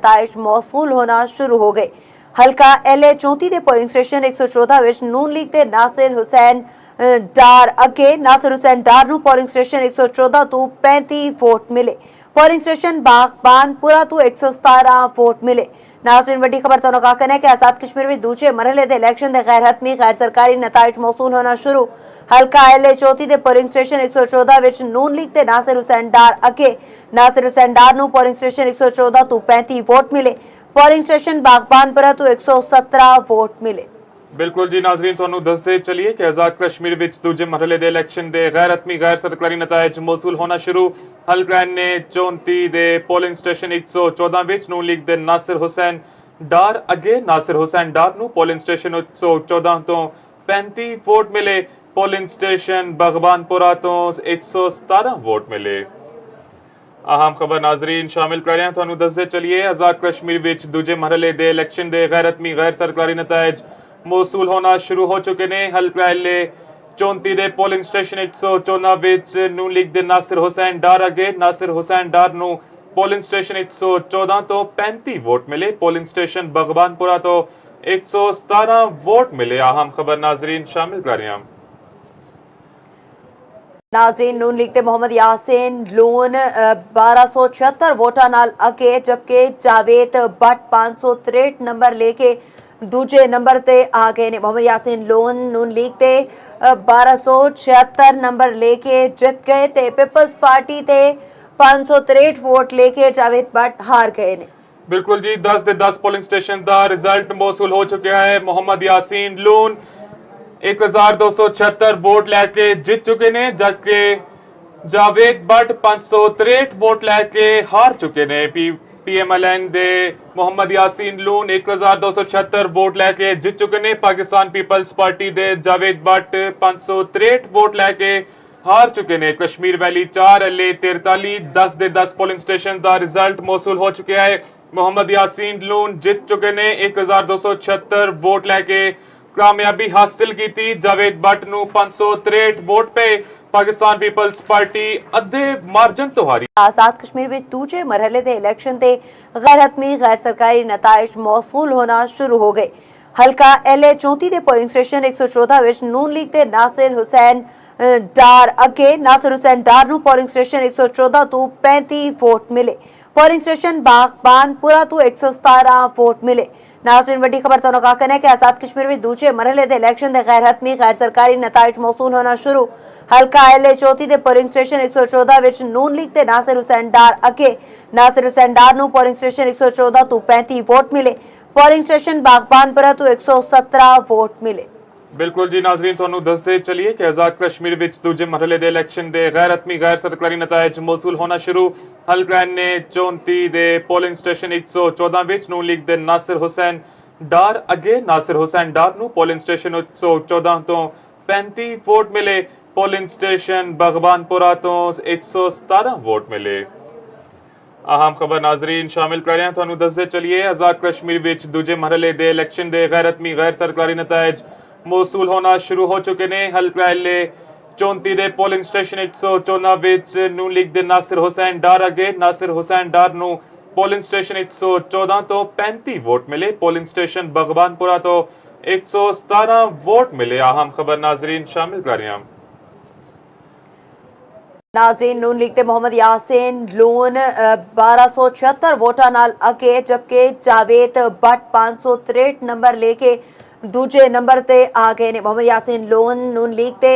नताइज मौसूल होना शुरू हो गए। हल्का LA 34 ਦੇ ਪੋਲਿੰਗ ਸਟੇਸ਼ਨ 114 ਵਿੱਚ ਨੂਨ ਲੀਗ ਦੇ ਨਾਸਿਰ ਹੁਸੈਨ ਡਾਰ ਅੱਗੇ ਨਾਸਿਰ ਹੁਸੈਨ ਡਾਰ ਨੂੰ ਪੋਲਿੰਗ ਸਟੇਸ਼ਨ 114 ਤੋਂ 35 ਵੋਟ ਮਿਲੇ। ਪੋਲਿੰਗ ਸਟੇਸ਼ਨ ਬਾਗਬਾਨਪੁਰਾ ਤੋਂ 117 ਵੋਟ ਮਿਲੇ। नाज़रीन वड्डी खबर तो का कहना है कि आजाद कश्मीर में दूजे मरहले के इलेक्शन के गैर हतमी गैर सरकारी नताइज मौसूल होना शुरू। हल्का LA 34 के पोलिंग स्टेशन 114 विच नून लीग के नासिर हुसैन डार अगे नासिर हुसैन डार नूं पोलिंग स्टेशन 114 तो 35 वोट मिले। पोलिंग स्टेशन बागबानपुरा तो 117 वोट मिले। बिल्कुल जी नाजरीन तुहानू दसदे चलिए कि आजाद कश्मीर विच दूजे मरहले दे इलेक्शन दे गैर हतमी गैर सरकारी नताइज मौसूल होना शुरू। हल्का ने 34 दे पोलिंग स्टेशन 114 विच नून लीग दे नासिर हुसैन डार अगे नासिर हुसैन डार नू पोलिंग स्टेशन 114 तो 35 वोट मिले। पोलिंग स्टेशन बागबानपुरा तो 117 वोट मिले। अहम खबर नाजरीन शामिल कर रहे हैं तुहानू दसदे चलिए आजाद कश्मीर विच दूजे मरहले दे इलेक्शन दे गैर हतमी गैर सरकारी नताइज मौसूल होना शुरू हो चुके ने। हल्का LA 34 दे पोलिंग स्टेशन 114 विच नून लीग दे नासिर हुसैन डार अगे नासिर हुसैन डार नू पोलिंग स्टेशन 114 तो 35 वोट मिले। पोलिंग स्टेशन बागबानपुरा तो 117 वोट मिले। अहम खबर नाजरीन शामिल कर रहे हैं नाजरीन नून लीग के मोहम्मद यासीन लोन 1276 वोटा नाल अगे जबकि जावेद भट्ट 563 नंबर लेके दूजे नंबर ते आ गए ने। मोहम्मद यासीन लोन नून लीग ते 1276 नंबर लेके जित गए ते पीपल्स पार्टी ते 563 वोट लेके जावेद भट्ट हार गए ने। बिल्कुल जी 10 दे 10 पोलिंग स्टेशन का रिजल्ट मौसूल हो चुका है। मोहम्मद यासीन लोन 1276 वोट लैके जीत चुके ने जबकि जावेद भट्ट 563 वोट लैके हार चुके ने। PMLN दे मोहम्मद यासीन लून 1276 वोट लैके जीत चुके ने। पाकिस्तान पीपल्स पार्टी दे जावेद भट्ट 563 वोट लैके हार चुके ने। कश्मीर वैली 4 LA 43 10 दे 10 पोलिंग स्टेशन का रिजल्ट मौसूल हो चुका है। मोहम्मद यासीन लून जीत चुके ने 1276 वोट लैके कामयाबी हासिल की थी। जावेद भट्ट नू 563 वोट पे पाकिस्तान पीपल्स पार्टी अद्धे मार्जन तो हारी। आजाद कश्मीर में दूजे मरहले के इलेक्शन के गैर हतमी गैर सरकारी नताइज मौसूल होना शुरू हो गए। हल्का LA 34 के पोलिंग स्टेशन 114 विच नून लीग के नासिर हुसैन डार अगे नासिर हुसैन डार नू पोलिंग स्टेशन 114 तो 35 वोट मिले। पोलिंग स्टेशन बागबानपुरा तो 117 वोट मिले। नाज़रीन वड्डी खबर तो का कहना है कि आजाद कश्मीर में दूजे मरहले के इलेक्शन के गैर हतमी गैर सरकारी नताइज मौसूल होना शुरू। हल्का LA 34 के पोलिंग स्टेशन 114 विच नून लीग के नासिर हुसैन डार अगे नासिर हुसैन डार नू पोलिंग स्टेशन 114 तो 35 वोट मिले। पोलिंग स्टेशन बागबानपुरा तो 117 वोट मिले। बिल्कुल जी नाजरीन तुहानू दसदे चलिए कि आजाद कश्मीर विच दूजे मरहले दे इलेक्शन दे गैर हतमी गैर सरकारी नताइज मौसूल होना शुरू। हल्का ने 34 दे पोलिंग स्टेशन 114 विच नून लीग दे नासिर हुसैन डार अगे नासिर हुसैन डार नू पोलिंग स्टेशन 114 तो 35 वोट मिले। पोलिंग स्टेशन बागबानपुरा तो 117 वोट मिले। अहम खबर नाजरीन शामिल कर रहे हैं तुहानू दसदे चलिए आजाद कश्मीर विच दूजे मरहले दे इलेक्शन दे गैर हतमी गैर सरकारी नताइज मौसूल होना शुरू हो चुके ने। हल्का LA 34 दे पोलिंग स्टेशन 114 विच नून लीग दे नासिर हुसैन डार अगे नासिर हुसैन डार नू पोलिंग स्टेशन 114 तो 35 वोट मिले। पोलिंग स्टेशन बागबानपुरा तो 117 वोट मिले। अहम खबर नाजरीन शामिल कर रहे हैं नाज़रीन नून लीग के मोहम्मद यासीन लोन 1276 वोटा नाल अगे जबकि जावेद भट्ट 563 नंबर लेके दूजे नंबर ते आ गए ने। मोहम्मद यासीन लोन नून लीग ते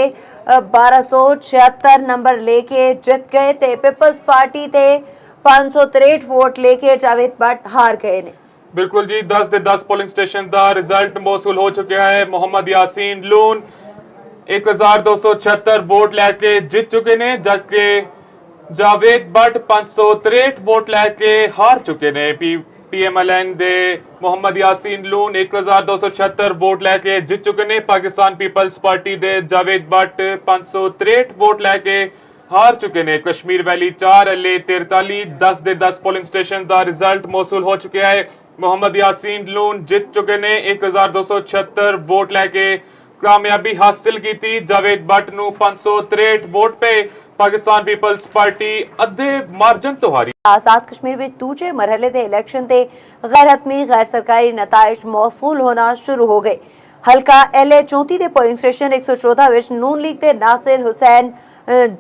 1276 नंबर लेके जित गए ते पीपल्स पार्टी ते 563 वोट लेके जावेद भट्ट हार गए ने। बिल्कुल जी 10 दे 10 पोलिंग स्टेशन का रिजल्ट मौसूल हो चुका है। मोहम्मद यासीन लून 1276 वोट लैके जीत चुके ने जबकि जावेद भट्ट 563 वोट लैके हार चुके ने। PMLN दे मोहम्मद यासीन लून 1276 वोट लैके जीत चुके ने। पाकिस्तान पीपल्स पार्टी दे जावेद भट्ट 563 वोट लैके हार चुके ने। कश्मीर वैली 4 LA 43 10 दे 10 पोलिंग स्टेशन का रिजल्ट मौसूल हो चुका है। मोहम्मद यासीन लून जीत चुके ने 1276 वोट लैके कामयाबी हासिल की थी। जावेद भट्ट नू 563 वोट पे ਪਾਕਿਸਤਾਨ ਪੀਪਲਸ ਪਾਰਟੀ ਅੱਧੇ ਮਾਰਜਨ ਤੋਂ ਹਾਰੀ। ਆਜ਼ਾਦ ਕਸ਼ਮੀਰ ਵਿੱਚ ਦੂਜੇ ਮਰਹਲੇ ਦੇ ਇਲੈਕਸ਼ਨ ਤੇ ਗੈਰ ਹਤਮੀ ਗੈਰ ਸਰਕਾਰੀ ਨਤਾਇਜ ਮੌਸੂਲ ਹੋਣਾ ਸ਼ੁਰੂ ਹੋ ਗਏ। ਹਲਕਾ LA 34 ਦੇ ਪੋਲਿੰਗ ਸਟੇਸ਼ਨ 114 ਵਿੱਚ ਨੂਨ ਲੀਗ ਦੇ ਨਾਸਿਰ ਹੁਸੈਨ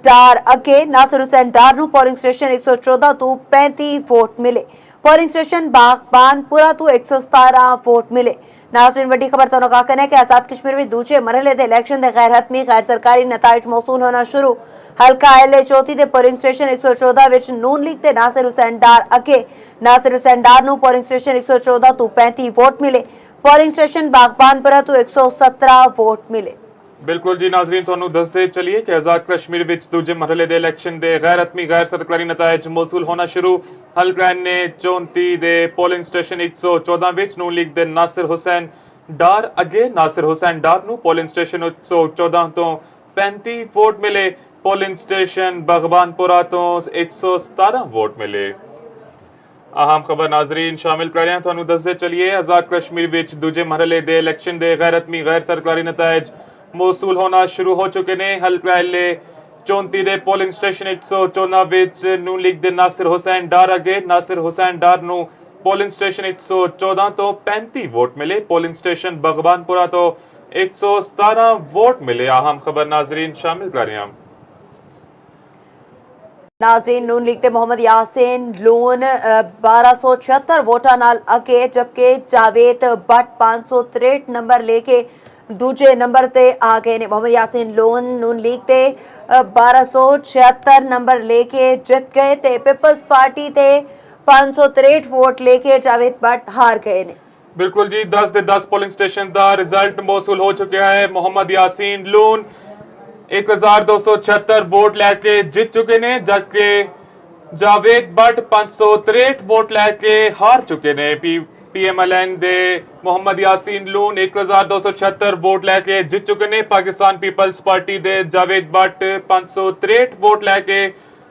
ਡਾਰ ਅੱਗੇ ਨਾਸਿਰ ਹੁਸੈਨ ਡਾਰ ਨੂੰ ਪੋਲਿੰਗ ਸਟੇਸ਼ਨ 114 ਤੋਂ 35 ਵੋਟ ਮਿਲੇ। ਪੋਲਿੰਗ ਸਟੇਸ਼ਨ ਬਾਗਬਾਨਪੁਰਾ ਤੋਂ 117 ਵੋਟ ਮਿਲੇ। नाज़रीन वड्डी खबर तो का कहना है कि आजाद कश्मीर में दूसरे मरहले के इलेक्शन के गैर हतमी गैर सरकारी नताइज मौसूल होना शुरू। हल्का LA 34 के पोलिंग स्टेशन 114 विच नून लीग के नासिर हुसैन डार अगे नासिर हुसैन डार नूं पोलिंग स्टेशन 114 तो 35 वोट मिले। पोलिंग स्टेशन बागबानपुरा तो 117 वोट मिले। बिल्कुल जी नाजरीन, ਤੁਹਾਨੂੰ ਦੱਸਦੇ ਚਲੀਏ ਕਿ ਆਜ਼ਾਦ ਕਸ਼ਮੀਰ ਵਿੱਚ ਦੂਜੇ ਮਰਹਲੇ ਦੇ ਇਲੈਕਸ਼ਨ ਦੇ ਗੈਰ ਹਤਮੀ ਗੈਰ ਸਰਕਾਰੀ ਨਤਾਇਜ ਮੌਸੂਲ ਹੋਣਾ ਸ਼ੁਰੂ। ਹਲਕਾ ਨੇ 34 ਦੇ ਪੋਲਿੰਗ ਸਟੇਸ਼ਨ 114 ਵਿੱਚ ਨੂਨ ਲੀਗ ਦੇ ਨਾਸਿਰ ਹੁਸੈਨ ਡਾਰ ਅੱਗੇ ਨਾਸਿਰ ਹੁਸੈਨ ਡਾਰ ਨੂੰ ਪੋਲਿੰਗ ਸਟੇਸ਼ਨ 114 ਤੋਂ 35 ਵੋਟ ਮਿਲੇ। ਪੋਲਿੰਗ ਸਟੇਸ਼ਨ ਬਗਬਾਨਪੁਰਾ ਤੋਂ 117 ਵੋਟ ਮਿਲੇ। ਅਹਿਮ ਖਬਰ ਨਾਜ਼ਰੀਨ ਸ਼ਾਮਿਲ ਕਰ ਰਹੇ ਹਾਂ, ਤੁਹਾਨੂੰ ਦੱਸਦੇ ਚਲੀਏ ਆਜ਼ਾਦ ਕਸ਼ਮੀਰ ਵਿੱਚ ਦੂਜੇ ਮਰਹਲੇ ਦੇ ਇਲੈਕਸ਼ਨ ਦੇ ਗੈਰ ਹਤਮੀ ਗੈਰ ਸਰਕਾਰੀ ਨਤਾਇਜ ਮੌਸੂਲ ਹੋਣਾ ਸ਼ੁਰੂ ਹੋ ਚੁੱਕੇ ਨੇ। ਹਲਕਾ LA 34 ਦੇ ਪੋਲਿੰਗ ਸਟੇਸ਼ਨ 114 ਵਿੱਚ ਨੂਨ ਲੀਗ ਦੇ ਨਾਸਿਰ ਹੁਸੈਨ ਡਾਰ ਅੱਗੇ ਨਾਸਿਰ ਹੁਸੈਨ ਡਾਰ ਨੂੰ ਪੋਲਿੰਗ ਸਟੇਸ਼ਨ 114 ਤੋਂ 35 ਵੋਟ ਮਿਲੇ। ਪੋਲਿੰਗ ਸਟੇਸ਼ਨ ਬਗਬਾਨਪੁਰਾ ਤੋਂ 117 ਵੋਟ ਮਿਲੇ। ਅਹਿਮ ਖਬਰ ਨਾਜ਼ਰੀਨ ਸ਼ਾਮਿਲ ਕਰ ਰਹੇ ਹਾਂ। नाज़रीन नून लीग के मोहम्मद यासीन लोन 1276 वोटा नाल अगे, जबकि जावेद भट्ट 563 नंबर लेके दूजे नंबर ते आ गए ने। मोहम्मद यासीन लोन नून लीग ते 1276 नंबर लेके जित गए ते पीपल्स पार्टी ते 563 वोट लेके जावेद भट्ट हार गए ने। बिल्कुल जी, 10 ਦੇ 10 ਪੋਲਿੰਗ ਸਟੇਸ਼ਨ ਦਾ ਰਿਜ਼ਲਟ ਮੌਸੂਲ ਹੋ ਚੁੱਕਿਆ ਹੈ। ਮੁਹੰਮਦ ਯਾਸੀਨ ਲੋਨ 1276 ਵੋਟ ਲੈ ਕੇ ਜਿੱਤ ਚੁੱਕੇ ਨੇ, ਜਦਕਿ ਜਾਵੇਦ ਭੱਟ 563 ਵੋਟ ਲੈ ਕੇ ਹਾਰ ਚੁੱਕੇ ਨੇ। PMLN ਦੇ ਮੁਹੰਮਦ ਯਾਸੀਨ ਲੂਨ 1276 ਵੋਟ ਲੈ ਕੇ ਜਿੱਤ ਚੁੱਕੇ ਨੇ। ਪਾਕਿਸਤਾਨ ਪੀਪਲਸ ਪਾਰਟੀ ਦੇ ਜਾਵੇਦ ਭੱਟ 563 ਵੋਟ ਲੈ ਕੇ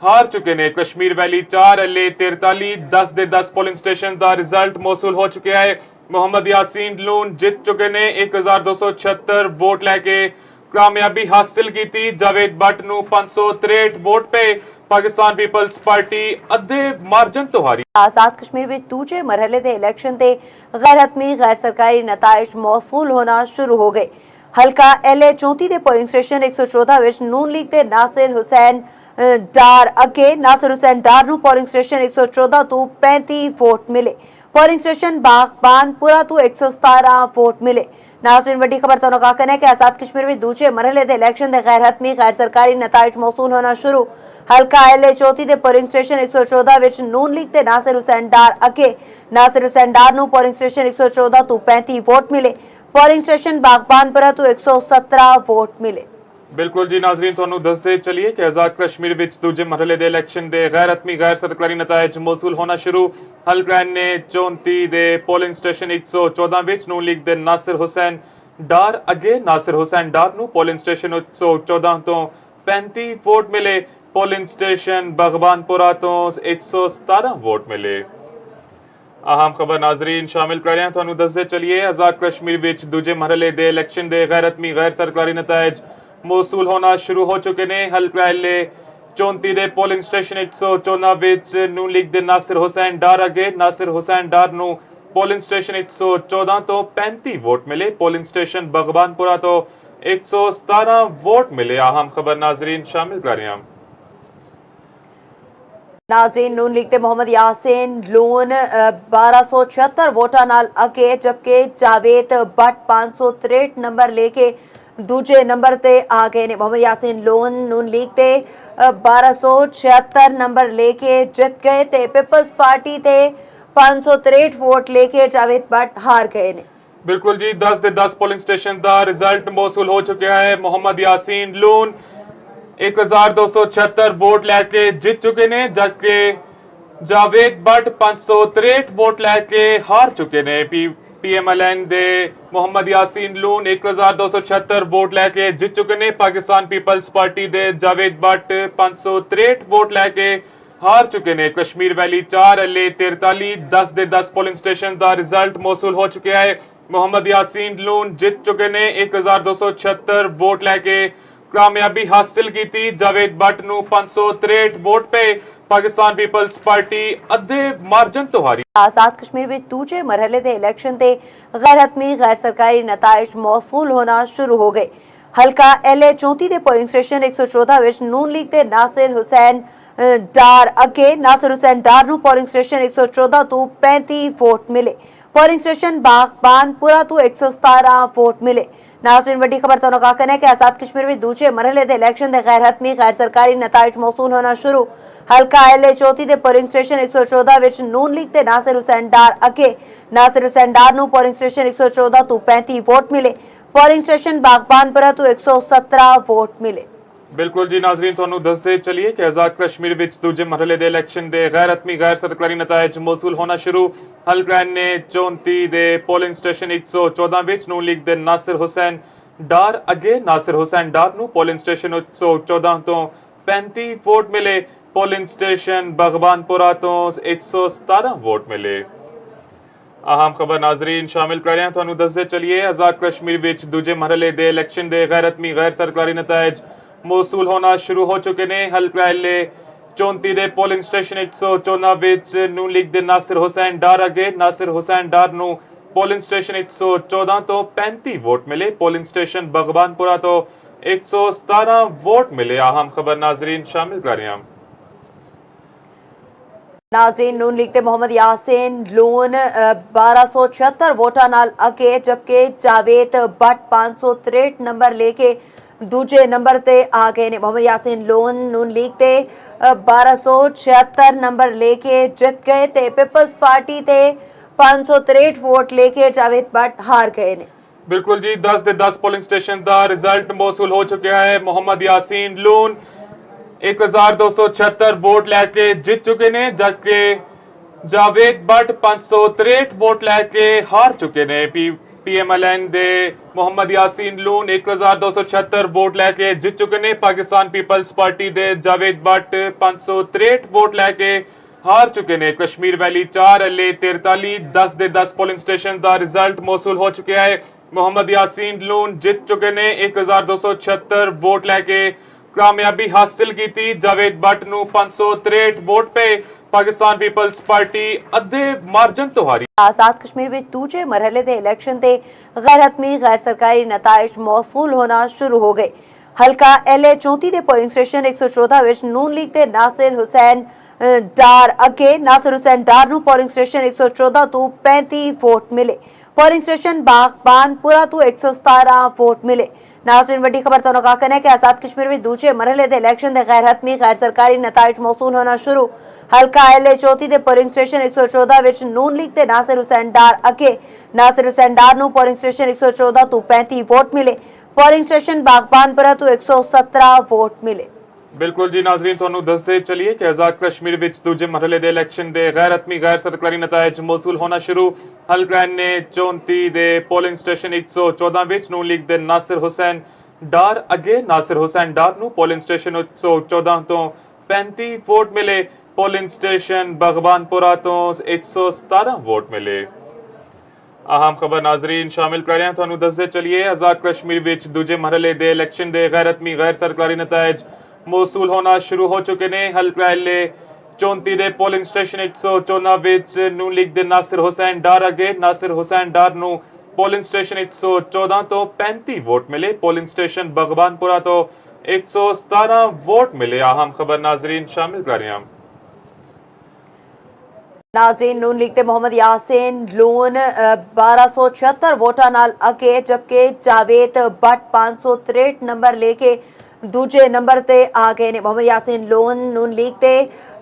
ਹਾਰ ਚੁੱਕੇ ਨੇ। ਕਸ਼ਮੀਰ ਵੈਲੀ 4 LA 43 10 ਦੇ 10 ਪੋਲਿੰਗ ਸਟੇਸ਼ਨ ਦਾ ਰਿਜ਼ਲਟ ਮੌਸੂਲ ਹੋ ਚੁੱਕਿਆ ਹੈ। ਮੁਹੰਮਦ ਯਾਸੀਨ ਲੂਨ ਜਿੱਤ ਚੁੱਕੇ ਨੇ। 1276 ਵੋਟ ਲੈ ਕੇ ਕਾਮਯਾਬੀ ਹਾਸਿਲ ਕੀਤੀ। ਜਾਵੇਦ ਭੱਟ ਨੂੰ 563 ਵੋਟ ਪਏ। ਪਾਕਿਸਤਾਨ ਪੀਪਲਸ ਪਾਰਟੀ ਅੱਧੇ ਮਾਰਜਨ ਤੋਂ ਹਾਰੀ। आजाद कश्मीर में दूसरे मरहले के इलेक्शन ते गैर हतमी गैर सरकारी नताइज मौसूल होना शुरू हो गए। हल्का LA 34 के पोलिंग स्टेशन 114 विच नून लीग के नासिर हुसैन डार अगे नासिर हुसैन डार नूं पोलिंग स्टेशन 114 तो 35 वोट मिले। पोलिंग स्टेशन बागबानपुरा तो 117 वोट मिले। नाज़रीन वड्डी खबर तो का कहना है कि आजाद कश्मीर में दूसरे मरहले के इलेक्शन के गैर हतमी गैर सरकारी नताइज मौसूल होना शुरू। हल्का LA 34 के पोलिंग स्टेशन 114 विच नून लीग के नासिर हुसैन डार अगे नासिर हुसैन डार नूं पोलिंग स्टेशन 114 तो 35 वोट मिले। पोलिंग स्टेशन बागबानपुरा तो 117 वोट मिले। ਬਿਲਕੁਲ ਜੀ ਨਾਜ਼ਰੀਨ, ਤੁਹਾਨੂੰ ਦੱਸਦੇ ਚਲੀਏ ਕਿ ਆਜ਼ਾਦ ਕਸ਼ਮੀਰ ਵਿੱਚ ਦੂਜੇ ਮਰਹਲੇ ਦੇ ਇਲੈਕਸ਼ਨ ਦੇ ਗੈਰ ਹਤਮੀ ਗੈਰ ਸਰਕਾਰੀ ਨਤਾਇਜ ਮੌਸੂਲ ਹੋਣਾ ਸ਼ੁਰੂ। ਹਲਕਾ ਨੇ 34 ਦੇ ਪੋਲਿੰਗ ਸਟੇਸ਼ਨ 114 ਵਿੱਚ ਨੂਨ ਲੀਗ ਦੇ ਨਾਸਿਰ ਹੁਸੈਨ ਡਾਰ ਅੱਗੇ ਨਾਸਿਰ ਹੁਸੈਨ ਡਾਰ ਨੂੰ ਪੋਲਿੰਗ ਸਟੇਸ਼ਨ 114 ਤੋਂ 35 ਵੋਟ ਮਿਲੇ। ਪੋਲਿੰਗ ਸਟੇਸ਼ਨ ਬਗਬਾਨਪੁਰਾ ਤੋਂ 117 ਵੋਟ ਮਿਲੇ। ਅਹਿਮ ਖਬਰ ਨਾਜ਼ਰੀਨ ਸ਼ਾਮਿਲ ਕਰ ਰਹੇ ਹਾਂ, ਤੁਹਾਨੂੰ ਦੱਸਦੇ ਚਲੀਏ ਆਜ਼ਾਦ ਕਸ਼ਮੀਰ ਵਿੱਚ ਦੂਜੇ ਮਰਹਲੇ ਦੇ ਇਲੈਕਸ਼ਨ ਦੇ ਗੈਰ ਹਤਮੀ ਗੈਰ ਸਰਕਾਰੀ ਨਤਾਇਜ ਮੌਸੂਲ ਹੋਣਾ ਸ਼ੁਰੂ ਹੋ ਚੁੱਕੇ ਨੇ। ਹਲਕਾ LA 34 ਦੇ ਪੋਲਿੰਗ ਸਟੇਸ਼ਨ 114 ਵਿੱਚ ਨੂਨ ਲੀਗ ਦੇ ਨਾਸਿਰ ਹੁਸੈਨ ਡਾਰ ਅੱਗੇ ਨਾਸਿਰ ਹੁਸੈਨ ਡਾਰ ਨੂੰ ਪੋਲਿੰਗ ਸਟੇਸ਼ਨ 114 ਤੋਂ 35 ਵੋਟ ਮਿਲੇ। ਪੋਲਿੰਗ ਸਟੇਸ਼ਨ ਬਗਬਾਨਪੁਰਾ ਤੋਂ 117 ਵੋਟ ਮਿਲੇ। ਅਹਿਮ ਖਬਰ ਨਾਜ਼ਰੀਨ ਸ਼ਾਮਿਲ ਕਰ ਰਹੇ ਹਾਂ। नाज़रीन नून लीग के मोहम्मद यासीन लोन 1276 वोटा नाल अगे, जबकि जावेद भट्ट 563 नंबर लेके दूजे नंबर ते आ गए ने। मोहम्मद यासीन लोन नून लीग ते 1276 नंबर लेके जित गए ते पीपल्स पार्टी ते 563 वोट लेके जावेद भट्ट हार गए ने। बिल्कुल जी, 10 ਦੇ 10 ਪੋਲਿੰਗ ਸਟੇਸ਼ਨ ਦਾ ਰਿਜ਼ਲਟ ਮੌਸੂਲ ਹੋ ਚੁੱਕਿਆ ਹੈ। ਮੁਹੰਮਦ ਯਾਸੀਨ ਲੂਨ 1276 ਵੋਟ ਲੈ ਕੇ ਜਿੱਤ ਚੁੱਕੇ ਨੇ, ਜਦਕਿ ਜਾਵੇਦ ਭੱਟ 563 ਵੋਟ ਲੈ ਕੇ ਹਾਰ ਚੁੱਕੇ ਨੇ। PMLN ਦੇ ਮੁਹੰਮਦ ਯਾਸੀਨ ਲੂਨ 1276 ਵੋਟ ਲੈ ਕੇ ਜਿੱਤ ਚੁੱਕੇ ਨੇ। ਪਾਕਿਸਤਾਨ ਪੀਪਲਸ ਪਾਰਟੀ ਦੇ ਜਾਵੇਦ ਭੱਟ 563 ਵੋਟ ਲੈ ਕੇ ਹਾਰ ਚੁੱਕੇ ਨੇ। ਕਸ਼ਮੀਰ ਵੈਲੀ 4 LA 43 10 ਦੇ 10 ਪੋਲਿੰਗ ਸਟੇਸ਼ਨ ਦਾ ਰਿਜ਼ਲਟ ਮੌਸੂਲ ਹੋ ਚੁੱਕਿਆ ਹੈ। ਮੁਹੰਮਦ ਯਾਸੀਨ ਲੂਨ ਜਿੱਤ ਚੁੱਕੇ ਨੇ। 1276 ਵੋਟ ਲੈ ਕੇ ਕਾਮਯਾਬੀ ਹਾਸਿਲ ਕੀਤੀ। ਜਾਵੇਦ ਬੱਟ ਨੂੰ 563 ਵੋਟ ਪਏ। ਪਾਕਿਸਤਾਨ ਪੀਪਲਸ ਪਾਰਟੀ ਅੱਧੇ ਮਾਰਜਨ ਤੋਂ ਹਾਰੀ। आजाद कश्मीर में दूजे मरहले के इलेक्शन से गैर हतमी गैर सरकारी नताइज मौसूल होना शुरू हो गए। हल्का LA 34 के पोलिंग स्टेशन 114 विच नून लीग के नासिर हुसैन डार अगे नासिर हुसैन डार नूं पोलिंग स्टेशन 114 तो 35 वोट मिले। पोलिंग स्टेशन बागबानपुरा तो 117 वोट मिले। नाज़रीन वड्डी खबर तो कहना है कि आजाद कश्मीर में दूजे मरहले के इलेक्शन के गैर हतमी गैर सरकारी नताइज मौसूल होना शुरू। हल्का LA 34 के पोलिंग स्टेशन 114 विच नून लीग के नासिर हुसैन डार अगे नासिर हुसैन डार नूं पोलिंग स्टेशन 114 तो 35 वोट मिले। पोलिंग स्टेशन बागबानपुरा तो 117 वोट मिले। ਬਿਲਕੁਲ ਜੀ ਨਾਜ਼ਰੀਨ, ਤੁਹਾਨੂੰ ਦੱਸਦੇ ਚਲੀਏ ਕਿ ਆਜ਼ਾਦ ਕਸ਼ਮੀਰ ਵਿੱਚ ਦੂਜੇ ਮਰਹਲੇ ਦੇ ਇਲੈਕਸ਼ਨ ਦੇ ਗੈਰ ਹਤਮੀ ਗੈਰ ਸਰਕਾਰੀ ਨਤਾਇਜ ਮੌਸੂਲ ਹੋਣਾ ਸ਼ੁਰੂ। ਹਲਕਾ ਨੇ 34 ਦੇ ਪੋਲਿੰਗ ਸਟੇਸ਼ਨ 114 ਵਿੱਚ ਨੂਨ ਲੀਗ ਦੇ ਨਾਸਿਰ ਹੁਸੈਨ ਡਾਰ ਅੱਗੇ ਨਾਸਿਰ ਹੁਸੈਨ ਡਾਰ ਨੂੰ ਪੋਲਿੰਗ ਸਟੇਸ਼ਨ 114 ਤੋਂ 35 ਵੋਟ ਮਿਲੇ। ਪੋਲਿੰਗ ਸਟੇਸ਼ਨ ਬਗਬਾਨਪੁਰਾ ਤੋਂ 117 ਵੋਟ ਮਿਲੇ। अहम खबर नाजरीन शामिल कर रहे हैं। ਤੁਹਾਨੂੰ ਦੱਸਦੇ ਚਲੀਏ आजाद कश्मीर ਵਿੱਚ ਦੂਜੇ ਮਰਹਲੇ ਦੇ ਇਲੈਕਸ਼ਨ ਦੇ ਗੈਰ ਹਤਮੀ ਗੈਰ ਸਰਕਾਰੀ ਨਤਾਇਜ ਮੌਸੂਲ ਹੋਣਾ ਸ਼ੁਰੂ ਹੋ ਚੁੱਕੇ ਨੇ। ਹਲਕਾ LA 34 ਦੇ ਪੋਲਿੰਗ ਸਟੇਸ਼ਨ 114 ਵਿੱਚ ਨੂਨ ਲੀਗ ਦੇ ਨਾਸਿਰ ਹੁਸੈਨ ਡਾਰ ਅਗੇ ਨਾਸਿਰ ਹੁਸੈਨ ਡਾਰ ਨੂੰ ਪੋਲਿੰਗ ਸਟੇਸ਼ਨ 114 ਤੋਂ 35 ਵੋਟ ਮਿਲੇ। ਪੋਲਿੰਗ ਸਟੇਸ਼ਨ ਬਗਬਾਨਪੁਰਾ ਤੋਂ 117 ਵੋਟ ਮਿਲੇ। अहम खबर नाजरीन शामिल कर रहे हैं। नाज़रीन नून लीग के मोहम्मद यासीन लोन 1276 वोटा नाल अगे जबकि जावेद बट 563 नंबर लेके दूजे नंबर ते आ गए ने। मोहम्मद यासीन लोन नून लीग ते 1276 नंबर लेके जित गए ते पीपल्स पार्टी ते 563 वोट लेके जावेद बट हार गए ने। बिल्कुल जी, 10 ਦੇ 10 ਪੋਲਿੰਗ ਸਟੇਸ਼ਨ ਦਾ ਰਿਜ਼ਲਟ ਮੌਸੂਲ ਹੋ ਚੁੱਕਿਆ ਹੈ। ਮੁਹੰਮਦ ਯਾਸੀਨ ਲੋਨ 1276 ਵੋਟ ਲੈ ਕੇ ਜਿੱਤ ਚੁੱਕੇ ਨੇ, ਜਦਕਿ ਜਾਵੇਦ ਬੱਟ 563 ਵੋਟ ਲੈ ਕੇ ਹਾਰ ਚੁੱਕੇ ਨੇ। PMLN ਦੇ ਮੁਹੰਮਦ ਯਾਸੀਨ ਲੋਨ 1276 ਵੋਟ ਲੈ ਕੇ ਜਿੱਤ ਚੁੱਕੇ ਨੇ। ਪਾਕਿਸਤਾਨ ਪੀਪਲਸ ਪਾਰਟੀ ਦੇ ਜਾਵੇਦ ਬੱਟ 563 ਵੋਟ ਲੈ ਕੇ ਹਾਰ ਚੁੱਕੇ ਨੇ। ਕਸ਼ਮੀਰ ਵੈਲੀ 4 LA 43 10 ਦੇ 10 ਪੋਲਿੰਗ ਸਟੇਸ਼ਨ ਦਾ ਰਿਜ਼ਲਟ ਮੌਸੂਲ ਹੋ ਚੁੱਕਿਆ ਹੈ। ਮੁਹੰਮਦ ਯਾਸੀਨ ਲੋਨ ਜਿੱਤ ਚੁੱਕੇ ਨੇ। 1276 ਵੋਟ ਲੈ ਕੇ ਕਾਮਯਾਬੀ ਹਾਸਿਲ ਕੀਤੀ। ਜਾਵੇਦ ਬੱਟ ਨੂੰ 563 ਵੋਟ ਪਏ। ਪਾਕਿਸਤਾਨ ਪੀਪਲਸ ਪਾਰਟੀ ਅੱਧੇ ਮਾਰਜਨ ਤੋਂ ਹਾਰੀ। आजाद कश्मीर में दूजे मरहले के इलेक्शन से गैर हतमी गैर सरकारी नताइज मौसूल होना शुरू हो गए। हल्का LA 34 के पोलिंग स्टेशन 114 विच नून लीग के नासिर हुसैन डार अगे नासिर हुसैन डार नूं पोलिंग स्टेशन 114 तो 35 वोट मिले। पोलिंग स्टेशन बागबानपुरा तो 117 वोट मिले। नाज़रीन वड्डी खबर तो कहना है कि आजाद कश्मीर में दूजे मरहले के इलेक्शन के गैर हतमी गैर सरकारी नताइज मौसूल होना शुरू। हल्का LA 34 के पोलिंग स्टेशन 114 विच नून लीग के नासिर हुसैन डार अगे नासिर हुसैन डार नूं पोलिंग स्टेशन 114 तो 35 वोट मिले। पोलिंग स्टेशन बागबानपुरा तो 117 वोट मिले। ਬਿਲਕੁਲ ਜੀ ਨਾਜ਼ਰੀਨ, ਤੁਹਾਨੂੰ ਦੱਸਦੇ ਚਲੀਏ ਕਿ ਆਜ਼ਾਦ ਕਸ਼ਮੀਰ ਵਿੱਚ ਦੂਜੇ ਮਰਹਲੇ ਦੇ ਇਲੈਕਸ਼ਨ ਦੇ ਗੈਰ ਹਤਮੀ ਗੈਰ ਸਰਕਾਰੀ ਨਤਾਇਜ ਮੌਸੂਲ ਹੋਣਾ ਸ਼ੁਰੂ। ਹਲਕਾ ਨੇ 34 ਦੇ ਪੋਲਿੰਗ ਸਟੇਸ਼ਨ 114 ਵਿੱਚ ਨੂਨ ਲੀਗ ਦੇ ਨਾਸਿਰ ਹੁਸੈਨ ਡਾਰ ਅਗੇ ਨਾਸਿਰ ਹੁਸੈਨ ਡਾਰ ਨੂੰ ਪੋਲਿੰਗ ਸਟੇਸ਼ਨ 114 ਤੋਂ 35 ਵੋਟ ਮਿਲੇ। ਪੋਲਿੰਗ ਸਟੇਸ਼ਨ ਬਗਬਾਨਪੁਰਾ ਤੋਂ 117 ਵੋਟ ਮਿਲੇ। अहम खबर नाजरीन शामिल कर रहे हैं। ਤੁਹਾਨੂੰ ਦੱਸਦੇ ਚਲੀਏ ਆਜ਼ਾਦ ਕਸ਼ਮੀਰ ਵਿੱਚ ਦੂਜੇ ਮਰਹਲੇ ਦੇ ਇਲੈਕਸ਼ਨ ਦੇ ਗੈਰ ਹਤਮੀ ਗੈਰ ਸਰਕਾਰੀ ਨਤਾਇਜ ਮੌਸੂਲ ਹੋਣਾ ਸ਼ੁਰੂ ਹੋ ਚੁੱਕੇ ਨੇ। ਹਲਕਾ LA 34 ਦੇ ਪੋਲਿੰਗ ਸਟੇਸ਼ਨ 114 ਵਿੱਚ ਨੂਨ ਲੀਗ ਦੇ ਨਾਸਿਰ ਹੁਸੈਨ ਡਾਰ ਅਗੇ ਨਾਸਿਰ ਹੁਸੈਨ ਡਾਰ ਨੂੰ ਪੋਲਿੰਗ ਸਟੇਸ਼ਨ 114 ਤੋਂ 35 ਵੋਟ ਮਿਲੇ। ਪੋਲਿੰਗ ਸਟੇਸ਼ਨ ਬਗਬਾਨਪੁਰਾ ਤੋਂ 117 ਵੋਟ ਮਿਲੇ। अहम खबर नाजरीन शामिल कर रहे हैं। नाज़रीन नून लीग के मोहम्मद यासीन लोन 1276 वोटा नाल अगे जबकि जावेद बट 563 नंबर लेके दूजे नंबर ते आ गए ने। मोहम्मद यासीन लोन नून लीग ते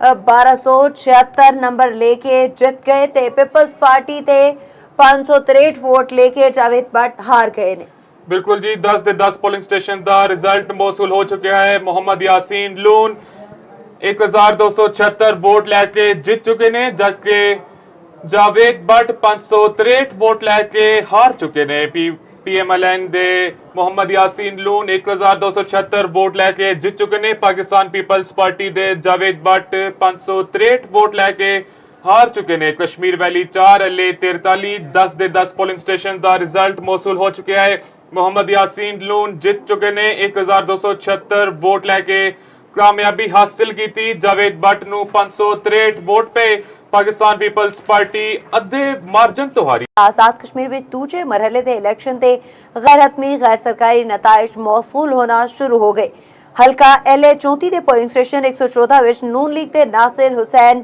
1276 नंबर लेके जित गए ते पीपल्स पार्टी ते 563 वोट लेके जावेद बट हार गए ने। बिल्कुल जी, 10 ਦੇ 10 ਪੋਲਿੰਗ ਸਟੇਸ਼ਨ ਦਾ ਰਿਜ਼ਲਟ ਮੌਸੂਲ ਹੋ ਚੁੱਕਿਆ ਹੈ। ਮੁਹੰਮਦ ਯਾਸੀਨ ਲੋਨ 1276 ਵੋਟ ਲੈ ਕੇ ਜਿੱਤ ਚੁੱਕੇ ਨੇ, ਜਦਕਿ ਜਾਵੇਦ ਬੱਟ 563 ਵੋਟ ਲੈ ਕੇ ਹਾਰ ਚੁੱਕੇ ਨੇ। PMLN ਦੇ ਮੁਹੰਮਦ ਯਾਸੀਨ ਲੋਨ 1276 ਵੋਟ ਲੈ ਕੇ ਜਿੱਤ ਚੁੱਕੇ ਨੇ। ਪਾਕਿਸਤਾਨ ਪੀਪਲਸ ਪਾਰਟੀ ਦੇ ਜਾਵੇਦ ਬੱਟ 563 ਵੋਟ ਲੈ ਕੇ ਹਾਰ ਚੁੱਕੇ ਨੇ। ਕਸ਼ਮੀਰ ਵੈਲੀ 4 LA 43 10 ਦੇ 10 ਪੋਲਿੰਗ ਸਟੇਸ਼ਨ ਦਾ ਰਿਜ਼ਲਟ ਮੌਸੂਲ ਹੋ ਚੁੱਕਿਆ ਹੈ। ਮੁਹੰਮਦ ਯਾਸੀਨ ਲੂਨ ਜਿੱਤ ਚੁੱਕੇ ਨੇ 1276 ਵੋਟ ਲੈ ਕੇ ਕਾਮਯਾਬੀ ਹਾਸਿਲ ਕੀਤੀ। ਜਾਵੇਦ ਬੱਟ ਨੂੰ 563 ਵੋਟ ਪਏ। ਪਾਕਿਸਤਾਨ ਪੀਪਲਸ ਪਾਰਟੀ ਅੱਧੇ ਮਾਰਜਨ ਤੋਂ ਹਾਰੀ। आजाद कश्मीर ਵਿੱਚ ਦੂਜੇ ਮਰਹਲੇ ਦੇ ਇਲੈਕਸ਼ਨ ਤੇ ਗੈਰ ਹਤਮੀ ਗੈਰ ਸਰਕਾਰੀ ਨਤਾਇਜ ਮੌਸੂਲ ਹੋਣਾ ਸ਼ੁਰੂ ਹੋ ਗਏ। ਹਲਕਾ LA 34 ਦੇ ਪੋਲਿੰਗ ਸਟੇਸ਼ਨ 114 ਵਿੱਚ ਨੂਨ ਲੀਗ ਦੇ ਨਾਸਿਰ ਹੁਸੈਨ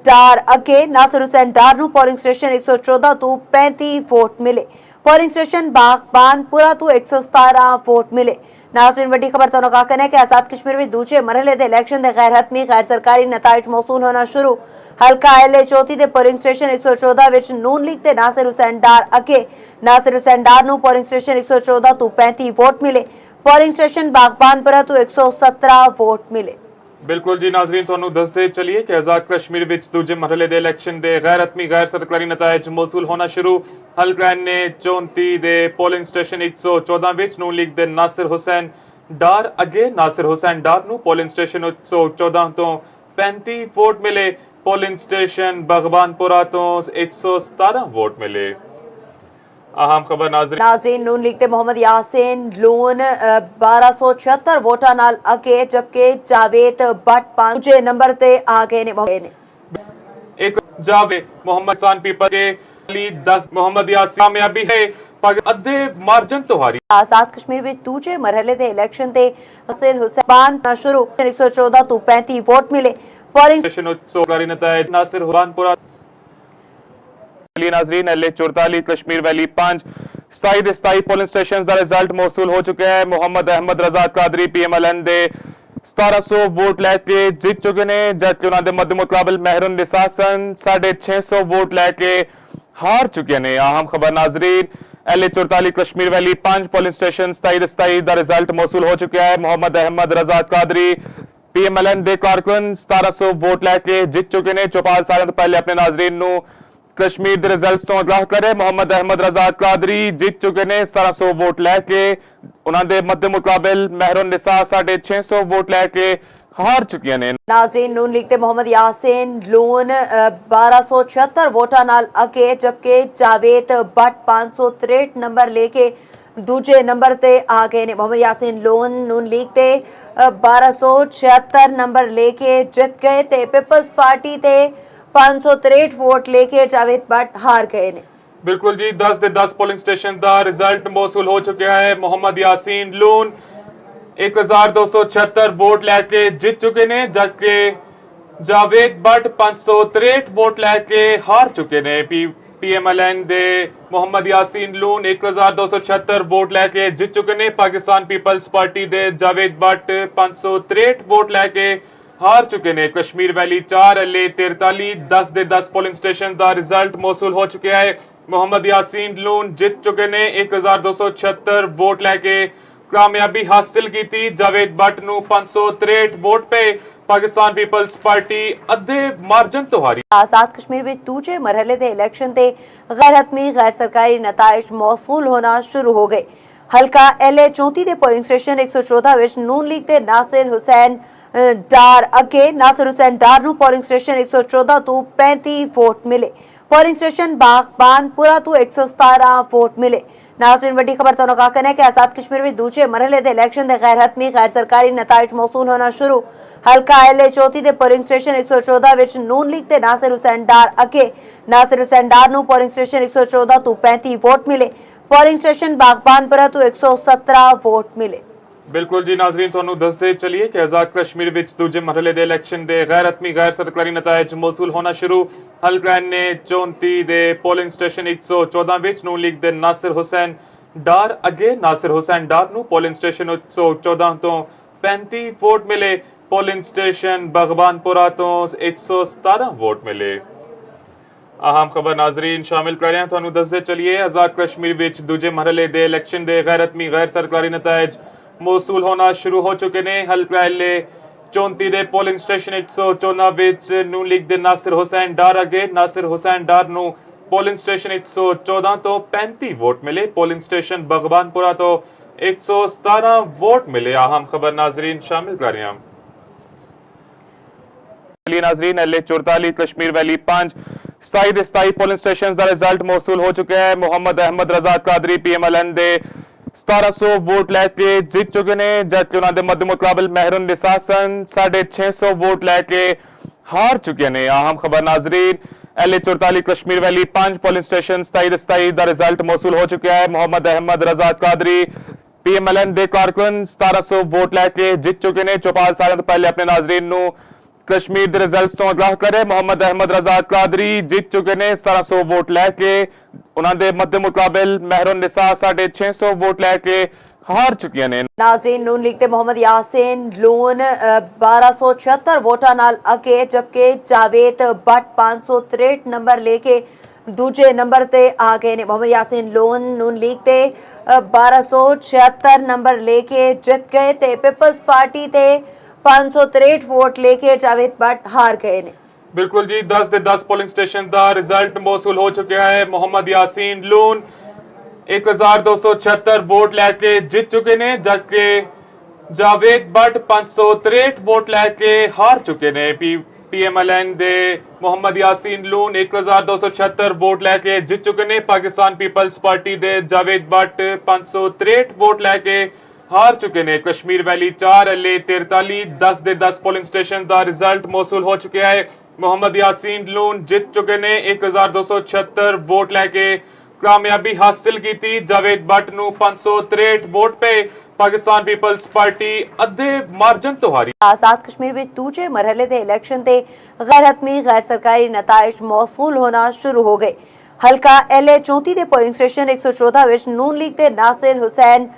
ਡਾਰ ਅੱਗੇ ਨਾਸਿਰ ਹੁਸੈਨ ਡਾਰ ਨੂੰ ਪੋਲਿੰਗ ਸਟੇਸ਼ਨ 114 ਤੋਂ 35 ਵੋਟ ਮਿਲੇ। ਪੋਲਿੰਗ ਸਟੇਸ਼ਨ ਬਾਗਬਾਨਪੁਰਾ ਤੋਂ 117 ਵੋਟ ਮਿਲੇ। नाज़रीन वड्डी खबर तो का कहना है कि आजाद कश्मीर में दूजे मरहले दे इलेक्शन दे गैर हतमी गैर सरकारी नताइज मौसूल होना शुरू। हल्का LA 34 दे पोलिंग स्टेशन 114 विच नून लीग दे नासिर हुसैन डार अगे नासिर हुसैन डार नूं पोलिंग स्टेशन 114 तो 35 वोट मिले। पोलिंग स्टेशन बागबानपुरा तो 117 वोट मिले। बिल्कुल जी नाजरीन ਤੁਹਾਨੂੰ ਦੱਸਦੇ ਚਲੀਏ ਕਿ ਆਜ਼ਾਦ ਕਸ਼ਮੀਰ ਵਿੱਚ ਦੂਜੇ ਮਰਹਲੇ ਦੇ ਇਲੈਕਸ਼ਨ ਦੇ ਗੈਰ ਹਤਮੀ ਗੈਰ ਸਰਕਾਰੀ ਨਤਾਇਜ ਮੌਸੂਲ ਹੋਣਾ ਸ਼ੁਰੂ। ਹਲਕਾ ਨੇ 34 ਦੇ ਪੋਲਿੰਗ ਸਟੇਸ਼ਨ 114 ਵਿੱਚ ਨੂਨ ਲੀਗ ਦੇ ਨਾਸਿਰ ਹੁਸੈਨ ਡਾਰ ਅੱਗੇ ਨਾਸਿਰ ਹੁਸੈਨ ਡਾਰ ਨੂੰ ਪੋਲਿੰਗ ਸਟੇਸ਼ਨ 114 ਤੋਂ 35 ਵੋਟ ਮਿਲੇ। ਪੋਲਿੰਗ ਸਟੇਸ਼ਨ ਬਾਗਬਾਨਪੁਰਾ ਤੋਂ 117 ਵੋਟ ਮਿਲੇ। अहम खबर नाज़रीन नून लीग ते मोहम्मद यासीन लून 1276 वोटां नाल अगे जबकि जावेद बट 5 नंबर ते आ गए ने। एक जावे मोहम्मद सान पीपल के अली 10 मोहम्मद यासीन कामयाबी है अद्धे मार्जिन तो हारी। आजाद कश्मीर विच दूजे मरहले दे इलेक्शन ते नासिर हुसैन शुरू 114 तो 35 वोट मिले। पोलिंग स्टेशन सरकारी नतायज नासिर हुसैनपुरा नाजरीन LA 44 Kashmir valley 5 27 polling station का रिजल्ट मौसूल हो चुका है। मोहम्मद अहमद रजा कादरी PMLN दे 1700 वोट लैके जित चुके ने जबकि उन्होंने मध्य मुकाबल महरून निसासन 650 वोट लैके हार चुके ने। अहम खबर नाजरीन LA 44 Kashmir valley 5 polling station 27 का रिजल्ट मौसूल हो चुका है। मोहम्मद अहमद रजा कादरी PMLN दे कारकुन 1700 वोट लैके जित चुके ने। चौपाल साल तो पहले अपने नाजरीन नू कश्मीर दे रिजल्ट्स तो आगाह करे। मोहम्मद अहमद रजा कादरी जित चुके ने 1700 वोट लैके उन्होंने मध्य मुकाबल महरून निसा 650 वोट लैके हार चुके ने। नाज़रीन नून लीग ते मोहम्मद यासीन लून 1276 वोटां नाल अगे जबकि जावेद बट 563 नंबर लेके दूजे नंबर ते आ गए ने। मोहम्मद यासीन लून नून लीग ते 1276 नंबर लेके जित गए ते पीपल्स पार्टी ते 563 वोट लेके जावेद बट हार गए ने। बिल्कुल जी 10 दे 10 पोलिंग स्टेशन का रिजल्ट मौसूल हो चुका है। मोहम्मद यासीन लून 1276 वोट लैके जित चुके ने जबकि जावेद बट 563 वोट लैके हार चुके ने। PMLN दे मोहम्मद यासीन लून 1276 वोट लैके जित चुके ने। पाकिस्तान पीपल्स पार्टी दे जावेद बट 563 वोट लैके हार चुके ने। कश्मीर वैली 4 LA 43 10 दे 10 पोलिंग स्टेशन का रिजल्ट मौसूल हो चुका है। मोहम्मद यासीन लून जित चुके ने 1276 वोट लैके कामयाबी हासिल की। जावेद बट नू 563 वोट पे पाकिस्तान पीपल्स पार्टी अद्धे मार्जिन तो हारी। आजाद कश्मीर विच दूजे मरहले दे इलेक्शन ते गैर हतमी गैर सरकारी नताइज मौसूल होना शुरू हो गए। हल्का LA 34 दे पोलिंग स्टेशन 114 विच नून लीग दे नासिर हुसैन डार अगे नासिर हुसैन डार नूं पोलिंग स्टेशन 114 तो 35 वोट मिले। पोलिंग स्टेशन बागबानपुरा तो 117 वोट मिले। नाज़रीन वड्डी खबर तो का कहना है कि आजाद कश्मीर में दूजे मरहले दे इलेक्शन दे गैर हतमी गैर सरकारी नताइज मौसूल होना शुरू। हल्का LA 34 दे पोलिंग स्टेशन 114 विच नून लीग दे नासिर हुसैन डार अगे नासिर हुसैन डार नूं पोलिंग स्टेशन 114 तो 35 वोट मिले। पोलिंग स्टेशन बागबानपुरा तो 117 वोट मिले। बिल्कुल जी नाजरीन ਤੁਹਾਨੂੰ ਦੱਸਦੇ ਚਲੀਏ ਕਿ ਆਜ਼ਾਦ ਕਸ਼ਮੀਰ ਵਿੱਚ ਦੂਜੇ ਮਰਹਲੇ ਦੇ ਇਲੈਕਸ਼ਨ ਦੇ ਗੈਰ ਹਤਮੀ ਗੈਰ ਸਰਕਾਰੀ ਨਤਾਇਜ ਮੌਸੂਲ ਹੋਣਾ ਸ਼ੁਰੂ। ਹਲਕਾ ਨੇ 34 ਦੇ ਪੋਲਿੰਗ ਸਟੇਸ਼ਨ 114 ਵਿੱਚ ਨੂਨ ਲੀਗ ਦੇ ਨਾਸਿਰ ਹੁਸੈਨ ਡਾਰ ਅੱਗੇ ਨਾਸਿਰ ਹੁਸੈਨ ਡਾਰ ਨੂੰ ਪੋਲਿੰਗ ਸਟੇਸ਼ਨ 114 ਤੋਂ 35 ਵੋਟ ਮਿਲੇ। ਪੋਲਿੰਗ ਸਟੇਸ਼ਨ ਬਾਗਬਾਨਪੁਰਾ ਤੋਂ 117 ਵੋਟ ਮਿਲੇ। अहम खबर नाजरीन शामिल कर रहे हैं ਤੁਹਾਨੂੰ ਦੱਸਦੇ ਚਲੀਏ ਆਜ਼ਾਦ ਕਸ਼ਮੀਰ ਵਿੱਚ ਦੂਜੇ ਮਰਹਲੇ ਦੇ ਇਲੈਕਸ਼ਨ ਦੇ ਗੈਰ ਹਤਮੀ ਗੈਰ ਸਰਕਾਰੀ ਨਤਾਇਜ ਮੌਸੂਲ ਹੋਣਾ ਸ਼ੁਰੂ ਹੋ ਚੁੱਕੇ ਨੇ। ਹਲਕਾ LA 34 ਦੇ ਪੋਲਿੰਗ ਸਟੇਸ਼ਨ 114 ਵਿੱਚ ਨੂਨ ਲੀਗ ਦੇ ਨਾਸਿਰ ਹੁਸੈਨ ਡਾਰ ਅਗੇ ਨਾਸਿਰ ਹੁਸੈਨ ਡਾਰ ਨੂੰ ਪੋਲਿੰਗ ਸਟੇਸ਼ਨ 114 ਤੋਂ 35 ਵੋਟ ਮਿਲੇ। ਪੋਲਿੰਗ ਸਟੇਸ਼ਨ ਬਗਵਾਨਪੁਰਾ ਤੋਂ 117 ਵੋਟ ਮਿਲੇ। ਅहम खबर नाजरीन शामिल कर रहे हैं नाजरीन LA 44 Kashmir valley 5 27 polling station का रिजल्ट मौसूल हो चुका है। मोहम्मद अहमद रजा कादरी PMLN दे 1700 वोट लैके जित चुके ने, जबकि उन्होंने मध्य मुकाबल महरून निसासन 650 वोट लैके हार चुके ने। अहम खबर नाजरीन, LA44 Kashmir valley 5 polling station 27 दा रिजल्ट मौसूल हो चुका है। मोहम्मद अहमद रजा कादरी PMLN दे कारकुन 1700 वोट लैके जित चुके ने। चौपाल साल तो पहले अपने नाजरीन नू कश्मीर दे रिजल्ट्स तो आगाह करे। मोहम्मद अहमद रजा कादरी जित चुके ने 1700 वोट लैके। उन्होंने मध्य मुकाबल महरून निसा 650 वोट लैके हार चुकियां ने। नाज़रीन, नून लीग ते मोहम्मद यासीन लोन 1276 वोटां नाल अगे, जबकि जावेद भट्ट 563 नंबर लेके दूजे नंबर ते आ गए ने। मोहम्मद यासीन लोन नून लीग ते 1276 नंबर लेके जित गए ते पीपल्स पार्टी ते 563 वोट लेके जावेद भट्ट हार गए ने। बिल्कुल जी, 10 दे 10 पोलिंग स्टेशन का रिजल्ट मौसूल हो चुका है। मोहम्मद यासीन लून 1276 वोट लैके जित चुके ने, जबकि जावेद भट्ट 563 वोट लैके हार चुके ने। PMLN दे मोहम्मद यासीन लून 1276 वोट लैके जित चुके ने। पाकिस्तान पीपल्स पार्टी दे जावेद भट्ट 563 वोट लैके हार चुके ने। कश्मीर वैली 4 LA43 10 दे 10 पोलिंग स्टेशन का रिजल्ट मौसूल हो चुका है। मोहम्मद यासीन लून जित चुके ने 1276 वोट लैके कामयाबी हासिल की थी। जावेद भट्ट नू 563 वोट पे पाकिस्तान पीपल्स पार्टी अद्धे मार्जन तो हारी। आजाद कश्मीर विच दूजे मरहले दे इलेक्शन ते गैर हतमी गैर सरकारी नताइज मौसूल होना शुरू हो गए। हल्का LA34 दे पोलिंग स्टेशन 114 विच नून लीग दे नासिर हुसैन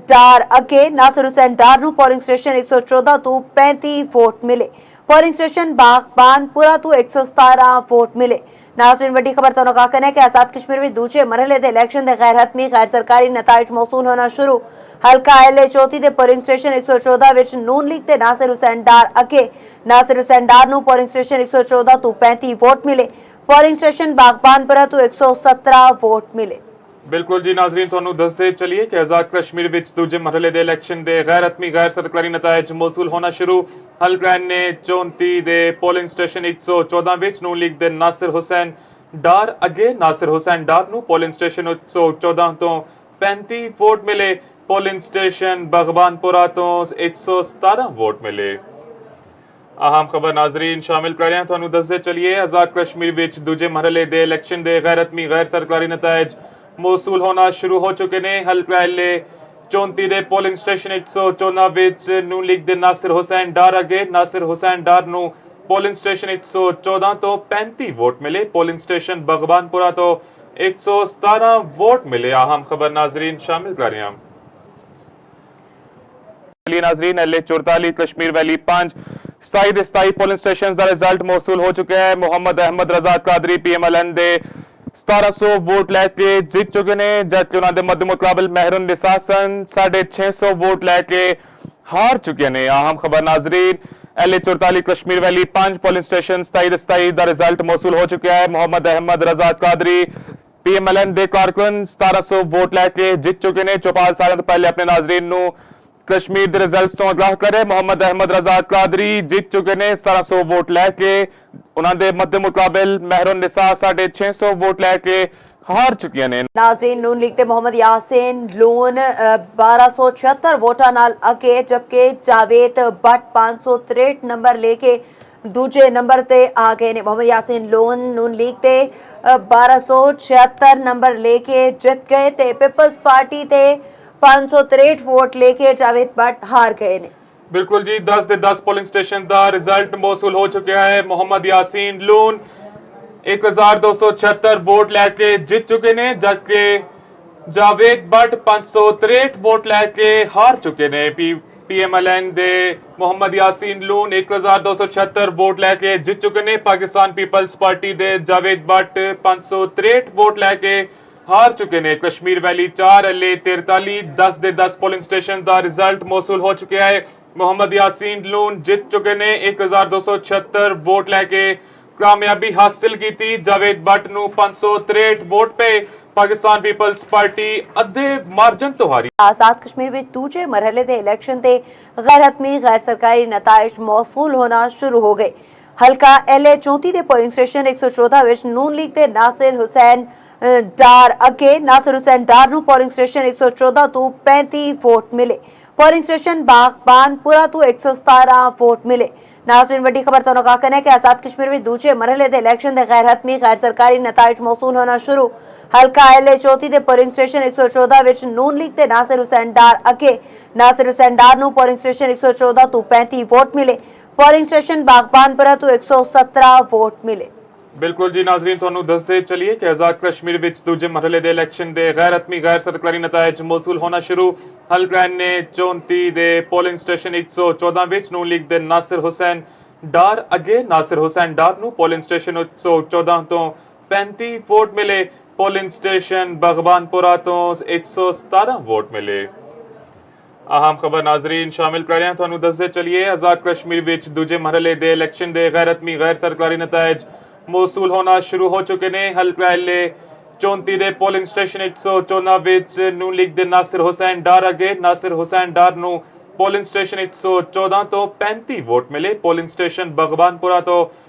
डार अगे। नासिर हुसैन डार नू पोलिंग स्टेशन 114 तो 35 वोट मिले। पोलिंग स्टेशन बागबानपुरा तो 117 वोट मिले। नाज़रीन, वड्डी खबर तो आगाह करना है कि आजाद कश्मीर में दूजे मरहले दे इलेक्शन दे गैर हतमी गैर सरकारी नताइज मौसूल होना शुरू। हल्का LA34 दे पोलिंग स्टेशन 114 विच नून लीग दे नासिर हुसैन डार अगे। नासिर हुसैन डार नू पोलिंग स्टेशन 114 तो 35 वोट मिले। पोलिंग स्टेशन बागबानपुरा तो 117 वोट मिले। बिल्कुल जी नाजरीन, ਤੁਹਾਨੂੰ ਦੱਸਦੇ ਚਲੀਏ ਕਿ ਆਜ਼ਾਦ ਕਸ਼ਮੀਰ ਵਿੱਚ ਦੂਜੇ ਮਰਹਲੇ ਦੇ ਇਲੈਕਸ਼ਨ ਦੇ ਗੈਰ ਹਤਮੀ ਗੈਰ ਸਰਕਾਰੀ ਨਤਾਇਜ ਮੌਸੂਲ ਹੋਣਾ ਸ਼ੁਰੂ। ਹਲਕਾ ਨੇ 34 ਦੇ ਪੋਲਿੰਗ ਸਟੇਸ਼ਨ 114 ਵਿੱਚ ਨੂਨ ਲੀਗ ਦੇ ਨਾਸਿਰ ਹੁਸੈਨ ਡਾਰ ਅੱਗੇ। ਨਾਸਿਰ ਹੁਸੈਨ ਡਾਰ ਨੂੰ ਪੋਲਿੰਗ ਸਟੇਸ਼ਨ 114 ਤੋਂ 35 ਵੋਟ ਮਿਲੇ। ਪੋਲਿੰਗ ਸਟੇਸ਼ਨ ਬਗਬਾਨਪੁਰਾ ਤੋਂ 117 ਵੋਟ ਮਿਲੇ। अहम खबर नाजरीन शामिल कर रहे हैं, ਤੁਹਾਨੂੰ ਦੱਸਦੇ ਚਲੀਏ ਆਜ਼ਾਦ ਕਸ਼ਮੀਰ ਵਿੱਚ ਦੂਜੇ ਮਰਹਲੇ ਦੇ ਇਲੈਕਸ਼ਨ ਦੇ ਗੈਰ ਹਤਮੀ ਗੈਰ ਸਰਕਾਰੀ ਨਤਾਇਜ ਮੌਸੂਲ ਹੋਣਾ ਸ਼ੁਰੂ ਹੋ ਚੁੱਕੇ ਨੇ। ਹਲਕਾ LA34 ਦੇ ਪੋਲਿੰਗ ਸਟੇਸ਼ਨ 114 ਵਿੱਚ ਨੂਨ ਲੀਗ ਦੇ ਨਾਸਿਰ ਹੁਸੈਨ ਡਾਰ ਅਗੇ। ਨਾਸਿਰ ਹੁਸੈਨ ਡਾਰ ਨੂੰ ਪੋਲਿੰਗ ਸਟੇਸ਼ਨ 114 ਤੋਂ 35 ਵੋਟ ਮਿਲੇ। ਪੋਲਿੰਗ ਸਟੇਸ਼ਨ ਬਗਬਾਨਪੁਰਾ ਤੋਂ 117 ਵੋਟ ਮਿਲੇ। ਅहम खबर नाजरीन शामिल कर रहे हैं। नाजरीन, LA44 Kashmir valley 5 27 polling station का रिजल्ट मौसूल हो चुका है। मोहम्मद अहमद रजा कादरी PMLN दे 1700 वोट लैके जित चुके ने, जबकि उन्होंने मध्य मुकाबल महरून निसासन 650 वोट लैके हार चुके ने। अहम खबर नाजरीन, LA44 Kashmir valley 5 polling station 27 का रिजल्ट मौसूल हो चुका है। मोहम्मद अहमद रजा कादरी PMLN दे कारकुन 1700 वोट लैके जित चुके ने। चौपाल साल तो पहले अपने नाजरीन नू कश्मीर दे रिजल्ट्स तो आगाह करे। मोहम्मद अहमद रजा कादरी जित चुके ने 1700 वोट लैके। उन्होंने मध्य मुकाबल महरून निसा 650 वोट लैके हार चुकियां ने। नाज़रीन, नून लीग ते मोहम्मद यासीन लोन 1276 वोटां नाल अगे, जबकि जावेद भट्ट 563 नंबर लेके दूजे नंबर ते आ गए ने। मोहम्मद यासीन लोन नून लीग ते 1276 नंबर लेके जित गए ते पीपल्स पार्टी ते 563 वोट लेके जावेद भट्ट हार गए ने। बिल्कुल जी, 10 दे 10 पोलिंग स्टेशन का रिजल्ट मौसूल हो चुका है। मोहम्मद यासीन लून 1276 वोट लैके जित चुके ने, जबकि जावेद भट्ट 563 वोट लैके हार चुके ने। PMLN दे मोहम्मद यासीन लून 1276 वोट लैके जित चुके ने। पाकिस्तान पीपल्स पार्टी दे जावेद भट्ट 563 वोट लैके हार चुके ने। कश्मीर वैली 4 LA43 10 दे 10 पोलिंग स्टेशन का रिजल्ट मौसूल हो चुका है। मोहम्मद यासीन लून जित चुके ने 1276 वोट लैके कामयाबी हासिल की थी। जावेद भट्ट नू 563 वोट पे पाकिस्तान पीपल्स पार्टी अद्धे मार्जन तो हारी। आजाद कश्मीर विच दूजे मरहले दे इलेक्शन ते गैर हतमी गैर सरकारी नताइज मौसूल होना शुरू हो गए। ਹਲਕਾ LA 34 ਦੇ ਪੋਲਿੰਗ ਸਟੇਸ਼ਨ 114 ਵਿੱਚ ਨੂਨ ਲੀਗ ਦੇ ਨਾਸਿਰ ਹੁਸੈਨ ਡਾਰ ਅੱਗੇ ਨਾਸਿਰ ਹੁਸੈਨ ਡਾਰ ਨੂੰ ਪੋਲਿੰਗ ਸਟੇਸ਼ਨ 114 ਤੋਂ 35 ਵੋਟ ਮਿਲੇ। ਪੋਲਿੰਗ ਸਟੇਸ਼ਨ ਬਾਗਬਾਨਪੁਰਾ ਤੋਂ 117 ਵੋਟ ਮਿਲੇ। नाज़रीन वड्डी खबर तो कहना है कि आज़ाद कश्मीर में दूजे मरहले के इलेक्शन के गैर हतमी गैर सरकारी नताइज मौसूल होना शुरू। हल्का LA 34 के पोलिंग स्टेशन 114 विच नून लीग के नासिर हुसैन डार अगे नासिर हुसैन डार नूं पोलिंग स्टेशन 114 तो 35 वोट मिले। पोलिंग स्टेशन बागबानपुरा तो 117 वोट मिले। बिल्कुल जी नाजरीन ਤੁਹਾਨੂੰ ਦੱਸਦੇ ਚਲੀਏ ਕਿ ਆਜ਼ਾਦ ਕਸ਼ਮੀਰ ਵਿੱਚ ਦੂਜੇ ਮਰਹਲੇ ਦੇ ਇਲੈਕਸ਼ਨ ਦੇ ਗੈਰ ਹਤਮੀ ਗੈਰ ਸਰਕਾਰੀ ਨਤਾਇਜ ਮੌਸੂਲ ਹੋਣਾ ਸ਼ੁਰੂ। ਹਲਕਾ ਨੇ 34 ਦੇ ਪੋਲਿੰਗ ਸਟੇਸ਼ਨ 114 ਵਿੱਚ ਨੂਨ ਲੀਗ ਦੇ ਨਾਸਿਰ ਹੁਸੈਨ ਡਾਰ ਅੱਗੇ ਨਾਸਿਰ ਹੁਸੈਨ ਡਾਰ ਨੂੰ ਪੋਲਿੰਗ ਸਟੇਸ਼ਨ 114 ਤੋਂ 35 ਵੋਟ ਮਿਲੇ। ਪੋਲਿੰਗ ਸਟੇਸ਼ਨ ਬਗਬਾਨਪੁਰਾ ਤੋਂ 117 ਵੋਟ ਮਿਲੇ। ਅਹਿਮ ਖਬਰ ਨਾਜ਼ਰੀਨ ਸ਼ਾਮਿਲ ਕਰ ਰਹੇ ਹਾਂ ਤੁਹਾਨੂੰ ਦੱਸਦੇ ਚਲੀਏ ਆਜ਼ਾਦ ਕਸ਼ਮੀਰ ਵਿੱਚ ਦੂਜੇ ਮਰਹਲੇ ਦੇ ਇਲੈਕਸ਼ਨ ਦੇ ਗੈਰ ਹਤਮੀ ਗੈਰ ਸਰਕਾਰੀ ਨਤਾਇਜ ਮੌਸੂਲ ਹੋਣਾ ਸ਼ੁਰੂ ਹੋ ਚੁੱਕੇ ਨੇ। ਹਲਕਾ LA 34 ਦੇ ਪੋਲਿੰਗ ਸਟੇਸ਼ਨ 114 ਵਿੱਚ ਨੂਨ ਲੀਗ ਦੇ ਨਾਸਿਰ ਹੁਸੈਨ ਡਾਰ ਅੱਗੇ ਨਾਸਿਰ ਹੁਸੈਨ ਡਾਰ ਨੂੰ ਪੋਲਿੰਗ ਸਟੇਸ਼ਨ 114 ਤੋਂ 35 ਵੋਟ ਮਿਲੇ। ਪੋਲਿੰਗ ਸਟੇਸ਼ਨ ਬਗਬਾਨਪੁਰਾ ਤੋਂ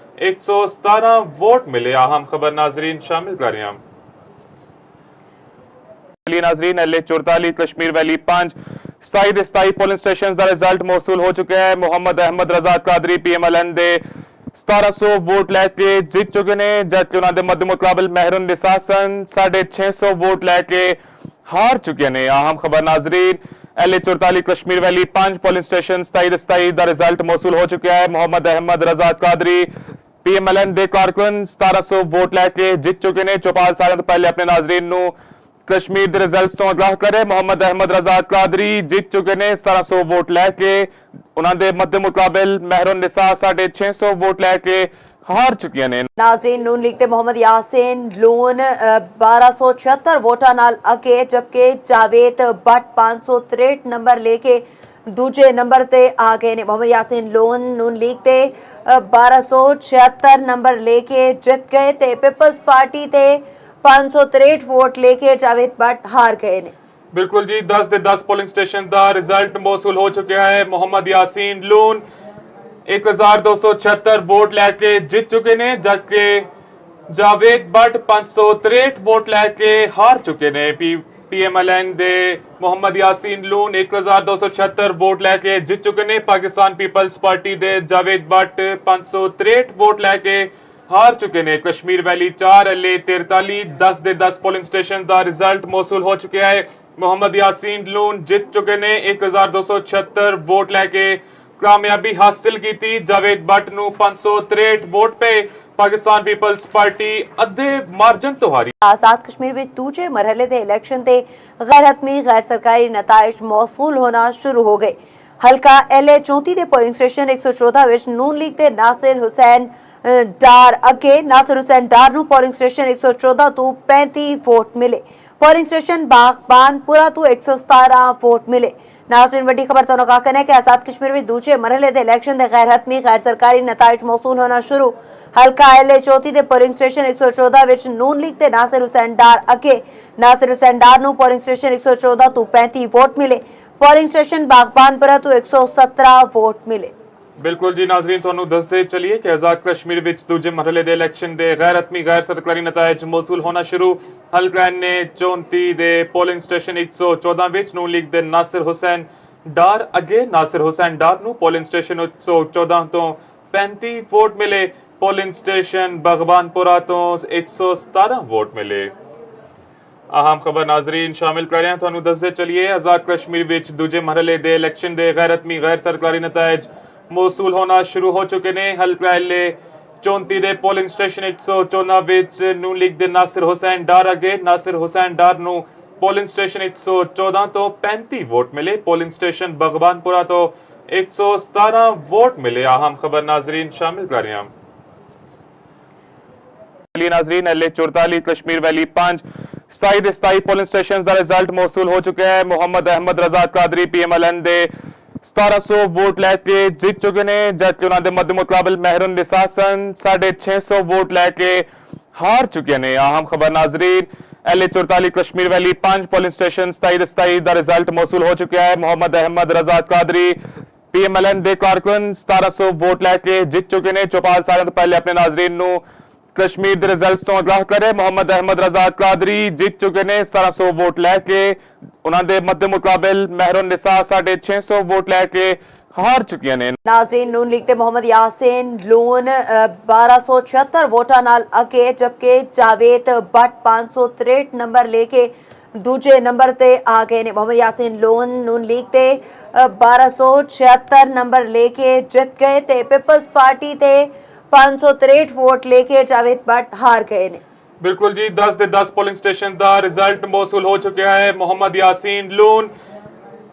117 ਵੋਟ ਮਿਲੇ। ਅਹਿਮ ਖਬਰ ਨਾਜ਼ਰੀਨ ਸ਼ਾਮਿਲ ਕਰ ਰਹੇ ਹਾਂ। नाजरीन LA 44 कश्मीर वैली 5 27 ਦੇ 27 ਪੋਲਿੰਗ ਸਟੇਸ਼ਨ ਦਾ ਰਿਜ਼ਲਟ ਮੌਸੂਲ ਹੋ ਚੁੱਕਿਆ ਹੈ। ਮੁਹੰਮਦ ਅਹਿਮਦ ਰਜ਼ਾ ਕਾਦਰੀ PMLN ਦੇ 1700 ਵੋਟ ਲੈ ਕੇ ਜਿੱਤ ਚੁੱਕੇ ਨੇ, ਜਦਕਿ ਉਹਨਾਂ ਦੇ ਮੱਦ ਮੁਕਾਬਲ ਮਹਿਰਨ ਨਿਸਾਸਨ 650 ਵੋਟ ਲੈ ਕੇ ਹਾਰ ਚੁੱਕੇ ਨੇ। ਅਹਿਮ ਖਬਰ ਨਾਜ਼ਰੀਨ LA 44 ਕਸ਼ਮੀਰ ਵੈਲੀ 5 ਪੋਲਿੰਗ ਸਟੇਸ਼ਨ 27 ਦੇ 27 ਦਾ ਰਿਜ਼ਲਟ ਮੌਸੂਲ ਹੋ ਚੁੱਕਿਆ ਹੈ। ਮੁਹੰਮਦ ਅਹਿਮਦ ਰਜ਼ਾ ਕਾਦਰੀ PMLN ਦੇ ਕਾਰਕੁਨ 1700 ਵੋਟ ਲੈ ਕੇ ਜਿੱਤ ਚੁੱਕੇ ਨੇ। ਚੌਪਾਲ ਸਾਲਾਂ ਤੋਂ ਪਹਿਲੇ ਆਪਣੇ ਨਾਜ਼ਰੀਨ ਨੂੰ कश्मीर के रिजल्ट्स तो आगाह करे। मोहम्मद अहमद रजा कादरी जीत चुके ने 1700 वोट लैके। उन्होंने मध्य मुकाबल महरून निसा 650 वोट लैके हार चुकी ने। नाज़रीन नून लीग के मोहम्मद यासीन लून 1276 वोटा नाल अगे, जबकि जावेद भट्ट 563 नंबर लेके दूजे नंबर ते आ गए ने। मोहम्मद यासीन लून नून लीग के 1276 नंबर लेके जित गए ते पीपल्स पार्टी ते 563 वोट लेके जावेद भट्ट हार गए ने। बिल्कुल जी 10 ਦੇ 10 ਪੋਲਿੰਗ ਸਟੇਸ਼ਨ ਦਾ ਰਿਜ਼ਲਟ ਮੌਸੂਲ ਹੋ ਚੁੱਕਿਆ ਹੈ। ਮੁਹੰਮਦ ਯਾਸੀਨ ਲੂਨ 1276 ਵੋਟ ਲੈ ਕੇ ਜਿੱਤ ਚੁੱਕੇ ਨੇ, ਜਦਕਿ ਜਾਵੇਦ ਭੱਟ 563 ਵੋਟ ਲੈ ਕੇ ਹਾਰ ਚੁੱਕੇ ਨੇ। PMLN ਦੇ ਮੁਹੰਮਦ ਯਾਸੀਨ ਲੂਨ 1276 ਵੋਟ ਲੈ ਕੇ ਜਿੱਤ ਚੁੱਕੇ ਨੇ। ਪਾਕਿਸਤਾਨ ਪੀਪਲਸ ਪਾਰਟੀ ਦੇ ਜਾਵੇਦ ਭੱਟ 563 ਵੋਟ ਲੈ ਕੇ हार चुके ने। कश्मीर वैली 4 LA 43 10 ਦੇ 10 ਪੋਲਿੰਗ ਸਟੇਸ਼ਨ ਦਾ ਰਿਜ਼ਲਟ ਮੌਸੂਲ ਹੋ ਚੁੱਕਿਆ ਹੈ। ਮੁਹੰਮਦ ਯਾਸੀਨ ਲੂਨ ਜਿੱਤ ਚੁੱਕੇ ਨੇ 1276 ਵੋਟ ਲੈ ਕੇ ਕਾਮਯਾਬੀ ਹਾਸਿਲ ਕੀਤੀ। ਜਾਵੇਦ ਭੱਟ ਨੂੰ 563 ਵੋਟ ਪਏ। ਪਾਕਿਸਤਾਨ ਪੀਪਲਸ ਪਾਰਟੀ ਅੱਧੇ ਮਾਰਜਨ ਤੋਂ ਹਾਰੀ। आजाद कश्मीर में दूजे मरहले के इलेक्शन के गैर हतमी गैर सरकारी नताइज मौसूल होना शुरू हो गए। हल्का LA 34 के पोलिंग स्टेशन 114 विच नून लीग के नासिर हुसैन डार अगे नासिर हुसैन डार नूं पोलिंग स्टेशन 114 तो 35 वोट मिले। पोलिंग स्टेशन बागबानपुरा तो 117 वोट मिले। नाज़रीन वड्डी खबर तो कहना है कि आज़ाद कश्मीर में दूजे मरहले के इलेक्शन के गैर हतमी गैर सरकारी नताइज मौसूल होना शुरू। हल्का LA 34 के पोलिंग स्टेशन 114 विच नून लीग के नासिर हुसैन डार अगे नासिर हुसैन डार नूं पोलिंग स्टेशन 114 तो 35 वोट मिले। पोलिंग स्टेशन बागबानपुरा तो 117 वोट मिले। ਬਿਲਕੁਲ ਜੀ ਨਾਜ਼ਰੀਨ ਤੁਹਾਨੂੰ ਦੱਸਦੇ ਚਲੀਏ ਕਿ ਆਜ਼ਾਦ ਕਸ਼ਮੀਰ ਵਿੱਚ ਦੂਜੇ ਮਰਹਲੇ ਦੇ ਇਲੈਕਸ਼ਨ ਦੇ ਗੈਰ ਹਤਮੀ ਗੈਰ ਸਰਕਾਰੀ ਨਤਾਇਜ ਮੌਸੂਲ ਹੋਣਾ ਸ਼ੁਰੂ। ਹਲਕਾ ਨੇ 34 ਦੇ ਪੋਲਿੰਗ ਸਟੇਸ਼ਨ 114 ਵਿੱਚ ਨੂਨ ਲੀਗ ਦੇ ਨਾਸਿਰ ਹੁਸੈਨ ਡਾਰ ਅੱਗੇ ਨਾਸਿਰ ਹੁਸੈਨ ਡਾਰ ਨੂੰ ਪੋਲਿੰਗ ਸਟੇਸ਼ਨ 114 ਤੋਂ 35 ਵੋਟ ਮਿਲੇ। ਪੋਲਿੰਗ ਸਟੇਸ਼ਨ ਬਗਬਾਨਪੁਰਾ ਤੋਂ 117 ਵੋਟ ਮਿਲੇ। ਅਹਿਮ ਖਬਰ ਨਾਜ਼ਰੀਨ ਸ਼ਾਮਿਲ ਕਰ ਰਹੇ ਹਾਂ ਤੁਹਾਨੂੰ ਦੱਸਦੇ ਚਲੀਏ ਆਜ਼ਾਦ ਕਸ਼ਮੀਰ ਵਿੱਚ ਦੂਜੇ ਮਰਹਲੇ ਦੇ ਇਲੈਕਸ਼ਨ ਦੇ ਗੈਰ ਹਤਮੀ ਗੈਰ ਸਰਕਾਰੀ ਨਤਾਇਜ ਮੌਸੂਲ ਹੋਣਾ ਸ਼ੁਰੂ ਹੋ ਚੁੱਕੇ ਨੇ। ਹਲਕਾ LA 34 ਦੇ ਪੋਲਿੰਗ ਸਟੇਸ਼ਨ 114 ਵਿੱਚ ਨੂਨ ਲੀਗ ਦੇ ਨਾਸਿਰ ਹੁਸੈਨ ਡਾਰ ਅੱਗੇ ਨਾਸਿਰ ਹੁਸੈਨ ਡਾਰ ਨੂੰ ਪੋਲਿੰਗ ਸਟੇਸ਼ਨ 114 ਤੋਂ 35 ਵੋਟ ਮਿਲੇ। ਪੋਲਿੰਗ ਸਟੇਸ਼ਨ ਬਗਬਾਨਪੁਰਾ ਤੋਂ 117 ਵੋਟ ਮਿਲੇ। ਅਹਿਮ ਖਬਰ ਨਾਜ਼ਰੀਨ ਸ਼ਾਮਿਲ ਕਰ ਰਹੇ ਹਾਂ। नाजरीन LA 44 कश्मीर वैली 5 27 ਦੇ 27 ਪੋਲਿੰਗ ਸਟੇਸ਼ਨ ਦਾ ਰਿਜ਼ਲਟ ਮੌਸੂਲ ਹੋ ਚੁੱਕਿਆ ਹੈ। ਮੁਹੰਮਦ ਅਹਿਮਦ ਰਜ਼ਾ ਕਾਦਰੀ PMLN ਦੇ 1700 ਵੋਟ ਲੈ ਕੇ ਜਿੱਤ ਚੁੱਕੇ ਨੇ, ਜਦਕਿ ਉਹਨਾਂ ਦੇ ਮੱਦ ਮੁਕਾਬਲ ਮਹਿਰਨ ਨਿਸਾਸਨ 650 ਵੋਟ ਲੈ ਕੇ ਹਾਰ ਚੁੱਕੇ ਨੇ। ਅਹਿਮ ਖਬਰ ਨਾਜ਼ਰੀਨ LA 44 ਕਸ਼ਮੀਰ ਵੈਲੀ 5 ਪੋਲਿੰਗ ਸਟੇਸ਼ਨ 27 ਦੇ 27 ਦਾ ਰਿਜ਼ਲਟ ਮੌਸੂਲ ਹੋ ਚੁੱਕਿਆ ਹੈ। ਮੁਹੰਮਦ ਅਹਿਮਦ ਰਜ਼ਾ ਕਾਦਰੀ पीएमएलएन ਦੇ ਕਾਰਕੁਨ 1700 ਵੋਟ ਲੈ ਕੇ ਜਿੱਤ ਚੁੱਕੇ ਨੇ। ਚੌਪਾਲ ਸਾਰਿਆਂ ਤੋਂ ਪਹਿਲੇ ਆਪਣੇ ਨਾਜ਼ਰੀਨ ਨੂੰ ਕਸ਼ਮੀਰ ਦੇ ਰਿਜ਼ਲਟਸ ਤੋਂ ਆਗਾਹ ਕਰੇ। ਮੁਹੰਮਦ ਅਹਿਮਦ ਰਜ਼ਾ ਕਾਦਰੀ ਜਿੱਤ ਚੁੱਕੇ ਨੇ 1700 ਵੋਟ ਲੈ ਕੇ। ਉਹਨਾਂ ਦੇ ਮੱਦੇ ਮੁਕਾਬਲ ਮਹਿਰਨ ਨਿਸਾ 650 ਵੋਟ ਲੈ ਕੇ ਹਾਰ ਚੁੱਕੀਆਂ ਨੇ। नाजरीन नून लीग ते मोहम्मद यासीन लोन 1276 वोटां नाल अगे, जबकि जावेद भट्ट 563 नंबर लेके दूजे नंबर ते आ गए ने। मोहम्मद यासीन लोन नून लीग ते 1276 नंबर लेके जित गए ते पीपल्स पार्टी ते 563 वोट लेके जावेद भट्ट हार गए ने। बिल्कुल जी, 10 ਦੇ 10 ਪੋਲਿੰਗ ਸਟੇਸ਼ਨ ਦਾ ਰਿਜ਼ਲਟ ਮੌਸੂਲ ਹੋ ਚੁੱਕਿਆ ਹੈ। ਮੁਹੰਮਦ ਯਾਸੀਨ ਲੂਨ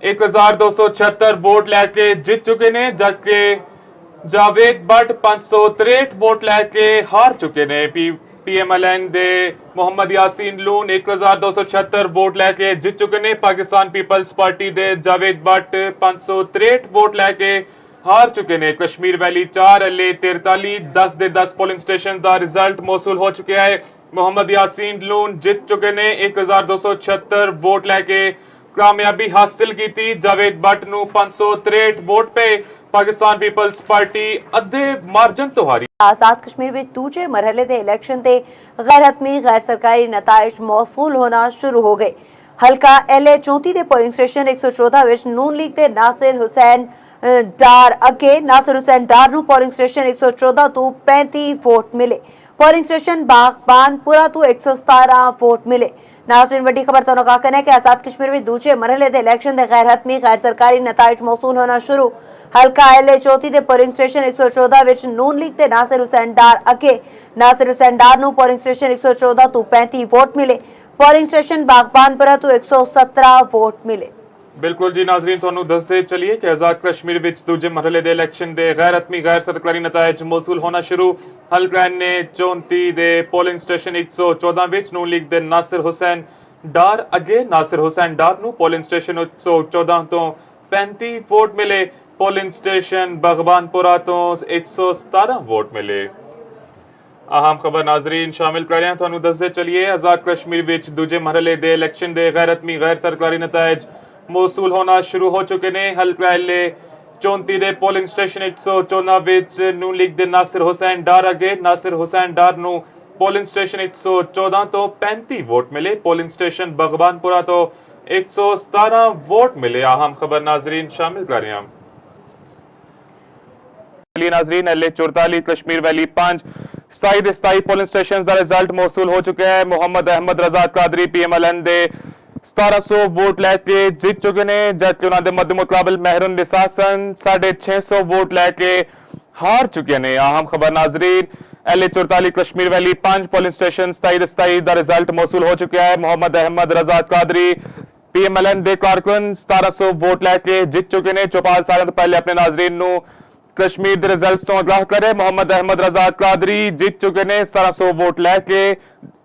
1276 ਵੋਟ ਲੈ ਕੇ ਜਿੱਤ ਚੁੱਕੇ ਨੇ, ਜਦਕਿ ਜਾਵੇਦ ਭੱਟ 563 ਵੋਟ ਲੈ ਕੇ ਹਾਰ ਚੁੱਕੇ ਨੇ। ਪੀਐਮਐਲਐਨ ਦੇ ਮੁਹੰਮਦ ਯਾਸੀਨ ਲੂਨ 1276 ਵੋਟ ਲੈ ਕੇ ਜਿੱਤ ਚੁੱਕੇ ਨੇ। ਪਾਕਿਸਤਾਨ ਪੀਪਲਸ ਪਾਰਟੀ ਦੇ ਜਾਵੇਦ ਭੱਟ 563 ਵੋਟ ਲੈ ਕੇ ਹਾਰ ਚੁੱਕੇ ਨੇ। ਕਸ਼ਮੀਰ ਵੈਲੀ 4 ਅਲੇ 43 10 ਦੇ 10 ਪੋਲਿੰਗ ਸਟੇਸ਼ਨ ਦਾ ਰਿਜ਼ਲਟ ਮੌਸੂਲ ਹੋ ਚੁੱਕਿਆ ਹੈ। ਮੁਹੰਮਦ ਯਾਸੀਨ ਲੂਨ ਜਿੱਤ ਚੁੱਕੇ ਨੇ 1276 ਵੋਟ ਲੈ ਕੇ ਕਾਮਯਾਬੀ ਹਾਸਿਲ ਕੀਤੀ। ਜਾਵੇਦ ਭੱਟ ਨੂੰ 563 ਵੋਟ ਪਏ। ਪਾਕਿਸਤਾਨ ਪੀਪਲਸ ਪਾਰਟੀ ਅੱਧੇ ਮਾਰਜਨ ਤੋਂ ਹਾਰੀ। आजाद कश्मीर में दूजे मरहले के इलेक्शन ते गैर हतमी गैर सरकारी नताइज मौसूल होना शुरू हो गए। हल्का LA 34 के पोलिंग स्टेशन 114 विच नून लीग के नासिर हुसैन डार अगे। नासिर हुसैन डार नूं पोलिंग स्टेशन 114 तो 35 वोट मिले। पोलिंग स्टेशन बागबानपुरा तो 117 वोट मिले। नाज़रीन, वड्डी खबर तो आगाह करना है कि आजाद कश्मीर में दूजे मरहले के इलेक्शन के गैर हतमी गैर सरकारी नताइज मौसूल होना शुरू। हल्का LA 34 के पोलिंग स्टेशन 114 विच नून लीग के नासिर हुसैन डार अगे। नासिर हुसैन डार नूं पोलिंग स्टेशन 114 तो 35 वोट मिले। पोलिंग स्टेशन बागबानपुरा तो 117 वोट मिले। ਬਿਲਕੁਲ ਜੀ ਨਾਜ਼ਰੀਨ, ਤੁਹਾਨੂੰ ਦੱਸਦੇ ਚੱਲੀਏ ਕਿ ਆਜ਼ਾਦ ਕਸ਼ਮੀਰ ਵਿੱਚ ਦੂਜੇ ਮਰਹਲੇ ਦੇ ਇਲੈਕਸ਼ਨ ਦੇ ਗੈਰ ਹਤਮੀ ਗੈਰ ਸਰਕਾਰੀ ਨਤਾਇਜ ਮੌਸੂਲ ਹੋਣਾ ਸ਼ੁਰੂ। ਹਲਕਾ ਨੇ 34 ਦੇ ਪੋਲਿੰਗ ਸਟੇਸ਼ਨ 114 ਵਿੱਚ ਨੂਨ ਲੀਗ ਦੇ ਨਾਸਿਰ ਹੁਸੈਨ ਡਾਰ ਅੱਗੇ। ਨਾਸਿਰ ਹੁਸੈਨ ਡਾਰ ਨੂੰ ਪੋਲਿੰਗ ਸਟੇਸ਼ਨ 114 ਤੋਂ 35 ਵੋਟ ਮਿਲੇ। ਪੋਲਿੰਗ ਸਟੇਸ਼ਨ ਬਗਬਾਨਪੁਰਾ ਤੋਂ 117 ਵੋਟ ਮਿਲੇ। ਅਹਿਮ ਖਬਰ ਨਾਜ਼ਰੀਨ ਸ਼ਾਮਿਲ ਕਰ ਰਹੇ ਹਾਂ। ਤੁਹਾਨੂੰ ਦੱਸਦੇ ਚੱਲੀਏ ਆਜ਼ਾਦ ਕਸ਼ਮੀਰ ਵਿੱਚ ਦੂਜੇ ਮਰਹਲੇ ਦੇ ਇਲੈਕਸ਼ਨ ਦੇ ਗੈਰ ਹਤਮੀ ਗੈਰ ਸਰਕਾਰੀ ਨਤਾਇਜ ਮੌਸੂਲ ਹੋਣਾ ਸ਼ੁਰੂ ਹੋ ਚੁੱਕੇ ਨੇ। ਹਲਕਾ LA 34 ਦੇ ਪੋਲਿੰਗ ਸਟੇਸ਼ਨ 114 ਵਿੱਚ ਨੂਨ ਲੀਗ ਦੇ ਨਾਸਿਰ ਹੁਸੈਨ ਡਾਰ ਅਗੇ। ਨਾਸਿਰ ਹੁਸੈਨ ਡਾਰ ਨੂੰ ਪੋਲਿੰਗ ਸਟੇਸ਼ਨ 114 ਤੋਂ 35 ਵੋਟ ਮਿਲੇ। ਪੋਲਿੰਗ ਸਟੇਸ਼ਨ ਬਗਬਾਨਪੁਰਾ ਤੋਂ 117 ਵੋਟ ਮਿਲੇ। ਅਹਿਮ ਖਬਰ ਨਾਜ਼ਰੀਨ ਸ਼ਾਮਿਲ ਕਰ ਰਹੇ ਹਾਂ। नाज़रीन LA 44 कश्मीर वैली 5 27 ਦੇ 27 ਪੋਲਿੰਗ ਸਟੇਸ਼ਨ ਦਾ ਰਿਜ਼ਲਟ ਮੌਸੂਲ ਹੋ ਚੁੱਕਿਆ ਹੈ। ਮੁਹੰਮਦ ਅਹਿਮਦ ਰਜ਼ਾ ਕਾਦਰੀ PMLN ਦੇ 1700 ਵੋਟ ਲੈ ਕੇ ਜਿੱਤ ਚੁੱਕੇ ਨੇ, ਜਦਕਿ ਉਹਨਾਂ ਦੇ ਮੱਦੇ ਮੁਕਾਬਲ ਮਹਿਰਨ ਨਿਸਾ 650 ਵੋਟ ਲੈ ਕੇ ਹਾਰ ਚੁੱਕੇ ਨੇ। ਅਹਿਮ ਖਬਰ ਨਾਜ਼ਰੀਨ, LA 44 ਕਸ਼ਮੀਰ ਵੈਲੀ 5 ਪੋਲਿੰਗ ਸਟੇਸ਼ਨ 27 ਦੇ 27 ਦਾ ਰਿਜ਼ਲਟ ਮੌਸੂਲ ਹੋ ਚੁੱਕਿਆ ਹੈ। ਮੁਹੰਮਦ ਅਹਿਮਦ ਰਜ਼ਾ ਕਾਦਰੀ PMLN ਦੇ ਕਾਰਕੁਨ 1700 ਵੋਟ ਲੈ ਕੇ ਜਿੱਤ ਚੁੱਕੇ ਨੇ। ਚੌਪਾਲ ਸਾਰਿਆਂ ਤੋਂ ਪਹਿਲੇ ਆਪਣੇ ਨਾਜ਼ਰੀਨ ਨੂੰ ਕਸ਼ਮੀਰ ਦੇ ਰਿਜ਼ਲਟਸ ਤੋਂ ਆਗਾਹ ਕਰੇ। ਮੁਹੰਮਦ ਅਹਿਮਦ ਰਜ਼ਾ ਕਾਦਰੀ ਜਿੱਤ ਚੁੱਕੇ ਨੇ 1700 ਵੋਟ ਲੈ ਕੇ।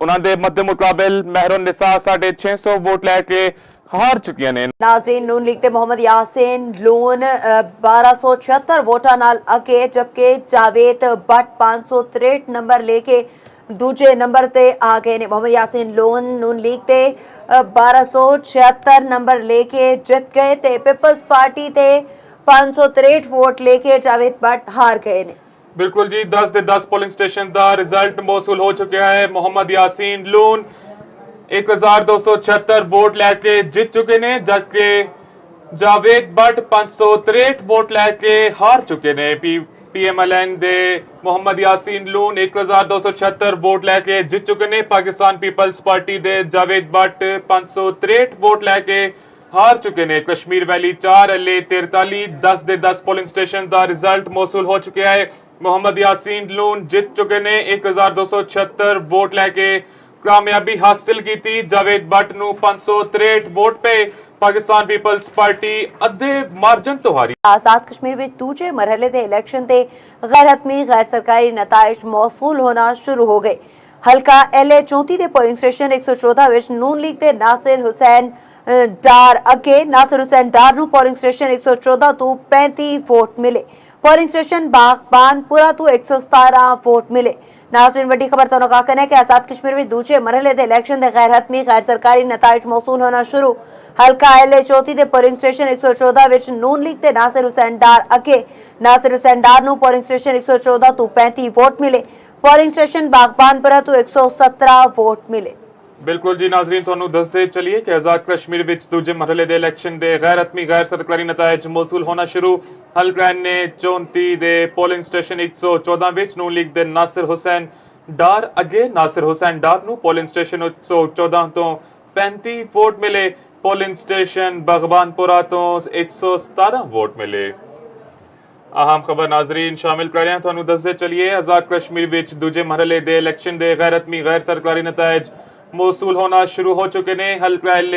ਉਹਨਾਂ ਦੇ ਮੱਦੇ ਮੁਕਾਬਲ ਮਹਿਰਨ ਨਿਸਾ 650 ਵੋਟ ਲੈ ਕੇ ਹਾਰ ਚੁੱਕੀਆਂ ਨੇ। नाज़रीन, नून लीग ते मोहम्मद यासीन लोन 1276 वोटां नाल अगे, जबकि जावेद भट्ट 563 नंबर लेके दूजे नंबर ते आ गए ने। मोहम्मद यासीन लोन नून लीग ते 1276 नंबर लेके जित गए ते पीपल्स पार्टी ते 563 वोट लेके जावेद भट्ट हार गए ने। बिल्कुल जी, 10 ਦੇ 10 ਪੋਲਿੰਗ ਸਟੇਸ਼ਨ ਦਾ ਰਿਜ਼ਲਟ ਮੌਸੂਲ ਹੋ ਚੁੱਕਿਆ ਹੈ। ਮੁਹੰਮਦ ਯਾਸੀਨ ਲੂਨ 1276 ਵੋਟ ਲੈ ਕੇ ਜਿੱਤ ਚੁੱਕੇ ਨੇ, ਜਦਕਿ ਜਾਵੇਦ ਭੱਟ 563 ਵੋਟ ਲੈ ਕੇ ਹਾਰ ਚੁੱਕੇ ਨੇ। PMLN ਦੇ ਮੁਹੰਮਦ ਯਾਸੀਨ ਲੂਨ 1276 ਵੋਟ ਲੈ ਕੇ ਜਿੱਤ ਚੁੱਕੇ ਨੇ। ਪਾਕਿਸਤਾਨ ਪੀਪਲਸ ਪਾਰਟੀ ਦੇ ਜਾਵੇਦ ਭੱਟ 563 ਵੋਟ ਲੈ ਕੇ ਹਾਰ ਚੁੱਕੇ ਨੇ। ਕਸ਼ਮੀਰ ਵੈਲੀ 4 ਅਲੇ 43 10 ਦੇ 10 ਪੋਲਿੰਗ ਸਟੇਸ਼ਨ ਦਾ ਰਿਜ਼ਲਟ ਮੌਸੂਲ ਹੋ ਚੁੱਕਿਆ ਹੈ। ਮੁਹੰਮਦ ਯਾਸੀਨ ਲੂਨ ਜਿੱਤ ਚੁੱਕੇ ਨੇ 1276 ਵੋਟ ਲੈ ਕੇ ਕਾਮਯਾਬੀ ਹਾਸਿਲ ਕੀਤੀ। ਜਾਵੇਦ ਭੱਟ ਨੂੰ 563 ਵੋਟ ਪਏ। ਪਾਕਿਸਤਾਨ ਪੀਪਲਸ ਪਾਰਟੀ ਅੱਧੇ ਮਾਰਜਨ ਤੋਂ ਹਾਰੀ। आजाद कश्मीर में दूजे मरहले के इलेक्शन ते गैर हतमी गैर सरकारी नताइज मौसूल होना शुरू हो गए। हल्का LA 34 के पोलिंग स्टेशन 114 विच नून लीग के नासिर हुसैन डार अगे। नासिर हुसैन डार नूं पोलिंग स्टेशन 114 तो 35 वोट मिले। पोलिंग स्टेशन बागबानपुरा तो 117 वोट मिले। नाज़रीन वड्डी खबर तो कहना है कि आजाद कश्मीर में दूजे मरहले दे इलेक्शन दे गैर हतमी गैर सरकारी नताइज मौसूल होना शुरू। हल्का एल 34 दे पोलिंग स्टेशन 114 विच नून लीग ते नासिर हुसैन डार अगे। नासिर हुसैन डार नूं पोलिंग स्टेशन 114 तो 35 वोट मिले। पोलिंग स्टेशन बागबानपुरा तो 117 वोट मिले। बिल्कुल जी नाजरीन ਤੁਹਾਨੂੰ ਦੱਸਦੇ ਚਲੀਏ ਕਿ ਆਜ਼ਾਦ ਕਸ਼ਮੀਰ ਵਿੱਚ ਦੂਜੇ ਮਰਹਲੇ ਦੇ ਇਲੈਕਸ਼ਨ ਦੇ ਗੈਰ ਹਤਮੀ ਗੈਰ ਸਰਕਾਰੀ ਨਤਾਇਜ ਮੌਸੂਲ ਹੋਣਾ ਸ਼ੁਰੂ। ਹਲਕਾ ਨੇ 34 ਦੇ ਪੋਲਿੰਗ ਸਟੇਸ਼ਨ 114 ਵਿੱਚ ਨੂਨ ਲੀਗ ਦੇ ਨਾਸਿਰ ਹੁਸੈਨ ਡਾਰ ਅੱਗੇ। ਨਾਸਿਰ ਹੁਸੈਨ ਡਾਰ ਨੂੰ ਪੋਲਿੰਗ ਸਟੇਸ਼ਨ 114 ਤੋਂ 35 ਵੋਟ ਮਿਲੇ। ਪੋਲਿੰਗ ਸਟੇਸ਼ਨ ਬਗਬਾਨਪੁਰਾ ਤੋਂ 117 ਵੋਟ ਮਿਲੇ। अहम खबर नाजरीन शामिल कर रहे हैं ਤੁਹਾਨੂੰ ਦੱਸਦੇ ਚਲੀਏ आजाद कश्मीर ਵਿੱਚ ਦੂਜੇ ਮਰਹਲੇ ਦੇ ਇਲੈਕਸ਼ਨ ਦੇ ਗੈਰ ਹਤਮੀ ਗੈਰ ਸਰਕਾਰੀ ਨਤਾਇਜ ਮੌਸੂਲ ਹੋਣਾ ਸ਼ੁਰੂ ਹੋ ਚੁੱਕੇ ਨੇ। ਹਲਕਾ ਐਲ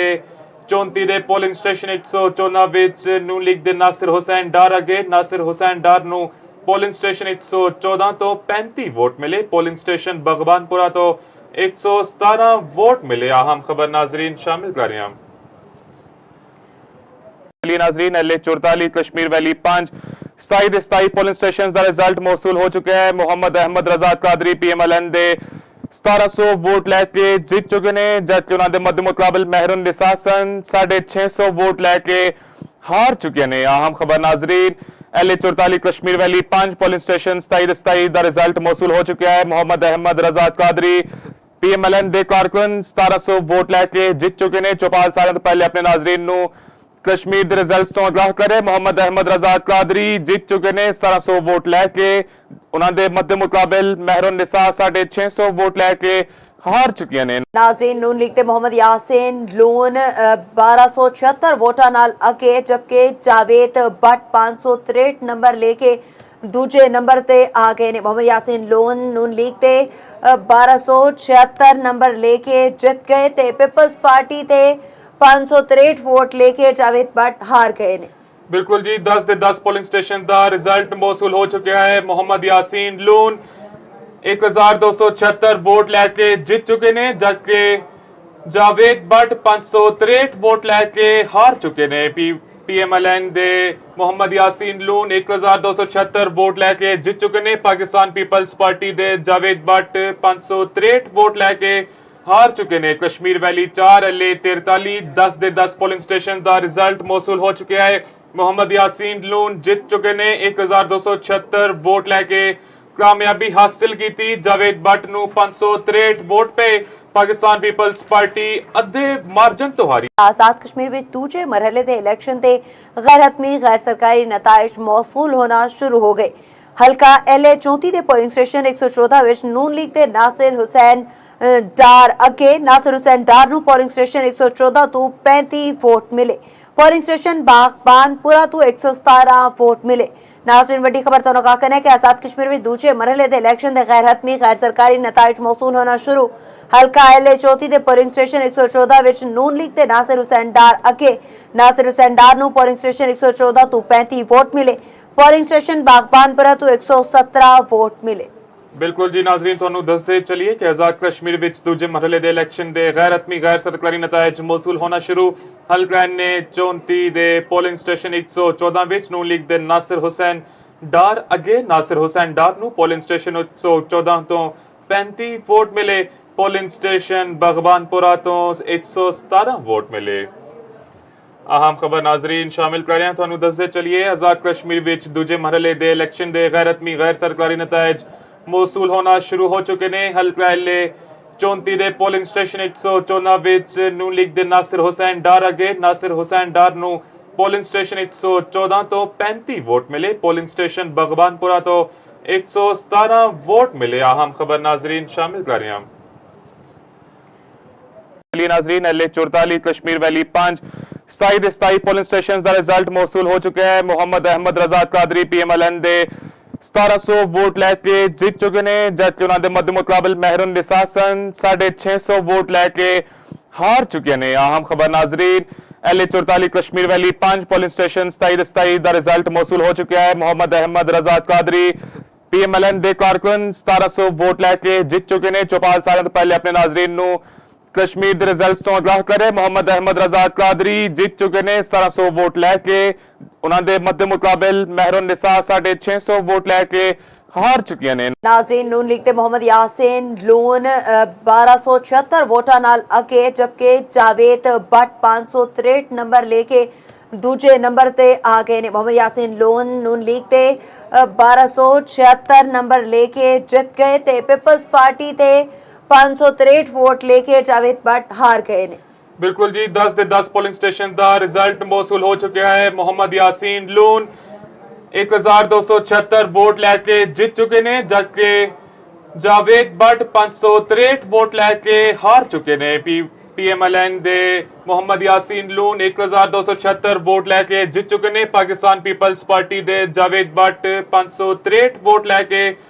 34 ਦੇ ਪੋਲਿੰਗ ਸਟੇਸ਼ਨ 114 ਵਿੱਚ ਨੂਨ ਲੀਗ ਦੇ ਨਾਸਿਰ ਹੁਸੈਨ ਡਾਰ ਅੱਗੇ। ਨਾਸਿਰ ਹੁਸੈਨ ਡਾਰ ਨੂੰ ਪੋਲਿੰਗ ਸਟੇਸ਼ਨ 114 ਤੋਂ 35 ਵੋਟ ਮਿਲੇ। ਪੋਲਿੰਗ ਸਟੇਸ਼ਨ ਬਗਬਾਨਪੁਰਾ ਤੋਂ 117 ਵੋਟ ਮਿਲੇ। अहम खबर नाजरीन शामिल कर रहे हैं नाजरीन L 44 Kashmir valley 5 27 polling station का रिजल्ट मौसूल हो चुका है। मोहम्मद अहमद रजा कादरी PMLN दे 1700 वोट लैके जीत चुके ने, जबकि उन्होंने मध्य मुकाबल महरुन निसा सन 650 वोट लैके हार चुके ने। अहम खबर नाजरीन L 44 Kashmir valley 5 polling station 27 का रिजल्ट मौसूल हो चुका है। मोहम्मद अहमद रजा कादरी PMLN दे कारकुन 1700 वोट लैके जीत चुके ने। चौपाल साल तो पहले अपने नाजरीन कश्मीर के रिजल्ट तो आगाह करे। मोहम्मद अहमद रजा कादरी जीत चुके ने 1700 वोट लैके। उन्होंने मध्य मुकाबल महरुन निसा 650 वोट लैके हार चुकी ने। नाज़रीन नून लीग ते मोहम्मद यासीन लोन 1276 वोटां नाल अगे, जबकि जावेद भट्ट 563 नंबर लेके दूजे नंबर ते आ गए ने। मोहम्मद यासीन लोन नून लीग ते 1276 नंबर लेके जित गए ते पीपल्स पार्टी ते 563 वोट लेके जावेद भट्ट हार गए ने। बिल्कुल जी 10 दे 10 पोलिंग स्टेशन का रिजल्ट मौसूल हो चुका है। मोहम्मद यासीन लून 1276 वोट लैके जीत चुके ने, जबकि जावेद भट्ट 563 वोट लैके हार चुके ने। PMLN दे मोहम्मद यासीन लून 1276 वोट लैके जीत चुके ने। पाकिस्तान पीपल्स पार्टी दे जावेद भट्ट 563 वोट लैके हार चुके ने। कश्मीर वैली 4 एल 43 10 दे 10 पोलिंग स्टेशन का रिजल्ट मौसूल हो चुका है। मोहम्मद यासीन लून जीत चुके ने 1276 वोट लैके कामयाबी हासिल की थी। जावेद भट्ट नूं 563 वोट पे पाकिस्तान पीपल्स पार्टी अद्धे मार्जन तो हारी। आजाद कश्मीर में दूजे मरहले दे इलेक्शन ते गैर हतमी गैर सरकारी नताइज मौसूल होना शुरू हो गए। हल्का एल 34 दे पोलिंग स्टेशन 114 विच नून लीग ते नासिर हुसैन डार अगे। नासिर हुसैन डार नूं पोलिंग स्टेशन 114 तो 35 वोट मिले। पोलिंग स्टेशन बागबानपुरा तो 117 वोट मिले। नाज़रीन वड्डी खबर तो कहना है कि आजाद कश्मीर में दूजे मरहले दे इलेक्शन दे गैर हतमी गैर सरकारी नताइज मौसूल होना शुरू। हल्का एल 34 दे पोलिंग स्टेशन 114 विच नून लीग ते नासिर हुसैन डार अगे। नासिर हुसैन डार नूं पोलिंग स्टेशन 114 तो 35 वोट मिले। पोलिंग स्टेशन बागबानपुरा तो 117 वोट मिले। बिल्कुल जी नाजरीन ਤੁਹਾਨੂੰ ਦੱਸਦੇ ਚਲੀਏ ਕਿ ਆਜ਼ਾਦ ਕਸ਼ਮੀਰ ਵਿੱਚ ਦੂਜੇ ਮਰਹਲੇ ਦੇ ਇਲੈਕਸ਼ਨ ਦੇ ਗੈਰ ਹਤਮੀ ਗੈਰ ਸਰਕਾਰੀ ਨਤਾਇਜ ਮੌਸੂਲ ਹੋਣਾ ਸ਼ੁਰੂ। ਹਲਕਾ ਨੇ 34 ਦੇ ਪੋਲਿੰਗ ਸਟੇਸ਼ਨ 114 ਵਿੱਚ ਨੂਨ ਲੀਗ ਦੇ ਨਾਸਿਰ ਹੁਸੈਨ ਡਾਰ ਅੱਗੇ। ਨਾਸਿਰ ਹੁਸੈਨ ਡਾਰ ਨੂੰ ਪੋਲਿੰਗ ਸਟੇਸ਼ਨ 114 ਤੋਂ 35 ਵੋਟ ਮਿਲੇ। ਪੋਲਿੰਗ ਸਟੇਸ਼ਨ ਬਗਬਾਨਪੁਰਾ ਤੋਂ 117 ਵੋਟ ਮਿਲੇ। अहम खबर नाजरीन शामिल कर रहे हैं ਤੁਹਾਨੂੰ ਦੱਸਦੇ ਚਲੀਏ आजाद कश्मीर ਵਿੱਚ ਦੂਜੇ ਮਰਹਲੇ ਦੇ ਇਲੈਕਸ਼ਨ ਦੇ ਗੈਰ ਹਤਮੀ ਗੈਰ ਸਰਕਾਰੀ ਨਤਾਇਜ मौसूल होना शुरू हो चुके ने। हल्का एल 34 दे पोलिंग स्टेशन 114 विच नून लीग दे नासिर हुसैन डार अगे। नासिर हुसैन डार नूं पोलिंग स्टेशन 114 तो 35 वोट मिले। पोलिंग स्टेशन बगबानपुरा तो 117 वोट मिले। अहम खबर नाजरीन शामिल कर रहे हैं नाजरीन L 44 Kashmir valley 5 27 polling station का रिजल्ट मौसूल हो चुका है। मोहम्मद अहमद रजा कादरी PMLN दे 1700 वोट लैके जीत चुके ने, जबकि उन्होंने मध्य मुकाबल महरुन निसा सन 650 वोट लैके हार चुके ने। अहम खबर नाजरीन L 44 Kashmir valley 5 polling station 27 का रिजल्ट मौसूल हो चुका है। मोहम्मद अहमद रजा कादरी PMLN दे कारकुन 1700 वोट लैके जीत चुके ने। चौपाल साल तो पहले अपने नाजरीन कश्मीर के रिजल्ट तो आगाह करे। मोहम्मद अहमद रजा कादरी जीत चुके ने 1700 वोट लैके। उन्होंने मध्य मुकाबल महरुन निसा 650 वोट लैके ਹਾਰ ਚੁੱਕੀਆਂ ਨੇ। नाजरीन नून लीग के मोहम्मद यासीन लून 1276 वोटा नाल अगे जबकि जावेद भट्ट 563 नंबर लेके दूजे नंबर ते आ गए ने। मोहम्मद यासीन लून नून लीग ते 1276 नंबर लेके जित गए ते पीपल्स पार्टी ते 563 वोट लेके जावेद भट्ट हार गए ने। बिल्कुल जी, 10 ਦੇ 10 ਪੋਲਿੰਗ ਸਟੇਸ਼ਨ ਦਾ ਰਿਜ਼ਲਟ ਮੌਸੂਲ ਹੋ ਚੁੱਕਿਆ ਹੈ। ਮੁਹੰਮਦ ਯਾਸੀਨ ਲੂਨ 1276 ਵੋਟ ਲੈ ਕੇ ਜਿੱਤ ਚੁੱਕੇ ਨੇ, ਜਦਕਿ ਜਾਵੇਦ ਭੱਟ 563 ਵੋਟ ਲੈ ਕੇ ਹਾਰ ਚੁੱਕੇ ਨੇ। ਪੀਐਮਐਲਐਨ ਦੇ ਮੁਹੰਮਦ ਯਾਸੀਨ ਲੂਨ 1276 ਵੋਟ ਲੈ ਕੇ ਜਿੱਤ ਚੁੱਕੇ ਨੇ। ਪਾਕਿਸਤਾਨ ਪੀਪਲਸ ਪਾਰਟੀ ਦੇ ਜਾਵੇਦ ਭੱਟ 563 ਵੋਟ ਲੈ ਕੇ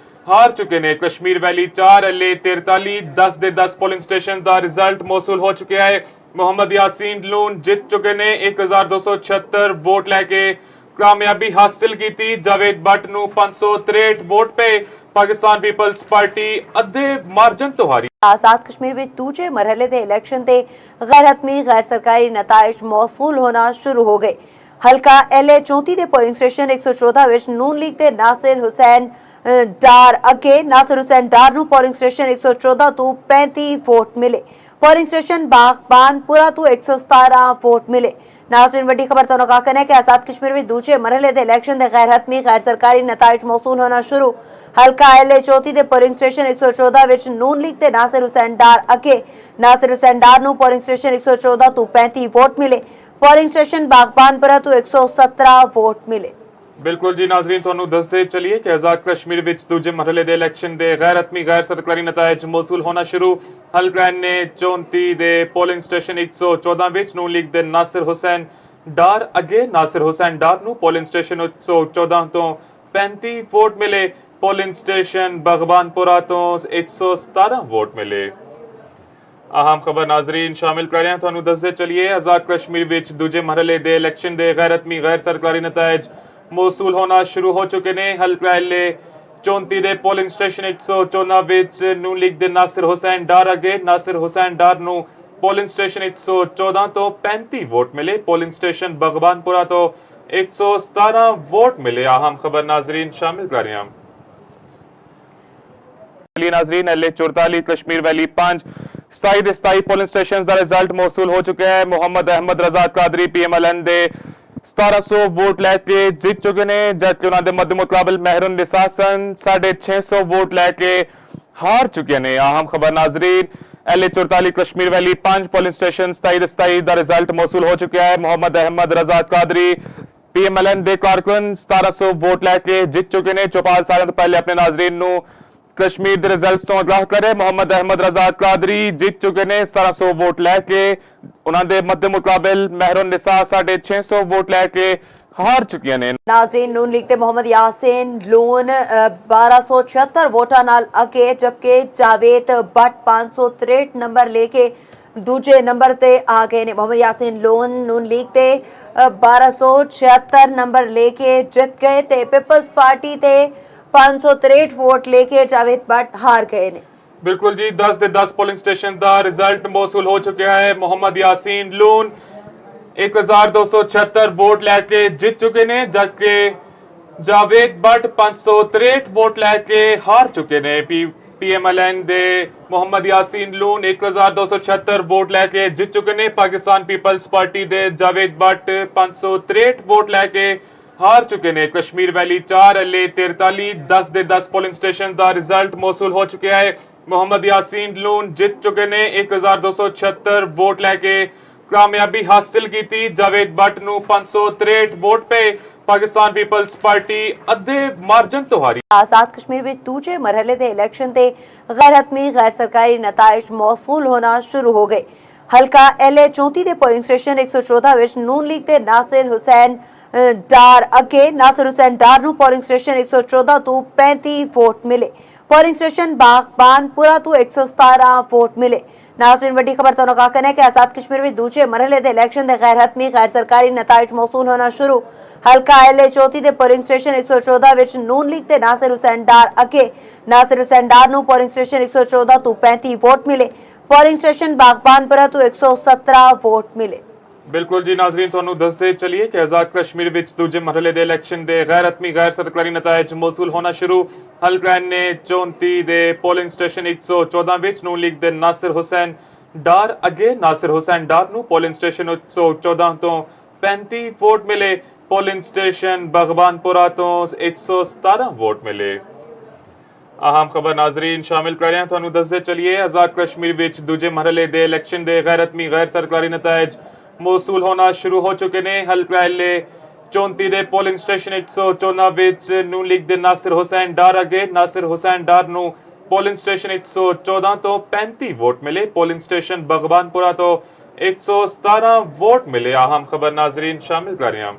ਹਾਰ ਚੁੱਕੇ ਨੇ। ਕਸ਼ਮੀਰ ਵੈਲੀ 4 ਐਲਏ 43 10 ਦੇ 10 ਪੋਲਿੰਗ ਸਟੇਸ਼ਨ ਦਾ ਰਿਜ਼ਲਟ ਮੌਸੂਲ ਹੋ ਚੁੱਕਿਆ ਹੈ। ਮੁਹੰਮਦ ਯਾਸੀਨ ਲੂਨ ਜਿੱਤ ਚੁੱਕੇ ਨੇ 1276 ਵੋਟ ਲੈ ਕੇ ਕਾਮਯਾਬੀ ਹਾਸਿਲ ਕੀਤੀ। ਜਾਵੇਦ ਭੱਟ ਨੂੰ 563 ਵੋਟ ਪਏ। ਪਾਕਿਸਤਾਨ ਪੀਪਲਸ ਪਾਰਟੀ ਅੱਧੇ ਮਾਰਜਨ ਤੋਂ ਹਾਰੀ। आजाद कश्मीर में दूजे मरहले दे इलेक्शन ते गैर हतमी गैर सरकारी नताइज मौसूल होना शुरू हो गए। हल्का LA 34 दे पोलिंग स्टेशन 114 विच नून लीग दे नासिर हुसैन डार अगे नासिर हुसैन डार नूं पोलिंग स्टेशन 114 तो 35 वोट मिले। पोलिंग स्टेशन बागबानपुरा तो 117 वोट मिले। नाज़रीन वड्डी खबर तो नकाकन है कि आजाद कश्मीर में दूजे मरहले दे इलेक्शन दे गैर हतमी गैर सरकारी नताइज मौसूल होना शुरू। हल्का LA 34 दे पोलिंग स्टेशन 114 विच नून लीग दे नासिर हुसैन डार अगे नासिर हुसैन डार नूं पोलिंग स्टेशन 114 तो 35 वोट मिले। पोलिंग स्टेशन बागबानपुरा तो 117 वोट मिले। ਬਿਲਕੁਲ ਜੀ ਨਾਜ਼ਰੀਨ, ਤੁਹਾਨੂੰ ਦੱਸਦੇ ਚੱਲੀਏ ਕਿ ਆਜ਼ਾਦ ਕਸ਼ਮੀਰ ਵਿੱਚ ਦੂਜੇ ਮਰਹਲੇ ਦੇ ਇਲੈਕਸ਼ਨ ਦੇ ਗੈਰ ਹਤਮੀ ਗੈਰ ਸਰਕਾਰੀ ਨਤਾਇਜ ਮੌਸੂਲ ਹੋਣਾ ਸ਼ੁਰੂ। ਹਲਕਾ ਨੇ 34 ਦੇ ਪੋਲਿੰਗ ਸਟੇਸ਼ਨ 114 ਵਿੱਚ ਨੂਨ ਲੀਗ ਦੇ ਨਾਸਿਰ ਹੁਸੈਨ ਡਾਰ ਅੱਗੇ ਨਾਸਿਰ ਹੁਸੈਨ ਡਾਰ ਨੂੰ ਪੋਲਿੰਗ ਸਟੇਸ਼ਨ 114 ਤੋਂ 35 ਵੋਟ ਮਿਲੇ। ਪੋਲਿੰਗ ਸਟੇਸ਼ਨ ਬਾਗਬਾਨਪੁਰਾ ਤੋਂ 117 ਵੋਟ ਮਿਲੇ। ਅਹਿਮ ਖਬਰ ਨਾਜ਼ਰੀਨ ਸ਼ਾਮਿਲ ਕਰ ਰਹੇ ਹਾਂ, ਤੁਹਾਨੂੰ ਦੱਸਦੇ ਚੱਲੀਏ ਆਜ਼ਾਦ ਕਸ਼ਮੀਰ ਵਿੱਚ ਦੂਜੇ ਮਰਹਲੇ ਦੇ ਇਲੈਕਸ਼ਨ ਦੇ ਗੈਰ ਹਤਮੀ ਗੈਰ ਸਰਕਾਰੀ ਨਤਾਇਜ ਮੌਸੂਲ ਹੋਣਾ ਸ਼ੁਰੂ ਹੋ ਚੁੱਕੇ ਨੇ। ਹਲਕਾ LA 34 ਦੇ ਪੋਲਿੰਗ ਸਟੇਸ਼ਨ 114 ਵਿੱਚ ਨੂਨ ਲੀਗ ਦੇ ਨਾਸਿਰ ਹੁਸੈਨ ਡਾਰ ਅੱਗੇ ਨਾਸਿਰ ਹੁਸੈਨ ਡਾਰ ਨੂੰ ਪੋਲਿੰਗ ਸਟੇਸ਼ਨ 114 ਤੋਂ 35 ਵੋਟ ਮਿਲੇ। ਪੋਲਿੰਗ ਸਟੇਸ਼ਨ ਬਾਗਬਾਨਪੁਰਾ ਤੋਂ 117 ਵੋਟ ਮਿਲੇ। ਅਹਿਮ ਖਬਰ ਨਾਜ਼ਰੀਨ ਸ਼ਾਮਿਲ ਕਰ ਰਹੇ ਹਾਂ। नाज़रीन LA 44 कश्मीर वैली 5 27 ਦੇ 27 ਪੋਲਿੰਗ ਸਟੇਸ਼ਨ ਦਾ ਰਿਜ਼ਲਟ ਮੌਸੂਲ ਹੋ ਚੁੱਕਿਆ ਹੈ। ਮੁਹੰਮਦ ਅਹਿਮਦ ਰਜ਼ਾ ਕਾਦਰੀ PMLN ਦੇ 1700 ਵੋਟ ਲੈ ਕੇ ਜਿੱਤ ਚੁੱਕੇ ਨੇ, ਜਦਕਿ ਉਹਨਾਂ ਦੇ ਮੱਦੇ ਮੁਕਾਬਲ ਮਹਿਰਨ ਨਿਸਾ ਸਨ 650 ਵੋਟ ਲੈ ਕੇ ਹਾਰ ਚੁੱਕੇ ਨੇ। ਅਹਿਮ ਖਬਰ ਨਾਜ਼ਰੀਨ LA 44 ਕਸ਼ਮੀਰ ਵੈਲੀ 5 ਪੋਲਿੰਗ ਸਟੇਸ਼ਨ 27 ਦੇ 27 ਦਾ ਰਿਜ਼ਲਟ ਮੌਸੂਲ ਹੋ ਚੁੱਕਿਆ ਹੈ। ਮੁਹੰਮਦ ਅਹਿਮਦ ਰਜ਼ਾ ਕਾਦਰੀ PMLN ਦੇ ਕਾਰਕੁਨ 1700 ਵੋਟ ਲੈ ਕੇ ਜਿੱਤ ਚੁੱਕੇ ਨੇ। ਚੌਪਾਲ ਸਾਲਾਂ ਤੋਂ ਪਹਿਲੇ ਆਪਣੇ ਨਾਜ਼ਰੀਨ ਨੂੰ कश्मीर के रिजल्ट्स तो आगाह करे। मोहम्मद अहमद रजा कादरी जीत चुके ने 1700 वोट लैके, उन्होंने मध्य मुकाबल महरून निसा 650 वोट लैके हार चुकी ने। नाज़रीन नून लीग ते मोहम्मद यासीन लून 1276 वोटा नाल अगे जबकि जावेद भट्ट 563 नंबर लेके दूजे नंबर ते आ गए ने। मोहम्मद यासीन लून नून लीग ते 1276 नंबर लेके जित गए ते पीपल्स पार्टी ते 563 वोट लेके जावेद भट्ट हार गए ने। बिल्कुल जी, 10 ਦੇ 10 ਪੋਲਿੰਗ ਸਟੇਸ਼ਨ ਦਾ ਰਿਜ਼ਲਟ ਮੌਸੂਲ ਹੋ ਚੁੱਕਿਆ ਹੈ। ਮੁਹੰਮਦ ਯਾਸੀਨ ਲੂਨ 1276 ਵੋਟ ਲੈ ਕੇ ਜਿੱਤ ਚੁੱਕੇ ਨੇ, ਜਦਕਿ ਜਾਵੇਦ ਭੱਟ 563 ਵੋਟ ਲੈ ਕੇ ਹਾਰ ਚੁੱਕੇ ਨੇ। PMLN ਦੇ ਮੁਹੰਮਦ ਯਾਸੀਨ ਲੂਨ 1276 ਵੋਟ ਲੈ ਕੇ ਜਿੱਤ ਚੁੱਕੇ ਨੇ। ਪਾਕਿਸਤਾਨ ਪੀਪਲਸ ਪਾਰਟੀ ਦੇ ਜਾਵੇਦ ਭੱਟ 563 ਵੋਟ ਲੈ ਕੇ ਹਾਰ ਚੁੱਕੇ ਨੇ। ਕਸ਼ਮੀਰ ਵੈਲੀ 4 LA 43 10 ਦੇ 10 ਪੋਲਿੰਗ ਸਟੇਸ਼ਨ ਦਾ ਰਿਜ਼ਲਟ ਮੌਸੂਲ ਹੋ ਚੁੱਕਿਆ ਹੈ। ਮੁਹੰਮਦ ਯਾਸੀਨ ਲੂਨ ਜਿੱਤ ਚੁੱਕੇ ਨੇ 1276 ਵੋਟ ਲੈ ਕੇ ਕਾਮਯਾਬੀ ਹਾਸਿਲ ਕੀਤੀ। ਜਾਵੇਦ ਭੱਟ ਨੂੰ 563 ਵੋਟ ਪਏ। ਪਾਕਿਸਤਾਨ ਪੀਪਲਸ ਪਾਰਟੀ ਅੱਧੇ ਮਾਰਜਨ ਤੋਂ ਹਾਰੀ। आजाद कश्मीर में दूजे मरहले दे इलेक्शन ते गैर हतमी गैर सरकारी नताइज मौसूल होना शुरू हो गए। हल्का LA 34 दे पोलिंग स्टेशन 114 विच नून लीग दे नासिर हुसैन डार अगे नासिर हुसैन डार नूं पोलिंग स्टेशन 114 तो 35 वोट मिले। पोलिंग स्टेशन बागबानपुरा तो 117 वोट मिले। नाज़रीन वड्डी खबर तो नकाकन है कि आजाद कश्मीर में दूजे मरहले दे इलेक्शन दे गैर हतमी गैर सरकारी नताइज मौसूल होना शुरू। हल्का LA 34 दे पोलिंग स्टेशन 114 विच नून लीग दे नासिर हुसैन डार अगे नासिर हुसैन डार नूं पोलिंग स्टेशन 114 तो 35 वोट मिले। पोलिंग स्टेशन बागबानपुरा तो 117 वोट मिले। ਬਿਲਕੁਲ ਜੀ ਨਾਜ਼ਰੀਨ, ਤੁਹਾਨੂੰ ਦੱਸਦੇ ਚੱਲੀਏ ਕਿ ਆਜ਼ਾਦ ਕਸ਼ਮੀਰ ਵਿੱਚ ਦੂਜੇ ਮਰਹਲੇ ਦੇ ਇਲੈਕਸ਼ਨ ਦੇ ਗੈਰ ਹਤਮੀ ਗੈਰ ਸਰਕਾਰੀ ਨਤਾਇਜ ਮੌਸੂਲ ਹੋਣਾ ਸ਼ੁਰੂ। ਹਲਕਾ ਨੇ 34 ਦੇ ਪੋਲਿੰਗ ਸਟੇਸ਼ਨ 114 ਵਿੱਚ ਨੂਨ ਲੀਗ ਦੇ ਨਾਸਿਰ ਹੁਸੈਨ ਡਾਰ ਅੱਗੇ। ਨਾਸਿਰ ਹੁਸੈਨ ਡਾਰ ਨੂੰ ਪੋਲਿੰਗ ਸਟੇਸ਼ਨ 114 ਤੋਂ 35 ਵੋਟ ਮਿਲੇ। ਪੋਲਿੰਗ ਸਟੇਸ਼ਨ ਬਗਵਾਨਪੁਰਾ ਤੋਂ 117 ਵੋਟ ਮਿਲੇ। ਅਹਿਮ ਖਬਰ ਨਾਜ਼ਰੀਨ ਸ਼ਾਮਿਲ ਕਰ ਰਹੇ ਹਾਂ, ਤੁਹਾਨੂੰ ਦੱਸਦੇ ਚੱਲੀਏ ਆਜ਼ਾਦ ਕਸ਼ਮੀਰ ਵਿੱਚ ਦੂਜੇ ਮਰਹਲੇ ਦੇ ਇਲੈਕਸ਼ਨ ਦੇ ਗੈਰ ਹਤਮੀ ਗੈਰ ਸਰਕਾਰੀ ਨਤਾਇਜ ਮੌਸੂਲ ਹੋਣਾ ਸ਼ੁਰੂ ਹੋ ਚੁੱਕੇ ਨੇ। ਹਲਕਾ ਐਲੇ 34 ਦੇ ਪੋਲਿੰਗ ਸਟੇਸ਼ਨ 114 ਵਿੱਚ ਨੂਨ ਲੀਗ ਦੇ ਨਾਸਿਰ ਹੁਸੈਨ ਡਾਰ ਅੱਗੇ। ਨਾਸਿਰ ਹੁਸੈਨ ਡਾਰ ਨੂੰ ਪੋਲਿੰਗ ਸਟੇਸ਼ਨ 114 ਤੋਂ 35 ਵੋਟ ਮਿਲੇ। ਪੋਲਿੰਗ ਸਟੇਸ਼ਨ ਬਗਵਾਨਪੁਰਾ ਤੋਂ 117 ਵੋਟ ਮਿਲੇ। ਅਹਿਮ ਖਬਰ ਨਾਜ਼ਰੀਨ ਸ਼ਾमिल कर रहे हैं हम।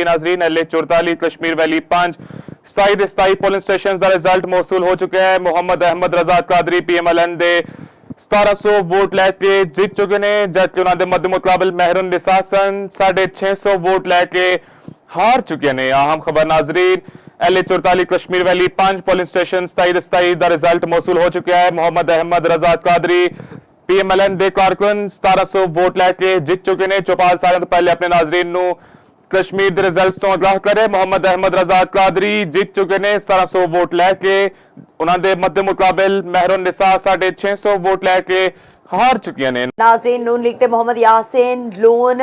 नाजरीन L 44 Kashmir valley 5 27 polling station का रिजल्ट मौसूल हो चुका है। मोहम्मद अहमद रजा कादरी PMLN दे 1700 वोट लैके जीत चुके ने, जबकि उन्होंने मध्य मुकाबल मेहरुन निसा सन 650 वोट लैके हार चुके ने। अहम खबर नाजरीन L 44 Kashmir valley 5 polling station 27 का रिजल्ट मौसूल हो चुका है। मोहम्मद अहमद रजा कादरी PMLN दे कारकुन 1700 वोट लैके जीत चुके ने। चौपाल साल तो पहले अपने नाजरीन नू कश्मीर के रिजल्ट तो आगाह करे। मोहम्मद अहमद रजा कादरी जीत चुके ने 1700 वोट लैके। उन्होंने मध्य मुकाबल मेहरुन निसा 650 वोट लैके हार चुकी ने। नाज़रीन नून लीग ते मोहम्मद यासीन लोन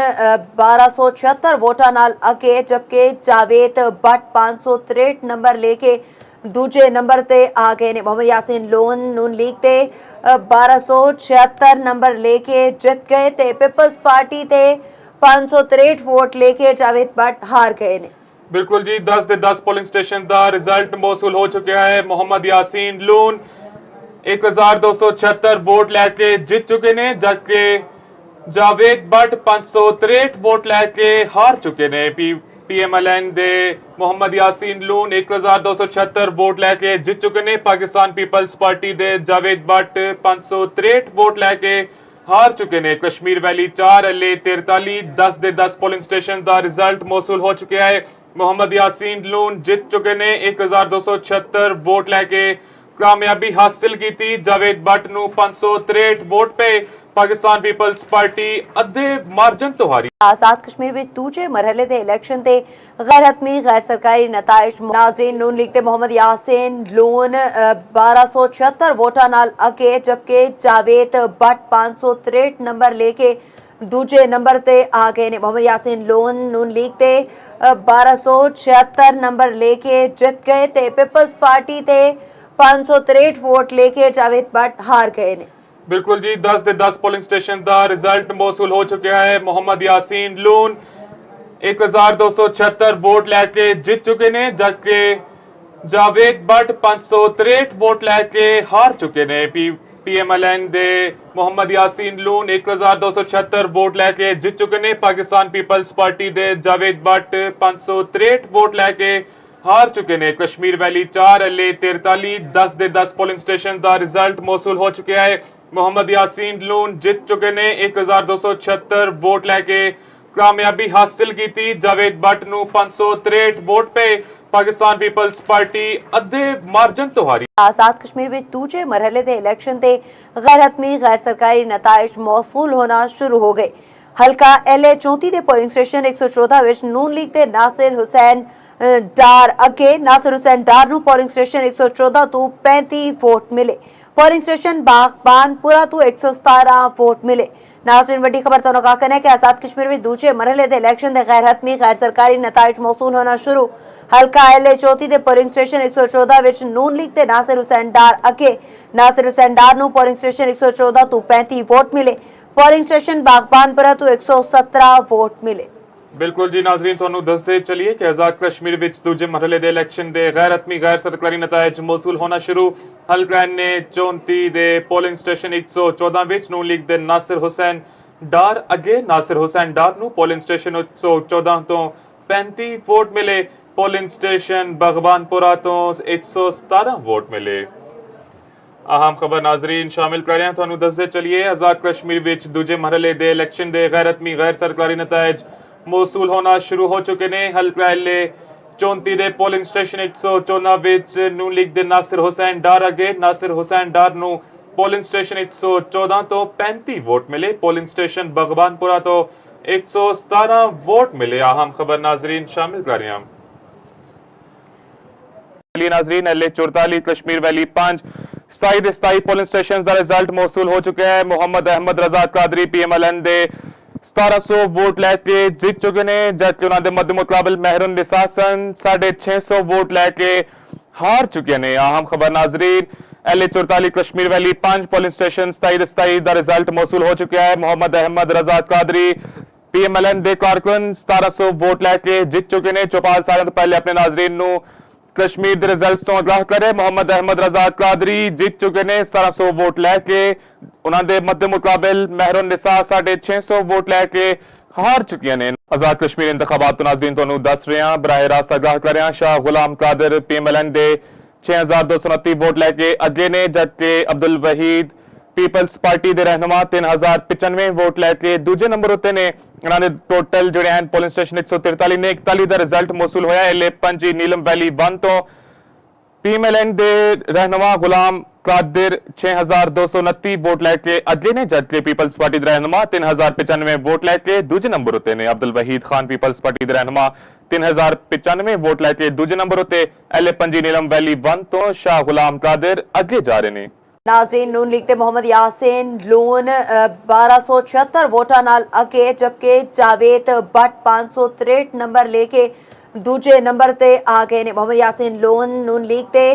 1276 वोटां नाल अगे, जबकि जावेद भट्ट 563 नंबर लेके दूजे नंबर ते आ गए ने। मोहम्मद यासीन लोन नून लीग ते 1276 नंबर लेके जित गए ते पीपल्स पार्टी ते 563 वोट लेके जावेद भट्ट हार गए ने। बिल्कुल जी, 10 ਦੇ 10 ਪੋਲਿੰਗ ਸਟੇਸ਼ਨ ਦਾ ਰਿਜ਼ਲਟ ਮੌਸੂਲ ਹੋ ਚੁੱਕਿਆ ਹੈ। ਮੁਹੰਮਦ ਯਾਸੀਨ ਲੂਨ 1276 ਵੋਟ ਲੈ ਕੇ ਜਿੱਤ ਚੁੱਕੇ ਨੇ, ਜਦਕਿ ਜਾਵੇਦ ਭੱਟ 563 ਵੋਟ ਲੈ ਕੇ ਹਾਰ ਚੁੱਕੇ ਨੇ। PMLN ਦੇ ਮੁਹੰਮਦ ਯਾਸੀਨ ਲੂਨ 1276 ਵੋਟ ਲੈ ਕੇ ਜਿੱਤ ਚੁੱਕੇ ਨੇ। ਪਾਕਿਸਤਾਨ ਪੀਪਲਸ ਪਾਰਟੀ ਦੇ ਜਾਵੇਦ ਭੱਟ 563 ਵੋਟ ਲੈ ਕੇ हार चुके ने। कश्मीर वैली 4 एल 43 10 ਦੇ 10 ਪੋਲਿੰਗ ਸਟੇਸ਼ਨ ਦਾ ਰਿਜ਼ਲਟ ਮੌਸੂਲ ਹੋ ਚੁੱਕਿਆ ਹੈ। ਮੁਹੰਮਦ ਯਾਸੀਨ ਲੂਨ ਜਿੱਤ ਚੁੱਕੇ ਨੇ 1276 ਵੋਟ ਲੈ ਕੇ ਕਾਮਯਾਬੀ ਹਾਸਿਲ ਕੀਤੀ। ਜਾਵੇਦ ਭੱਟ ਨੂੰ 563 ਵੋਟ ਪਏ। ਪਾਕਿਸਤਾਨ ਪੀਪਲਸ ਪਾਰਟੀ ਅੱਧੇ ਮਾਰਜਨ ਤੋਂ ਹਾਰੀ। आजाद कश्मीर विच दूजे मरहले दे इलेक्शन ते गैर हतमी गैर सरकारी नताइज। नाज़रीन नून लीग ते मोहम्मद यासीन लोन 1276 वोटां नाल अगे, जबकि जावेद भट्ट 563 नंबर लेके दूजे नंबर ते आ गए ने। मोहम्मद यासीन लोन नून लीग ते 1276 नंबर लेके जित गए ते पीपल्स पार्टी ते 563 वोट लेके जावेद भट्ट हार गए ने। बिल्कुल जी, 10 ਦੇ 10 ਪੋਲਿੰਗ ਸਟੇਸ਼ਨ ਦਾ ਰਿਜ਼ਲਟ ਮੌਸੂਲ ਹੋ ਚੁੱਕਿਆ ਹੈ। ਮੁਹੰਮਦ ਯਾਸੀਨ ਲੂਨ 1276 ਵੋਟ ਲੈ ਕੇ ਜਿੱਤ ਚੁੱਕੇ ਨੇ, ਜਦਕਿ ਜਾਵੇਦ ਭੱਟ 563 ਵੋਟ ਲੈ ਕੇ ਹਾਰ ਚੁੱਕੇ ਨੇ। PMLN ਦੇ ਮੁਹੰਮਦ ਯਾਸੀਨ ਲੂਨ 1276 ਵੋਟ ਲੈ ਕੇ ਜਿੱਤ ਚੁੱਕੇ ਨੇ। ਪਾਕਿਸਤਾਨ ਪੀਪਲਸ ਪਾਰਟੀ ਦੇ ਜਾਵੇਦ ਭੱਟ 563 ਵੋਟ ਲੈ ਕੇ हार चुके ने। कश्मीर वैली 4 एल 43 10 ਦੇ 10 ਪੋਲਿੰਗ ਸਟੇਸ਼ਨ ਦਾ ਰਿਜ਼ਲਟ ਮੌਸੂਲ ਹੋ ਚੁੱਕਿਆ ਹੈ। ਮੁਹੰਮਦ ਯਾਸੀਨ ਲੂਨ ਜਿੱਤ ਚੁੱਕੇ ਨੇ 1276 ਵੋਟ ਲੈ ਕੇ ਕਾਮਯਾਬੀ ਹਾਸਿਲ ਕੀਤੀ। ਜਾਵੇਦ ਭੱਟ ਨੂੰ 563 ਵੋਟ ਪਏ। ਪਾਕਿਸਤਾਨ ਪੀਪਲਸ ਪਾਰਟੀ ਅੱਧੇ ਮਾਰਜਨ ਤੋਂ ਹਾਰੀ। आजाद कश्मीर विच दूजे मरहले दे इलेक्शन ते गैर हतमी गैर सरकारी नताइज मौसूल होना शुरू हो गए। हल्का LA 34 ਦੇ ਪੋਲਿੰਗ ਸਟੇਸ਼ਨ 114 ਵਿੱਚ ਨੂਨ ਲੀਗ ਦੇ ਨਾਸਿਰ ਹੁਸੈਨ ਡਾਰ ਅੱਗੇ। ਨਾਸਿਰ ਹੁਸੈਨ ਡਾਰ ਨੂੰ ਪੋਲਿੰਗ ਸਟੇਸ਼ਨ 114 ਤੋਂ 35 ਵੋਟ ਮਿਲੇ। ਪੋਲਿੰਗ ਸਟੇਸ਼ਨ ਬਾਗਬਾਨਪੁਰਾ ਤੋਂ 117 ਵੋਟ ਮਿਲੇ। नाज़रीन वड्डी खबर तो आगाह करना है कि आजाद कश्मीर में दूजे मरहले दे इलेक्शन दे गैर हतमी गैर सरकारी नताइज मौसूल होना शुरू। हल्का LA 34 ਦੇ ਪੋਲਿੰਗ ਸਟੇਸ਼ਨ 114 ਵਿੱਚ ਨੂਨ ਲੀਗ ਦੇ ਨਾਸਿਰ ਹੁਸੈਨ ਡਾਰ ਅੱਗੇ। ਨਾਸਿਰ ਹੁਸੈਨ ਡਾਰ ਨੂੰ ਪੋਲਿੰਗ ਸਟੇਸ਼ਨ 114 ਤੋਂ 35 ਵੋਟ ਮਿਲੇ। ਪੋਲਿੰਗ ਸਟੇਸ਼ਨ ਬਾਗਬਾਨਪੁਰਾ ਤੋਂ 117 ਵੋਟ ਮਿਲੇ। ਬਿਲਕੁਲ ਜੀ ਨਾਜ਼ਰੀਨ, ਤੁਹਾਨੂੰ ਦੱਸਦੇ ਚੱਲੀਏ ਕਿ ਆਜ਼ਾਦ ਕਸ਼ਮੀਰ ਵਿੱਚ ਦੂਜੇ ਮਰਹਲੇ ਦੇ ਇਲੈਕਸ਼ਨ ਦੇ ਗੈਰ ਹਤਮੀ ਗੈਰ ਸਰਕਾਰੀ ਨਤਾਇਜ ਮੌਸੂਲ ਹੋਣਾ ਸ਼ੁਰੂ। ਹਲਕਾ ਨੇ 34 ਦੇ ਪੋਲਿੰਗ ਸਟੇਸ਼ਨ 114 ਵਿੱਚ ਨੂਨ ਲੀਗ ਦੇ ਨਾਸਿਰ ਹੁਸੈਨ ਡਾਰ ਅੱਗੇ। ਨਾਸਿਰ ਹੁਸੈਨ ਡਾਰ ਨੂੰ ਪੋਲਿੰਗ ਸਟੇਸ਼ਨ 114 ਤੋਂ 35 ਵੋਟ ਮਿਲੇ। ਪੋਲਿੰਗ ਸਟੇਸ਼ਨ ਬਗਵਾਨਪੁਰਾ ਤੋਂ 117 ਵੋਟ ਮਿਲੇ। ਅਹਿਮ ਖਬਰ ਨਾਜ਼ਰੀਨ ਸ਼ਾਮਿਲ ਕਰ ਰਹੇ ਹਾਂ, ਤੁਹਾਨੂੰ ਦੱਸਦੇ ਚੱਲੀਏ ਆਜ਼ਾਦ ਕਸ਼ਮੀਰ ਵਿੱਚ ਦੂਜੇ ਮਰਹਲੇ ਦੇ ਇਲੈਕਸ਼ਨ ਦੇ ਗੈਰ ਹਤਮੀ ਗੈਰ ਸਰਕਾਰੀ ਨਤਾਇਜ ਮੌਸੂਲ ਹੋਣਾ ਸ਼ੁਰੂ ਹੋ ਚੁੱਕੇ ਨੇ। ਹਲਕਾ LA 34 ਦੇ ਪੋਲਿੰਗ ਸਟੇਸ਼ਨ 114 ਵਿੱਚ ਨੂਨ ਲੀਗ ਦੇ ਨਾਸਿਰ ਹੁਸੈਨ ਡਾਰ ਅੱਗੇ। ਨਾਸਿਰ ਹੁਸੈਨ ਡਾਰ ਨੂੰ ਪੋਲਿੰਗ ਸਟੇਸ਼ਨ 114 ਤੋਂ 35 ਵੋਟ ਮਿਲੇ। ਪੋਲਿੰਗ ਸਟੇਸ਼ਨ ਬਗਵਾਨਪੁਰਾ ਤੋਂ 117 ਵੋਟ ਮਿਲੇ। ਅਹਿਮ ਖਬਰ ਨਾਜ਼ਰੀਨ शामिल कर रहे हैं। नाजरीन L 44 Kashmir valley 5 27 polling station का रिजल्ट मौसूल हो चुका है। मोहम्मद अहमद रजा कादरी PMLN दे 1700 वोट लैके जीत चुके ने, जबकि उन्होंने मध्य मुकाबल मेहरुन निसा सन 650 वोट लैके हार चुके ने। अहम खबर नाजरीन L 44 Kashmir valley 5 polling station 27 का रिजल्ट मौसूल हो चुका है। मोहम्मद अहमद रजा कादरी PMLN दे कारकुन 1700 वोट लैके जीत चुके ने। चौपाल साल तो पहले अपने नाजरीन नू कश्मीर के रिजल्ट तो आगाह करे। मोहम्मद अहमद रजा कादरी जीत चुके ने 1700 वोट लैके, उन्होंने मध्य मुकाबल मेहरुन निसा 650 वोट लैके हार चुकी ने। आजाद कश्मीर इंतखाबात तो नाजरीन तो दस रहे हैं, बराह रास्त आगाह कर रहे हैं। शाह गुलाम कादर PMLN दे 6229 वोट लैके अगे ने, जबकि अब्दुल वहीद पीपल्स पार्टी के रहनुमा 3095 वोट लैके दूजे नंबर उत्ते ने। उन्होंने टोटल जोड़े हैं पोलिंग स्टेशन 143 ने 41 का रिजल्ट मौसूल होया। एल 5 नीलम वैली 1 तो PMLN दे रहनुमा गुलाम कादिर 6229 वोट लैके अगे ने, जबकि पीपल्स पार्टी के रहनुमा 3095 वोट लैके दूजे नंबर उत्ते ने। अब्दुल वहीद खान पीपल्स पार्टी के रहनुमा 3095 वोट लैके दूजे नंबर उत्ते। एल 5 नीलम वैली 1 तो शाह गुलाम कादिर अगे जा रहे हैं। नाजरीन नून लीग ते मोहम्मद यासीन लोन 1276 वोटां नाल अगे, जबकि जावेद भट्ट 563 नंबर लेके दूजे नंबर ते आ गए ने। मोहम्मद यासीन लोन नून लीग ते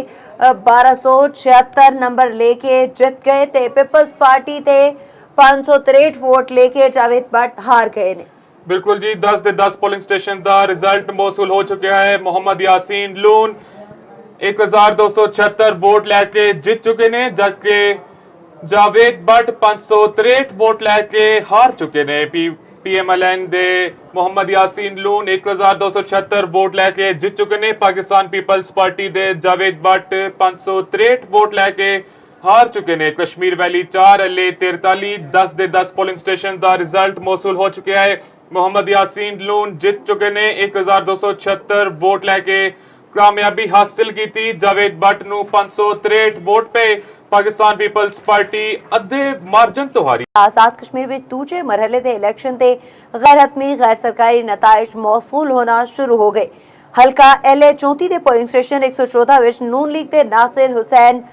1276 नंबर लेके जित गए ते पीपल्स पार्टी ते 563 वोट लेके जावेद भट्ट हार गए ने। बिल्कुल जी, 10 ਦੇ 10 पोलिंग स्टेशन का रिजल्ट मौसूल हो चुका है। मोहम्मद यासीन लोन 1276 वोट लैके जीत चुके ने, जबकि जावेद भट्ट 563 वोट लैके हार चुके ने। PMLN दे मोहम्मद यासीन लून 1276 वोट लैके जीत चुके ने। पाकिस्तान पीपल्स पार्टी दे जावेद भट्ट 563 वोट लैके हार चुके ने। कश्मीर वैली 4 LA 43 10 ਦੇ 10 पोलिंग स्टेशन का रिजल्ट मौसूल हो चुका है। मोहम्मद यासीन लून जीत चुके ने 1276 वोट लैके कामयाबी हासिल की थी। जावेद भट्ट नू 563 वोट पे पाकिस्तान पीपल्स पार्टी अद्धे मार्जन तो हारी। आजाद कश्मीर में दूजे मरहले दे इलेक्शन ते गैर हतमी गैर सरकारी नताइज मौसूल होना शुरू हो गए। हल्का LA 34 दे पोलिंग स्टेशन 114 विच नून लीग दे नासिर हुसैन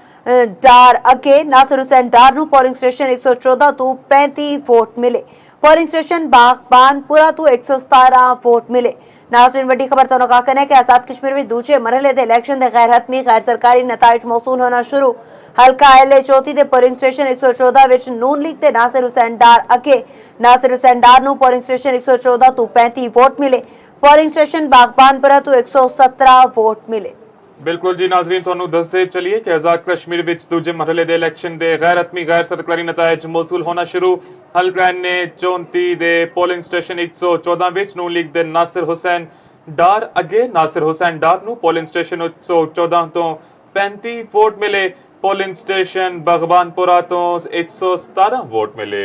डार अगे। नासिर हुसैन डार नू पोलिंग स्टेशन 114 तो 35 वोट मिले। पोलिंग स्टेशन बागबानपुरा तो 117 वोट मिले। नाज़रीन वड्डी खबर तो कहना है कि आजाद कश्मीर में दूजे मरहले दे इलेक्शन दे गैर हतमी गैर सरकारी नताइज मौसूल होना शुरू। हल्का LA 34 दे पोलिंग स्टेशन 114 विच नून लीग दे नासिर हुसैन डार अगे। नासिर हुसैन डार नू पोलिंग स्टेशन 114 तो 35 वोट मिले। पोलिंग स्टेशन बागबानपुरा तो 117 वोट मिले। बिल्कुल जी नाजरीन, ਤੁਹਾਨੂੰ ਦੱਸਦੇ ਚਲੀਏ ਕਿ ਆਜ਼ਾਦ ਕਸ਼ਮੀਰ ਵਿੱਚ ਦੂਜੇ ਮਰਹਲੇ ਦੇ ਇਲੈਕਸ਼ਨ ਦੇ ਗੈਰ ਹਤਮੀ ਗੈਰ ਸਰਕਾਰੀ ਨਤਾਇਜ ਮੌਸੂਲ ਹੋਣਾ ਸ਼ੁਰੂ। ਹਲਕਾ ਨੇ 34 ਦੇ ਪੋਲਿੰਗ ਸਟੇਸ਼ਨ 114 ਵਿੱਚ ਨੂਨ ਲੀਗ ਦੇ ਨਾਸਿਰ ਹੁਸੈਨ ਡਾਰ ਅੱਗੇ। ਨਾਸਿਰ ਹੁਸੈਨ ਡਾਰ ਨੂੰ ਪੋਲਿੰਗ ਸਟੇਸ਼ਨ 114 ਤੋਂ 35 ਵੋਟ ਮਿਲੇ। ਪੋਲਿੰਗ ਸਟੇਸ਼ਨ ਬਗਵਾਨਪੁਰਾ ਤੋਂ 117 ਵੋਟ ਮਿਲੇ।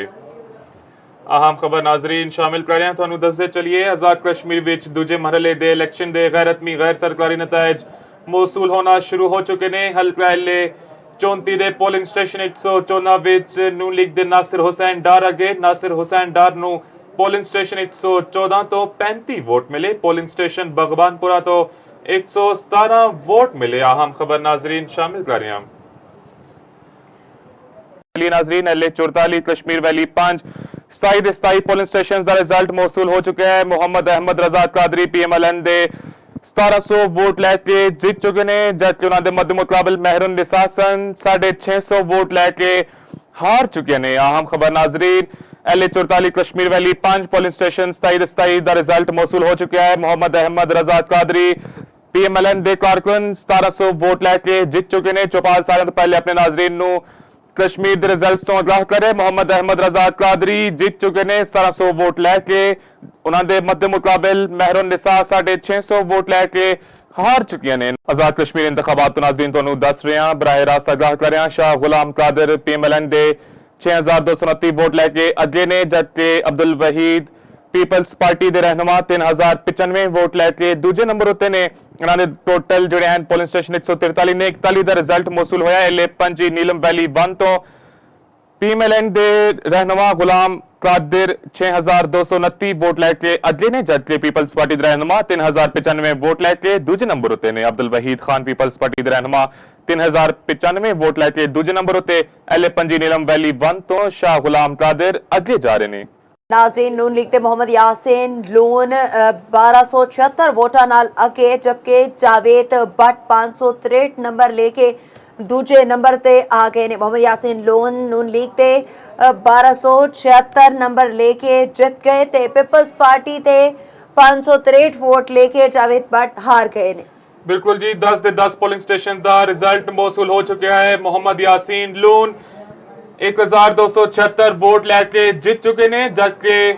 अहम खबर नाजरीन शामिल कर रहे हैं, ਤੁਹਾਨੂੰ ਦੱਸਦੇ ਚਲੀਏ ਆਜ਼ਾਦ ਕਸ਼ਮੀਰ ਵਿੱਚ ਦੂਜੇ ਮਰਹਲੇ ਦੇ ਇਲੈਕਸ਼ਨ ਦੇ ਗੈਰ ਹਤਮੀ ਗੈਰ ਸਰਕਾਰੀ ਨਤਾਇਜ ਮੌਸੂਲ ਹੋਣਾ ਸ਼ੁਰੂ ਹੋ ਚੁੱਕੇ ਨੇ। ਹਲਕਾ LA 34 ਦੇ ਪੋਲਿੰਗ ਸਟੇਸ਼ਨ 114 ਵਿੱਚ ਨੂਨ ਲੀਗ ਦੇ ਨਾਸਿਰ ਹੁਸੈਨ ਡਾਰ ਅੱਗੇ। ਨਾਸਿਰ ਹੁਸੈਨ ਡਾਰ ਨੂੰ ਪੋਲਿੰਗ ਸਟੇਸ਼ਨ 114 ਤੋਂ 35 ਵੋਟ ਮਿਲੇ। ਪੋਲਿੰਗ ਸਟੇਸ਼ਨ ਬਗਵਾਨਪੁਰਾ ਤੋਂ 117 ਵੋਟ ਮਿਲੇ। ਅहम खबर नाजरीन शामिल कर रहे हैं। नाजरीन LA 44 Kashmir valley 5 27 polling station का रिजल्ट मौसूल हो चुका है। मोहम्मद अहमद रजा कादरी PMLN दे 1700 वोट लैके जीत चुके ने, जबकि उन्होंने मध्य मुकाबल मेहरुन निसा सन 650 वोट लैके हार चुके ने। अहम खबर नाजरीन LA 44 Kashmir valley 5 polling station 27 का रिजल्ट मौसूल हो चुका है। मोहम्मद अहमद रजा कादरी PMLN दे कारकुन 1700 वोट लैके जीत चुके ने। चौपाल साल तो पहले अपने नाजरीन नू कश्मीर के रिजल्ट तो आगाह करे। मोहम्मद अहमद रजा कादरी जीत चुके ने 1700 वोट लैके, उन्होंने मध्य मुकाबल मेहरुन निसा 650 वोट लैके हार चुकी ने। आजाद कश्मीर इंतखाबात तो नाजरीन तो दस रहे हैं, बराह रास्त आगाह कर रहे हैं। शाह गुलाम कादर PMLN दे 6229 वोट लैके अगे ने, जबकि अब्दुल वहीद पीपल्स पार्टी के रहनुमा 3095 वोट लैके दूजे नंबर उत्ते ने। उन्होंने टोटल जोड़े हैं पोलिंग स्टेशन 143 ने 41 का रिजल्ट मौसूल होया। LA 5 नीलम वैली 1 तो PMLN ਦੇ ਰਹਿਨੁਮਾ ਗੁਲਾਮ ਕਾਦਰ 6229 ਵੋਟ ਲੈ ਕੇ ਅਗਲੇ ਨੇ, ਜਦਕਿ ਪੀਪਲਸ ਪਾਰਟੀ ਦੇ ਰਹਿਨੁਮਾ 3095 ਵੋਟ ਲੈ ਕੇ ਦੂਜੇ ਨੰਬਰ ਉਤੇ ਨੇ। ਅਬਦੁਲ ਵਹੀਦ ਖਾਨ ਪੀਪਲਸ ਪਾਰਟੀ ਦੇ ਰਹਿਨੁਮਾ 3095 ਵੋਟ ਲੈ ਕੇ ਦੂਜੇ ਨੰਬਰ ਉਤੇ। LA-5 ਨੀਲਮ ਵੈਲੀ 1 ਤੋਂ ਸ਼ਾਹ ਗੁਲਾਮ ਕਾਦਰ ਅੱਗੇ ਜਾ ਰਹੇ ਨੇ। नाजरीन, नून लीग के मोहम्मद यासीन लोन 1276 वोटा नाल अगे, जबकि जावेद भट्ट 563 नंबर लेके दूजे नंबर ते आ गए ने। मोहम्मद यासीन लोन नून लीग ते 1276 नंबर लेके जित गए ते पीपल्स पार्टी ते 563 वोट लेके जावेद भट्ट हार गए ने। बिल्कुल जी, 10 ਦੇ 10 ਪੋਲਿੰਗ ਸਟੇਸ਼ਨ ਦਾ ਰਿਜ਼ਲਟ ਮੌਸੂਲ ਹੋ ਚੁੱਕਿਆ ਹੈ। ਮੁਹੰਮਦ ਯਾਸੀਨ ਲੂਨ 1276 ਵੋਟ ਲੈ ਕੇ ਜਿੱਤ ਚੁੱਕੇ ਨੇ, ਜਦਕਿ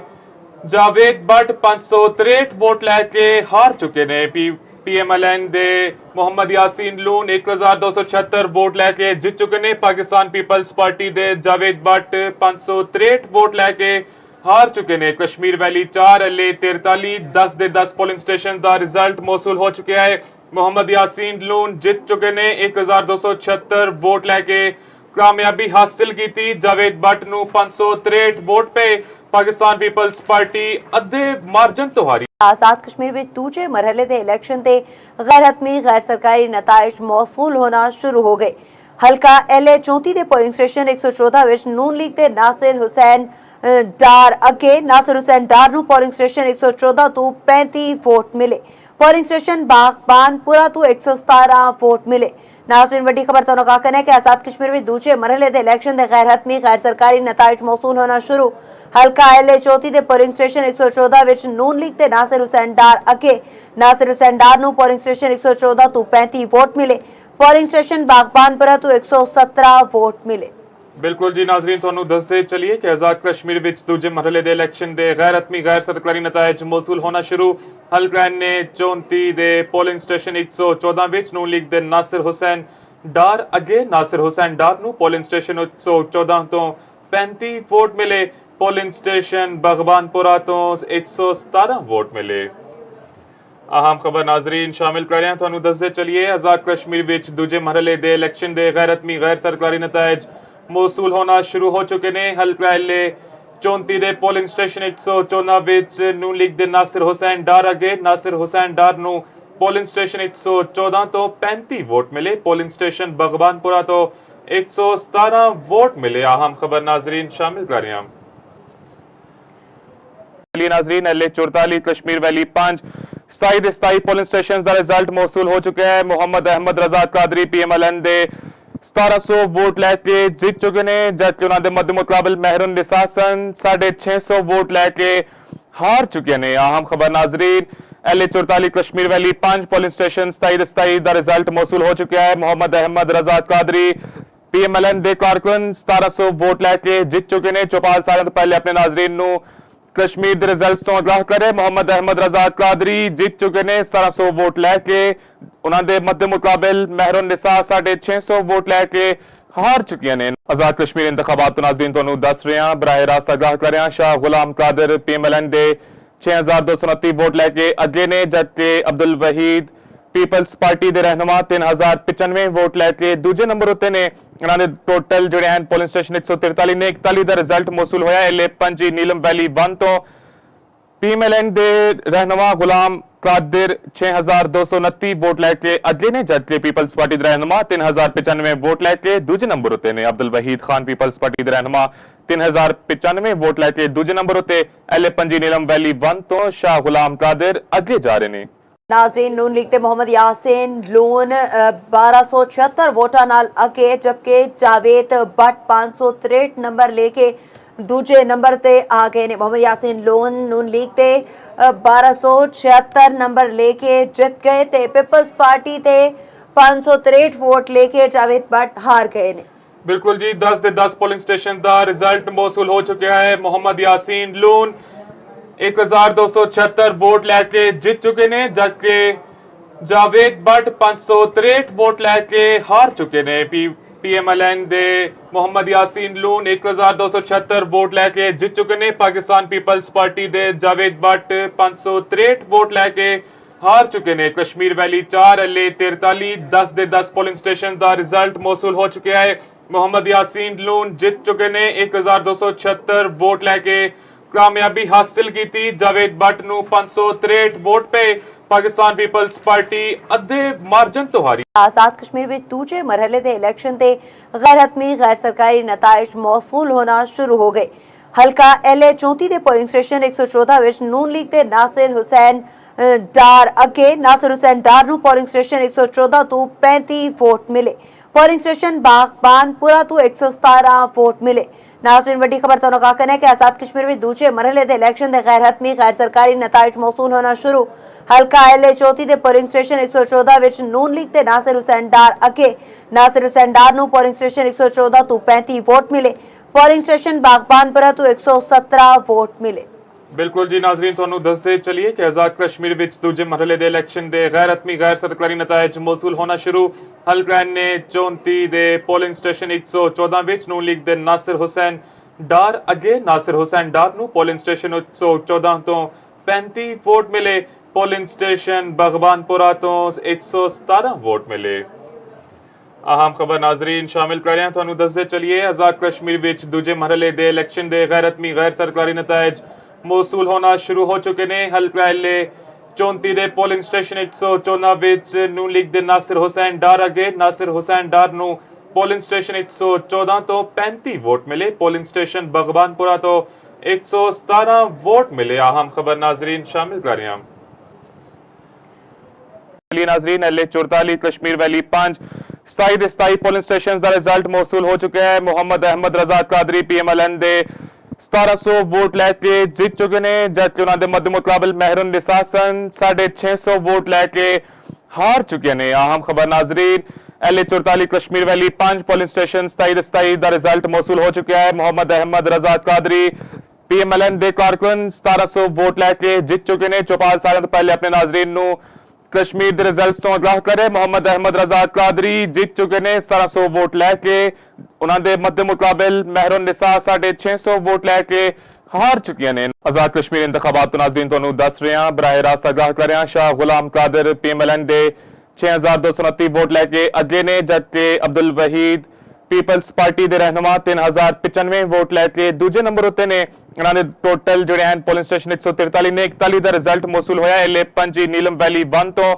ਜਾਵੇਦ ਭੱਟ 563 ਵੋਟ ਲੈ ਕੇ ਹਾਰ ਚੁੱਕੇ ਨੇ। PMLN ਦੇ ਮੁਹੰਮਦ ਯਾਸੀਨ ਲੂਨ 1276 ਵੋਟ ਲੈ ਕੇ ਜਿੱਤ ਚੁੱਕੇ ਨੇ। ਪਾਕਿਸਤਾਨ ਪੀਪਲਸ ਪਾਰਟੀ ਦੇ ਜਾਵੇਦ ਭੱਟ 563 ਵੋਟ ਲੈ ਕੇ ਹਾਰ ਚੁੱਕੇ ਨੇ। ਕਸ਼ਮੀਰ ਵੈਲੀ 4 LA-43 10 ਦੇ 10 ਪੋਲਿੰਗ ਸਟੇਸ਼ਨ ਦਾ ਰਿਜ਼ਲਟ ਮੌਸੂਲ ਹੋ ਚੁੱਕਿਆ ਹੈ। ਮੁਹੰਮਦ ਯਾਸੀਨ ਲੂਨ ਜਿੱਤ ਚੁੱਕੇ ਨੇ। 1276 ਵੋਟ ਲੈ ਕੇ ਕਾਮਯਾਬੀ ਹਾਸਿਲ ਕੀਤੀ। ਜਾਵੇਦ ਭੱਟ ਨੂੰ 563 ਵੋਟ ਪਏ। ਪਾਕਿਸਤਾਨ ਪੀਪਲਸ ਪਾਰਟੀ ਅੱਧੇ ਮਾਰਜਨ ਤੋਂ ਹਾਰੀ। आजाद कश्मीर में दूजे मरहले के इलेक्शन से गैर हतमी गैर सरकारी नताइज मौसूल होना शुरू हो गए। हल्का LA-34 के पोलिंग स्टेशन 114 विच नून लीग के नासिर हुसैन डार अगे। नासिर हुसैन डार नूं पोलिंग स्टेशन 114 तो 35 वोट मिले। पोलिंग स्टेशन बागबानपुरा तो 117 वोट मिले। नाज़रीन, वड्डी खबर तो कहना है कि आजाद कश्मीर में दूजे मरहले के इलेक्शन के गैर हतमी गैर सरकारी नताइज मौसूल होना शुरू। हल्का LA-34 के पोलिंग स्टेशन 114 विच नून लीग के नासिर हुसैन डार अगे। नासिर हुसैन डार नूं पोलिंग स्टेशन 114 तो 35 वोट मिले। पोलिंग स्टेशन बागबानपुरा तो 117 वोट मिले। ਬਿਲਕੁਲ ਜੀ ਨਾਜ਼ਰੀਨ, ਤੁਹਾਨੂੰ ਦੱਸਦੇ ਚੱਲੀਏ ਕਿ ਆਜ਼ਾਦ ਕਸ਼ਮੀਰ ਵਿੱਚ ਦੂਜੇ ਮਰਹਲੇ ਦੇ ਇਲੈਕਸ਼ਨ ਦੇ ਗੈਰ ਹਤਮੀ ਗੈਰ ਸਰਕਾਰੀ ਨਤਾਇਜ ਮੌਸੂਲ ਹੋਣਾ ਸ਼ੁਰੂ। ਹਲਕਾ LA-34 ਦੇ ਪੋਲਿੰਗ ਸਟੇਸ਼ਨ 114 ਵਿੱਚ ਨੂਨ ਲੀਗ ਦੇ ਨਾਸਿਰ ਹੁਸੈਨ ਡਾਰ ਅੱਗੇ। ਨਾਸਿਰ ਹੁਸੈਨ ਡਾਰ ਨੂੰ ਪੋਲਿੰਗ ਸਟੇਸ਼ਨ 114 ਤੋਂ 35 ਵੋਟ ਮਿਲੇ। ਪੋਲਿੰਗ ਸਟੇਸ਼ਨ ਬਾਗਬਾਨਪੁਰਾ ਤੋਂ 117 ਵੋਟ ਮਿਲੇ। ਅਹਿਮ ਖਬਰ ਨਾਜ਼ਰੀਨ ਸ਼ਾਮਿਲ ਕਰ ਰਹੇ ਹਾਂ। ਤੁਹਾਨੂੰ ਦੱਸਦੇ ਚੱਲੀਏ ਆਜ਼ਾਦ ਕਸ਼ਮੀਰ ਵਿੱਚ ਦੂਜੇ ਮਰਹਲੇ ਦੇ ਇਲੈਕਸ਼ਨ ਦੇ ਗੈਰ ਹਤਮੀ ਗੈਰ ਸਰਕਾਰੀ ਨਤਾਇਜ ਮੌਸੂਲ ਹੋਣਾ ਸ਼ੁਰੂ ਹੋ ਚੁੱਕੇ ਨੇ। ਹਲਕਾ LA-34 ਦੇ ਪੋਲਿੰਗ ਸਟੇਸ਼ਨ 114 ਵਿੱਚ ਨੂਨ ਲੀਗ ਦੇ ਨਾਸਿਰ ਹੁਸੈਨ ਡਾਰ ਅੱਗੇ। ਨਾਸਿਰ ਹੁਸੈਨ ਡਾਰ ਨੂੰ ਪੋਲਿੰਗ ਸਟੇਸ਼ਨ 114 ਤੋਂ 35 ਵੋਟ ਮਿਲੇ। ਪੋਲਿੰਗ ਸਟੇਸ਼ਨ ਬਾਗਬਾਨਪੁਰਾ ਤੋਂ 117 ਵੋਟ ਮਿਲੇ। ਅਹਿਮ ਖਬਰ ਨਾਜ਼ਰੀਨ ਸ਼ਾਮਿਲ ਕਰ ਰਹੇ ਹਾਂ। नाज़रीन, LA-44 कश्मीर वैली 5 27 ਦੇ 27 ਪੋਲਿੰਗ ਸਟੇਸ਼ਨ ਦਾ ਰਿਜ਼ਲਟ ਮੌਸੂਲ ਹੋ ਚੁੱਕਿਆ ਹੈ। ਮੁਹੰਮਦ ਅਹਿਮਦ ਰਜ਼ਾ ਕਾਦਰੀ PMLN ਦੇ 1700 ਵੋਟ ਲੈ ਕੇ ਜਿੱਤ ਚੁੱਕੇ ਨੇ, ਜਦਕਿ ਉਹਨਾਂ ਦੇ ਮੱਦੇ ਮੁਕਾਬਲ ਮਹਿਰਨ ਨਿਸਾਸਨ 650 ਵੋਟ ਲੈ ਕੇ ਹਾਰ ਚੁੱਕੇ ਨੇ। ਅਹਿਮ ਖਬਰ ਨਾਜ਼ਰੀਨ, LA-44 ਕਸ਼ਮੀਰ ਵੈਲੀ 5 ਪੋਲਿੰਗ ਸਟੇਸ਼ਨ 27 ਦੇ 27 ਦਾ ਰਿਜ਼ਲਟ ਮੌਸੂਲ ਹੋ ਚੁੱਕਿਆ ਹੈ। ਮੁਹੰਮਦ ਅਹਿਮਦ ਰਜ਼ਾ ਕਾਦਰੀ PMLN ਦੇ ਕਾਰਕੁਨ 1700 ਵੋਟ ਲੈ ਕੇ ਜਿੱਤ ਚੁੱਕੇ ਨੇ। ਚੌਪਾਲ ਸਾਲਾਂ ਤੋਂ ਪਹਿਲੇ ਆਪਣੇ ਨਾਜ਼ਰੀਨ ਨੂੰ ਕਸ਼ਮੀਰ ਦੇ ਰਿਜ਼ਲਟਸ ਤੋਂ ਆਗਾਹ ਕਰੇ। ਮੁਹੰਮਦ ਅਹਿਮਦ ਰਜ਼ਾ ਕਾਦਰੀ ਜਿੱਤ ਚੁੱਕੇ ਨੇ 1700 ਵੋਟ ਲੈ ਕੇ। ਉਹਨਾਂ ਦੇ ਮੱਦੇ ਮੁਕਾਬਲ ਮਹਿਰਨ ਨਿਸਾ 650 ਵੋਟ ਲੈ ਕੇ ਹਾਰ ਚੁੱਕੀਆਂ ਨੇ। ਆਜ਼ਾਦ ਕਸ਼ਮੀਰ ਇੰਤਖਾਬਾਤ ਤੋਂ ਨਾਜ਼ਰੀਨ ਤੁਹਾਨੂੰ ਦੱਸ ਰਹੇ ਹਾਂ, ਬਰਾਹ ਰਾਸਤ ਆਗਾਹ ਕਰ ਰਹੇ ਹਾਂ। ਸ਼ਾਹ ਗੁਲਾਮ ਕਾਦਰ PMLN ਦੇ 6229 ਵੋਟ ਲੈ ਕੇ ਅੱਗੇ ਨੇ, ਜਦਕਿ ਅਬਦੁਲ ਵਹੀਦ ਪੀਪਲਸ ਪਾਰਟੀ ਦੇ ਰਹਿਨੁਮਾ 3095 ਵੋਟ ਲੈ ਕੇ ਦੂਜੇ ਨੰਬਰ ਉੱਤੇ ਨੇ। ਇਹਨਾਂ ਦੇ ਟੋਟਲ ਜਿਹੜੇ ਹਨ ਪੋਲਿੰਗ ਸਟੇਸ਼ਨ 143 ਨੇ। 41 ਦਾ ਰਿਜ਼ਲਟ ਮੌਸੂਲ ਹੋਇਆ LA-5 ਨੀਲਮ ਵੈਲੀ 1 ਤੋਂ। PMLN ਦੇ ਰਹਿਨੁਮਾ ਗੁਲਾਮ ਕਾਦਰ 6229 ਵੋਟ ਲੈ ਕੇ ਅੱਗੇ ਨੇ, ਜਦਕਿ ਪੀਪਲਸ ਪਾਰਟੀ ਦੇ ਰਹਿਨੁਮਾ 3095 ਵੋਟ ਲੈ ਕੇ ਦੂਜੇ ਨੰਬਰ ਉੱਤੇ ਨੇ। ਅਬਦੁਲ ਵਹੀਦ ਖਾਨ ਪੀਪਲਸ ਪਾਰਟੀ ਦੇ ਰਹਿਨੁਮਾ 3095 ਵੋਟ ਲੈ ਕੇ ਦੂਜੇ ਨੰਬਰ ਉੱਤੇ। LA-5 ਨੀਲਮ ਵੈਲੀ 1 ਤੋਂ ਸ਼ਾਹ ਗੁਲਾਮ ਕਾਦਰ ਅੱਗੇ ਜਾ ਰਹੇ ਨੇ। नाज़रीन, नून लीग के मोहम्मद यासीन लोन 1276 वोटा नाल अगे, जबकि जावेद भट्ट 563 नंबर लेके दूजे नंबर ते आ गए ने। मोहम्मद यासीन लोन नून लीग के 1276 नंबर लेके जित गए ते पीपल्स पार्टी ते 563 वोट लेके जावेद भट्ट हार गए ने। बिल्कुल जी, 10 ਦੇ 10 ਪੋਲਿੰਗ ਸਟੇਸ਼ਨ ਦਾ ਰਿਜ਼ਲਟ ਮੌਸੂਲ ਹੋ ਚੁੱਕਿਆ ਹੈ। ਮੁਹੰਮਦ ਯਾਸੀਨ ਲੂਨ 1276 ਵੋਟ ਲੈ ਕੇ ਜਿੱਤ ਚੁੱਕੇ ਨੇ, ਜਦਕਿ ਜਾਵੇਦ ਭੱਟ 563 ਵੋਟ ਲੈ ਕੇ ਹਾਰ ਚੁੱਕੇ ਨੇ। PMLN ਦੇ ਮੁਹੰਮਦ ਯਾਸੀਨ ਲੂਨ 1276 ਵੋਟ ਲੈ ਕੇ ਜਿੱਤ ਚੁੱਕੇ ਨੇ। ਪਾਕਿਸਤਾਨ ਪੀਪਲਸ ਪਾਰਟੀ ਦੇ ਜਾਵੇਦ ਭੱਟ 563 ਵੋਟ ਲੈ ਕੇ ਹਾਰ ਚੁੱਕੇ ਨੇ। ਕਸ਼ਮੀਰ ਵੈਲੀ 4 LA-43 10 ਦੇ 10 ਪੋਲਿੰਗ ਸਟੇਸ਼ਨ ਦਾ ਰਿਜ਼ਲਟ ਮੌਸੂਲ ਹੋ ਚੁੱਕਿਆ ਹੈ। ਮੁਹੰਮਦ ਯਾਸੀਨ ਲੂਨ ਜਿੱਤ ਚੁੱਕੇ ਨੇ 1276 ਵੋਟ ਲੈ ਕੇ ਕਾਮਯਾਬੀ ਹਾਸਿਲ ਕੀਤੀ। ਜਾਵੇਦ ਬੱਟ ਨੂੰ 563 ਵੋਟ ਪਏ। ਪਾਕਿਸਤਾਨ ਪੀਪਲਸ ਪਾਰਟੀ ਅੱਧੇ ਮਾਰਜਨ ਤੋਂ ਹਾਰੀ। आजाद कश्मीर में दूजे मरहले के इलेक्शन से गैर हतमी गैर सरकारी नताइज मौसूल होना शुरू हो गए। हल्का LA 34 के पोलिंग स्टेशन 114 विच नून लीग के नासिर हुसैन डार अगे नासिर हुसैन डार नूं पोलिंग स्टेशन 114 तो 35 वोट मिले। पोलिंग स्टेशन बागबानपुरा तो 117 वोट मिले। नाज़रीन वड्डी खबर तो कहना है कि आजाद कश्मीर में दूजे मरहले के इलेक्शन के गैर हतमी गैर सरकारी नताइज मौसूल होना शुरू। हल्का LA 34 के पोलिंग स्टेशन 114 विच नून लीग के नासिर हुसैन डार अगे नासिर हुसैन डार नूं पोलिंग स्टेशन 114 तो 35 वोट मिले। पोलिंग स्टेशन बागबानपुरा तो 117 वोट मिले। ਬਿਲਕੁਲ ਜੀ ਨਾਜ਼ਰੀਨ, ਤੁਹਾਨੂੰ ਦੱਸਦੇ ਚਲੀਏ ਕਿ ਆਜ਼ਾਦ ਕਸ਼ਮੀਰ ਵਿੱਚ ਦੂਜੇ ਮਰਹਲੇ ਦੇ ਇਲੈਕਸ਼ਨ ਦੇ ਗੈਰ ਹਤਮੀ ਗੈਰ ਸਰਕਾਰੀ ਨਤਾਇਜ ਮੌਸੂਲ ਹੋਣਾ ਸ਼ੁਰੂ। ਹਲਕਾ ਨੇ 34 ਦੇ ਪੋਲਿੰਗ ਸਟੇਸ਼ਨ 114 ਵਿੱਚ ਨੂਨ ਲੀਗ ਦੇ ਨਾਸਿਰ ਹੁਸੈਨ ਡਾਰ ਅੱਗੇ ਨਾਸਿਰ ਹੁਸੈਨ ਡਾਰ ਨੂੰ ਪੋਲਿੰਗ ਸਟੇਸ਼ਨ 114 ਤੋਂ 35 ਵੋਟ ਮਿਲੇ। ਪੋਲਿੰਗ ਸਟੇਸ਼ਨ ਬਗਬਾਨਪੁਰਾ ਤੋਂ 117 ਵੋਟ ਮਿਲੇ। ਅਹਿਮ ਖਬਰ ਨਾਜ਼ਰੀਨ ਸ਼ਾਮਿਲ ਕਰ ਰਹੇ ਹਾਂ, ਤੁਹਾਨੂੰ ਦੱਸਦੇ ਚਲੀਏ ਆਜ਼ਾਦ ਕਸ਼ਮੀਰ ਵਿੱਚ ਦੂਜੇ ਮਰਹਲੇ ਦੇ ਇਲੈਕਸ਼ਨ ਦੇ ਗੈਰ ਹਤਮੀ ਗੈਰ ਸਰਕਾਰੀ ਨਤਾਇਜ ਮੌਸੂਲ ਹੋਣਾ ਸ਼ੁਰੂ ਹੋ ਚੁੱਕੇ ਨੇ। ਹਲਕਾ LA 34 ਦੇ ਪੋਲਿੰਗ ਸਟੇਸ਼ਨ 114 ਵਿੱਚ ਨੂਨ ਲੀਗ ਦੇ ਨਾਸਿਰ ਹੁਸੈਨ ਡਾਰ ਅੱਗੇ ਨਾਸਿਰ ਹੁਸੈਨ ਡਾਰ ਨੂੰ ਪੋਲਿੰਗ ਸਟੇਸ਼ਨ 114 ਤੋਂ 35 ਵੋਟ ਮਿਲੇ। ਪੋਲਿੰਗ ਸਟੇਸ਼ਨ ਬਗਬਾਨਪੁਰਾ ਤੋਂ 117 ਵੋਟ ਮਿਲੇ। ਅਹਿਮ ਖਬਰ ਨਾਜ਼ਰੀਨ ਸ਼ਾਮਿਲ ਕਰ ਰਹੇ ਹਾਂ। नाजरीन LA 44 Kashmir valley 5 27 polling station का रिजल्ट मौसूल हो चुका है। मोहम्मद अहमद रजा कादरी PMLN दे 1700 वोट लैके जीत चुके ने, जबकि उन्होंने मध्य मुकाबल महरून निसासन 650 वोट लैके हार चुके ने। अहम खबर नाजरीन LA 44 Kashmir valley 5 polling station 27 का रिजल्ट मौसूल हो चुका है। मोहम्मद अहमद रजा कादरी PMLN दे कारकुन 1700 वोट लैके जीत चुके ने। चौपाल साल तो पहले अपने नाजरीन नू कश्मीर के रिजल्ट्स तो आगाह करे। मोहम्मद अहमद रजा कादरी जीत चुके ने 1700 वोट लैके। उन्होंने मध्य मुकाबल महरून निसा 650 वोट लैके हार चुकी ने। आजाद कश्मीर इंतखाबात तो नाजरीन तुहानू दस रहे हैं, बराह रास्त आगाह कर रहे हैं। शाह गुलाम कादर PMLN दे 6229 वोट लैके अगे ने, जबकि अब्दुल वहीद पीपल्स पार्टी के रहनुमा 3095 वोट लैके दूजे नंबर उत्ते ने। उन्होंने टोटल जोड़े हैं पोलिंग स्टेशन 143 ने 41 का रिजल्ट मौसूल होया। LA 5 नीलम वैली 1 तो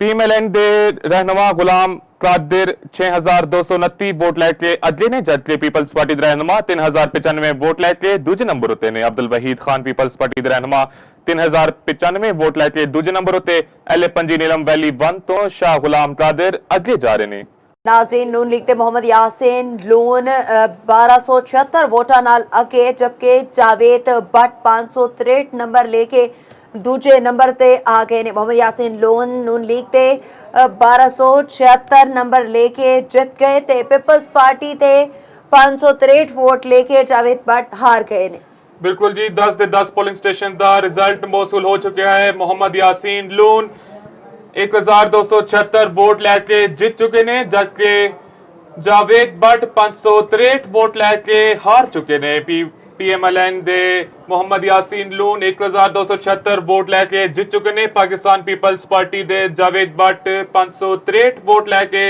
PMLN दे रहनुमा गुलाम कादिर 6229 वोट लैके अगे ने, जबकि पीपल्स पार्टी के रहनुमा 3095 वोट लैके दूजे नंबर उत्ते ने। अब्दुल वहीद खान पीपल्स पार्टी के रहनुमा 3095 वोट लैके दूजे नंबर उत्ते। LA 5 नीलम वैली 1 तो शाह गुलाम कादिर अगे जा रहे ने। नाजरीन नून लीग के मोहम्मद यासीन लून 1276 वोटा नाल अगे, जबकि जावेद बट 563 नंबर लेके दूजे नंबर ते आ गए ने। मोहम्मद यासीन लून नून लीग ते 1276 नंबर लेके जित गए ते पीपल्स पार्टी ते 563 वोट लेके जावेद बट हार गए ने। बिल्कुल जी, 10 ਦੇ 10 पोलिंग स्टेशन का रिजल्ट मौसूल हो चुका है। मोहम्मद यासीन लून 1276 वोट लैके जीत चुके ने, जबकि जावेद बट 563 वोट लैके हार चुके ने। PMLN दे मोहम्मद यासीन लून 1276 वोट लैके जीत चुके ने। पाकिस्तान पीपल्स पार्टी दे जावेद बट 563 वोट लैके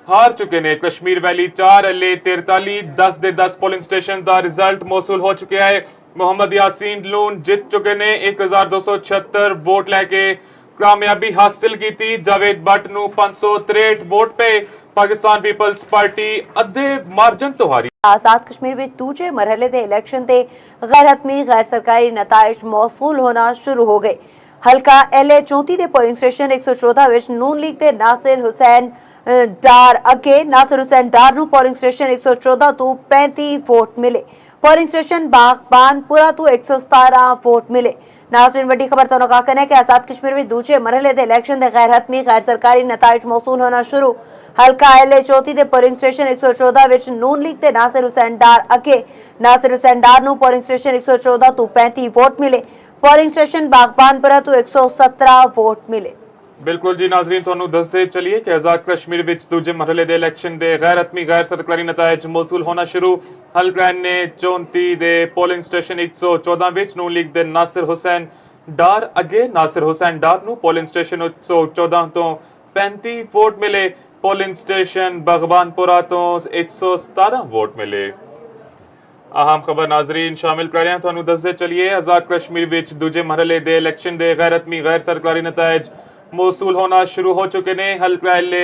हार चुके ने। कश्मीर वैली 4 LA 43 10 ਦੇ 10 पोलिंग स्टेशन का रिजल्ट मौसूल हो चुका है। मोहम्मद यासीन लून जीत चुके ने 1276 वोट लैके कामयाबी हासिल की। जावेद बट नू 563 वोट पे। पाकिस्तान पीपल्स पार्टी अद्धे मार्जन तो हारी। आजाद कश्मीर में दूजे मरहले के इलेक्शन से गैर हतमी गैर सरकारी नताइज मौसूल होना शुरू हो गए। हल्का LA 34 के पोलिंग स्टेशन 114 विच नून लीग के नासिर हुसैन डार अगे नासिर हुसैन डार नूं पोलिंग स्टेशन 114 तो 35 वोट मिले। पोलिंग स्टेशन बागबानपुरा तो 117 वोट मिले। नाज़रीन वड्डी खबर तो कहना है कि आजाद कश्मीर में दूजे मरहले के इलेक्शन के गैर हतमी गैर सरकारी नताइज मौसूल होना शुरू। हल्का LA 34 के पोलिंग स्टेशन 114 विच नून लीग के नासिर हुसैन डार अगे नासिर हुसैन डार नूं पोलिंग स्टेशन 114 तो 35 वोट मिले। पोलिंग स्टेशन बागबानपुरा तो 117 वोट मिले। बिल्कुल जी नाजरीन, ਤੁਹਾਨੂੰ ਦੱਸਦੇ ਚਲੀਏ ਕਿ ਆਜ਼ਾਦ ਕਸ਼ਮੀਰ ਵਿੱਚ ਦੂਜੇ ਮਰਹਲੇ ਦੇ ਇਲੈਕਸ਼ਨ ਦੇ ਗੈਰ ਹਤਮੀ ਗੈਰ ਸਰਕਾਰੀ ਨਤਾਇਜ ਮੌਸੂਲ ਹੋਣਾ ਸ਼ੁਰੂ। ਹਲਕਾ ਨੇ 34 ਦੇ ਪੋਲਿੰਗ ਸਟੇਸ਼ਨ 114 ਵਿੱਚ ਨੂਨ ਲੀਗ ਦੇ ਨਾਸਿਰ ਹੁਸੈਨ ਡਾਰ ਅੱਗੇ ਨਾਸਿਰ ਹੁਸੈਨ ਡਾਰ ਨੂੰ ਪੋਲਿੰਗ ਸਟੇਸ਼ਨ 114 ਤੋਂ 35 ਵੋਟ ਮਿਲੇ। ਪੋਲਿੰਗ ਸਟੇਸ਼ਨ ਬਗਬਾਨਪੁਰਾ ਤੋਂ 117 ਵੋਟ ਮਿਲੇ। ਅਹਿਮ ਖਬਰ ਨਾਜ਼ਰੀਨ ਸ਼ਾਮਿਲ ਕਰ ਰਹੇ ਹਾਂ। ਤੁਹਾਨੂੰ ਦੱਸਦੇ ਚੱਲੀਏ ਆਜ਼ਾਦ ਕਸ਼ਮੀਰ ਵਿੱਚ ਦੂਜੇ ਮਰਹਲੇ ਦੇ ਇਲੈਕਸ਼ਨ ਦੇ ਗੈਰਤਮੀ ਗੈਰ ਸਰਕਾਰੀ ਨਤਾਇਜ ਮੌਸੂਲ ਹੋਣਾ ਸ਼ੁਰੂ ਹੋ ਚੁੱਕੇ ਨੇ। ਹਲਕਾ ਐਲੇ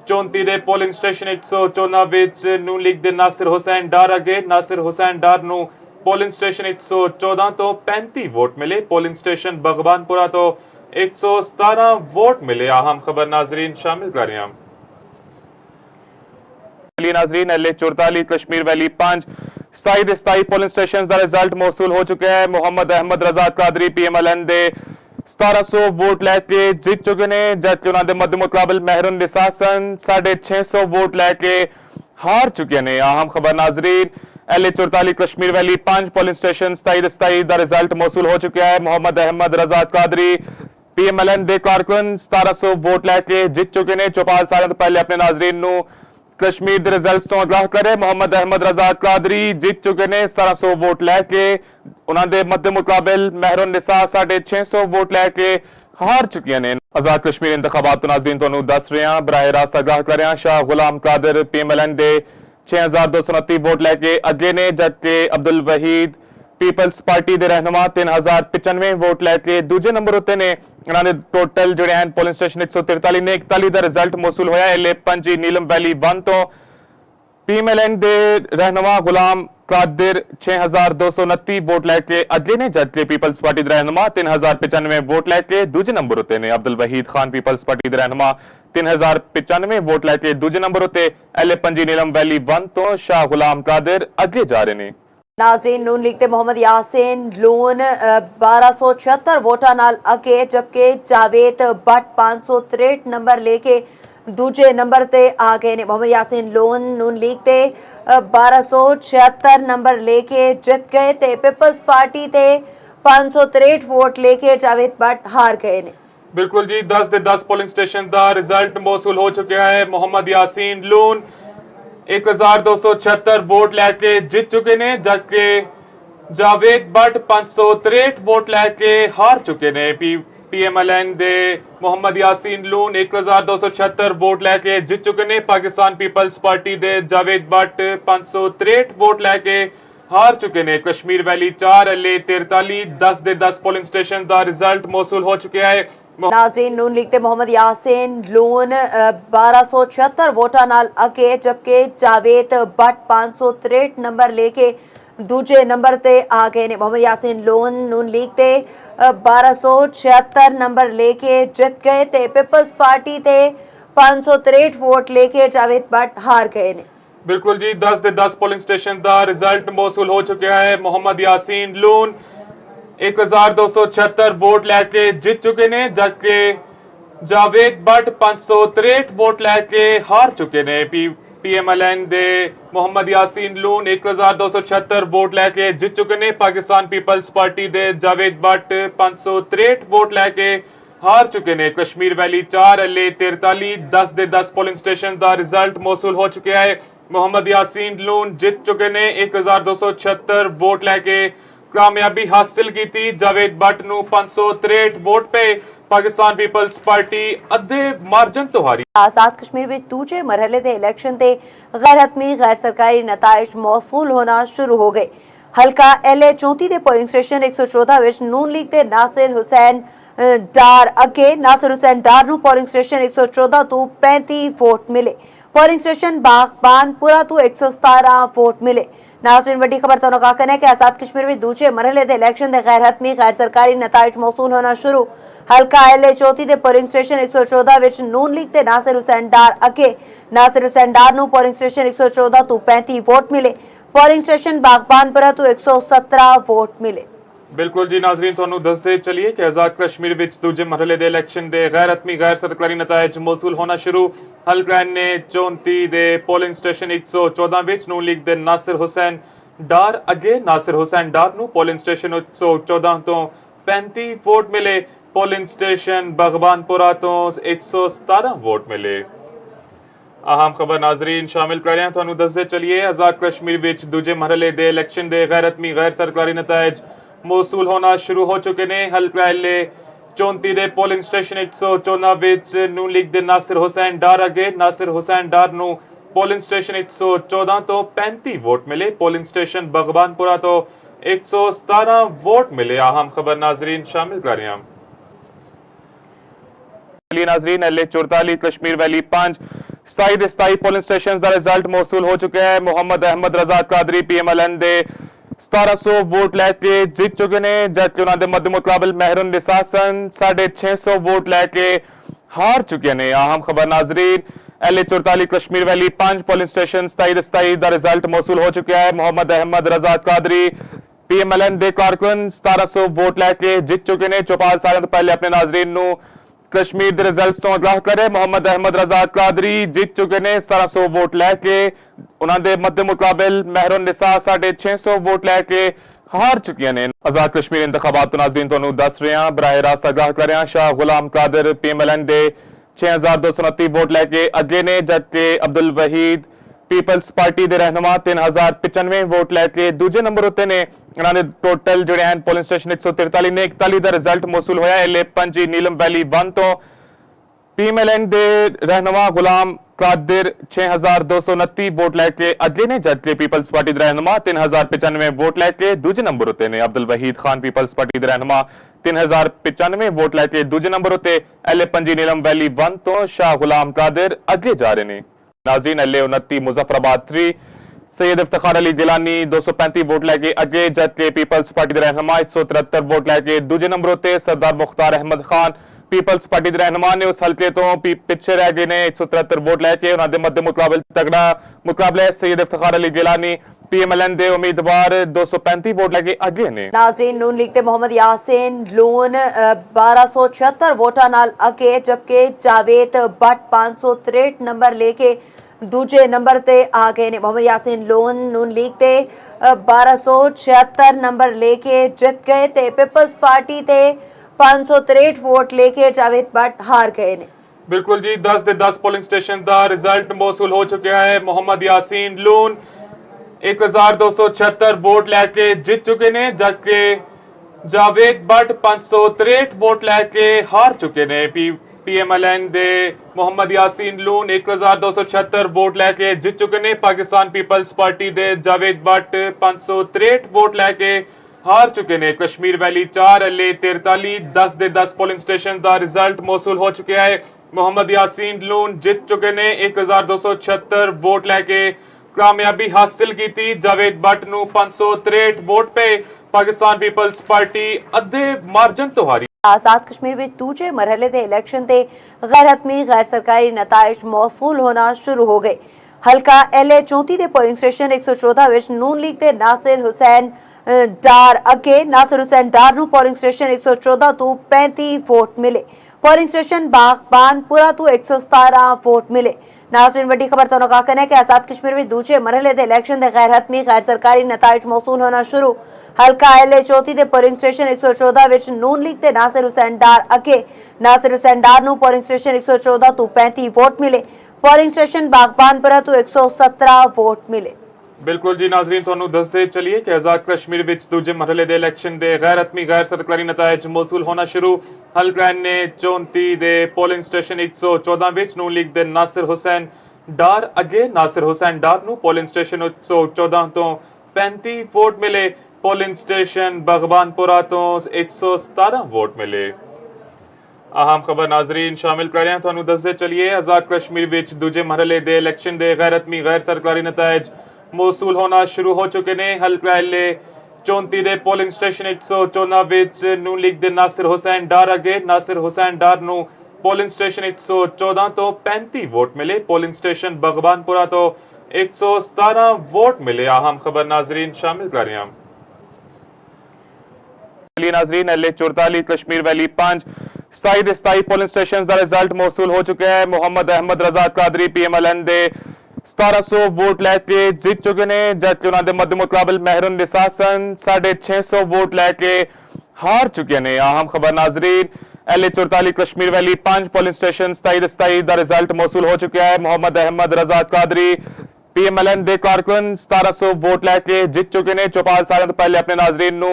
34 ਦੇ ਪੋਲਿੰਗ ਸਟੇਸ਼ਨ 114 ਵਿੱਚ ਨੂਨ ਲੀਗ ਦੇ ਨਾਸਿਰ ਹੁਸੈਨ ਡਾਰ ਅੱਗੇ। ਨਾਸਿਰ ਹੁਸੈਨ ਡਾਰ ਨੂੰ ਪੋਲਿੰਗ ਸਟੇਸ਼ਨ 114 ਤੋਂ 35 ਵੋਟ ਮਿਲੇ। ਪੋਲਿੰਗ ਸਟੇਸ਼ਨ ਬਗਬਾਨਪੁਰਾ ਤੋਂ 117 ਵੋਟ ਮਿਲੇ। ਅਹਿਮ ਖਬਰ ਨਾਜ਼ਰੀਨ ਸ਼ਾमिल कर रहे हैं हम। नाजरीन L 44 Kashmir valley 5 27 polling station का रिजल्ट मौसूल हो चुका है। मोहम्मद अहमद रजा कादरी PMLN दे 1700 वोट लैके जीत चुके ने, जबकि उन्होंने मद मुकाबल महरुन निसासन 650 वोट लैके हार चुके ने। अहम खबर नाजरीन L 44 Kashmir valley 5 polling station 27 का रिजल्ट मौसूल हो चुका है। मोहम्मद अहमद रजा कादरी PMLN दे कारकुन 1700 वोट लैके जीत चुके ने। चौपाल साल तो पहले अपने नाजरीन नू कश्मीर के रिजल्ट तो आगाह करे। मोहम्मद अहमद रजा कादरी जीत चुके ने 1700 वोट लैके। उन्होंने मद मुकाबल महरुन निसा 650 वोट लैके हार चुकी ने। आजाद कश्मीर इंतखाबात तो नाजरीन तुहानू दस रहे हैं, बराह रास्त आगाह कर रहे हैं। शाह गुलाम कादर PMLN दे 6229 वोट लैके अगे ने, जबकि अब्दुल वहीद पीपल्स पार्टी के रहनुमा 3095 वोट लैके दूजे नंबर उत्ते ने। उन्होंने टोटल जोड़े हैं पोलिंग स्टेशन 143 ने 41 का रिजल्ट मौसूल होया। एले 5 नीलम वैली 1 तो PMLN दे रहनुमा गुलाम कादिर 6229 वोट लैके अगे ने, जबकि पीपल्स पार्टी के रहनुमा 3095 वोट लैके दूजे नंबर उत्ते ने। अब्दुल वहीद खान पीपल्स पार्टी के रहनुमा 3095 वोट लैके दूजे नंबर उत्ते। एले 5 नीलम वैली 1 तो शाह गुलाम कादिर अगे जा रहे हैं। नाजरीन नून लीग ते मोहम्मद यासीन लोन 1276 वोटां नाल अगे, जबकि जावेद भट्ट 563 नंबर लेके दूजे नंबर ते आ गए ने। मोहम्मद यासीन लोन नून लीग ते 1276 नंबर लेके जित गए ते पीपल्स पार्टी ते 563 वोट लेके जावेद भट्ट हार गए ने। बिल्कुल जी, 10 ਦੇ 10 पोलिंग स्टेशन का रिजल्ट मौसूल हो चुका है। मोहम्मद यासीन लोन 1276 वोट लैके जीत चुके ने, जबकि जावेद भट्ट 563 वोट लैके हार चुके ने। PMLN दे मोहम्मद यासीन लून 1276 वोट लैके जीत चुके ने। पाकिस्तान पीपल्स पार्टी दे जावेद भट्ट 563 वोट लैके हार चुके ने। कश्मीर वैली 4 एले 43 10 ਦੇ 10 पोलिंग स्टेशन का रिजल्ट मौसूल हो चुका है। नाजरीन नून लीग ते मोहम्मद यासीन लोन 1276 वोटां नाल अगे, जबकि जावेद भट्ट 563 नंबर लेके दूजे नंबर ते आ गए ने। मोहम्मद यासीन लोन नून लीग ते 1276 नंबर लेके जित गए ते पीपल्स पार्टी ते 563 वोट लेके जावेद भट्ट हार गए ने। बिल्कुल जी, 10 ਦੇ 10 पोलिंग स्टेशन का रिजल्ट मौसूल हो चुका है। मोहम्मद यासीन लून 1276 वोट लैके जीत चुके ने, जबकि जावेद भट्ट 563 वोट लैके हार चुके ने। PMLN दे मोहम्मद यासीन लून 1276 वोट लैके जीत चुके ने। पाकिस्तान पीपल्स पार्टी दे जावेद भट्ट 563 वोट लैके हार चुके ने। कश्मीर वैली 4 एले 43 10 ਦੇ 10 पोलिंग स्टेशन का रिजल्ट मौसूल हो चुका है। मोहम्मद यासीन लून जीत चुके ने 1276 वोट लैके कामयाबी हासिल की थी। जावेद भट्ट नू 563 वोट पे पाकिस्तान पीपल्स पार्टी अद्धे मार्जन तो हारी। आजाद कश्मीर में दूजे मरहले दे इलेक्शन ते गैर हतमी गैर सरकारी नताइज मौसूल होना शुरू हो गए। हल्का LA 34 दे पोलिंग स्टेशन 114 विच नून लीग दे नासिर हुसैन डार अगे। नासिर हुसैन डार नू पोलिंग स्टेशन 114 तो 35 वोट मिले। पोलिंग स्टेशन बागबानपुरा तो 117 वोट मिले। नाज़रीन वड्डी खबर तो कहना है कि आजाद कश्मीर में दूजे मरहले दे इलेक्शन दे गैर हतमी गैर सरकारी नताइज मौसूल होना शुरू। हल्का LA 34 दे पोलिंग स्टेशन 114 विच नून लीग दे नासिर हुसैन डार अगे। नासिर हुसैन डार नू पोलिंग स्टेशन 114 तो 35 वोट मिले। पोलिंग स्टेशन बागबानपुरा तो 117 वोट मिले। बिल्कुल जी नाजरीन, तुहानू दसदे चलिए कि आजाद कश्मीर विच दूजे मरहले दे इलेक्शन दे गैर हतमी गैर सरकारी नताइज मौसूल होना शुरू। हल्का ने 34 दे पोलिंग स्टेशन 114 विच नून लीग दे नासिर हुसैन डार अगे। नासिर हुसैन डार नू पोलिंग स्टेशन 114 तो 35 वोट मिले। पोलिंग स्टेशन बगबानपुरा तो 117 वोट मिले। अहम खबर नाजरीन शामिल कर रहे हैं। तुहानू दसदे चलिए आजाद कश्मीर विच दूजे मरहले दे इलेक्शन दे गैर हतमी गैर सरकारी नताइज मौसूल होना शुरू हो चुके ने। हल्का LA 34 ਦੇ ਪੋਲਿੰਗ ਸਟੇਸ਼ਨ 114 ਵਿੱਚ ਨੂਨ ਲੀਗ ਦੇ ਨਾਸਿਰ ਹੁਸੈਨ ਡਾਰ ਅੱਗੇ ਨਾਸਿਰ ਹੁਸੈਨ ਡਾਰ ਨੂੰ ਪੋਲਿੰਗ ਸਟੇਸ਼ਨ 114 ਤੋਂ 35 ਵੋਟ ਮਿਲੇ। ਪੋਲਿੰਗ ਸਟੇਸ਼ਨ ਬਗਬਾਨਪੁਰਾ ਤੋਂ 117 ਵੋਟ ਮਿਲੇ। अहम खबर नाजरीन शामिल कर रहे हैं हम नाजरीन L 44 Kashmir valley 5 27 polling station का रिजल्ट मौसूल हो चुका है। मोहम्मद अहमद रजा कादरी PMLN दे 1700 वोट लैके जित चुके ने, जबकि उन्होंने मध्य मुकाबल मेहरुन निसासन 650 वोट लैके हार चुके ने। अहम खबर नाजरीन L 44 Kashmir valley 5 polling station 27 का रिजल्ट मौसूल हो चुका है। मोहम्मद अहमद रजा कादरी PMLN दे कारकुन 1700 वोट लैके जित चुके ने। चौपाल साल तो पहले अपने नाजरीन नू कश्मीर के रिजल्ट तो आगाह करे। मोहम्मद अहमद रजा कादरी जित चुके ने 1700 वोट लैके, उन्होंने मध्य मुकाबल मेहरुन निसा 650 वोट लैके हार चुकी ने। आजाद कश्मीर इंतखाबात तो नाजरीन तुहानू दस रहे हैं, बराह रास्त आगाह कर रहे हैं। शाह गुलाम कादर PMLN दे 6229 वोट लैके अगे ने, जबकि अब्दुल वहीद पीपल्स पार्टी के रहनुमा 3095 वोट लैके दूजे नंबर उत्ते ने। इन्होंने टोटल जोड़े हैं पोलिंग स्टेशन 143 ने 41 का रिजल्ट मौसूल होया। एल 5 नीलम वैली 1 तो PMLN दे रहनुमा गुलाम कादिर 6229 वोट लैके अगे ने, जबकि पीपल्स पार्टी के रहनुमा 3095 वोट लैके दूजे नंबर उत्ते ने। अब्दुल वहीद खान पीपल्स पार्टी के रहनुमा 3095 वोट लैके दूजे नंबर उत्ते। एल 5 नीलम वैली 1 तो शाह गुलाम कादिर अगे जा रहे हैं। नाज़रीन एल 29 मुजफ्फराबाद 3 सैयद इफ्तिखार अली गिलानी 235 वोट लैके अगे, जबकि पीपल्स पार्टी के रहनुमा 173 वोट लैके दूजे नंबर उत्ते। सरदार मुख्तार अहमद खान पीपल्स पार्टी के रहनुमा ने उस हल्के तो पिछे रह गए ने 173 वोट लैके। उन्होंने मध्य मुकाबल तगड़ा मुकाबला सैयद इफ्तिखार अली गिलानी PMLN दे उम्मीदवार 235 वोट लैके अगे ने। नाज़रीन नून लीग ते मोहम्मद यासीन लोन 1276 वोटां नाल अगे, जबकि जावेद भट्ट 563 नंबर लेके दूजे नंबर ते आ गए ने। मोहम्मद यासीन लोन नून लीग ते 1276 नंबर लेके जित गए ते पीपल्स पार्टी ते 563 वोट लेके जावेद भट्ट हार गए ने। बिल्कुल जी, 10 दे 10 पोलिंग स्टेशन का रिजल्ट मौसूल हो चुका है। मोहम्मद यासीन लून 1276 वोट लैके जित चुके ने, जबकि जावेद भट्ट 563 वोट लैके हार चुके ने। PMLN दे मोहम्मद यासीन लून 1276 वोट लैके जित चुके ने। पाकिस्तान पीपल्स पार्टी दे जावेद भट्ट 563 वोट लैके हार चुके ने। कश्मीर वैली 4 एल 43 10 दे 10 पोलिंग स्टेशन का रिजल्ट मौसूल हो चुका है। मोहम्मद यासीन लून जित चुके ने 1276 वोट लैके कामयाबी हासिल की थी। जावेद भट्ट नू 563 वोट पे पाकिस्तान पीपल्स पार्टी अद्धे मार्जन तो हारी। आजाद कश्मीर में दूजे मरहले दे इलेक्शन ते गैर हतमी गैर सरकारी नताइज मौसूल होना शुरू हो गए। हल्का LA 34 दे पोलिंग स्टेशन 114 विच नून लीग दे नासिर हुसैन डार अगे नासिर हुसैन डार नू पोलिंग स्टेशन 114 तो 35 वोट मिले। पोलिंग स्टेशन बागबानपुरा तो 117 वोट मिले। नाज़रीन वड्डी खबर तो कहना है कि आजाद कश्मीर में दूजे मरहले दे इलेक्शन दे गैर हतमी गैर सरकारी नताइज मौसूल होना शुरू। हल्का LA 34 दे पोलिंग स्टेशन 114 विच नून लीग दे नासिर हुसैन डार अगे नासिर हुसैन डार नू पोलिंग स्टेशन 114 तो 35 वोट मिले। पोलिंग स्टेशन बागबानपुरा तो 117 वोट मिले। बिल्कुल जी नाजरीन, तुहानू दसदे चलिए कि आजाद कश्मीर विच दूजे मरहले दे इलेक्शन दे गैर हतमी गैर सरकारी नताइज मौसूल होना शुरू। हल्का ने 34 दे पोलिंग स्टेशन 114 विच नून लीग दे नासिर हुसैन डार अगे नासिर हुसैन डार नू पोलिंग स्टेशन 114 तो 35 वोट मिले। पोलिंग स्टेशन बगबानपुरा तो 117 वोट मिले। अहम खबर नाजरीन शामिल कर रहे हैं, तुहानू दसदे चलिए आजाद कश्मीर विच दूजे मरहले दे इलेक्शन दे गैर हतमी गैर सरकारी नताइज मौसूल होना शुरू हो चुके ने। हल्का LA 34 दे पोलिंग स्टेशन 114 विच नून लीग दे नासिर हुसैन डार अगे नासिर हुसैन डार नू पोलिंग स्टेशन 114 तो 35 वोट मिले। पोलिंग स्टेशन बगबानपुरा तो 117 वोट मिले। अहम खबर नाजरीन शामिल कर रहे हैं हम नाजरीन LA 44 Kashmir valley 5 27 polling station का रिजल्ट मौसूल हो चुका है। मोहम्मद अहमद रजा कादरी PMLN दे 1700 वोट लैके जित चुके ने, जबकि उन्होंने मध्य मुकाबल मेहरुन निसासन 650 वोट लैके हार चुके ने। अहम खबर नाजरीन LA 44 Kashmir valley 5 polling station 27 का रिजल्ट मौसूल हो चुका है। मोहम्मद अहमद रजा कादरी PMLN दे कारकुन 1700 वोट लैके जित चुके ने। चौपाल साल तो पहले अपने नाजरीन नू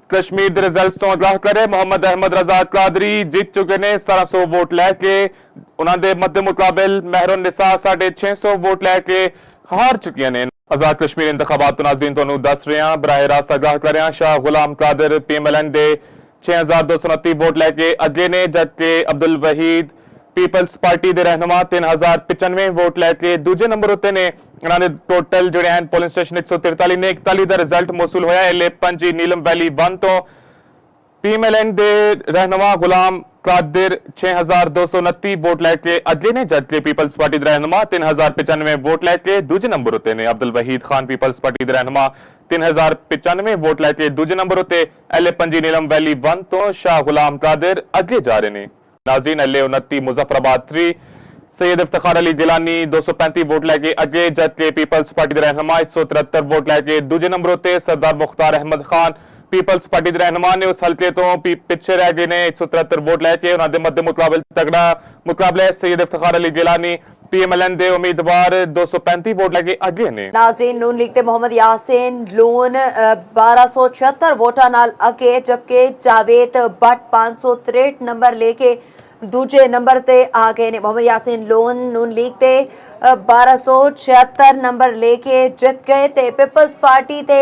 कश्मीर ਦੇ ਰਿਜ਼ਲਟਸ ਤੋਂ ਆਗਾਹ ਕਰੇ ਮੁਹੰਮਦ ਅਹਿਮਦ ਰਜ਼ਾ ਕਾਦਰੀ ਜਿੱਤ ਚੁੱਕੇ ਨੇ 1700 ਵੋਟ ਲੈ ਕੇ ਉਹਨਾਂ ਦੇ ਮੱਦੇ ਮੁਕਾਬਲ ਮਹਿਰਨ ਨਿਸਾ 650 ਵੋਟ ਲੈ ਕੇ ਹਾਰ ਚੁੱਕੀਆਂ ਨੇ ਆਜ਼ਾਦ ਕਸ਼ਮੀਰ ਇੰਤਖਾਬਾਤ ਤੋਂ ਨਾਜ਼ਰੀਨ ਤੁਹਾਨੂੰ ਦੱਸ ਰਹੇ ਹਾਂ ਬਰਾਹ ਰਾਸਤ ਆਗਾਹ ਕਰ ਰਹੇ ਹਾਂ ਸ਼ਾਹ ਗੁਲਾਮ ਕਾਦਰ ਪੀਐਮਐਲਐਨ ਦੇ 6229 ਵੋਟ ਲੈ ਕੇ ਅੱਗੇ ਨੇ ਜਦਕਿ ਅਬਦੁਲ ਵਹੀਦ ਪੀਪਲਸ ਪਾਰਟੀ ਦੇ ਰਹਿਨੁਮਾ 3095 ਵੋਟ ਲੈ ਕੇ ਦੂਜੇ ਨੰਬਰ ਉੱਤੇ ਨੇ ਇਹਨਾਂ ਦੇ ਟੋਟਲ ਜਿਹੜੇ ਹਨ ਪੋਲਿੰਗ ਸਟੇਸ਼ਨ 143 ਨੇ 41 ਦਾ ਰਿਜ਼ਲਟ ਮੌਸੂਲ ਹੋਇਆ ਐਲਏ ਪੰਜੀ ਨੀਲਮ ਵੈਲੀ 1 ਤੋਂ ਪੀਐਮਐਲਐਨ ਦੇ ਰਹਿਨੁਮਾ ਗੁਲਾਮ ਕਾਦਰ 6229 ਵੋਟ ਲੈ ਕੇ ਅੱਗੇ ਨੇ ਜਦਕਿ ਪੀਪਲਸ ਪਾਰਟੀ ਦੇ ਰਹਿਨੁਮਾ 3095 ਵੋਟ ਲੈ ਕੇ ਦੂਜੇ ਨੰਬਰ ਉੱਤੇ ਨੇ ਅਬਦੁਲ ਵਹੀਦ ਖਾਨ ਪੀਪਲਸ ਪਾਰਟੀ ਦੇ ਰਹਿਨੁਮਾ 3095 ਵੋਟ ਲੈ ਕੇ ਦੂਜੇ ਨੰਬਰ ਉੱਤੇ ਐਲਏ ਪੰਜੀ ਨੀਲਮ ਵੈਲੀ 1 ਤੋਂ ਸ਼ਾਹ ਗੁਲਾਮ ਕਾਦਰ ਅੱਗੇ ਜਾ ਰਹੇ ਨੇ नाजीन एल 29 मुजफ्फराबाद 3 सैयद इफ्तिखार अली गिलानी 235 वोट लैके अगे जबकि पीपल्स पार्टी के रहनुमा 173 वोट लैके दूजे नंबर उत्ते सरदार मुख्तार अहमद खान पीपल्स पार्टी के रहनुमा ने उस हल्के तो पिछे रह गए ने 173 वोट लैके उन्होंने मध्य मुकाबले तगड़ा मुकाबला सैयद इफ्तिखार अली गिलानी पीएमएलएन दे उम्मीदवार 235 वोट लैके अगे ने नाज़रीन नून लीग दे मोहम्मद यासीन लोन 1276 वोटां नाल अगे जबकि जावेद भट्ट 563 नंबर लेके दूजे नंबर ते आ गए ने मोहम्मद यासीन लोन नून लीग ते 1276 नंबर लेके जित गए ते पीपल्स पार्टी ते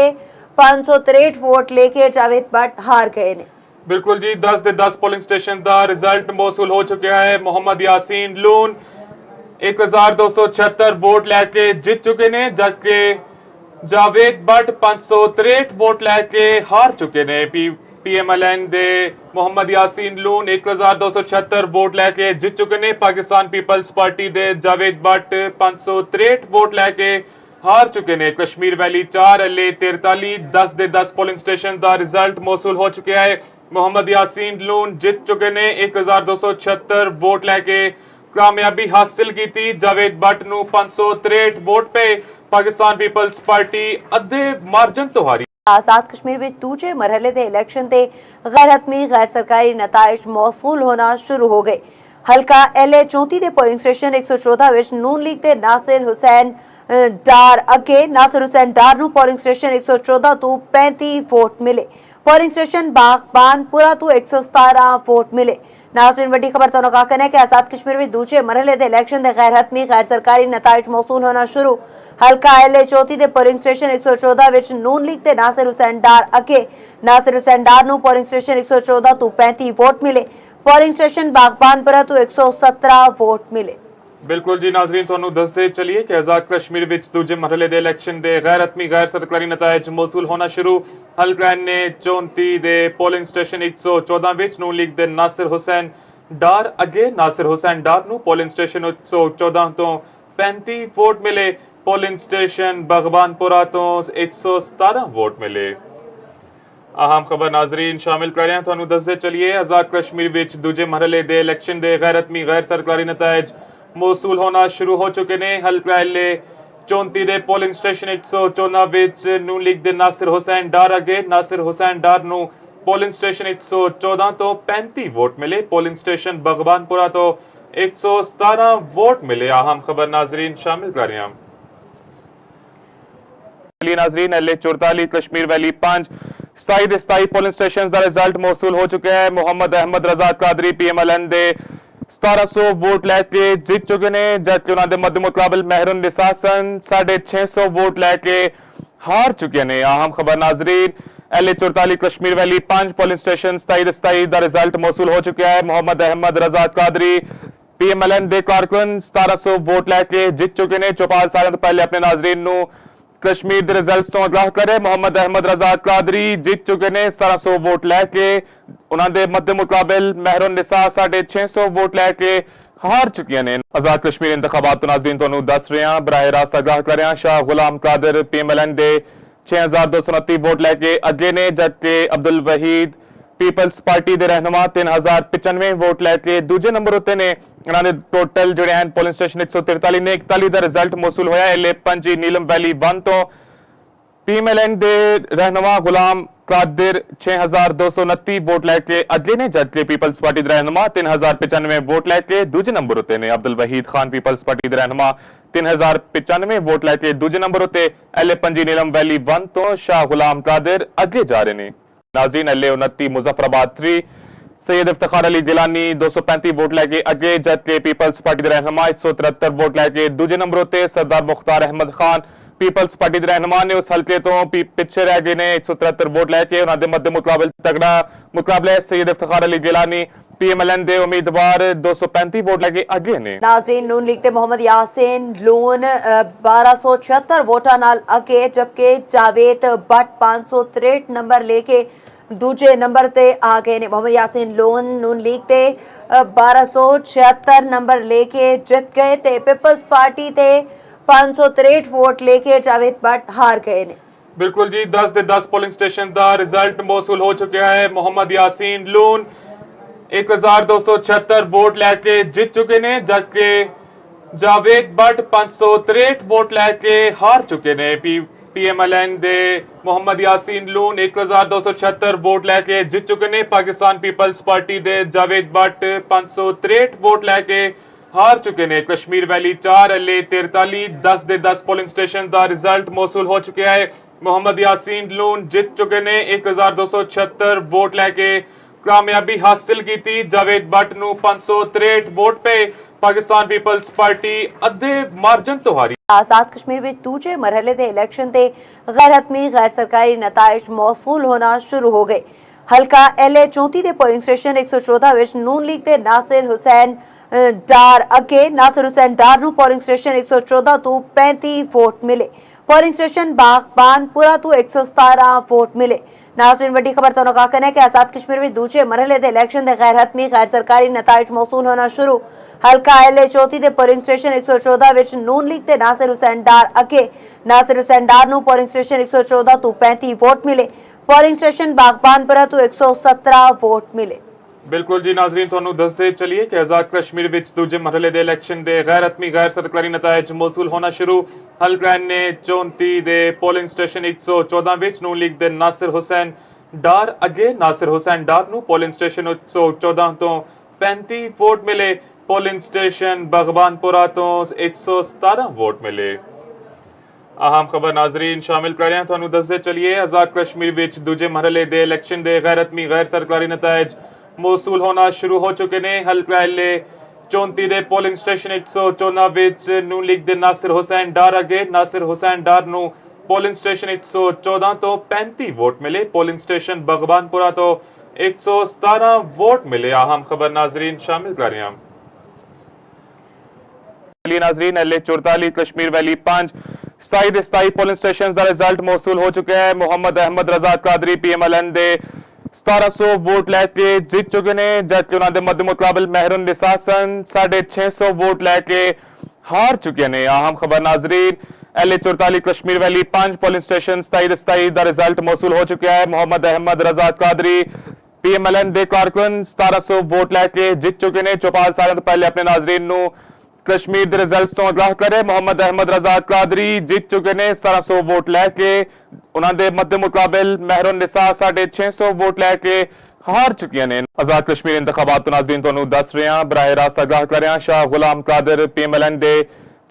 563 वोट लेके जावेद भट्ट हार गए ने बिल्कुल जी 10 ਦੇ 10 ਪੋਲਿੰਗ ਸਟੇਸ਼ਨ ਦਾ ਰਿਜ਼ਲਟ ਮੌਸੂਲ ਹੋ ਚੁੱਕਿਆ ਹੈ ਮੁਹੰਮਦ ਯਾਸੀਨ ਲੂਨ 1276 ਵੋਟ ਲੈ ਕੇ ਜਿੱਤ ਚੁੱਕੇ ਨੇ ਜਦਕਿ ਜਾਵੇਦ ਭੱਟ 563 ਵੋਟ ਲੈ ਕੇ ਹਾਰ ਚੁੱਕੇ ਨੇ ਪੀਐਮਐਲਐਨ ਦੇ ਮੁਹੰਮਦ ਯਾਸੀਨ ਲੂਨ 1276 ਵੋਟ ਲੈ ਕੇ ਜਿੱਤ ਚੁੱਕੇ ਨੇ ਪਾਕਿਸਤਾਨ ਪੀਪਲਸ ਪਾਰਟੀ ਦੇ ਜਾਵੇਦ ਭੱਟ 563 ਵੋਟ ਲੈ ਕੇ ਹਾਰ ਚੁੱਕੇ ਨੇ ਕਸ਼ਮੀਰ ਵੈਲੀ 4 ਐਲਏ 43 10 ਦੇ 10 ਪੋਲਿੰਗ ਸਟੇਸ਼ਨ ਦਾ ਰਿਜ਼ਲਟ ਮੌਸੂਲ ਹੋ ਚੁੱਕਿਆ ਹੈ ਮੁਹੰਮਦ ਯਾਸੀਨ ਲੂਨ ਜਿੱਤ ਚੁੱਕੇ ਨੇ 1276 ਵੋਟ ਲੈ ਕੇ ਕਾਮਯਾਬੀ ਹਾਸਿਲ ਕੀਤੀ ਜਾਵੇਦ ਭੱਟ ਨੂੰ 563 ਵੋਟ ਪਏ ਪਾਕਿਸਤਾਨ ਪੀਪਲਸ ਪਾਰਟੀ ਅੱਧੇ ਮਾਰਜਨ ਤੋਂ ਹਾਰੀ आजाद कश्मीर में दूजे मरहले के इलेक्शन से गैर हतमी गैर सरकारी नताइज मौसूल होना शुरू हो गए हल्का एल 34 के पोलिंग स्टेशन 114 विच नून लीग के नासिर हुसैन डार अगे नासिर हुसैन डार नूं पोलिंग स्टेशन 114 तो 35 वोट मिले पोलिंग स्टेशन बागबानपुरा तो 117 वोट मिले नाज़रीन वड्डी खबर तो कहना है कि आजाद कश्मीर में दूजे मरहले के इलेक्शन के गैर हतमी गैर सरकारी नताइज मौसूल होना शुरू हल्का एल 34 के पोलिंग स्टेशन 114 विच नून लीग के नासिर हुसैन डार अगे नासिर हुसैन डार नूं पोलिंग स्टेशन 114 तो 35 वोट मिले पोलिंग स्टेशन बागबानपुरा तो 117 वोट मिले ਬਿਲਕੁਲ ਜੀ ਨਾਜ਼ਰੀਨ ਤੁਹਾਨੂੰ ਦੱਸਦੇ ਚਲੀਏ ਕਿ ਆਜ਼ਾਦ ਕਸ਼ਮੀਰ ਵਿੱਚ ਦੂਜੇ ਮਰਹਲੇ ਦੇ ਇਲੈਕਸ਼ਨ ਦੇ ਗੈਰ ਹਤਮੀ ਗੈਰ ਸਰਕਾਰੀ ਨਤਾਇਜ ਮੌਸੂਲ ਹੋਣਾ ਸ਼ੁਰੂ ਹਲਕਾ ਨੇ 34 ਦੇ ਪੋਲਿੰਗ ਸਟੇਸ਼ਨ 114 ਵਿੱਚ ਨੂਨ ਲੀਗ ਦੇ ਨਾਸਿਰ ਹੁਸੈਨ ਡਾਰ ਅੱਗੇ ਨਾਸਿਰ ਹੁਸੈਨ ਡਾਰ ਨੂੰ ਪੋਲਿੰਗ ਸਟੇਸ਼ਨ 114 ਤੋਂ 35 ਵੋਟ ਮਿਲੇ ਪੋਲਿੰਗ ਸਟੇਸ਼ਨ ਬਗਬਾਨਪੁਰਾ ਤੋਂ 117 ਵੋਟ ਮਿਲੇ ਅਹਿਮ ਖਬਰ ਨਾਜ਼ਰੀਨ ਸ਼ਾਮਿਲ ਕਰ ਰਹੇ ਹਾਂ ਤੁਹਾਨੂੰ ਦੱਸਦੇ ਚਲੀਏ ਆਜ਼ਾਦ ਕਸ਼ਮੀਰ ਵਿੱਚ ਦੂਜੇ ਮਰਹਲੇ ਦੇ ਇਲੈਕਸ਼ਨ ਦੇ ਗੈਰ ਹਤਮੀ ਗੈਰ ਸਰਕਾਰੀ ਨਤਾਇਜ ਮੌਸੂਲ ਹੋਣਾ ਸ਼ੁਰੂ ਹੋ ਚੁੱਕੇ ਨੇ ਹਲਕਾ ਐਲਏ 34 ਦੇ ਪੋਲਿੰਗ ਸਟੇਸ਼ਨ 114 ਵਿੱਚ ਨੂਨ ਲੀਗ ਦੇ ਨਾਸਿਰ ਹੁਸੈਨ ਡਾਰ ਅੱਗੇ ਨਾਸਿਰ ਹੁਸੈਨ ਡਾਰ ਨੂੰ ਪੋਲਿੰਗ ਸਟੇਸ਼ਨ 114 ਤੋਂ 35 ਵੋਟ ਮਿਲੇ ਪੋਲਿੰਗ ਸਟੇਸ਼ਨ ਬਗਬਾਨਪੁਰਾ ਤੋਂ 117 ਵੋਟ ਮਿਲੇ ਅਹਿਮ ਖਬਰ ਨਾਜ਼ਰੀਨ ਸ਼ਾਮਿਲ ਕਰ ਰਹੇ ਹਾਂ नाज़रीन एल 44 कश्मीर वैली 5 27 ਦੇ 27 ਪੋਲਿੰਗ ਸਟੇਸ਼ਨ ਦਾ ਰਿਜ਼ਲਟ ਮੌਸੂਲ ਹੋ ਚੁੱਕਿਆ ਹੈ ਮੁਹੰਮਦ ਅਹਿਮਦ ਰਜ਼ਾ ਕਾਦਰੀ ਪੀਐਮਐਲਐਨ ਦੇ 1700 ਵੋਟ ਲੈ ਕੇ ਜਿੱਤ ਚੁੱਕੇ ਨੇ ਜਦਕਿ ਉਹਨਾਂ ਦੇ ਮੱਦੇ ਮੁਕਾਬਲ ਮਹਿਰਨ ਨਿਸਾ 650 ਵੋਟ ਲੈ ਕੇ ਹਾਰ ਚੁੱਕੇ ਨੇ ਅਹਿਮ ਖਬਰ Nazreen L 44 Kashmir valley 5 polling station 27 ਦੇ 27 ਦਾ ਰਿਜ਼ਲਟ ਮੌਸੂਲ ਹੋ ਚੁੱਕਿਆ ਹੈ ਮੁਹੰਮਦ ਅਹਿਮਦ ਰਜ਼ਾ ਕਾਦਰੀ ਪੀਐਮਐਲਐਨ ਦੇ ਕਾਰਕੁਨ 1700 ਵੋਟ ਲੈ ਕੇ ਜਿੱਤ ਚੁੱਕੇ ਨੇ ਚੌਪਾਲ ਸਾਲਾਂ ਤੋਂ ਪਹਿਲੇ ਆਪਣੇ ਨਾਜ਼ਰੀਨ ਨੂੰ कश्मीर के रिजल्ट्स तो आगाह करे मुहम्मद अहमद रजा कादरी जीत चुके ने 1700 वोट लैके उन्होंने मध्य मुकाबल महरून निसा 650 वोट लैके हार चुकी ने आजाद कश्मीर इंतखाबात तो नाज़रीन तुहानू दस रहे हैं बराह रास्त आगाह कर रहे हैं शाह गुलाम कादर पीएमएलएन दे 6229 वोट लैके अगे ने जबकि अब्दुल वहीद पीपल्स पार्टी के रहनुमा 3095 वोट लैके दूजे नंबर उत्ते ने उन्होंने टोटल जोड़े हैं पोलिंग स्टेशन 143 ने 41 का रिजल्ट मौसूल होया एल पंजी नीलम वैली 1 तो पीएमएलएन दे रहनुमा गुलाम कादिर 6229 वोट लैके अगे ने जबकि पीपल्स पार्टी के रहनुमा 3095 वोट लैके दूजे नंबर उत्ते ने अब्दुल वहीद खान पीपल्स पार्टी के रहनुमा 3095 वोट लैके दूजे नंबर उत्ते एल पंजी नीलम वैली 1 तो शाह गुलाम कादिर अगे जा रहे ने। नाज़रीन LA 29 मुजफ्फराबाद 3 सैयद इफ्तिखार अली गिलानी 235 वोट लैके अगे जबकि पीपल्स पार्टी के रहनुमा 173 वोट लैके दूजे नंबर उत्ते सरदार मुख्तार अहमद खान पीपल्स पार्टी के रहनुमा ने उस हल्के तो पिछे रह गए ने 173 वोट लैके उन्होंने मध्य मुकाबले तगड़ा मुकाबला सैयद इफ्तिखार अली गिलानी PMLN दे उम्मीदवार 235 वोट लैके अगे ने। नाज़रीन नून लीग दे मोहम्मद यासीन लोन 1276 वोटां नाल अगे जबकि जावेद भट्ट 563 नंबर लेके दूजे नंबर ते आ गए ने। मोहम्मद यासीन लोन नून लीग ते 1276 नंबर लेके जित गए ते पीपल्स पार्टी ते 563 वोट लेके जावेद भट्ट हार गए ने। बिल्कुल जी 10 दे 10 पोलिंग स्टेशन का रिजल्ट मौसूल हो चुका है। मोहम्मद यासीन लोन 1276 वोट लैके जीत चुके ने जबकि जावेद भट्ट 563 वोट लैके हार चुके ने। PMLN दे मोहम्मद यासीन लून 1276 वोट लैके जीत चुके ने। पाकिस्तान पीपल्स पार्टी दे जावेद भट्ट 563 वोट लैके हार चुके ने। कश्मीर वैली 4 LA 43 10 दे 10 पोलिंग स्टेशन का रिजल्ट मौसूल हो चुका है। मोहम्मद यासीन लून जीत चुके ने 1276 वोट लैके कामयाबी हासिल की थी। जावेद भट्ट नू 563 वोट पे पाकिस्तान पीपल्स पार्टी अद्धे मार्जन तो हारी। आजाद कश्मीर में दूजे मरहले दे इलेक्शन ते गैर हतमी गैर सरकारी नताइज मौसूल होना शुरू हो गए। हल्का LA 34 दे पोलिंग स्टेशन 114 विच नून लीग दे नासिर हुसैन डार अगे नासिर हुसैन डार नू पोलिंग स्टेशन 114 तो 35 वोट मिले। पोलिंग स्टेशन बागबानपुरा तो 117 वोट मिले। नाज़रीन वड्डी खबर तो कहना है कि आजाद कश्मीर में दूजे मरहले दे इलेक्शन दे गैर हतमी गैर सरकारी नताइज मौसूल होना शुरू। हल्का LA 34 दे पोलिंग स्टेशन 114 विच नून लीग दे नासिर हुसैन डार अगे नासिर हुसैन डार नू पोलिंग स्टेशन 114 तो 35 वोट मिले। पोलिंग स्टेशन बागबानपुरा तो 117 वोट मिले। बिल्कुल जी नाजरीन तुहानू दसदे चलिए कि आजाद कश्मीर विच दूजे मरहले दे इलेक्शन दे गैर हतमी गैर सरकारी नताइज मौसूल होना शुरू। हल्का ने 34 दे पोलिंग स्टेशन 114 विच नून लीग दे नासिर हुसैन डार अगे नासिर हुसैन डार नू पोलिंग स्टेशन 114 तो 35 वोट मिले। पोलिंग स्टेशन बागबानपुरा तो 117 वोट मिले। अहम खबर नाजरीन शामिल कर रहे हैं तुहानू दसदे चलिए आजाद कश्मीर विच दूजे मरहले दे इलेक्शन दे गैर हतमी गैर सरकारी नताइज मौसूल होना शुरू हो चुके ने। हल्का LA 34 दे पोलिंग स्टेशन 114 विच नून लीग दे नासिर हुसैन डार अगे नासिर हुसैन डार नू पोलिंग स्टेशन 114 तो 35 वोट मिले। पोलिंग स्टेशन बागबानपुरा तो 117 वोट मिले। अहम खबर नाजरीन शामिल कर रहे हैं नाजरीन LA 44 Kashmir valley 5 27 polling station का रिजल्ट मौसूल हो चुका है। मोहम्मद अहमद रजा कादरी PMLN दे 1700 वोट लैके जीत चुके ने जबकि उन्होंने मध्य मुकाबल महरुन निसासन 650 वोट लैके हार चुके ने। अहम खबर नाजरीन LA 44 Kashmir valley 5 polling station 27 का रिजल्ट मौसूल हो चुका है। मोहम्मद अहमद रजा कादरी PMLN दे कारकुन 1700 वोट लैके जीत चुके ने। चौपाल साल तो पहले अपने नाजरीन नू कश्मीर के रिजल्ट तो आगाह करे। मोहम्मद अहमद रजा कादरी जीत चुके ने 1700 वोट लैके उन्होंने मध्य मुकाबल महरुन निसा 650 वोट लैके हार चुकी ने। आजाद कश्मीर इंतखाबात नाजरीन तो दस रहे हैं बराह रास्त आगाह कर रहे हैं। शाह गुलाम कादर PMLN दे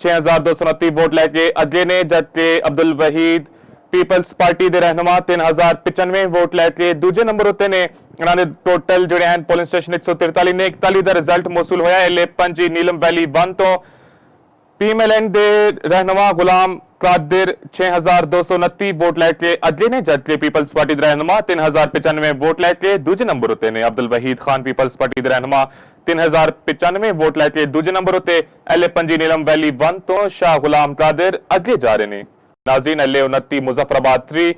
6229 वोट लैके अगे ने जबकि अब्दुल वहीद पीपल्स पार्टी के रहनुमा 3095 वोट लैके दूजे नंबर उत्ते ने। उन्होंने टोटल जोड़े हैं पोलिंग स्टेशन 143 ने 41 का रिजल्ट मौसूल होया। LA 5 नीलम वैली 1 तो PMLN दे रहनुमा गुलाम कादिर 6229 वोट लैके अगे ने जबकि पीपल्स पार्टी के रहनुमा 3095 वोट लैके दूजे नंबर उत्ते ने। अब्दुल वहीद खान पीपल्स पार्टी के रहनुमा 3095 वोट लैके दूजे नंबर उत्ते। LA 5 नीलम वैली 1 तो शाह गुलाम कादिर अगे जा रहे ने। नाज़रीन LA 29 मुजफ्फराबाद 3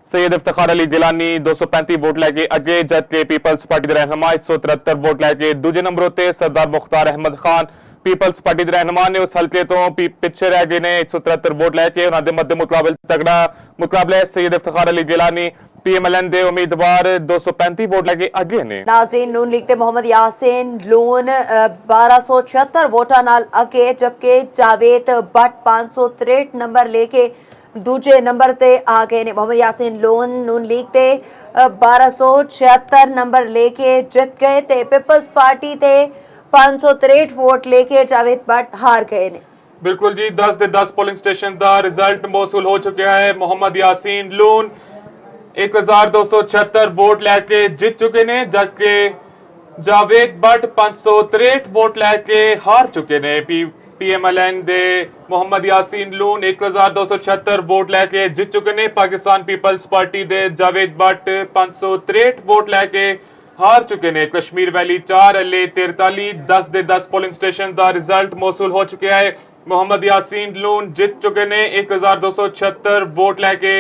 सैयद इफ्तिखार अली गिलानी 235 वोट लैके अगे जबकि पीपल्स पार्टी के रहनुमा 173 वोट लैके दूजे नंबर उत्ते। सरदार मुख्तार अहमद खान पीपल्स पार्टी के रहनुमा ने उस हल्के तो पिछे रह गए ने 173 वोट लैके उन्होंने मध्य मुकाबले तगड़ा मुकाबला सैयद इफ्तिखार अली गिलानी PMLN दे उम्मीदवार 235 वोट लैके अगे ने। नाज़रीन नून लीग दे मोहम्मद यासीन लोन 1276 वोटां नाल अगे जबकि जावेद भट्ट 563 नंबर लेके दूजे नंबर ते आ गए ने। मोहम्मद यासीन लोन नून लीग दे 1276 नंबर लेके जित गए ते पीपल्स पार्टी ते 563 वोट लेके जावेद भट्ट हार गए ने। बिल्कुल जी 10 दे 10 पोलिंग स्टेशन का रिजल्ट मौसूल हो चुका है। मोहम्मद यासीन लून 1276 ਵੋਟ ਲੈ ਕੇ ਜਿੱਤ ਚੁੱਕੇ ਨੇ, ਜਦਕਿ ਜਾਵੇਦ ਬੱਟ 563 ਵੋਟ ਲੈ ਕੇ ਹਾਰ ਚੁੱਕੇ ਨੇ। ਪੀਐਮਐਲਐਨ ਦੇ ਮੁਹੰਮਦ ਯਾਸੀਨ ਲੂਨ 1276 ਵੋਟ ਲੈ ਕੇ ਜਿੱਤ ਚੁੱਕੇ ਨੇ। ਪਾਕਿਸਤਾਨ ਪੀਪਲਸ ਪਾਰਟੀ ਦੇ ਜਾਵੇਦ ਬੱਟ 563 ਵੋਟ ਲੈ ਕੇ ਹਾਰ ਚੁੱਕੇ ਨੇ। ਕਸ਼ਮੀਰ ਵੈਲੀ 4 ਐਲਏ 43 10 ਦੇ 10 ਪੋਲਿੰਗ ਸਟੇਸ਼ਨ ਦਾ ਰਿਜ਼ਲਟ ਮੌਸੂਲ ਹੋ ਚੁੱਕਿਆ ਹੈ। ਮੁਹੰਮਦ ਯਾਸੀਨ ਲੂਨ ਜਿੱਤ ਚੁੱਕੇ ਨੇ 1276 ਵੋਟ ਲੈ ਕੇ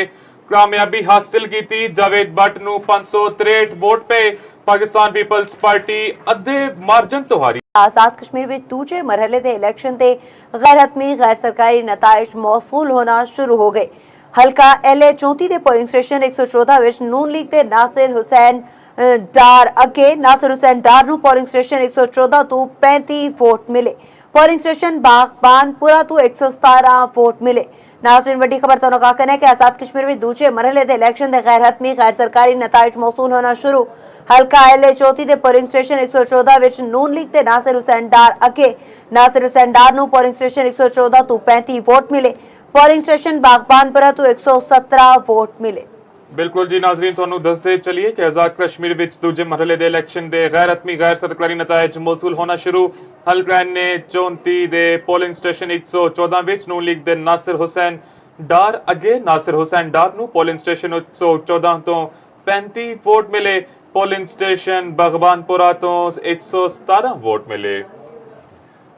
ਕਾਮਯਾਬੀ ਹਾਸਿਲ ਕੀਤੀ। ਜਾਵੇਦ ਬੱਟ ਨੂੰ 563 ਵੋਟ ਪਏ। ਪਾਕਿਸਤਾਨ ਪੀਪਲਸ ਪਾਰਟੀ ਅੱਧੇ ਮਾਰਜਨ ਤੋਂ ਹਾਰੀ। आजाद कश्मीर में दूजे मरहले के इलेक्शन से गैर हतमी गैर सरकारी नताइज मौसूल होना शुरू हो गए। हल्का LA 34 के पोलिंग स्टेशन 114 विच नून लीग के नासिर हुसैन डार अगे नासिर हुसैन डार नूं पोलिंग स्टेशन 114 तो 35 वोट मिले। पोलिंग स्टेशन बागबानपुरा तो 117 वोट मिले। नाज़रीन वड्डी खबर तो कहना है कि आजाद कश्मीर में दूजे मरहले के इलेक्शन के गैर हतमी गैर सरकारी नताइज मौसूल होना शुरू। हल्का LA 34 के पोलिंग स्टेशन 114 विच नून लीग के नासिर हुसैन डार अगे नासिर हुसैन डार नूं पोलिंग स्टेशन 114 तो 35 वोट मिले। पोलिंग स्टेशन बागबानपुरा तो 117 वोट मिले। बिल्कुल जी नाजरीन, ਤੁਹਾਨੂੰ ਦੱਸਦੇ ਚਲੀਏ ਕਿ ਆਜ਼ਾਦ ਕਸ਼ਮੀਰ ਵਿੱਚ ਦੂਜੇ ਮਰਹਲੇ ਦੇ ਇਲੈਕਸ਼ਨ ਦੇ ਗੈਰ ਹਤਮੀ ਗੈਰ ਸਰਕਾਰੀ ਨਤਾਇਜ ਮੌਸੂਲ ਹੋਣਾ ਸ਼ੁਰੂ। ਹਲਕਾ ਨੇ 34 ਦੇ ਪੋਲਿੰਗ ਸਟੇਸ਼ਨ 114 ਵਿੱਚ ਨੂਨ ਲੀਗ ਦੇ ਨਾਸਿਰ ਹੁਸੈਨ ਡਾਰ ਅੱਗੇ ਨਾਸਿਰ ਹੁਸੈਨ ਡਾਰ ਨੂੰ ਪੋਲਿੰਗ ਸਟੇਸ਼ਨ 114 ਤੋਂ 35 ਵੋਟ ਮਿਲੇ। ਪੋਲਿੰਗ ਸਟੇਸ਼ਨ ਬਗਬਾਨਪੁਰਾ ਤੋਂ 117 ਵੋਟ ਮਿਲੇ।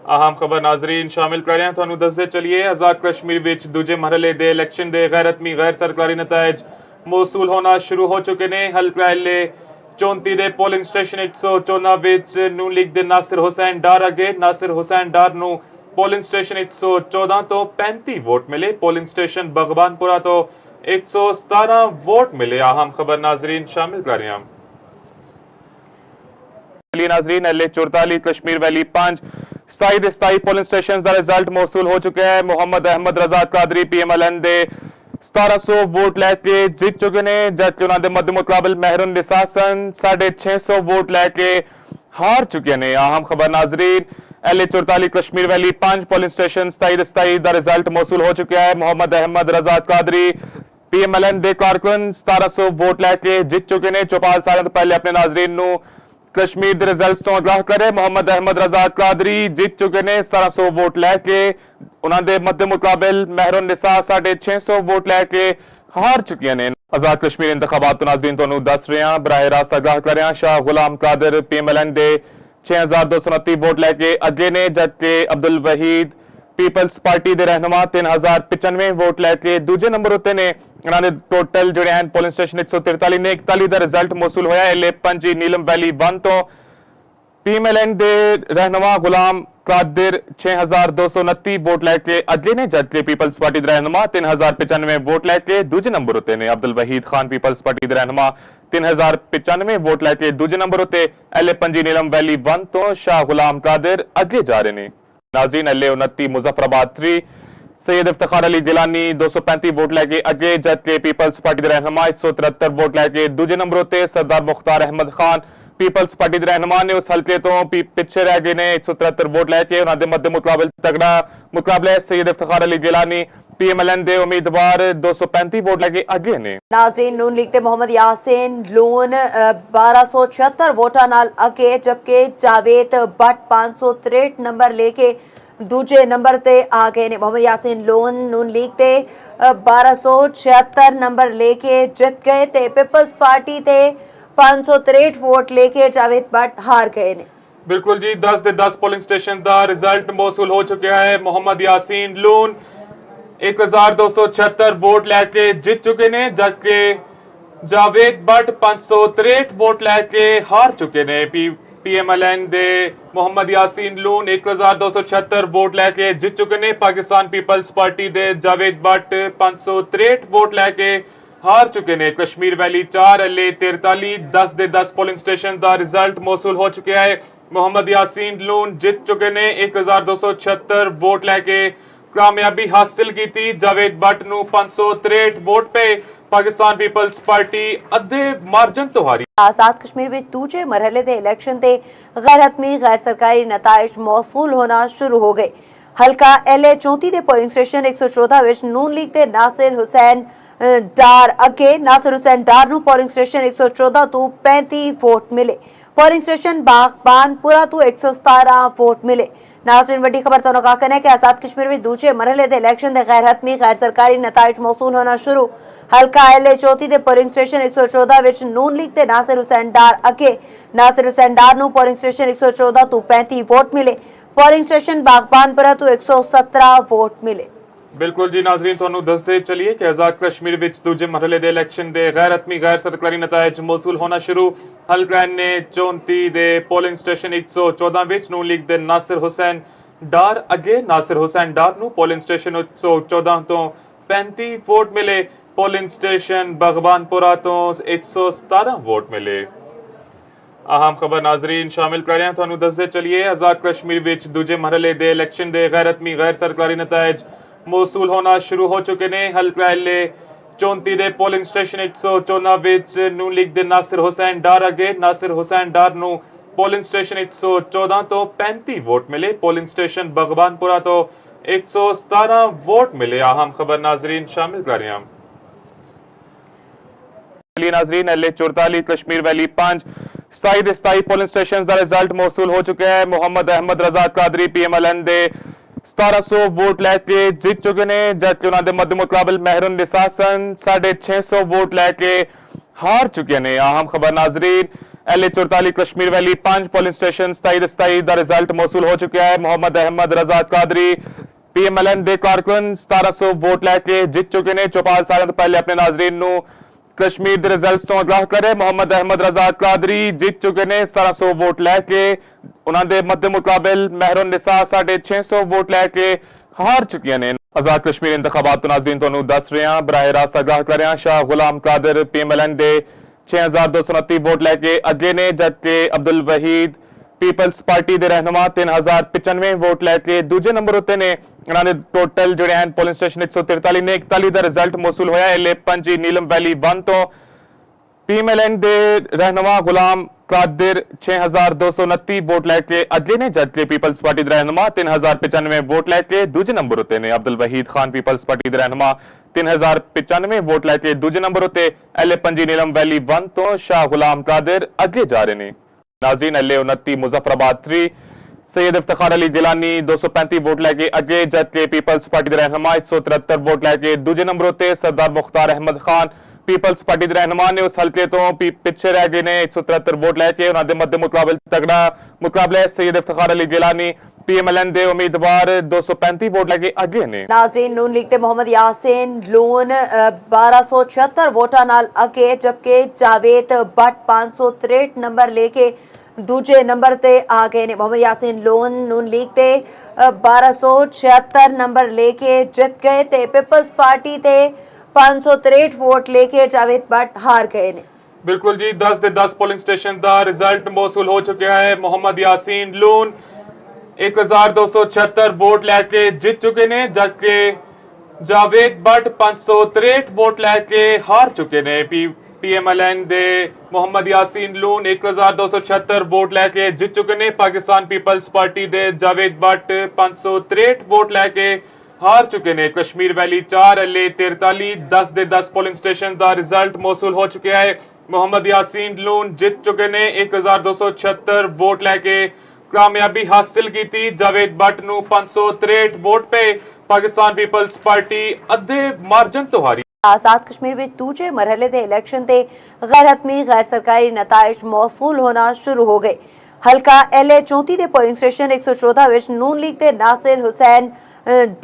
अहम खबर नाजरीन शामिल कर रहे हैं। ਤੁਹਾਨੂੰ ਦੱਸਦੇ ਚਲੀਏ आजाद कश्मीर ਵਿੱਚ ਦੂਜੇ ਮਰਹਲੇ ਦੇ ਇਲੈਕਸ਼ਨ ਦੇ ਗੈਰ ਹਤਮੀ ਗੈਰ ਸਰਕਾਰੀ ਨਤਾਇਜ ਮੌਸੂਲ ਹੋਣਾ ਸ਼ੁਰੂ ਹੋ ਚੁੱਕੇ ਨੇ। ਹਲਕਾ LA 34 ਦੇ ਪੋਲਿੰਗ ਸਟੇਸ਼ਨ 114 ਵਿੱਚ ਨੂਨ ਲੀਗ ਦੇ ਨਾਸਿਰ ਹੁਸੈਨ ਡਾਰ ਅਗੇ ਨਾਸਿਰ ਹੁਸੈਨ ਡਾਰ ਨੂੰ ਪੋਲਿੰਗ ਸਟੇਸ਼ਨ 114 ਤੋਂ 35 ਵੋਟ ਮਿਲੇ। ਪੋਲਿੰਗ ਸਟੇਸ਼ਨ ਬਗਬਾਨਪੁਰਾ ਤੋਂ 117 ਵੋਟ ਮਿਲੇ। अहम खबर नाजरीन शामिल कर रहे हैं। नाजरीन LA 44 Kashmir valley 5 27 polling station का रिजल्ट मौसूल हो चुका है। मुहम्मद अहमद रजा कादरी PMLN दे 1700 वोट लैके जीत चुके ने, जबकि उन्होंने मध्य मुकाबल मेहरुन निसासन 650 वोट लैके हार चुके ने। अहम खबर नाजरीन LA 44 Kashmir valley 5 polling station 27 का रिजल्ट मौसूल हो चुका है। मुहम्मद अहमद रजा कादरी PMLN दे कारकुन 1700 वोट लैके जीत चुके ने। चौपाल साल तो पहले अपने नाजरीन नू कश्मीर के रिजल्ट तो आगाह करे। मुहम्मद अहमद रजा कादरी जीत चुके ने 1700 वोट लैके। उन्होंने मध्य मुकाबल मेहरुन निसा 650 वोट लैके हार चुकी ने। आजाद कश्मीर इंतखाबात तो नाजरीन तुहानू दस रहे हैं, बराह रास्त आगाह कर रहे हैं। शाह गुलाम कादर PMLN दे 6229 वोट लैके अगे ने, जबकि अब्दुल वहीद पीपल्स पार्टी के रहनुमा 3095 वोट लैके दूजे नंबर उत्ते ने। उन्होंने टोटल जोड़े हैं पोलिंग स्टेशन 143 ने 41 का रिजल्ट मौसूल होया। LA 5 नीलम वैली 1 तो PMLN दे रहनुमा गुलाम कादिर 6229 वोट लैके अगे ने, जबकि पीपल्स पार्टी के रहनुमा 3095 वोट लैके दूजे नंबर उत्ते ने। अब्दुल वहीद खान पीपल्स पार्टी के रहनुमा 3095 वोट लैके दूजे नंबर उत्ते। LA 5 नीलम वैली 1 तो शाह गुलाम कादिर अगे जा रहे हैं। नाज़रीन LA 29 मुजफ्फराबाद 3 सैयद इफ्तिखार अली गिलानी 235 वोट लैके अगे, जबकि पीपल्स पार्टी के रहनुमा 173 वोट लैके दूजे नंबर उत्ते। सरदार मुख्तार अहमद खान पीपल्स पार्टी के रहनुमा ने उस हल्के तो पिछे रह गए ने 173 वोट लैके। उन्होंने मध्य मुकाबल तगड़ा मुकाबला है। सैयद इफ्तिखार अली गिलानी PMLN दे उम्मीदवार 235 वोट लैके अगे ने। नाज़रीन नून लीग के मोहम्मद यासीन लून 1276 वोटा नाल अगे, जबकि जावेद बट 563 नंबर लेके दूजे नंबर ते आ गए ने। मोहम्मद यासीन लोन नून लीग ते 1276 नंबर लेके जित गए ते पीपल्स पार्टी ते 563 वोट लेके जावेद बट हार गए ने। बिल्कुल जी, 10 दे 10 पोलिंग स्टेशन का रिजल्ट मौसूल हो चुका है। मोहम्मद यासीन लून 1276 वोट लैके जीत चुके ने, जबकि जावेद बट 563 वोट लैके हार चुके ने। PMLN दे मुहम्मद यासीन लून 1276 वोट लैके जीत चुके ने। पाकिस्तान पीपल्स पार्टी दे जावेद बट 563 वोट लैके हार चुके ने। कश्मीर वैली 4 LA 43 10 दे 10 पोलिंग स्टेशन का रिजल्ट मौसूल हो चुका है। मुहम्मद यासीन लून जीत चुके ने 1276 वोट लैके कामयाबी हासिल की। जावेद बट नू 563 वोट पे। पाकिस्तान पीपल्स पार्टी अद्धे मार्जन तो हारी। आजाद कश्मीर में दूजे मरहले के इलेक्शन से गैर हतमी गैर सरकारी नताइज मौसूल होना शुरू हो गए। हल्का LA 34 के पोलिंग स्टेशन 114 विच नून लीग के नासिर हुसैन ਡਾਰ ਅੱਗੇ ਨਾਸਿਰ ਹੁਸੈਨ ਡਾਰ ਨੂੰ ਪੋਲਿੰਗ ਸਟੇਸ਼ਨ 114 ਤੋਂ 35 ਵੋਟ ਮਿਲੇ। ਪੋਲਿੰਗ ਸਟੇਸ਼ਨ ਬਾਗਬਾਨਪੁਰਾ ਤੋਂ 117 ਵੋਟ ਮਿਲੇ। नाज़रीन वड्डी खबर तो का कहना है कि आजाद कश्मीर में दूजे मरहले दे इलेक्शन दे गैर हतमी गैर सरकारी नताइज मौसूल होना शुरू। हल्का LA 34 दे पोलिंग स्टेशन 114 विच नून लीग ते नासिर हुसैन डार अगे नासिर हुसैन डार नूं पोलिंग स्टेशन 114 तो 35 वोट मिले। पोलिंग स्टेशन बागबानपुरा तो 117 वोट मिले। बिल्कुल जी नाजरीन, ਤੁਹਾਨੂੰ ਦੱਸਦੇ ਚਲੀਏ ਕਿ ਆਜ਼ਾਦ ਕਸ਼ਮੀਰ ਵਿੱਚ ਦੂਜੇ ਮਰਹਲੇ ਦੇ ਇਲੈਕਸ਼ਨ ਦੇ ਗੈਰ ਹਤਮੀ ਗੈਰ ਸਰਕਾਰੀ ਨਤਾਇਜ ਮੌਸੂਲ ਹੋਣਾ ਸ਼ੁਰੂ। ਹਲਕਾ ਨੇ 34 ਦੇ ਪੋਲਿੰਗ ਸਟੇਸ਼ਨ 114 ਵਿੱਚ ਨੂਨ ਲੀਗ ਦੇ ਨਾਸਿਰ ਹੁਸੈਨ ਡਾਰ ਅੱਗੇ ਨਾਸਿਰ ਹੁਸੈਨ ਡਾਰ ਨੂੰ ਪੋਲਿੰਗ ਸਟੇਸ਼ਨ 114 ਤੋਂ 35 ਵੋਟ ਮਿਲੇ। ਪੋਲਿੰਗ ਸਟੇਸ਼ਨ ਬਗਬਾਨਪੁਰਾ ਤੋਂ 117 ਵੋਟ ਮਿਲੇ। अहम खबर नाजरीन शामिल कर रहे हैं, ਤੁਹਾਨੂੰ ਦੱਸਦੇ ਚਲੀਏ आजाद कश्मीर ਵਿੱਚ ਦੂਜੇ ਮਰਹਲੇ ਦੇ ਇਲੈਕਸ਼ਨ ਦੇ ਗੈਰ ਹਤਮੀ ਗੈਰ ਸਰਕਾਰੀ ਨਤਾਇਜ ਮੌਸੂਲ ਹੋਣਾ ਸ਼ੁਰੂ ਹੋ ਚੁੱਕੇ ਨੇ। ਹਲਕਾ LA 34 ਦੇ ਪੋਲਿੰਗ ਸਟੇਸ਼ਨ 114 ਵਿੱਚ ਨੂਨ ਲੀਗ ਦੇ ਨਾਸਿਰ ਹੁਸੈਨ ਡਾਰ ਅੱਗੇ ਨਾਸਿਰ ਹੁਸੈਨ ਡਾਰ ਨੂੰ ਪੋਲਿੰਗ ਸਟੇਸ਼ਨ 114 ਤੋਂ 35 ਵੋਟ ਮਿਲੇ। ਪੋਲਿੰਗ ਸਟੇਸ਼ਨ ਬਗਬਾਨਪੁਰਾ ਤੋਂ 117 ਵੋਟ ਮਿਲੇ। अहम खबर नाजरीन शामिल कर रहे हैं नाजरीन LA 44 Kashmir valley 5 27 polling station का रिजल्ट मौसूल हो चुका है। मोहम्मद अहमद रजा कादरी PMLN दे 1700 वोट लैके जीत चुके ने, जबकि उन्होंने मध्य मुकाबल मेहरुन निसासन 650 वोट लैके हार चुके ने। अहम खबर नाजरीन LA 44 Kashmir valley 5 polling station 27 का रिजल्ट मौसूल हो चुका है। मोहम्मद अहमद रजा कादरी PMLN दे कारकुन 1700 वोट लैके जीत चुके ने। चौपाल साल तो पहले अपने नाजरीन नू कश्मीर के रिजल्ट तो आगाह करे। मोहम्मद अहमद रजा कादरी जीत चुके ने 1700 वोट लैके, उन्होंने मध्य मुकाबल मेहरुन निसा 650 वोट लैके हार चुके ने। आजाद कश्मीर इंतखाबात तो नाजरीन तुहानू दस रहे हैं, बराह रास्त आगाह कर रहे हैं। शाह गुलाम कादर PMLN दे 6229 वोट लैके अगे ने, जबकि अब्दुल वहीद पीपल्स पार्टी के रहनुमा 3095 वोट लैके दूजे नंबर उत्ते ने। उन्होंने टोटल जोड़े हैं पोलिंग स्टेशन 143 ने 41 का रिजल्ट मौसूल होया। LA 5 नीलम वैली 1 तो PMLN दे रहनुमा गुलाम कादिर 6229 वोट लैके अगे ने, जबकि पीपल्स पार्टी के रहनुमा 3095 वोट लैके दूजे नंबर उत्ते ने। अब्दुल वहीद खान पीपल्स पार्टी के रहनुमा 3095 वोट लैके दूजे नंबर उत्ते। LA 5 नीलम वैली 1 तो शाह गुलाम कादिर अगे जा रहे ने। नाज़रीन LA 29 मुजफ्फराबाद 3 सैयद इफ्तिखार अली गिलानी 235 वोट लैके अगे, जबकि पीपल्स पार्टी के रहनुमा 173 वोट लैके दूजे नंबर उत्ते। सरदार मुख्तार अहमद खान पीपल्स पार्टी के रहनुमा ने उस हल्के तो पिछे रह गए ने 173 वोट लैके। उन्होंने मध्य मुकाबल तगड़ा मुकाबला है। सैयद इफ्तिखार अली गिलानी PMLN दे उम्मीदवार 235 वोट लैके अगे ने। नाज़रीन नून लीग ते मोहम्मद यासीन लोन 1276 वोटां नाल अगे, जबकि जावेद भट्ट 563 नंबर लेके दूजे नंबर ते आ गए ने। मोहम्मद यासीन लोन नून लीग ते 1276 नंबर लेके जित गए ते पीपल्स पार्टी ते 563 वोट लेके जावेद भट्ट हार गए ने। बिल्कुल जी, 10 दे 10 पोलिंग स्टेशन का रिजल्ट मौसूल हो चुका है। मोहम्मद यासीन लोन 1276 वोट लैके जीत चुके ने, जबकि जावेद भट्ट 563 वोट लैके हार चुके ने। PMLN दे मोहम्मद यासीन लून 1276 वोट लैके जीत चुके ने। पाकिस्तान पीपल्स पार्टी दे जावेद भट्ट 563 वोट लैके हार चुके ने। कश्मीर वैली 4 LA 43 10 दे 10 पोलिंग स्टेशन का रिजल्ट मौसूल हो चुका है। मोहम्मद यासीन लून जीत चुके ने 1276 वोट लैके कामयाबी हासिल की थी। जावेद भट्ट नू 563 वोट पे पाकिस्तान पीपल्स पार्टी अद्धे मार्जन तो हारी। आजाद कश्मीर में दूजे मरहले दे इलेक्शन ते गैर हतमी गैर सरकारी नताइज मौसूल होना शुरू हो गए। हल्का LA 34 दे पोलिंग स्टेशन 114 विच नून लीग दे नासिर हुसैन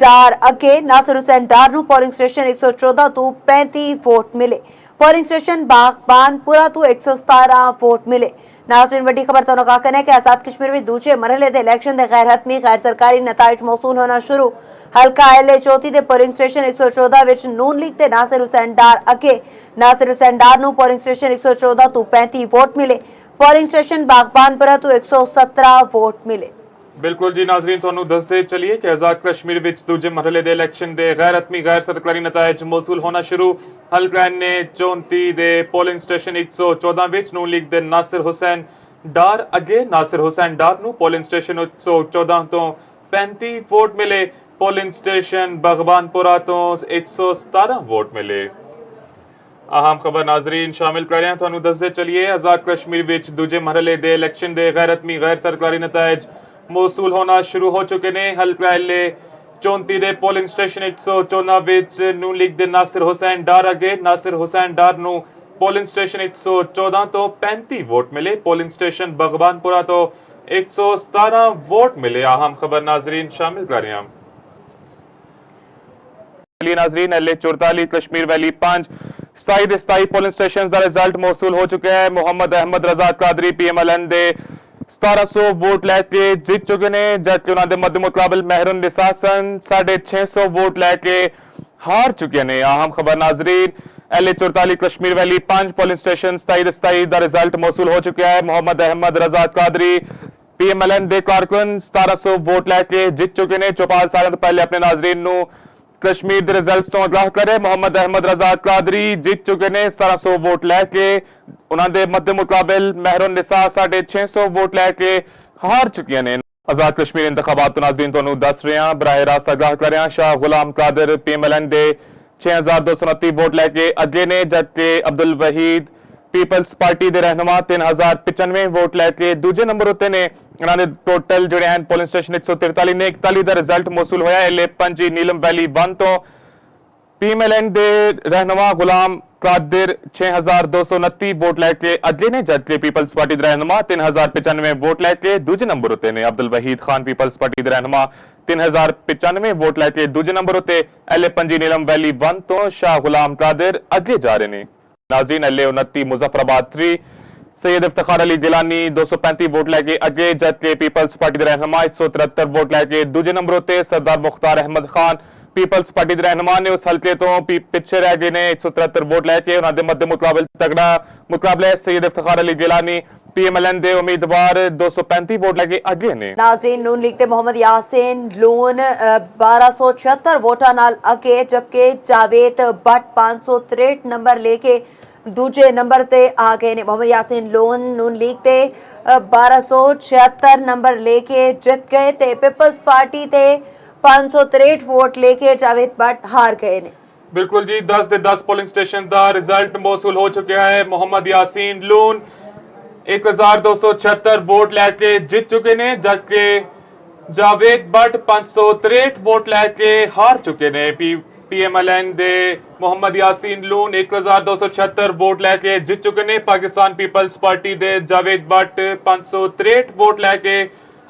डार अगे नासिर हुसैन डार नू पोलिंग स्टेशन 114 तो 35 वोट मिले। पोलिंग स्टेशन बागबानपुरा तो 117 वोट मिले। नाज़रीन वड्डी खबर तो का कहना है कि आजाद कश्मीर में दूजे मरहले दे इलेक्शन दे गैर हतमी गैर सरकारी नताइज मौसूल होना शुरू। हल्का LA 34 दे पोलिंग स्टेशन 114 विच नून लीग ते नासिर हुसैन डार अगे नासिर हुसैन डार नू पोलिंग स्टेशन 114 तो 35 वोट मिले। पोलिंग स्टेशन बागबानपुरा तो 117 वोट मिले। बिल्कुल जी नाजरीन, ਤੁਹਾਨੂੰ ਦੱਸਦੇ ਚਲੀਏ ਕਿ ਆਜ਼ਾਦ ਕਸ਼ਮੀਰ ਵਿੱਚ ਦੂਜੇ ਮਰਹਲੇ ਦੇ ਇਲੈਕਸ਼ਨ ਦੇ ਗੈਰ ਹਤਮੀ ਗੈਰ ਸਰਕਾਰੀ ਨਤਾਇਜ ਮੌਸੂਲ ਹੋਣਾ ਸ਼ੁਰੂ। ਹਲਕਾ ਨੇ 34 ਦੇ ਪੋਲਿੰਗ ਸਟੇਸ਼ਨ 114 ਵਿੱਚ ਨੂਨ ਲੀਗ ਦੇ ਨਾਸਿਰ ਹੁਸੈਨ ਡਾਰ ਅੱਗੇ ਨਾਸਿਰ ਹੁਸੈਨ ਡਾਰ ਨੂੰ ਪੋਲਿੰਗ ਸਟੇਸ਼ਨ 114 ਤੋਂ 35 ਵੋਟ ਮਿਲੇ। ਪੋਲਿੰਗ ਸਟੇਸ਼ਨ ਬਗਬਾਨਪੁਰਾ ਤੋਂ 117 ਵੋਟ ਮਿਲੇ। ਅਹਿਮ ਖਬਰ ਨਾਜ਼ਰੀਨ ਸ਼ਾਮਿਲ ਕਰ ਰਹੇ ਹਾਂ ਤੁਹਾਨੂੰ ਦੱਸਦੇ ਚਲੀਏ ਆਜ਼ਾਦ ਕਸ਼ਮੀਰ ਵਿੱਚ ਦੂਜੇ ਮਰਹਲੇ ਦੇ ਇਲੈਕਸ਼ਨ ਦੇ ਗੈਰਤਮੀ ਗੈਰ ਸਰਕਾਰੀ ਨਤਾਇਜ ਮੌਸੂਲ ਹੋਣਾ ਸ਼ੁਰੂ ਹੋ ਚੁੱਕੇ ਨੇ। ਹਲਕਾ ਐਲੇ 34 ਦੇ ਪੋਲਿੰਗ ਸਟੇਸ਼ਨ 114 ਵਿੱਚ ਨੂਨ ਲੀਗ ਦੇ ਨਾਸਿਰ ਹੁਸੈਨ ਡਾਰ ਅੱਗੇ। ਨਾਸਿਰ ਹੁਸੈਨ ਡਾਰ ਨੂੰ ਪੋਲਿੰਗ ਸਟੇਸ਼ਨ 114 ਤੋਂ 35 ਵੋਟ ਮਿਲੇ। ਪੋਲਿੰਗ ਸਟੇਸ਼ਨ ਬਗਵਾਨਪੁਰਾ ਤੋਂ 117 ਵੋਟ ਮਿਲੇ। ਅਹਿਮ ਖਬਰ ਨਾਜ਼ਰੀਨ ਸ਼ਾਮਿਲ ਕਰ ਰਹੇ ਹਾਂ नाजरीन L 44 Kashmir valley 5 27 polling station का रिजल्ट मौसूल हो चुका है। मोहम्मद अहमद रजा कादरी PMLN दे 1700 वोट लैके जीत चुके ने, जबकि उन्होंने मध्य मुकाबल मेहरुन निसा सन 650 वोट लैके हार चुके ने। अहम खबर नाजरीन L 44 Kashmir valley 5 polling station 27 का रिजल्ट मौसूल हो चुका है। मोहम्मद अहमद रजा कादरी PMLN दे कारकुन 1700 वोट लैके जीत चुके ने। चौपाल साल तो पहले अपने नाजरीन नू कश्मीर के रिजल्ट तो आगाह करे। मोहम्मद अहमद रजा कादरी जीत चुके ने 1700 वोट लैके। उन्होंने मध्य मुकाबल मेहरुन निसा 650 वोट लैके हार चुकी ने। आजाद कश्मीर इंतखाबात तो नाजरीन तुहानू दस रहे हैं, बराह रास्त आगाह कर रहे हैं। शाह गुलाम कादर PMLN दे 6229 वोट लैके अगे ने, जबकि अब्दुल वहीद पीपल्स पार्टी के रहनुमा 3095 वोट लैके दूजे नंबर उत्ते ने। इन्होंने टोटल जोड़े हैं पोलिंग स्टेशन 143 ने 41 का रिजल्ट मौसूल होया। एले 5 नीलम वैली 1 तो PMLN दे रहनुमा गुलाम कादिर 6229 वोट लैके अगे ने, जबकि पीपल्स पार्टी के रहनुमा 3095 वोट लैके दूजे नंबर उत्ते ने। अब्दुल वहीद खान पीपल्स पार्टी के रहनुमा 3095 वोट लैके दूजे नंबर उत्ते। एले 5 नीलम वैली 1 तो शाह गुलाम कादिर अगे जा रहे ने। नाज़रीन एल 29 मुजफ्फराबाद 3 सैयद इफ्तिखार अली गिलानी 235 वोट लैके अगे, जबकि पीपल्स पार्टी के रहनुमा 173 वोट लैके दूजे नंबर उत्ते। सरदार मुख्तार अहमद खान पीपल्स पार्टी के रहनुमा ने उस हल्के तो पिछे रह गए ने 173 वोट लैके। उन्होंने मध्य मुकाबल तगड़ा मुकाबला है। सैयद इफ्तिखार अली गिलानी PMLN दे उम्मीदवार 235 वोट लैके अगे ने। नाज़रीन नून लीग ते मोहम्मद यासीन लोन 1276 वोटा नाल अगे, जबकि जावेद भट्ट 563 नंबर लेके दूजे नंबर ते आ गए ने। मोहम्मद यासीन लोन नून लीग ते 1276 नंबर लेके जित गए ते पीपल्स पार्टी ते 563 वोट लेके जावेद भट्ट हार गए ने। बिल्कुल जी, 10 ਦੇ 10 पोलिंग स्टेशन का रिजल्ट मौसूल हो चुका है। मोहम्मद यासीन लोन 1276 वोट लैके जीत चुके ने, जबकि जावेद भट्ट 563 वोट लैके हार चुके ने। PMLN दे मोहम्मद यासीन लून 1276 वोट लैके जीत चुके ने। पाकिस्तान पीपल्स पार्टी दे जावेद भट्ट 563 वोट लैके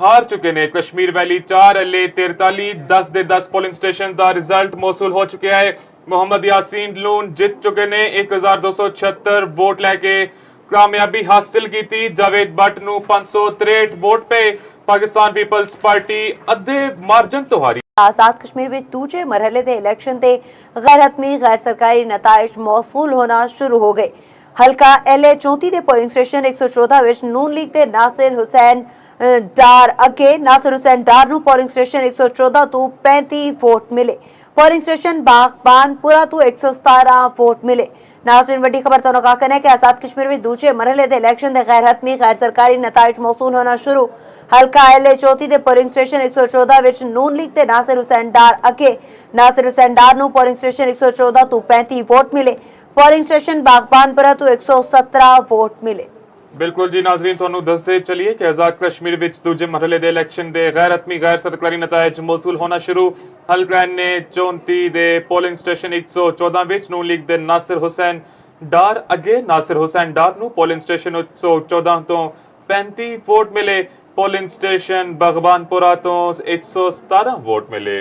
हार चुके ने। कश्मीर वैली 4 एल 43 10 ਦੇ 10 पोलिंग स्टेशन का रिजल्ट मौसूल हो चुका है। मोहम्मद यासीन लून जीत चुके ने 1276 वोट लैके कामयाबी हासिल की। जावेद भट्ट नू 563 वोट पे पाकिस्तान पीपल्स पार्टी अद्धे मार्जन तो हारी। आजाद कश्मीर में दूजे मरहले दे इलेक्शन ते गैर हतमी गैर सरकारी नताइज मौसूल होना शुरू हो गए। हल्का LA 34 दे पोलिंग स्टेशन 114 विच नून लीग दे नासिर हुसैन डार अगे। नासिर हुसैन डार नू पोलिंग स्टेशन 114 तो 35 वोट मिले। पोलिंग स्टेशन बागबानपुरा तो 117 वोट मिले। नाज़रीन वड्डी खबर तो कहना है कि आजाद कश्मीर में दूजे मरहले दे इलेक्शन दे गैर हतमी गैर सरकारी नताइज मौसूल होना शुरू। हल्का LA 34 दे पोलिंग स्टेशन 114 विच नून लीग दे नासिर हुसैन डार अगे। नासिर हुसैन डार नू पोलिंग स्टेशन 114 तो 35 वोट मिले। पोलिंग स्टेशन बागबानपुरा तो 117 वोट मिले। बिल्कुल जी नाजरीन तुहानू दसदे चलिए कि आजाद कश्मीर विच दूजे मरहले दे इलेक्शन दे गैर हतमी गैर सरकारी नताइज मौसूल होना शुरू। हल्का ने 34 दे पोलिंग स्टेशन 114 विच नून लीग दे नासिर हुसैन डार अगे। नासिर हुसैन डार नू पोलिंग स्टेशन 114 तो 35 वोट मिले। पोलिंग स्टेशन बगवानपुरा तो 117 वोट मिले।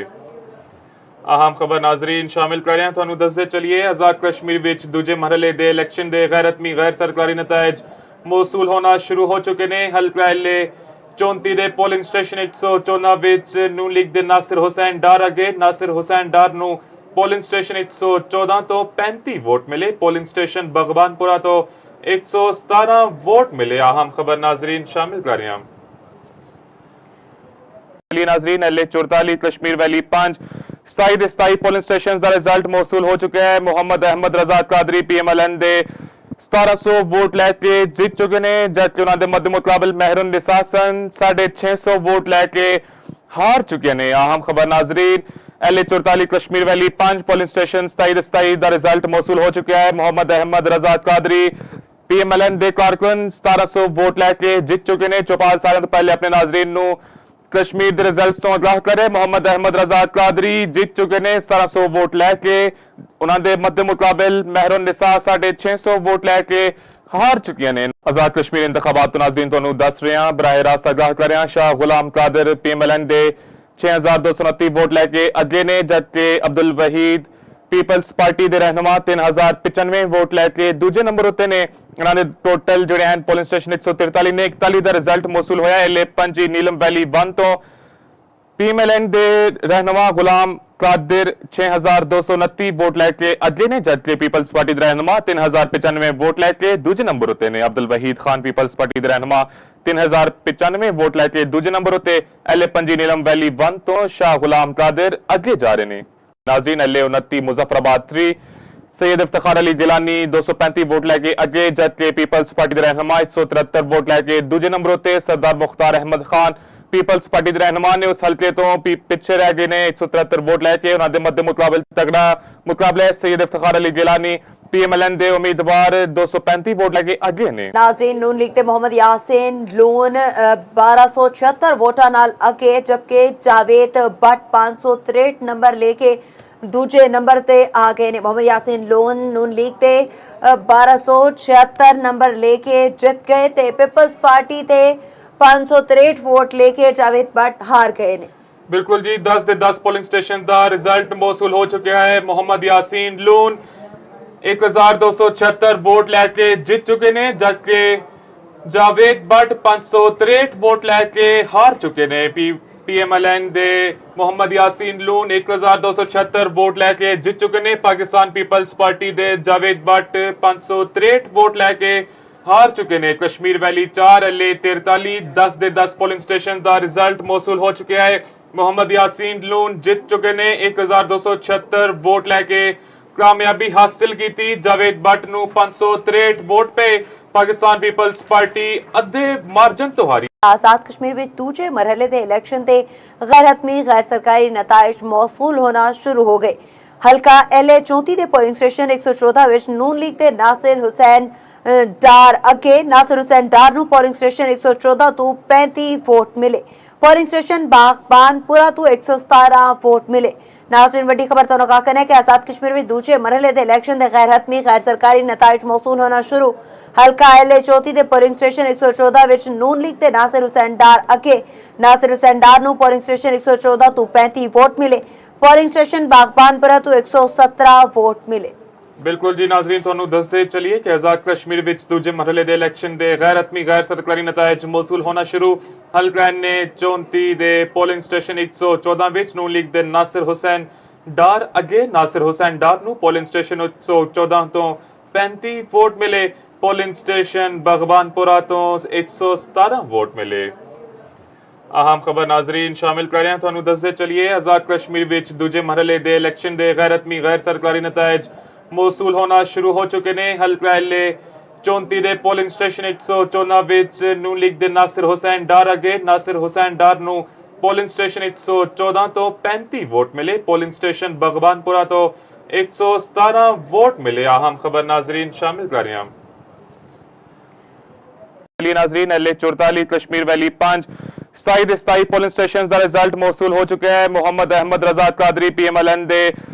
अहम खबर नाजरीन शामिल कर रहे हैं तुहानू दसदे चलिए आजाद कश्मीर विच दूजे मरहले दे इलेक्शन दे गैर हतमी गैर सरकारी नताइज मौसूल होना शुरू हो चुके ने। हल्का LA 34 दे पोलिंग स्टेशन 114 विच नून लीग दे नासिर हुसैन डार अगे। नासिर हुसैन डार नू पोलिंग स्टेशन 114 तो 35 वोट मिले। पोलिंग स्टेशन बगवानपुरा तो 117 वोट मिले। अहम खबर नाजरीन शामिल कर रहे हैं नाजरीन LA 44 Kashmir valley 5 27 polling station का रिजल्ट मौसूल हो चुका है। मोहम्मद अहमद रजा कादरी PMLN दे 1700 वोट लैके जीत चुके ने, जबकि उन्होंने मध्य मुकाबल मेहरुन निसा सन 650 वोट लैके हार चुके ने। अहम खबर नाजरीन LA 44 Kashmir valley 5 polling station 27 ਦਾ ਰਿਜ਼ਲਟ ਮੌਸੂਲ ਹੋ ਚੁੱਕਿਆ ਹੈ। ਮੁਹੰਮਦ ਅਹਿਮਦ ਰਜ਼ਾ ਕਾਦਰੀ PMLN ਦੇ ਕਾਰਕੁਨ 1700 ਵੋਟ ਲੈ ਕੇ ਜਿੱਤ ਚੁੱਕੇ ਨੇ। ਚੌਪਾਲ ਸਾਰਿਆਂ ਤੋਂ ਪਹਿਲੇ ਆਪਣੇ ਨਾਜ਼ਰੀਨ ਨੂੰ ਕਸ਼ਮੀਰ ਦੇ ਰਿਜ਼ਲਟਸ ਤੋਂ ਆਗਾਹ ਕਰੇ। ਮੁਹੰਮਦ ਅਹਿਮਦ ਰਜ਼ਾ ਕਾਦਰੀ ਜਿੱਤ ਚੁੱਕੇ ਨੇ 1700 ਵੋਟ ਲੈ ਕੇ। ਉਹਨਾਂ ਦੇ ਮੱਦੇ ਮੁਕਾਬਲ ਮਹਿਰਨ ਨਿਸਾ 650 ਵੋਟ ਲੈ ਕੇ ਹਾਰ ਚੁੱਕੀਆਂ ਨੇ। ਆਜ਼ਾਦ ਕਸ਼ਮੀਰ ਇੰਤਖਾਬਾਤ ਤੋਂ ਨਾਜ਼ਰੀਨ ਤੁਹਾਨੂੰ ਦੱਸ ਰਹੇ ਹਾਂ, ਬਰਾਏ ਰਾਸਤ ਆਗਾਹ ਕਰ ਰਹੇ ਹਾਂ। ਸ਼ਾਹ ਗੁਲਾਮ ਕਾਦਰ PMLN ਦੇ 6229 ਵੋਟ ਲੈ ਕੇ ਅੱਗੇ ਨੇ, ਜਦਕਿ ਅਬਦੁਲ ਵਹੀਦ ਪੀਪਲਸ ਪਾਰਟੀ ਦੇ ਰਹਿਨੁਮਾ 3095 ਵੋਟ ਲੈ ਕੇ ਦੂਜੇ ਨੰਬਰ ਉੱਤੇ ਨੇ। ਇਹਨਾਂ ਦੇ ਟੋਟਲ ਜਿਹੜੇ ਹਨ ਪੋਲਿੰਗ ਸਟੇਸ਼ਨ 143 ਨੇ। 41 ਦਾ ਰਿਜ਼ਲਟ ਮੌਸੂਲ ਹੋਇਆ LA 5 ਨੀਲਮ ਵੈਲੀ 1 ਤੋਂ। PMLN ਦੇ ਰਹਿਨੁਮਾ ਗੁਲਾਮ ਕਾਦਰ 6229 ਵੋਟ ਲੈ ਕੇ ਅੱਗੇ ਨੇ, ਜਦਕਿ ਪੀਪਲਸ ਪਾਰਟੀ ਦੇ ਰਹਿਨੁਮਾ 3095 ਵੋਟ ਲੈ ਕੇ ਦੂਜੇ ਨੰਬਰ ਉੱਤੇ ਨੇ। ਅਬਦੁਲ ਵਹੀਦ ਖਾਨ ਪੀਪਲਸ ਪਾਰਟੀ ਦੇ ਰਹਿਨੁਮਾ 3095 ਵੋਟ ਲੈ ਕੇ ਦੂਜੇ ਨੰਬਰ ਉੱਤੇ। LA 5 ਨੀਲਮ ਵੈਲੀ 1 ਤੋਂ ਸ਼ਾਹ ਗੁਲਾਮ ਕਾਦਰ ਅੱਗੇ ਜਾ ਰਹੇ ਨੇ। नाज़रीन LA 29 मुजफ्फराबाद 3 सैयद इफ्तिखार अली गिलानी 235 वोट लैके अगे, जबकि पीपल्स पार्टी के रहनुमा 173 वोट लैके दूजे नंबर उत्ते। सरदार मुख्तार अहमद खान पीपल्स पार्टी के रहनुमा ने उस हल्के तो पिछे रह गए ने 173 वोट लैके। उन्होंने मध्य मुकाबले तगड़ा मुकाबला है। सैयद इफ्तिखार अली गिलानी PMLN ਦੇ ਉਮੀਦਵਾਰ 235 ਵੋਟ ਲੈ ਕੇ ਅੱਗੇ ਨੇ। ਨਾਜ਼ਰੀਨ ਨੂਨ ਲੀਗ ਤੇ ਮੁਹੰਮਦ ਯਾਸੀਨ ਲੋਨ 1276 ਵੋਟਾਂ ਨਾਲ ਅੱਗੇ, ਜਦਕਿ ਜਾਵੇਦ ਬੱਟ 563 ਨੰਬਰ ਲੈ ਕੇ ਦੂਜੇ ਨੰਬਰ ਤੇ ਆ ਗਏ ਨੇ। ਮੁਹੰਮਦ ਯਾਸੀਨ ਲੋਨ ਨੂਨ ਲੀਗ ਤੇ 1276 ਨੰਬਰ ਲੈ ਕੇ ਜਿੱਤ ਗਏ ਤੇ ਪੀਪਲਸ ਪਾਰਟੀ ਤੇ 563 ਵੋਟ ਲੈ ਕੇ ਜਾਵੇਦ ਬੱਟ ਹਾਰ ਗਏ ਨੇ। ਬਿਲਕੁਲ ਜੀ, 10 ਦੇ 10 ਪੋਲਿੰਗ ਸਟੇਸ਼ਨ ਦਾ ਰਿਜ਼ਲਟ ਮੌਸੂਲ ਹੋ ਚੁੱਕਿਆ ਹੈ। ਮੁਹੰਮਦ ਯਾਸੀਨ ਲੋਨ 1276 ਵੋਟ ਲੈ ਕੇ ਜਿੱਤ ਚੁੱਕੇ ਨੇ, ਜਦਕਿ ਜਾਵੇਦ ਬੱਟ 563 ਵੋਟ ਲੈ ਕੇ ਹਾਰ ਚੁੱਕੇ ਨੇ। PMLN ਦੇ ਮੁਹੰਮਦ ਯਾਸੀਨ ਲੂਨ 1276 ਵੋਟ ਲੈ ਕੇ ਜਿੱਤ ਚੁੱਕੇ ਨੇ। ਪਾਕਿਸਤਾਨ ਪੀਪਲਸ ਪਾਰਟੀ ਦੇ ਜਾਵੇਦ ਬੱਟ 563 ਵੋਟ ਲੈ ਕੇ ਹਾਰ ਚੁੱਕੇ ਨੇ। ਕਸ਼ਮੀਰ ਵੈਲੀ 4 LA 43 10 ਦੇ 10 ਪੋਲਿੰਗ ਸਟੇਸ਼ਨ ਦਾ ਰਿਜ਼ਲਟ ਮੌਸੂਲ ਹੋ ਚੁੱਕਿਆ ਹੈ। ਮੁਹੰਮਦ ਯਾਸੀਨ ਲੂਨ ਜਿੱਤ ਚੁੱਕੇ ਨੇ 1276 ਵੋਟ ਲੈ ਕੇ ਕਾਮਯਾਬੀ ਹਾਸਿਲ ਕੀਤੀ। ਜਾਵੇਦ ਬੱਟ ਨੂੰ 563 ਵੋਟ ਪਏ। ਪਾਕਿਸਤਾਨ ਪੀਪਲਸ ਪਾਰਟੀ ਅੱਧੇ ਮਾਰਜਨ ਤੋਂ ਹਾਰੀ। आजाद कश्मीर में दूजे मरहले के इलेक्शन से गैर हतमी गैर सरकारी नताइज मौसूल होना शुरू हो गए। हल्का LA 34 के पोलिंग स्टेशन 114 विच नून लीग के नासिर हुसैन डार अगे। नासिर हुसैन डार नूं पोलिंग स्टेशन 114 तो 35 वोट मिले। पोलिंग स्टेशन बागबानपुरा तो 117 वोट मिले। नाज़रीन वड्डी खबर तो आगाह करना है कि आजाद कश्मीर में दूजे मरहले के इलेक्शन के गैर हतमी गैर सरकारी नताइज मौसूल होना शुरू। हल्का LA 34 के पोलिंग स्टेशन 114 विच नून लीग के नासिर हुसैन डार अगे। नासिर हुसैन डार नूं पोलिंग स्टेशन 114 तो 35 वोट मिले। पोलिंग स्टेशन बागबानपुरा तो 117 वोट मिले। ਬਿਲਕੁਲ ਜੀ ਨਾਜ਼ਰੀਨ, ਤੁਹਾਨੂੰ ਦੱਸਦੇ ਚਲੀਏ ਕਿ ਆਜ਼ਾਦ ਕਸ਼ਮੀਰ ਵਿੱਚ ਦੂਜੇ ਮਰਹਲੇ ਦੇ ਇਲੈਕਸ਼ਨ ਦੇ ਗੈਰ ਹਤਮੀ ਗੈਰ ਸਰਕਾਰੀ ਨਤਾਇਜ ਮੌਸੂਲ ਹੋਣਾ ਸ਼ੁਰੂ। ਹਲਕਾ ਨੇ 34 ਦੇ ਪੋਲਿੰਗ ਸਟੇਸ਼ਨ 114 ਵਿੱਚ ਨੂਨ ਲੀਗ ਦੇ ਨਾਸਿਰ ਹੁਸੈਨ ਡਾਰ ਅੱਗੇ। ਨਾਸਿਰ ਹੁਸੈਨ ਡਾਰ ਨੂੰ ਪੋਲਿੰਗ ਸਟੇਸ਼ਨ 114 ਤੋਂ 35 ਵੋਟ ਮਿਲੇ। ਪੋਲਿੰਗ ਸਟੇਸ਼ਨ ਬਗਬਾਨਪੁਰਾ ਤੋਂ 117 ਵੋਟ ਮਿਲੇ। ਅਹਿਮ ਖਬਰ ਨਾਜ਼ਰੀਨ ਸ਼ਾਮਿਲ ਕਰ ਰਹੇ ਹਾਂ, ਤੁਹਾਨੂੰ ਦੱਸਦੇ ਚਲੀਏ ਆਜ਼ਾਦ ਕਸ਼ਮੀਰ ਵਿੱਚ ਦੂਜੇ ਮਰਹਲੇ ਦੇ ਇਲੈਕਸ਼ਨ ਦੇ ਗੈਰ ਹਤਮੀ ਗੈਰ ਸਰਕਾਰੀ ਨਤਾਇਜ ਮੌਸੂਲ ਹੋਣਾ ਸ਼ੁਰੂ ਹੋ ਚੁੱਕੇ ਨੇ। ਹਲਕਾ LA 34 ਦੇ ਪੋਲਿੰਗ ਸਟੇਸ਼ਨ 114 ਵਿੱਚ ਨੂਨ ਲੀਗ ਦੇ ਨਾਸਿਰ ਹੁਸੈਨ ਡਾਰ ਅੱਗੇ। ਨਾਸਿਰ ਹੁਸੈਨ ਡਾਰ ਨੂੰ ਪੋਲਿੰਗ ਸਟੇਸ਼ਨ 114 ਤੋਂ 35 ਵੋਟ ਮਿਲੇ। ਪੋਲਿੰਗ ਸਟੇਸ਼ਨ ਬਗਬਾਨਪੁਰਾ ਤੋਂ 117 ਵੋਟ ਮਿਲੇ। ਅਹਿਮ ਖਬਰ ਨਾਜ਼ਰੀਨ ਸ਼ਾਮਿਲ ਕਰ ਰਹੇ ਹਾਂ। नाज़रीन LA 44 कश्मीर वैली 5 27 ਦੇ 27 ਪੋਲਿੰਗ ਸਟੇਸ਼ਨ ਦਾ ਰਿਜ਼ਲਟ ਮੌਸੂਲ ਹੋ ਚੁੱਕਿਆ ਹੈ। ਮੁਹੰਮਦ ਅਹਿਮਦ ਰਜ਼ਾ ਕਾਦਰੀ PMLN ਦੇ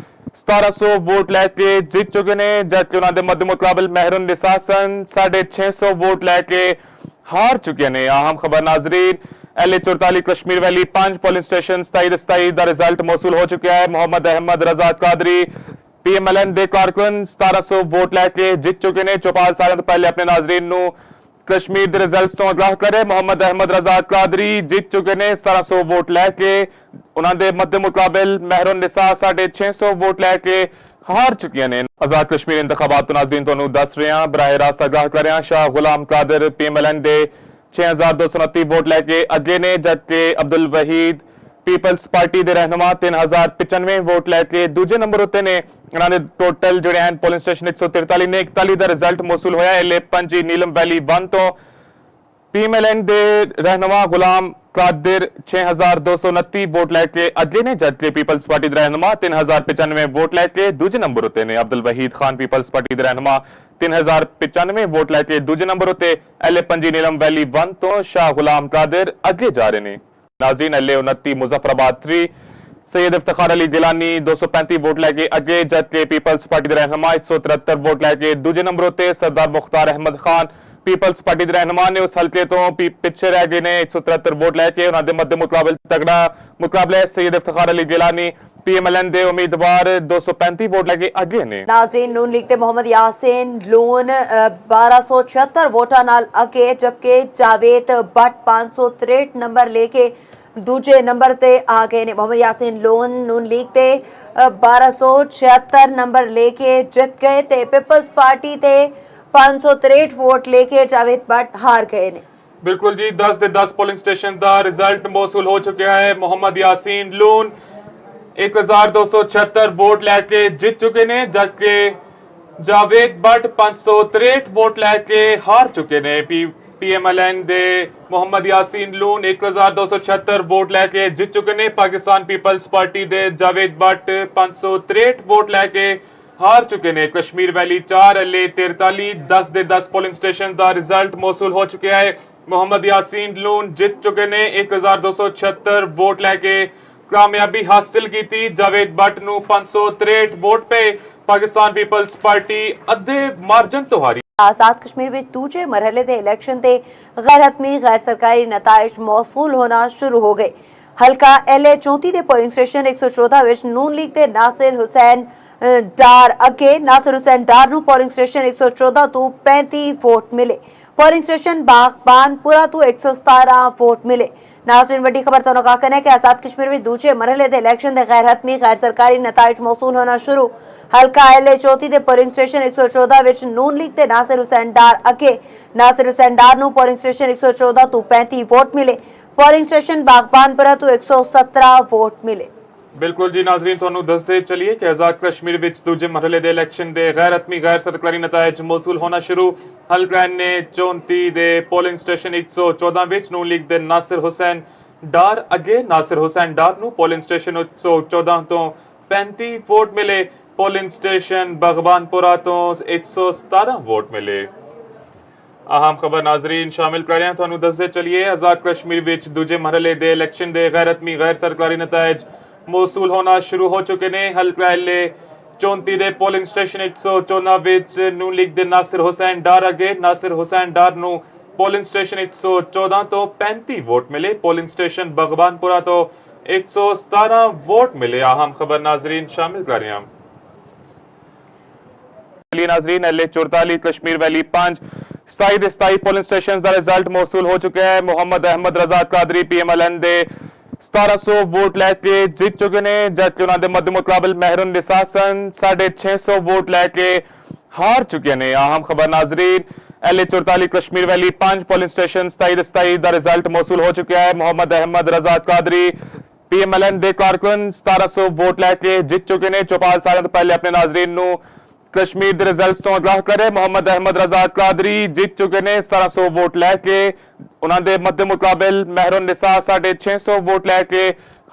1700 ਵੋਟ ਲੈ ਕੇ ਜਿੱਤ ਚੁੱਕੇ ਨੇ, ਜਦਕਿ ਉਹਨਾਂ ਦੇ ਮੱਦੇ ਮੁਕਾਬਲ ਮਹਿਰਨ ਨਿਸਾ 650 ਵੋਟ ਲੈ ਕੇ ਹਾਰ ਚੁੱਕੇ ਨੇ। ਅਹਿਮ ਖਬਰ ਨਾਜ਼ਰੀਨ LA 44 ਕਸ਼ਮੀਰ ਵੈਲੀ 5 ਪੋਲਿੰਗ ਸਟੇਸ਼ਨ 27 ਦੇ 27 ਦਾ ਰਿਜ਼ਲਟ ਮੌਸੂਲ ਹੋ ਚੁੱਕਿਆ ਹੈ। ਮੁਹੰਮਦ ਅਹਿਮਦ ਰਜ਼ਾ ਕਾਦਰੀ PMLN ਦੇ ਕਾਰਕੁਨ 1700 ਵੋਟ ਲੈ ਕੇ ਜਿੱਤ ਚੁੱਕੇ ਨੇ। ਚੌਪਾਲ ਸਾਰਿਆਂ ਤੋਂ ਪਹਿਲੇ ਆਪਣੇ ਨਾਜ਼ਰੀਨ ਨੂੰ ਕਸ਼ਮੀਰ ਦੇ ਰਿਜ਼ਲਟਸ ਤੋਂ ਆਗਾਹ ਕਰੇ। ਮੁਹੰਮਦ ਅਹਿਮਦ ਰਜ਼ਾ ਕਾਦਰੀ ਜਿੱਤ ਚੁੱਕੇ ਨੇ 1700 ਵੋਟ ਲੈ ਕੇ। ਉਹਨਾਂ ਦੇ ਮੱਦੇ ਮੁਕਾਬਲ ਮਹਿਰਨ ਨਿਸਾ 650 ਵੋਟ ਲੈ ਕੇ ਹਾਰ ਚੁੱਕੀਆਂ ਨੇ। ਆਜ਼ਾਦ ਕਸ਼ਮੀਰ ਇੰਤਖਾਬਾਤ ਤੋਂ ਨਾਜ਼ਰੀਨ ਤੁਹਾਨੂੰ ਦੱਸ ਰਹੇ ਹਾਂ, ਬਰਾਏ ਰਾਸਤ ਆਗਾਹ ਕਰ ਰਹੇ ਹਾਂ। ਸ਼ਾਹ ਗੁਲਾਮ ਕਾਦਰ PMLN ਦੇ 6229 ਵੋਟ ਲੈ ਕੇ ਅੱਗੇ ਨੇ, ਜਦਕਿ ਅਬਦੁਲ ਵਹੀਦ ਪੀਪਲਸ ਪਾਰਟੀ ਦੇ ਰਹਿਨੁਮਾ 3095 ਵੋਟ ਲੈ ਕੇ ਦੂਜੇ ਨੰਬਰ ਉੱਤੇ ਨੇ। ਇਹਨਾਂ ਦੇ ਟੋਟਲ ਜਿਹੜੇ ਹਨ ਪੋਲਿੰਗ ਸਟੇਸ਼ਨ 143 ਨੇ। 41 ਦਾ ਰਿਜ਼ਲਟ ਮੌਸੂਲ ਹੋਇਆ LA 5 ਨੀਲਮ ਵੈਲੀ 1 ਤੋਂ। PMLN ਦੇ ਰਹਿਨੁਮਾ ਗੁਲਾਮ कादिर 6229 वोट लैके अगले ने जबकि पीपल्स पार्टी दे रहनुमा 3095 वोट लैके दूजे नंबर उत्ते ने अब्दुल वहीद खान पीपल्स पार्टी दे रहनुमा 3095 वोट लैके दूजे नंबर उत्ते एले पंजी नीलम वैली 1 तो शाह गुलाम कादिर अगले जा रहे ने। नाज़रीन एले 29 मुजफ्फराबाद 3 सैयद इफ्तिखार अली गिलानी 235 वोट लैके अगे जबकि पीपल्स पार्टी दे रहनुमा 173 वोट लैके दूजे नंबर उत्ते सरदार मुख्तार अहमद खान पीपल्स पार्टी दे रहनुमा ने उस हल्के तो पिछे रह गए ने 173 वोट लैके उन्होंने मध्य मुकाबले तगड़ा मुकाबला सैयद इफ्तिखार अली गिलानी पीएमएलएन दे उम्मीदवार 235 वोट लैके अगे ने। नाज़रीन नून लीग दे मोहम्मद यासीन लोन 1276 वोटां नाल अगे जबकि जावेद भट्ट 563 नंबर लेके दूजे नंबर ते आ गए ने। मोहम्मद यासीन लोन नून लीग ते 1276 नंबर लेके जित गए ते पीपल्स पार्टी ते 563 वोट लेके जावेद भट्ट हार गए ने। बिल्कुल जी 10 ਦੇ 10 पोलिंग स्टेशन ਦਾ रिजल्ट मौसूल हो चुका है। मोहम्मद यासीन लून 1276 वोट लैके जित चुके ने जबकि जावेद भट्ट 563 वोट लैके हार चुके ने। पीएमएलएन दे मोहम्मद यासीन लून 1276 वोट लैके जित चुके ने। पाकिस्तान पीपल्स पार्टी दे जावेद भट्ट 563 वोट लैके हार चुके ने। कश्मीर वैली 4 एले 43 10 ਦੇ 10 पोलिंग स्टेशन ਦਾ रिजल्ट मौसूल हो चुका है। मोहम्मद यासीन लून जित चुके ने 1276 वोट लैके कामयाबी हासिल की थी। जावेद भट्ट ਨੂੰ 563 वोट पे पाकिस्तान पीपल्स पार्टी अद्धे मार्जिन तो हारी। आजाद कश्मीर में दूजे मरहले दे इलेक्शन ते गैर हतमी गैर सरकारी नताइज मौसूल होना शुरू हो गए। हल्का LA 34 ਦੇ ਪੋਲਿੰਗ ਸਟੇਸ਼ਨ 114 ਵਿੱਚ ਨੂਨ ਲੀਗ ਦੇ ਨਾਸਿਰ ਹੁਸੈਨ ਡਾਰ ਅੱਗੇ ਨਾਸਿਰ ਹੁਸੈਨ ਡਾਰ ਨੂੰ ਪੋਲਿੰਗ ਸਟੇਸ਼ਨ 114 ਤੋਂ 35 ਵੋਟ ਮਿਲੇ। ਪੋਲਿੰਗ ਸਟੇਸ਼ਨ ਬਾਗਬਾਨਪੁਰਾ ਤੋਂ 117 ਵੋਟ ਮਿਲੇ। नाज़रीन वड्डी खबर तो कहना है कि आजाद कश्मीर में दूजे मरहले दे इलेक्शन दे गैर हतमी गैर सरकारी नताइज मौसूल होना शुरू। हल्का LA 34 ਦੇ ਪੋਲਿੰਗ ਸਟੇਸ਼ਨ 114 ਵਿੱਚ ਨੂਨ ਲੀਗ ਦੇ ਨਾਸਿਰ ਹੁਸੈਨ ਡਾਰ ਅੱਗੇ ਨਾਸਿਰ ਹੁਸੈਨ ਡਾਰ ਨੂੰ ਪੋਲਿੰਗ ਸਟੇਸ਼ਨ 114 ਤੋਂ 35 ਵੋਟ ਮਿਲੇ। पोलिंग स्टेशन बागबानपुरा तो 117 वोट मिले। बिल्कुल जी नाजरीन ਤੁਹਾਨੂੰ ਦੱਸਦੇ ਚਲਿए कि आजाद कश्मीर ਵਿੱਚ ਦੂਜੇ ਮਰਹਲੇ ਦੇ ਇਲੈਕਸ਼ਨ ਦੇ ਗੈਰ ਹਤਮੀ ਗੈਰ ਸਰਕਾਰੀ ਨਤਾਇਜ ਮੌਸੂਲ ਹੋਣਾ ਸ਼ੁਰੂ। ਹਲਕਾ ਨੇ 34 ਦੇ ਪੋਲਿੰਗ ਸਟੇਸ਼ਨ 114 ਵਿੱਚ ਨੂਨ ਲੀਗ ਦੇ ਨਾਸਿਰ ਹੁਸੈਨ ਡਾਰ ਅੱਗੇ ਨਾਸਿਰ ਹੁਸੈਨ ਡਾਰ ਨੂੰ ਪੋਲਿੰਗ ਸਟੇਸ਼ਨ 114 ਤੋਂ 35 ਵੋਟ ਮਿਲੇ। ਪੋਲਿੰਗ ਸਟੇਸ਼ਨ ਬਾਗਬਾਨਪੁਰਾ ਤੋਂ 117 ਵੋਟ ਮਿਲੇ। अहम खबर नाजरीन शामिल कर रहे हैं ਤੁਹਾਨੂੰ ਦੱਸਦੇ ਚਲਿए आजाद कश्मीर ਵਿੱਚ ਦੂਜੇ ਮਰਹਲੇ ਦੇ ਇਲੈਕਸ਼ਨ ਦੇ ਗੈਰ ਹਤਮੀ ਗੈਰ ਸਰਕਾਰੀ ਨਤਾਇਜ ਮੌਸੂਲ ਹੋਣਾ ਸ਼ੁਰੂ ਹੋ ਚੁੱਕੇ ਨੇ। ਹਲਕਾ LA 34 ਦੇ ਪੋਲਿੰਗ ਸਟੇਸ਼ਨ 114 ਵਿੱਚ ਨੂਨ ਲੀਗ ਦੇ ਨਾਸਿਰ ਹੁਸੈਨ ਡਾਰ ਅੱਗੇ ਨਾਸਿਰ ਹੁਸੈਨ ਡਾਰ ਨੂੰ ਪੋਲਿੰਗ ਸਟੇਸ਼ਨ 114 ਤੋਂ 35 ਵੋਟ ਮਿਲੇ। ਪੋਲਿੰਗ ਸਟੇਸ਼ਨ ਬਾਗਬਾਨਪੁਰਾ ਤੋਂ 117 ਵੋਟ ਮਿਲੇ। अहम खबर नाजरीन शामिल कर रहे हैं नाजरीन LA 44 Kashmir valley 5 27 polling station का रिजल्ट मौसूल हो चुका है। मोहम्मद अहमद रजा कादरी पीएमएलएन दे 1700 वोट लैके जीत चुके ने जबकि उन्होंने मध्य मुकाबल महरून निसासन 650 वोट लैके हार चुके ने। अहम खबर नाजरीन LA 44 Kashmir valley 5 polling station 27 का रिजल्ट मौसूल हो चुका है। मोहम्मद अहमद रजा कादरी पीएमएलएन दे कारकुन 1700 वोट लैके जीत चुके ने। 4 साल तो पहले अपने नाजरीन ਨੂੰ कश्मीर के रिजल्ट तो आगाह करे। मोहम्मद अहमद रजा कादरी जीत चुके ने 1700 वोट लैके उन्होंने मध्य मुकाबल महरून निसा 650 वोट लैके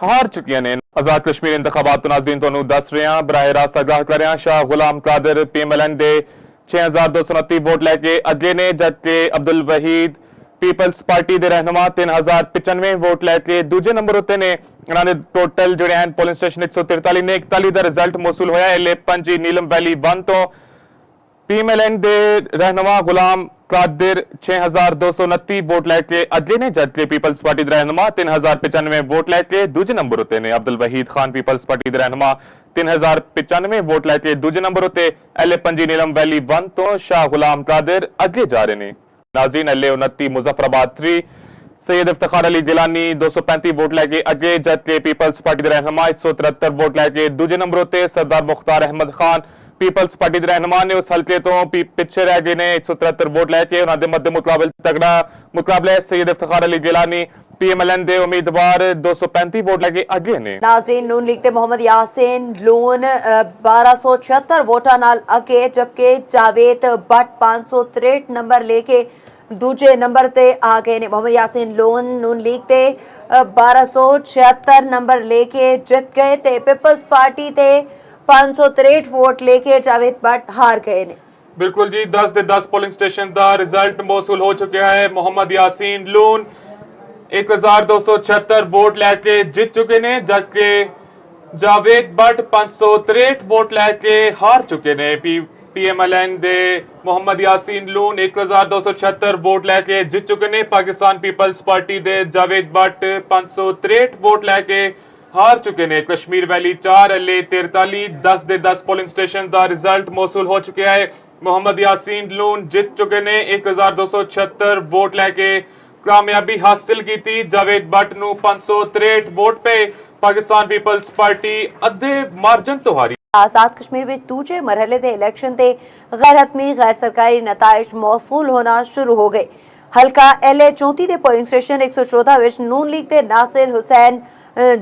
हार चुके ने। आजाद कश्मीर इंतखाबात तो नाजरीन तो दस रहे हैं बराह रास्त आगाह कर रहे हैं। शाह गुलाम कादिर पीएमएलएन दे 6229 वोट लैके अगे ने जबकि अब्दुल वहीद पीपल्स पार्टी के रहनुमा 3095 वोट लैके दूजे नंबर उत्ते ने। उन्होंने टोटल जो पोलिंग स्टेशन 143 ने 41 का रिजल्ट मौसूल होया। LA पंजी नीलम वैली 1 तो पीएमएलएन दे रहनुमा गुलाम कादिर 6229 वोट लैके अगे ने जबकि पीपल्स पार्टी के रहनुमा 3095 वोट लैके दूजे नंबर उत्ते ने। अब्दुल वहीद खान पीपल्स पार्टी के रहनुमा 3095 वोट लैके दूजे नंबर उत्ते LA पंजी नीलम वैली 1 तो शाह गुलाम कादिर अगे जा रहे ने। नाज़रीन LA 29 मुजफ्फराबाद 3 सैयद इफ्तिखार अली गिलानी 235 वोट लैके अगे जबकि पीपल्स पार्टी के रहनुमा 173 वोट लैके दूजे नंबर उत्ते सरदार मुख्तार अहमद खान पीपल्स पार्टी के रहनुमा ने उस हल्के तो पिछे रह गए ने 173 वोट लैके उन्होंने मध्य मुकाबले तगड़ा मुकाबला सैयद इफ्तिखार अली गिलानी पीएमएलएन दे उम्मीदवार 235 वोट लैके अगे ने। नाज़रीन नून लीग दे मोहम्मद यासीन लोन 1276 वोटां नाल अगे जबकि जावेद भट्ट 563 नंबर लेके ਦੂਜੇ ਨੰਬਰ ਤੇ ਆ ਗਏ ਨੇ। ਮੁਹੰਮਦ ਯਾਸੀਨ ਲੋਨ ਨੂਨ ਲੀਗ ਤੇ 1276 ਨੰਬਰ ਲੈ ਕੇ ਜਿੱਤ ਗਏ ਤੇ ਪੀਪल्स ਪਾਰਟੀ ਤੇ 563 ਵੋਟ ਲੈ ਕੇ ਜਾਵੇਦ भट्ट ਹਾਰ ਗਏ ਨੇ। बिल्कुल जी, 10 ਦੇ 10 पोलिंग स्टेशन का रिजल्ट मौसूल हो चुका है। मोहम्मद यासीन लून 1276 वोट लैके जित चुके ने, जबकि जावेद भट्ट 563 वोट लैके हार चुके ने। PMLN दे मोहम्मद यासीन लून 1276 वोट लैके जित चुके ने। पाकिस्तान पीपल्स पार्टी दे जावेद भट्ट 563 वोट लैके हार चुके ने। कश्मीर वैली 4 अल्ले 43 10 ਦੇ 10 पोलिंग स्टेशन का रिजल्ट मौसूल हो चुका है। मोहम्मद यासीन लून जित चुके ने 1276 वोट लैके कामयाबी हासिल की थी। जावेद भट्ट ਨੂੰ 563 ਵੋਟ पे पाकिस्तान पीपल्स पार्टी ਅੱਧੇ ਮਾਰਜਨ ਤੋਂ ਹਾਰੀ। आजाद कश्मीर ਵਿੱਚ ਦੂਜੇ ਮਰਹਲੇ ਦੇ ਇਲੈਕਸ਼ਨ ਤੇ ਗੈਰ ਹਤਮੀ ਗੈਰ ਸਰਕਾਰੀ ਨਤਾਇਜ ਮੌਸੂਲ ਹੋਣਾ ਸ਼ੁਰੂ ਹੋ ਗਏ। ਹਲਕਾ LA 34 ਦੇ ਪੋਲਿੰਗ ਸਟੇਸ਼ਨ 114 ਵਿੱਚ ਨੂਨ ਲੀਗ ਦੇ ਨਾਸਿਰ ਹੁਸੈਨ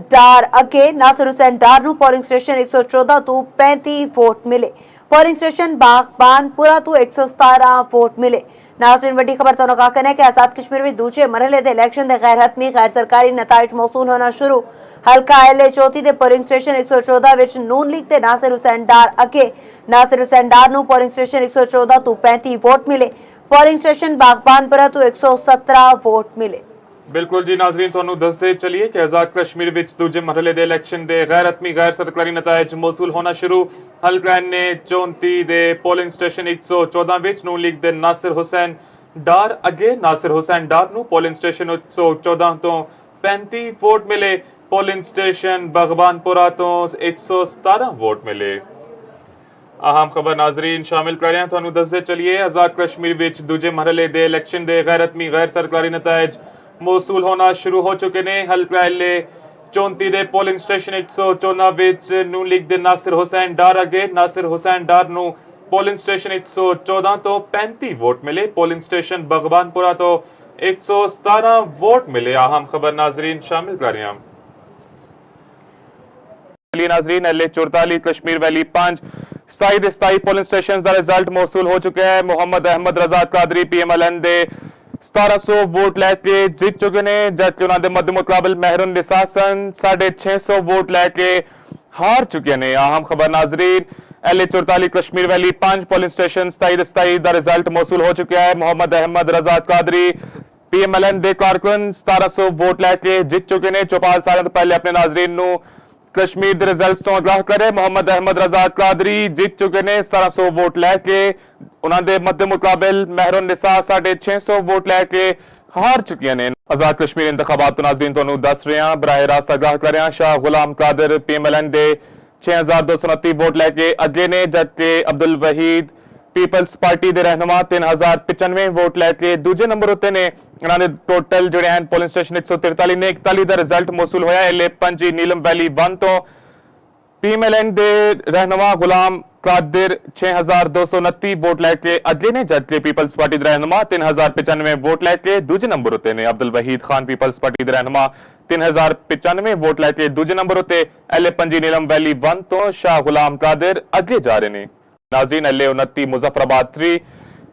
ਡਾਰ ਅੱਗੇ ਨਾਸਿਰ ਹੁਸੈਨ ਡਾਰ ਨੂੰ ਪੋਲਿੰਗ ਸਟੇਸ਼ਨ 114 ਤੋਂ 35 ਵੋਟ ਮਿਲੇ। ਪੋਲਿੰਗ ਸਟੇਸ਼ਨ ਬਾਗਬਾਨਪੁਰਾ ਤੋਂ 117 ਵੋਟ ਮਿਲੇ। नाज़रीन, वड्डी खबर तो कहना है कि आजाद कश्मीर में दूजे मरहले के इलैक्शन के गैर हतमी गैर सरकारी नताइज मौसूल होना शुरू। हल्का LA 34 के पोलिंग स्टेशन 114 विच नून लीग के नासिर हुसैन डार अगे नासिर हुसैन डार नूं पोलिंग स्टेशन 114 तो 35 वोट मिले। पोलिंग स्टेशन बागबानपुरा तो 117 वोट मिले। बिल्कुल जी नाजरीन, ਤੁਹਾਨੂੰ ਦੱਸਦੇ ਚਲੀਏ ਕਿ ਆਜ਼ਾਦ ਕਸ਼ਮੀਰ ਵਿੱਚ ਦੂਜੇ ਮਰਹਲੇ ਦੇ ਇਲੈਕਸ਼ਨ ਦੇ ਗੈਰ ਹਤਮੀ ਗੈਰ ਸਰਕਾਰੀ ਨਤਾਇਜ ਮੌਸੂਲ ਹੋਣਾ ਸ਼ੁਰੂ। ਹਲਕਾ ਨੇ 34 ਦੇ ਪੋਲਿੰਗ ਸਟੇਸ਼ਨ 114 ਵਿੱਚ ਨੂਨ ਲੀਗ ਦੇ ਨਾਸਿਰ ਹੁਸੈਨ ਡਾਰ ਅੱਗੇ ਨਾਸਿਰ ਹੁਸੈਨ ਡਾਰ ਨੂੰ ਪੋਲਿੰਗ ਸਟੇਸ਼ਨ 114 ਤੋਂ 35 ਵੋਟ ਮਿਲੇ। ਪੋਲਿੰਗ ਸਟੇਸ਼ਨ ਬਾਗਬਾਨਪੁਰਾ ਤੋਂ 117 ਵੋਟ ਮਿਲੇ। ਅਹਿਮ ਖਬਰ ਨਾਜ਼ਰੀਨ ਸ਼ਾਮਿਲ ਕਰ ਰਹੇ ਹਾਂ, ਤੁਹਾਨੂੰ ਦੱਸਦੇ ਚਲੀਏ ਆਜ਼ਾਦ ਕਸ਼ਮੀਰ ਵਿੱਚ ਦੂਜੇ ਮਰਹਲੇ ਦੇ ਇਲੈਕਸ਼ਨ ਦੇ ਗੈਰ ਹਤਮੀ ਗੈਰ ਸਰਕਾਰੀ ਨਤਾਇਜ ਮੌਸੂਲ ਹੋਣਾ ਸ਼ੁਰੂ ਹੋ ਚੁੱਕੇ ਨੇ। ਹਲਕਾ LA 34 ਦੇ ਪੋਲਿੰਗ ਸਟੇਸ਼ਨ 114 ਵਿੱਚ ਨੂਨ ਲੀਗ ਦੇ ਨਾਸਿਰ ਹੁਸੈਨ ਡਾਰ ਅੱਗੇ ਨਾਸਿਰ ਹੁਸੈਨ ਡਾਰ ਨੂੰ ਪੋਲਿੰਗ ਸਟੇਸ਼ਨ 114 ਤੋਂ 35 ਵੋਟ ਮਿਲੇ। ਪੋਲਿੰਗ ਸਟੇਸ਼ਨ ਬਾਗਬਾਨਪੁਰਾ ਤੋਂ 117 ਵੋਟ ਮਿਲੇ। ਅਹਿਮ ਖਬਰ ਨਾਜ਼ਰੀਨ ਸ਼ਾਮਿਲ ਕਰ ਰਹੇ ਹਾਂ। नाजरीन LA 44 कश्मीर वैली 5 27 ਦੇ 27 पोलिंग स्टेशन का रिजल्ट मौसूल हो चुका है। मोहम्मद अहमद रजा कादरी PMLN ਦੇ 1700 वोट लैके जित चुके ने, जबकि उन्होंने मद्द मुकाबल मेहरुन निसा सन 650 वोट लैके हार चुके ने। अहम खबर नाजरीन LA 44 Kashmir valley 5 polling station 27 ਦੇ 27 का रिजल्ट मौसूल हो चुका है। मोहम्मद अहमद रजा कादरी PMLN ਦੇ कारकुन 1700 वोट लैके जित चुके ने। चौपाल साल तो पहले अपने नाजरीन ਨੂੰ कश्मीर के रिजल्ट तो आगाह करे। मोहम्मद अहमद रजा कादरी जित चुके ने 1700 वोट लैके। उन्होंने मध्य मुकाबल मेहरुन निसा 650 वोट लैके हार चुकी ने। आजाद कश्मीर इंतखाबात तो नाज़रीन तुहानू दस रहे हैं, बराह रास्त आगाह कर रहे हैं। शाह गुलाम कादर PMLN दे 6229 वोट लैके अगे ने, जबकि अब्दुल वहीद पीपल्स पार्टी के रहनुमा 3095 वोट लैके दूजे नंबर उत्ते ने। उन्होंने टोटल जोड़े हैं पोलिंग स्टेशन 143 ने 41 का रिजल्ट मौसूल होया। LA 5 नीलम वैली 1 तो PMLN दे रहनुमा गुलाम कादिर 6229 वोट लैके अगे ने, जबकि पीपल्स पार्टी के रहनुमा 3095 वोट लैके दूजे नंबर उत्ते ने। अब्दुल वहीद खान पीपल्स पार्टी के रहनुमा 3095 वोट लैके दूजे नंबर उत्ते। LA 5 नीलम वैली 1 तो शाह गुलाम कादिर अगे जा रहे हैं। नाज़रीन LA 29 मुजफ्फराबाद 3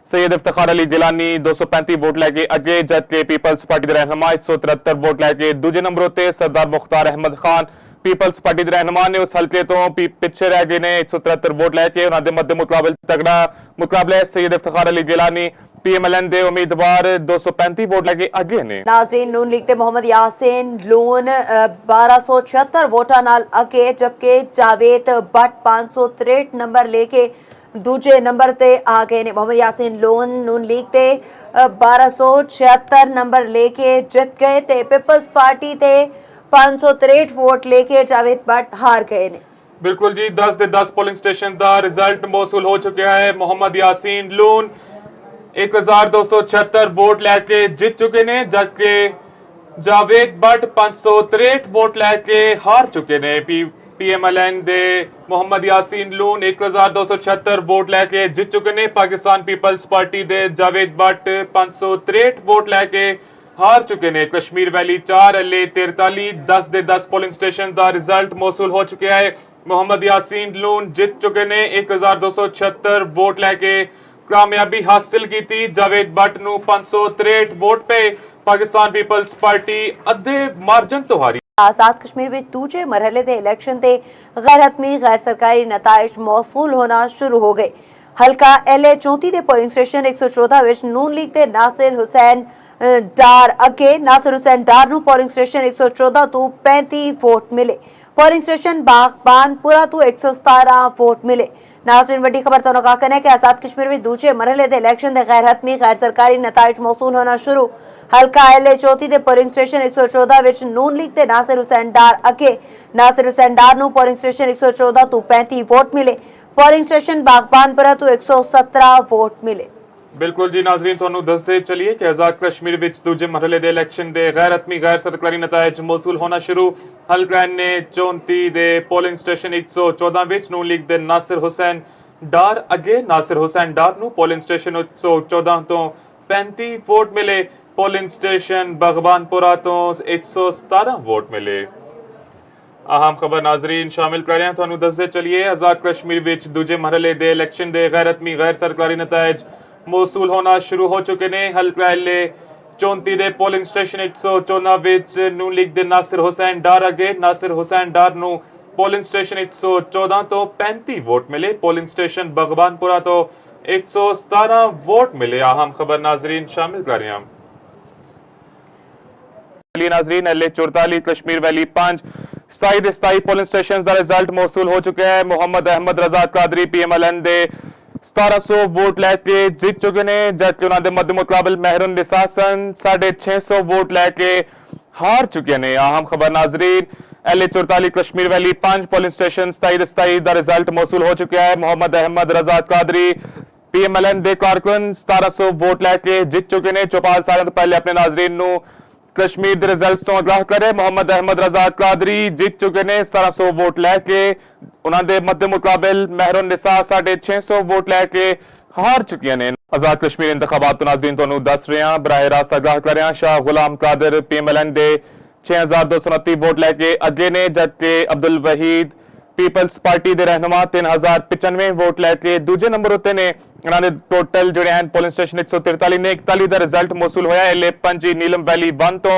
सैयद इफ्तिखार अली गिलानी 235 वोट लैके अगे, जबकि पीपल्स पार्टी के रहनुमा 173 वोट लैके दूजे नंबर उत्ते। सरदार मुख्तार अहमद खान पीपल्स पार्टी के रहनुमा ने उस हल्के तो पिछे रह गए ने 173 वोट लैके। उन्होंने मध्य मुकाबल तगड़ा मुकाबला है। सैयद इफ्तिखार अली गिलानी PMLN दे उम्मीदवार 235 वोट लैके अगे ने। नाज़रीन नून लीग ते मोहम्मद यासीन लून 1276 वोटां नाल अगे, जबकि जावेद भट्ट 563 नंबर लेके दूजे नंबर ते आ गए ने। मोहम्मद यासीन लोन नून लीग ते 1276 नंबर लेके जित गए ते पीपल्स पार्टी ते 563 वोट लेके जावेद भट्ट हार गए ने। बिल्कुल जी, 10 ਦੇ 10 पोलिंग स्टेशन का रिजल्ट मौसूल हो चुका है। मोहम्मद यासीन लून 1276 वोट लैके जित चुके ने, जबकि जावेद भट्ट 563 वोट लैके हार चुके ने। PMLN दे मोहम्मद यासीन लून 1276 वोट लैके जित चुके ने। पाकिस्तान पीपल्स पार्टी दे जावेद भट्ट 563 वोट लैके हार चुके ने। कश्मीर वैली 4 LA 43 10 ਦੇ 10 पोलिंग स्टेशन का रिजल्ट मौसूल हो चुका है। मोहम्मद यासीन लून जित चुके ने 1276 वोट लैके। ਕਾਮਯਾਬੀ ਹਾਸਿਲ ਕੀਤੀ। ਜਾਵੇਦ ਬੱਟ ਨੂੰ 563 ਵੋਟ ਪਏ। ਪਾਕਿਸਤਾਨ ਪੀਪਲਸ ਪਾਰਟੀ ਅੱਧੇ ਮਾਰਜਨ ਤੋਂ ਹਾਰੀ। आजाद कश्मीर में दूजे मरहले के इलेक्शन से गैरहतमी गैर सरकारी नताइज मौसूल होना शुरू हो गए। हल्का LA 34 के पोलिंग स्टेशन 114 विच नून लीग के नासिर हुसैन डार अगे नासिर हुसैन डार नूं पोलिंग स्टेशन 114 तो 35 वोट मिले। पोलिंग स्टेशन बागबानपुरा तो 117 वोट मिले। नाज़रीन वड्डी खबर तो कहना है कि आजाद कश्मीर में दूजे मरहले के इलेक्शन के गैरहतमी गैर सरकारी नताइज मौसूल होना शुरू। हल्का LA 34 के पोलिंग स्टेशन 114 विच नून लीग के नासिर हुसैन डार अगे नासिर हुसैन डार नूं पोलिंग स्टेशन 114 तो 35 वोट मिले। पोलिंग स्टेशन बागबानपुरा तो 117 वोट मिले। ਬਿਲਕੁਲ ਜੀ ਨਾਜ਼ਰੀਨ, ਤੁਹਾਨੂੰ ਦੱਸਦੇ ਚਲੀਏ ਕਿ ਆਜ਼ਾਦ ਕਸ਼ਮੀਰ ਵਿੱਚ ਦੂਜੇ ਮਰਹਲੇ ਦੇ ਇਲੈਕਸ਼ਨ ਦੇ ਗੈਰਹਤਮੀ ਗੈਰ ਸਰਕਾਰੀ ਨਤਾਇਜ ਮੌਸੂਲ ਹੋਣਾ ਸ਼ੁਰੂ। ਹਲਕਾ ਨੇ 34 ਦੇ ਪੋਲਿੰਗ ਸਟੇਸ਼ਨ 114 ਵਿੱਚ ਨੂਨ ਲੀਗ ਦੇ ਨਾਸਿਰ ਹੁਸੈਨ ਡਾਰ ਅੱਗੇ ਨਾਸਿਰ ਹੁਸੈਨ ਡਾਰ ਨੂੰ ਪੋਲਿੰਗ ਸਟੇਸ਼ਨ 114 ਤੋਂ 35 ਵੋਟ ਮਿਲੇ। ਪੋਲਿੰਗ ਸਟੇਸ਼ਨ ਬਗਬਾਨਪੁਰਾ ਤੋਂ 117 ਵੋਟ ਮਿਲੇ। ਅਹਿਮ ਖਬਰ ਨਾਜ਼ਰੀਨ ਸ਼ਾਮਿਲ ਕਰ ਰਹੇ ਹਾਂ, ਤੁਹਾਨੂੰ ਦੱਸਦੇ ਚਲੀਏ ਆਜ਼ਾਦ ਕਸ਼ਮੀਰ ਵਿੱਚ ਦੂਜੇ ਮਰਹਲੇ ਦੇ ਇਲੈਕਸ਼ਨ ਦੇ ਗੈਰਹਤਮੀ ਗੈਰ ਸਰਕਾਰੀ ਨਤਾਇਜ ਮੌਸੂਲ ਹੋਣਾ ਸ਼ੁਰੂ ਹੋ ਚੁੱਕੇ ਨੇ। ਹਲਕਾ LA 34 ਦੇ ਪੋਲਿੰਗ ਸਟੇਸ਼ਨ 114 ਵਿੱਚ ਨੂਨ ਲੀਗ ਦੇ ਨਾਸਿਰ ਹੁਸੈਨ ਡਾਰ ਅੱਗੇ ਨਾਸਿਰ ਹੁਸੈਨ ਡਾਰ ਨੂੰ ਪੋਲਿੰਗ ਸਟੇਸ਼ਨ 114 ਤੋਂ 35 ਵੋਟ ਮਿਲੇ। ਪੋਲਿੰਗ ਸਟੇਸ਼ਨ ਬਗਬਾਨਪੁਰਾ ਤੋਂ 117 ਵੋਟ ਮਿਲੇ। ਅਹਿਮ ਖਬਰ ਨਾਜ਼ਰੀਨ ਸ਼ਾਮਿਲ ਕਰ ਰਹੇ ਹਾਂ। नाजरीन LA 44 कश्मीर वैली 5 27 ਦੇ 27 ਪੋਲਿੰਗ ਸਟੇਸ਼ਨ ਦਾ ਰਿਜ਼ਲਟ ਮੌਸੂਲ ਹੋ ਚੁੱਕਿਆ ਹੈ। ਮੁਹੰਮਦ ਅਹਿਮਦ ਰਜ਼ਾ ਕਾਦਰੀ PMLN ਦੇ 1700 ਵੋਟ ਲੈ ਕੇ ਜਿੱਤ ਚੁੱਕੇ ਨੇ, ਜਦਕਿ ਉਹਨਾਂ ਦੇ ਮੱਦ ਮੁਕਾਬਲ ਮਹਿਰਨ ਨਿਸਾਸਨ 650 ਵੋਟ ਲੈ ਕੇ ਹਾਰ ਚੁੱਕੇ ਨੇ। ਅਹਿਮ ਖਬਰ ਨਾਜ਼ਰੀਨ LA 44 ਕਸ਼ਮੀਰ ਵੈਲੀ 5 ਪੋਲਿੰਗ ਸਟੇਸ਼ਨ 27 ਦੇ 27 ਦਾ ਰਿਜ਼ਲਟ ਮੌਸੂਲ ਹੋ ਚੁੱਕਿਆ ਹੈ। ਮੁਹੰਮਦ ਅਹਿਮਦ ਰਜ਼ਾ ਕਾਦਰੀ PMLN ਦੇ ਕਾਰਕੁਨ 1700 ਵੋਟ ਲੈ ਕੇ ਜਿੱਤ ਚੁੱਕੇ ਨੇ। ਚੌਪਾਲ ਸਾਲਾਂ ਤੋਂ ਪਹਿਲੇ ਆਪਣੇ ਨਾਜ਼ਰੀਨ ਨੂੰ कश्मीर के रिजल्ट्स तो आगाह करे। मुहम्मद अहमद रजा कादरी जीत चुके ने 1700 वोट लैके। उन्होंने मध्य मुकाबल महरुन निसा 650 वोट लैके हार चुकी ने। आजाद कश्मीर इंतखाबात तो नाज़रीन तुहानू दस रहे हैं, बराह रास्त आगाह कर रहे हैं। शाह गुलाम कादर PMLN दे 6229 वोट लैके अगे ने, जबकि अब्दुल वहीद पीपल्स पार्टी के रहनुमा 3095 वोट लैके दूजे नंबर उत्ते ने। इन्होंने टोटल जोड़े हैं पोलिंग स्टेशन 143 ने 41 का रिजल्ट मौसूल होया। LA 5 नीलम वैली 1 तो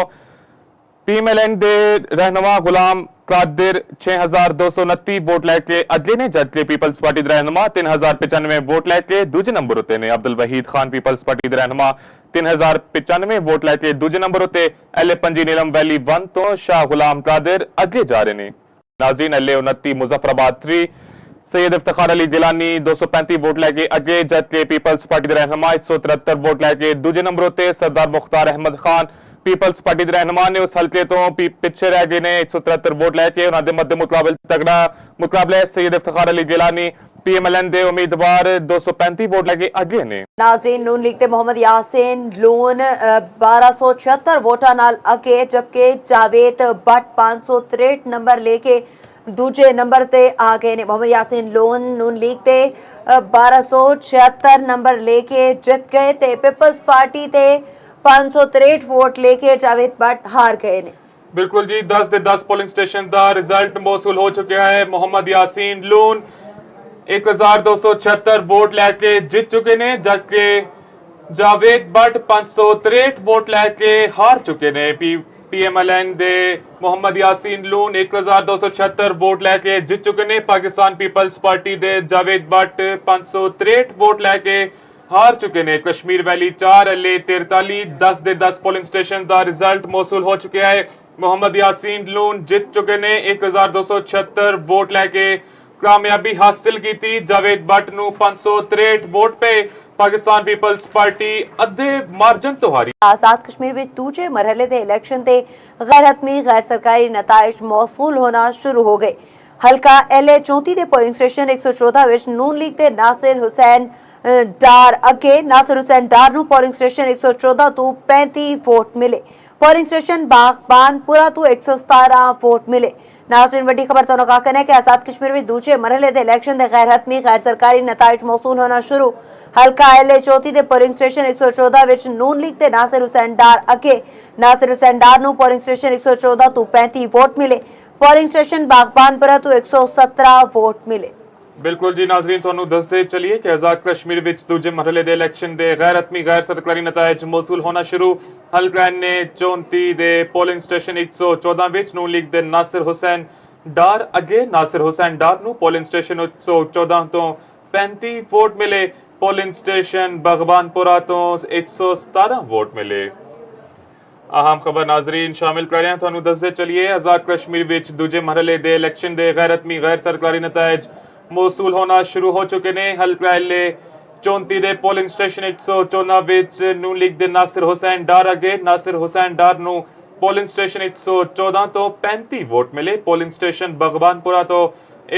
PMLN दे रहनुमा गुलाम कादिर 6229 वोट लैके अगे ने, जबकि पीपल्स पार्टी के रहनुमा 3095 वोट लैके दूजे नंबर उत्ते ने। अब्दुल वहीद खान पीपल्स पार्टी के रहनुमा 3095 वोट लैके दूजे नंबर उत्ते। LA 5 नीलम वैली 1 तो शाह गुलाम कादिर अगे जा रहे हैं। नाज़रीन LA 29 मुजफ्फराबाद 3 सैयद इफ्तिखार अली गिलानी 235 वोट लैके अगे, जबकि पीपल्स पार्टी के रहनुमा 173 वोट लैके दूजे नंबर उत्ते। सरदार मुख्तार अहमद खान पीपल्स पार्टी के रहनुमा ने उस हल्के तो पिछे रह गए ने 173 वोट लैके। उन्होंने मध्य मुकाबल तगड़ा मुकाबला है। सैयद इफ्तिखार अली गिलानी PMLN दे उम्मीदवार 235 वोट लैके अगे ने। नाज़रीन नून लीग के मोहम्मद यासीन लोन 1276 वोटां नाल अगे, जबकि जावेद बट 563 नंबर लेके दूजे नंबर ते आ गए ने। मोहम्मद यासीन लोन नून लीग ते 1276 नंबर लेके जित गए ते पीपल्स पार्टी ते 563 वोट लेके जावेद बट हार गए ने। बिल्कुल जी, 10 ਦੇ 10 ਪੋਲਿੰਗ ਸਟੇਸ਼ਨ ਦਾ ਰਿਜ਼ਲਟ ਮੌਸੂਲ ਹੋ ਚੁੱਕਿਆ ਹੈ। ਮੁਹੰਮਦ ਯਾਸੀਨ ਲੋਨ 1276 ਵੋਟ ਲੈ ਕੇ ਜਿੱਤ ਚੁੱਕੇ ਨੇ, ਜਦਕਿ ਜਾਵੇਦ ਬੱਟ 563 ਵੋਟ ਲੈ ਕੇ ਹਾਰ ਚੁੱਕੇ ਨੇ। PMLN ਦੇ ਮੁਹੰਮਦ ਯਾਸੀਨ ਲੋਨ 1276 ਵੋਟ ਲੈ ਕੇ ਜਿੱਤ ਚੁੱਕੇ ਨੇ। ਪਾਕਿਸਤਾਨ ਪੀਪਲਸ ਪਾਰਟੀ ਦੇ ਜਾਵੇਦ ਬੱਟ 563 ਵੋਟ ਲੈ ਕੇ ਹਾਰ ਚੁੱਕੇ ਨੇ। ਕਸ਼ਮੀਰ ਵੈਲੀ 4 LA 43 10 ਦੇ 10 ਪੋਲਿੰਗ ਸਟੇਸ਼ਨ ਦਾ ਰਿਜ਼ਲਟ ਮੌਸੂਲ ਹੋ ਚੁੱਕਿਆ ਹੈ। ਮੁਹੰਮਦ ਯਾਸੀਨ ਲੋਨ ਜਿੱਤ ਚੁੱਕੇ ਨੇ 1276 ਵੋਟ ਲੈ ਕੇ कामयाबी हासिल की। जावेद बट ਨੂੰ 563 वोट पे। पाकिस्तान पीपल्स पार्टी अद्धे मार्जन तो हारी। आजाद कश्मीर में दूजे मरहले के इलेक्शन से गैरहतमी गैर सरकारी नताइज मौसूल होना शुरू हो गए। हल्का LA 34 के पोलिंग स्टेशन 114 विच नून लीग के नासिर हुसैन डार अगे नासिर हुसैन डार नूं पोलिंग स्टेशन 114 तो 35 वोट मिले। पोलिंग स्टेशन बागबानपुरा तो 117 वोट मिले। नाज़रीन वड्डी खबर तो कहना है कि आजाद कश्मीर में दूजे मरहले के इलेक्शन के गैरहतमी गैर सरकारी नताइज मौसूल होना शुरू। हल्का LA 34 के पोलिंग स्टेशन 114 विच नून लीग के नासिर हुसैन डार अगे नासिर हुसैन डार नूं पोलिंग स्टेशन 114 तो 35 वोट मिले। पोलिंग स्टेशन बागबानपुरा तो 117 वोट मिले। ਬਿਲਕੁਲ ਜੀ ਨਾਜ਼ਰੀਨ, ਤੁਹਾਨੂੰ ਦੱਸਦੇ ਚੱਲੀਏ ਕਿ ਆਜ਼ਾਦ ਕਸ਼ਮੀਰ ਵਿੱਚ ਦੂਜੇ ਮਰਹਲੇ ਦੇ ਇਲੈਕਸ਼ਨ ਦੇ ਗੈਰ ਹਤਮੀ ਗੈਰ ਸਰਕਾਰੀ ਨਤਾਇਜ ਮੌਸੂਲ ਹੋਣਾ ਸ਼ੁਰੂ। ਹਲਕਾ ਨੇ 34 ਦੇ ਪੋਲਿੰਗ ਸਟੇਸ਼ਨ 114 ਵਿੱਚ ਨੂਨ ਲੀਗ ਦੇ ਨਾਸਿਰ ਹੁਸੈਨ ਡਾਰ ਅੱਗੇ। ਨਾਸਿਰ ਹੁਸੈਨ ਡਾਰ ਨੂੰ ਪੋਲਿੰਗ ਸਟੇਸ਼ਨ 114 ਤੋਂ 35 ਵੋਟ ਮਿਲੇ। ਪੋਲਿੰਗ ਸਟੇਸ਼ਨ ਬਗਬਾਨਪੁਰਾ ਤੋਂ 117 ਵੋਟ ਮਿਲੇ। अहम खबर नाजरीन शामिल कर रहे हैं। ਤੁਹਾਨੂੰ ਦੱਸਦੇ ਚੱਲੀਏ ਆਜ਼ਾਦ ਕਸ਼ਮੀਰ ਵਿੱਚ ਦੂਜੇ ਮਰਹਲੇ ਦੇ ਇਲੈਕਸ਼ਨ ਦੇ ਗੈਰ ਹਤਮੀ ਗੈਰ ਸਰਕਾਰੀ ਨਤਾਇਜ ਮੌਸੂਲ ਹੋਣਾ ਸ਼ੁਰੂ ਹੋ ਚੁੱਕੇ ਨੇ। ਹਲਕਾ ਐਲੇ 34 ਦੇ ਪੋਲਿੰਗ ਸਟੇਸ਼ਨ 114 ਵਿੱਚ ਨੂਨ ਲੀਗ ਦੇ ਨਾਸਿਰ ਹੁਸੈਨ ਡਾਰ ਅੱਗੇ। ਨਾਸਿਰ ਹੁਸੈਨ ਡਾਰ ਨੂੰ ਪੋਲਿੰਗ ਸਟੇਸ਼ਨ 114 ਤੋਂ 35 ਵੋਟ ਮਿਲੇ। ਪੋਲਿੰਗ ਸਟੇਸ਼ਨ ਬਗਬਾਨਪੁਰਾ ਤੋਂ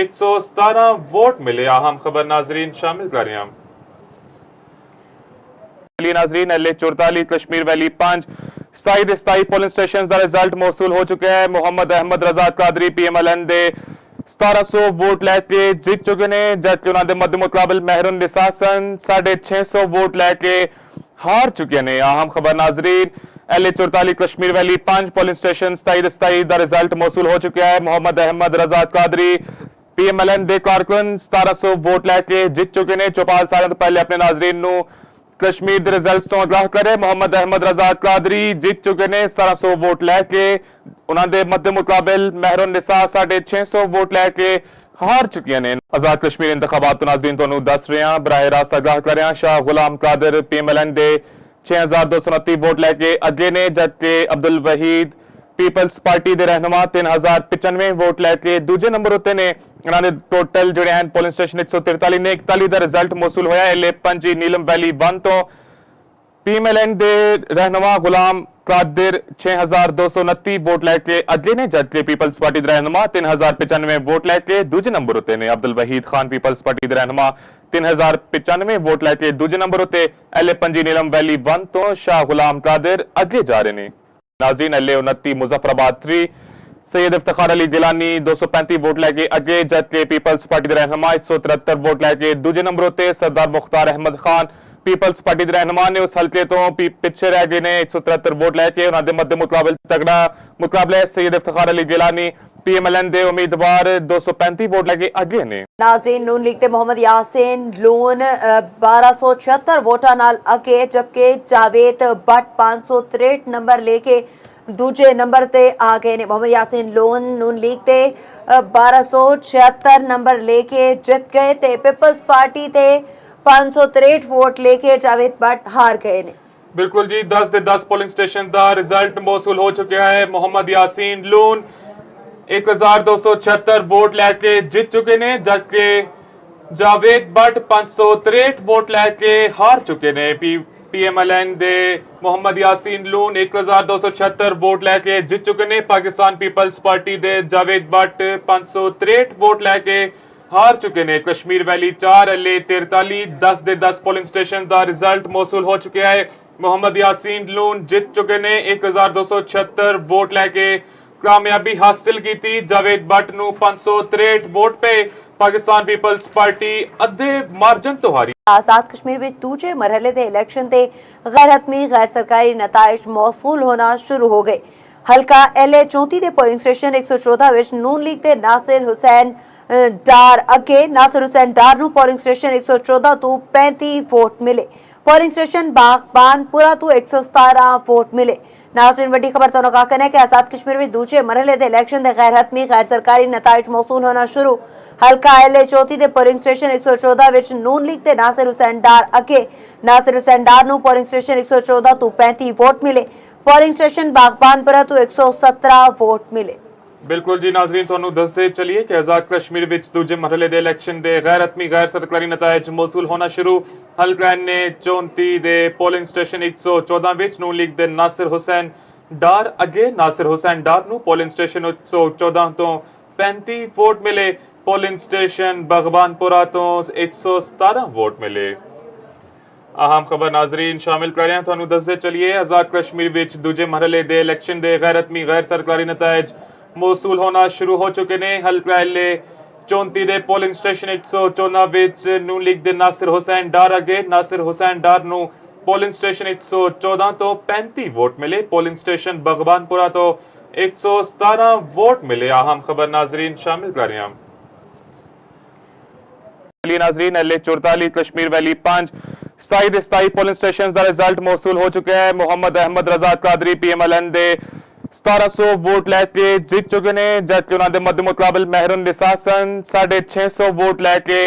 117 ਵੋਟ ਮਿਲੇ। ਅहम खबर नाजरीन शामिल कर रहे हैं। नाजरीन L 44 Kashmir valley 5 27 polling station का रिजल्ट मौसूल हो चुका है। मोहम्मद अहमद रजा कादरी PMLN दे 1700 वोट लैके जित चुके ने, जबकि उन्होंने मध्य मुकाबल महरुन निसासन 650 वोट लैके हार चुके ने। अहम खबर नाजरीन L 44 Kashmir valley 5 polling station 27 का रिजल्ट मौसूल हो चुका है। मोहम्मद अहमद रजा कादरी PMLN दे कारकुन 1700 वोट लैके जित चुके ने। 4 साल तो पहले अपने नाजरीन नू कश्मीर के रिजल्ट तो आगाह करे। मोहम्मद अहमद रजा कादरी जित चुके ने 1700 वोट लैके। उन्होंने मध्य मुकाबल महरुन निसा 650 वोट लैके हार चुकी ने। आजाद कश्मीर इंतखाबात तो नाजरीन तुहानू दस रहे हैं, बराह रास्त आगाह कर रहे हैं। शाह गुलाम कादर PMLN दे 6229 वोट लैके अगे ने, जबकि अब्दुल वहीद पीपल्स पार्टी के रहनुमा 3095 वोट लैके दूजे नंबर उत्ते ने। उन्होंने टोटल जोड़े हैं पोलिंग स्टेशन 143 ने 41 का रिजल्ट मौसूल होया। एल 5 नीलम वैली 1 तो PMLN दे रहनुमा गुलाम कादिर 6229 वोट लैके अगे ने, जबकि पीपल्स पार्टी के रहनुमा 3095 वोट लैके दूजे नंबर उत्ते ने। अब्दुल वहीद खान पीपल्स पार्टी के रहनुमा 3095 वोट लैके दूजे नंबर उत्ते। एल 5 नीलम वैली 1 तो शाह गुलाम कादिर अगे जा रहे हैं। नाज़रीन एल 29 मुजफ्फराबाद 3 सैयद इफ्तिखार अली गिलानी 235 वोट लैके अगे, जबकि पीपल्स पार्टी के रहनुमा 173 वोट लैके दूजे नंबर उत्ते। सरदार मुख्तार अहमद खान पीपल्स पार्टी के रहनुमा ने उस हल्के तो पिछे रह गए ने 173 वोट लैके। उन्होंने मध्य मुकाबल तगड़ा मुकाबला है। सैयद इफ्तिखार अली गिलानी PMLN दे उम्मीदवार 235 वोट लैके अगे ने। नाज़रीन नून लीग ते मोहम्मद यासीन लोन 1276 वोटा नाल अगे, जबकि जावेद भट्ट 563 नंबर लेके दूजे नंबर ते आ गए ने। मोहम्मद यासीन लोन नून लीग ते 1276 नंबर लेके जित गए ते पीपल्स पार्टी ते 563 वोट लेके जावेद भट्ट हार गए ने। बिल्कुल जी, 10 दे 10 पोलिंग स्टेशन का रिजल्ट मौसूल हो चुका है। मोहम्मद यासीन लोन 1276 वोट लैके जित चुके ने, जबकि जावेद भट्ट 563 वोट लैके हार चुके ने। PMLN दे मोहम्मद यासीन लून 1276 वोट लैके जित चुके ने। पाकिस्तान पीपल्स पार्टी दे जावेद भट्ट 563 वोट लैके हार चुके ने। कश्मीर वैली 4 एल 43 10 दे 10 पोलिंग स्टेशन का रिजल्ट मौसूल हो चुका है। मोहम्मद यासीन लून जित चुके ने 1276 वोट लैके कामयाबी हासिल की थी। जावेद भट्ट नू 563 वोट पे पाकिस्तान पीपल्स पार्टी अद्धे मार्जन तो हारी। आजाद कश्मीर में दूजे मरहले दे इलेक्शन ते गैर हतमी गैर सरकारी नताइज मौसूल होना शुरू हो गए। हल्का LA 34 दे पोलिंग स्टेशन 114 विच नून लीग दे नासिर हुसैन डार अगे। नासिर हुसैन डार नू पोलिंग स्टेशन 114 तो 35 वोट मिले। पोलिंग स्टेशन बागबानपुरा तो 117 वोट मिले। नाज़रीन वड्डी खबर तो कहना है कि आजाद कश्मीर में दूजे मरहले दे इलेक्शन दे गैर हतमी गैर सरकारी नताइज मौसूल होना शुरू। हल्का LA 34 दे पोलिंग स्टेशन 114 विच नून लीग दे नासिर हुसैन डार अगे। नासिर हुसैन डार नू पोलिंग स्टेशन 114 तो 35 वोट मिले। पोलिंग स्टेशन बागबानपुरा तो 117 वोट मिले। बिल्कुल जी नाजरीन, ਤੁਹਾਨੂੰ ਦੱਸਦੇ ਚੱਲੀਏ ਕਿ ਆਜ਼ਾਦ ਕਸ਼ਮੀਰ ਵਿੱਚ ਦੂਜੇ ਮਰਹਲੇ ਦੇ ਇਲੈਕਸ਼ਨ ਦੇ ਗੈਰ ਹਤਮੀ ਗੈਰ ਸਰਕਾਰੀ ਨਤਾਇਜ ਮੌਸੂਲ ਹੋਣਾ ਸ਼ੁਰੂ। ਹਲਕਾ ਨੇ 34 ਦੇ ਪੋਲਿੰਗ ਸਟੇਸ਼ਨ 114 ਵਿੱਚ ਨੂਨ ਲੀਗ ਦੇ ਨਾਸਿਰ ਹੁਸੈਨ ਡਾਰ ਅੱਗੇ। ਨਾਸਿਰ ਹੁਸੈਨ ਡਾਰ ਨੂੰ ਪੋਲਿੰਗ ਸਟੇਸ਼ਨ 114 ਤੋਂ 35 ਵੋਟ ਮਿਲੇ। ਪੋਲਿੰਗ ਸਟੇਸ਼ਨ ਬਗਬਾਨਪੁਰਾ ਤੋਂ 117 ਵੋਟ ਮਿਲੇ। अहम खबर नाजरीन शामिल कर रहे हैं। ਤੁਹਾਨੂੰ ਦੱਸਦੇ ਚੱਲੀਏ ਆਜ਼ਾਦ ਕਸ਼ਮੀਰ ਵਿੱਚ ਦੂਜੇ ਮਰਹਲੇ ਦੇ ਇਲੈਕਸ਼ਨ ਦੇ ਗੈਰ ਹਤਮੀ ਗੈਰ ਸਰਕਾਰੀ ਨਤਾਇਜ ਮੌਸੂਲ ਹੋਣਾ ਸ਼ੁਰੂ ਹੋ ਚੁੱਕੇ ਨੇ। ਹਲਕਾ LA 34 ਦੇ ਪੋਲਿੰਗ ਸਟੇਸ਼ਨ 114 ਵਿੱਚ ਨੂਨ ਲੀਗ ਦੇ ਨਾਸਿਰ ਹੁਸੈਨ ਡਾਰ ਅਗੇ। ਨਾਸਿਰ ਹੁਸੈਨ ਡਾਰ ਨੂੰ ਪੋਲਿੰਗ ਸਟੇਸ਼ਨ 114 ਤੋਂ 35 ਵੋਟ ਮਿਲੇ। ਪੋਲਿੰਗ ਸਟੇਸ਼ਨ ਬਗਬਾਨਪੁਰਾ ਤੋਂ 117 ਵੋਟ ਮਿਲੇ। ਅहम खबर नाजरीन शामिल कर रहे हैं। चलिए नाजरीन, एल 44 कश्मीर वैली 5 27 ਦੇ 27 ਪੋਲਿੰਗ ਸਟੇਸ਼ਨ ਦਾ ਰਿਜ਼ਲਟ ਮੌਸੂਲ ਹੋ ਚੁੱਕਿਆ ਹੈ। ਮੁਹੰਮਦ ਅਹਿਮਦ ਰਜ਼ਾ ਕਾਦਰੀ PMLN ਦੇ 1700 ਵੋਟ ਲੈ ਕੇ ਜਿੱਤ ਚੁੱਕੇ ਨੇ, ਜਦਕਿ ਉਹਨਾਂ ਦੇ ਮੱਦੇ ਮੁਕਾਬਲ ਮਹਿਰਨ ਨਿਸਾ ਸਨ 650 ਵੋਟ ਲੈ ਕੇ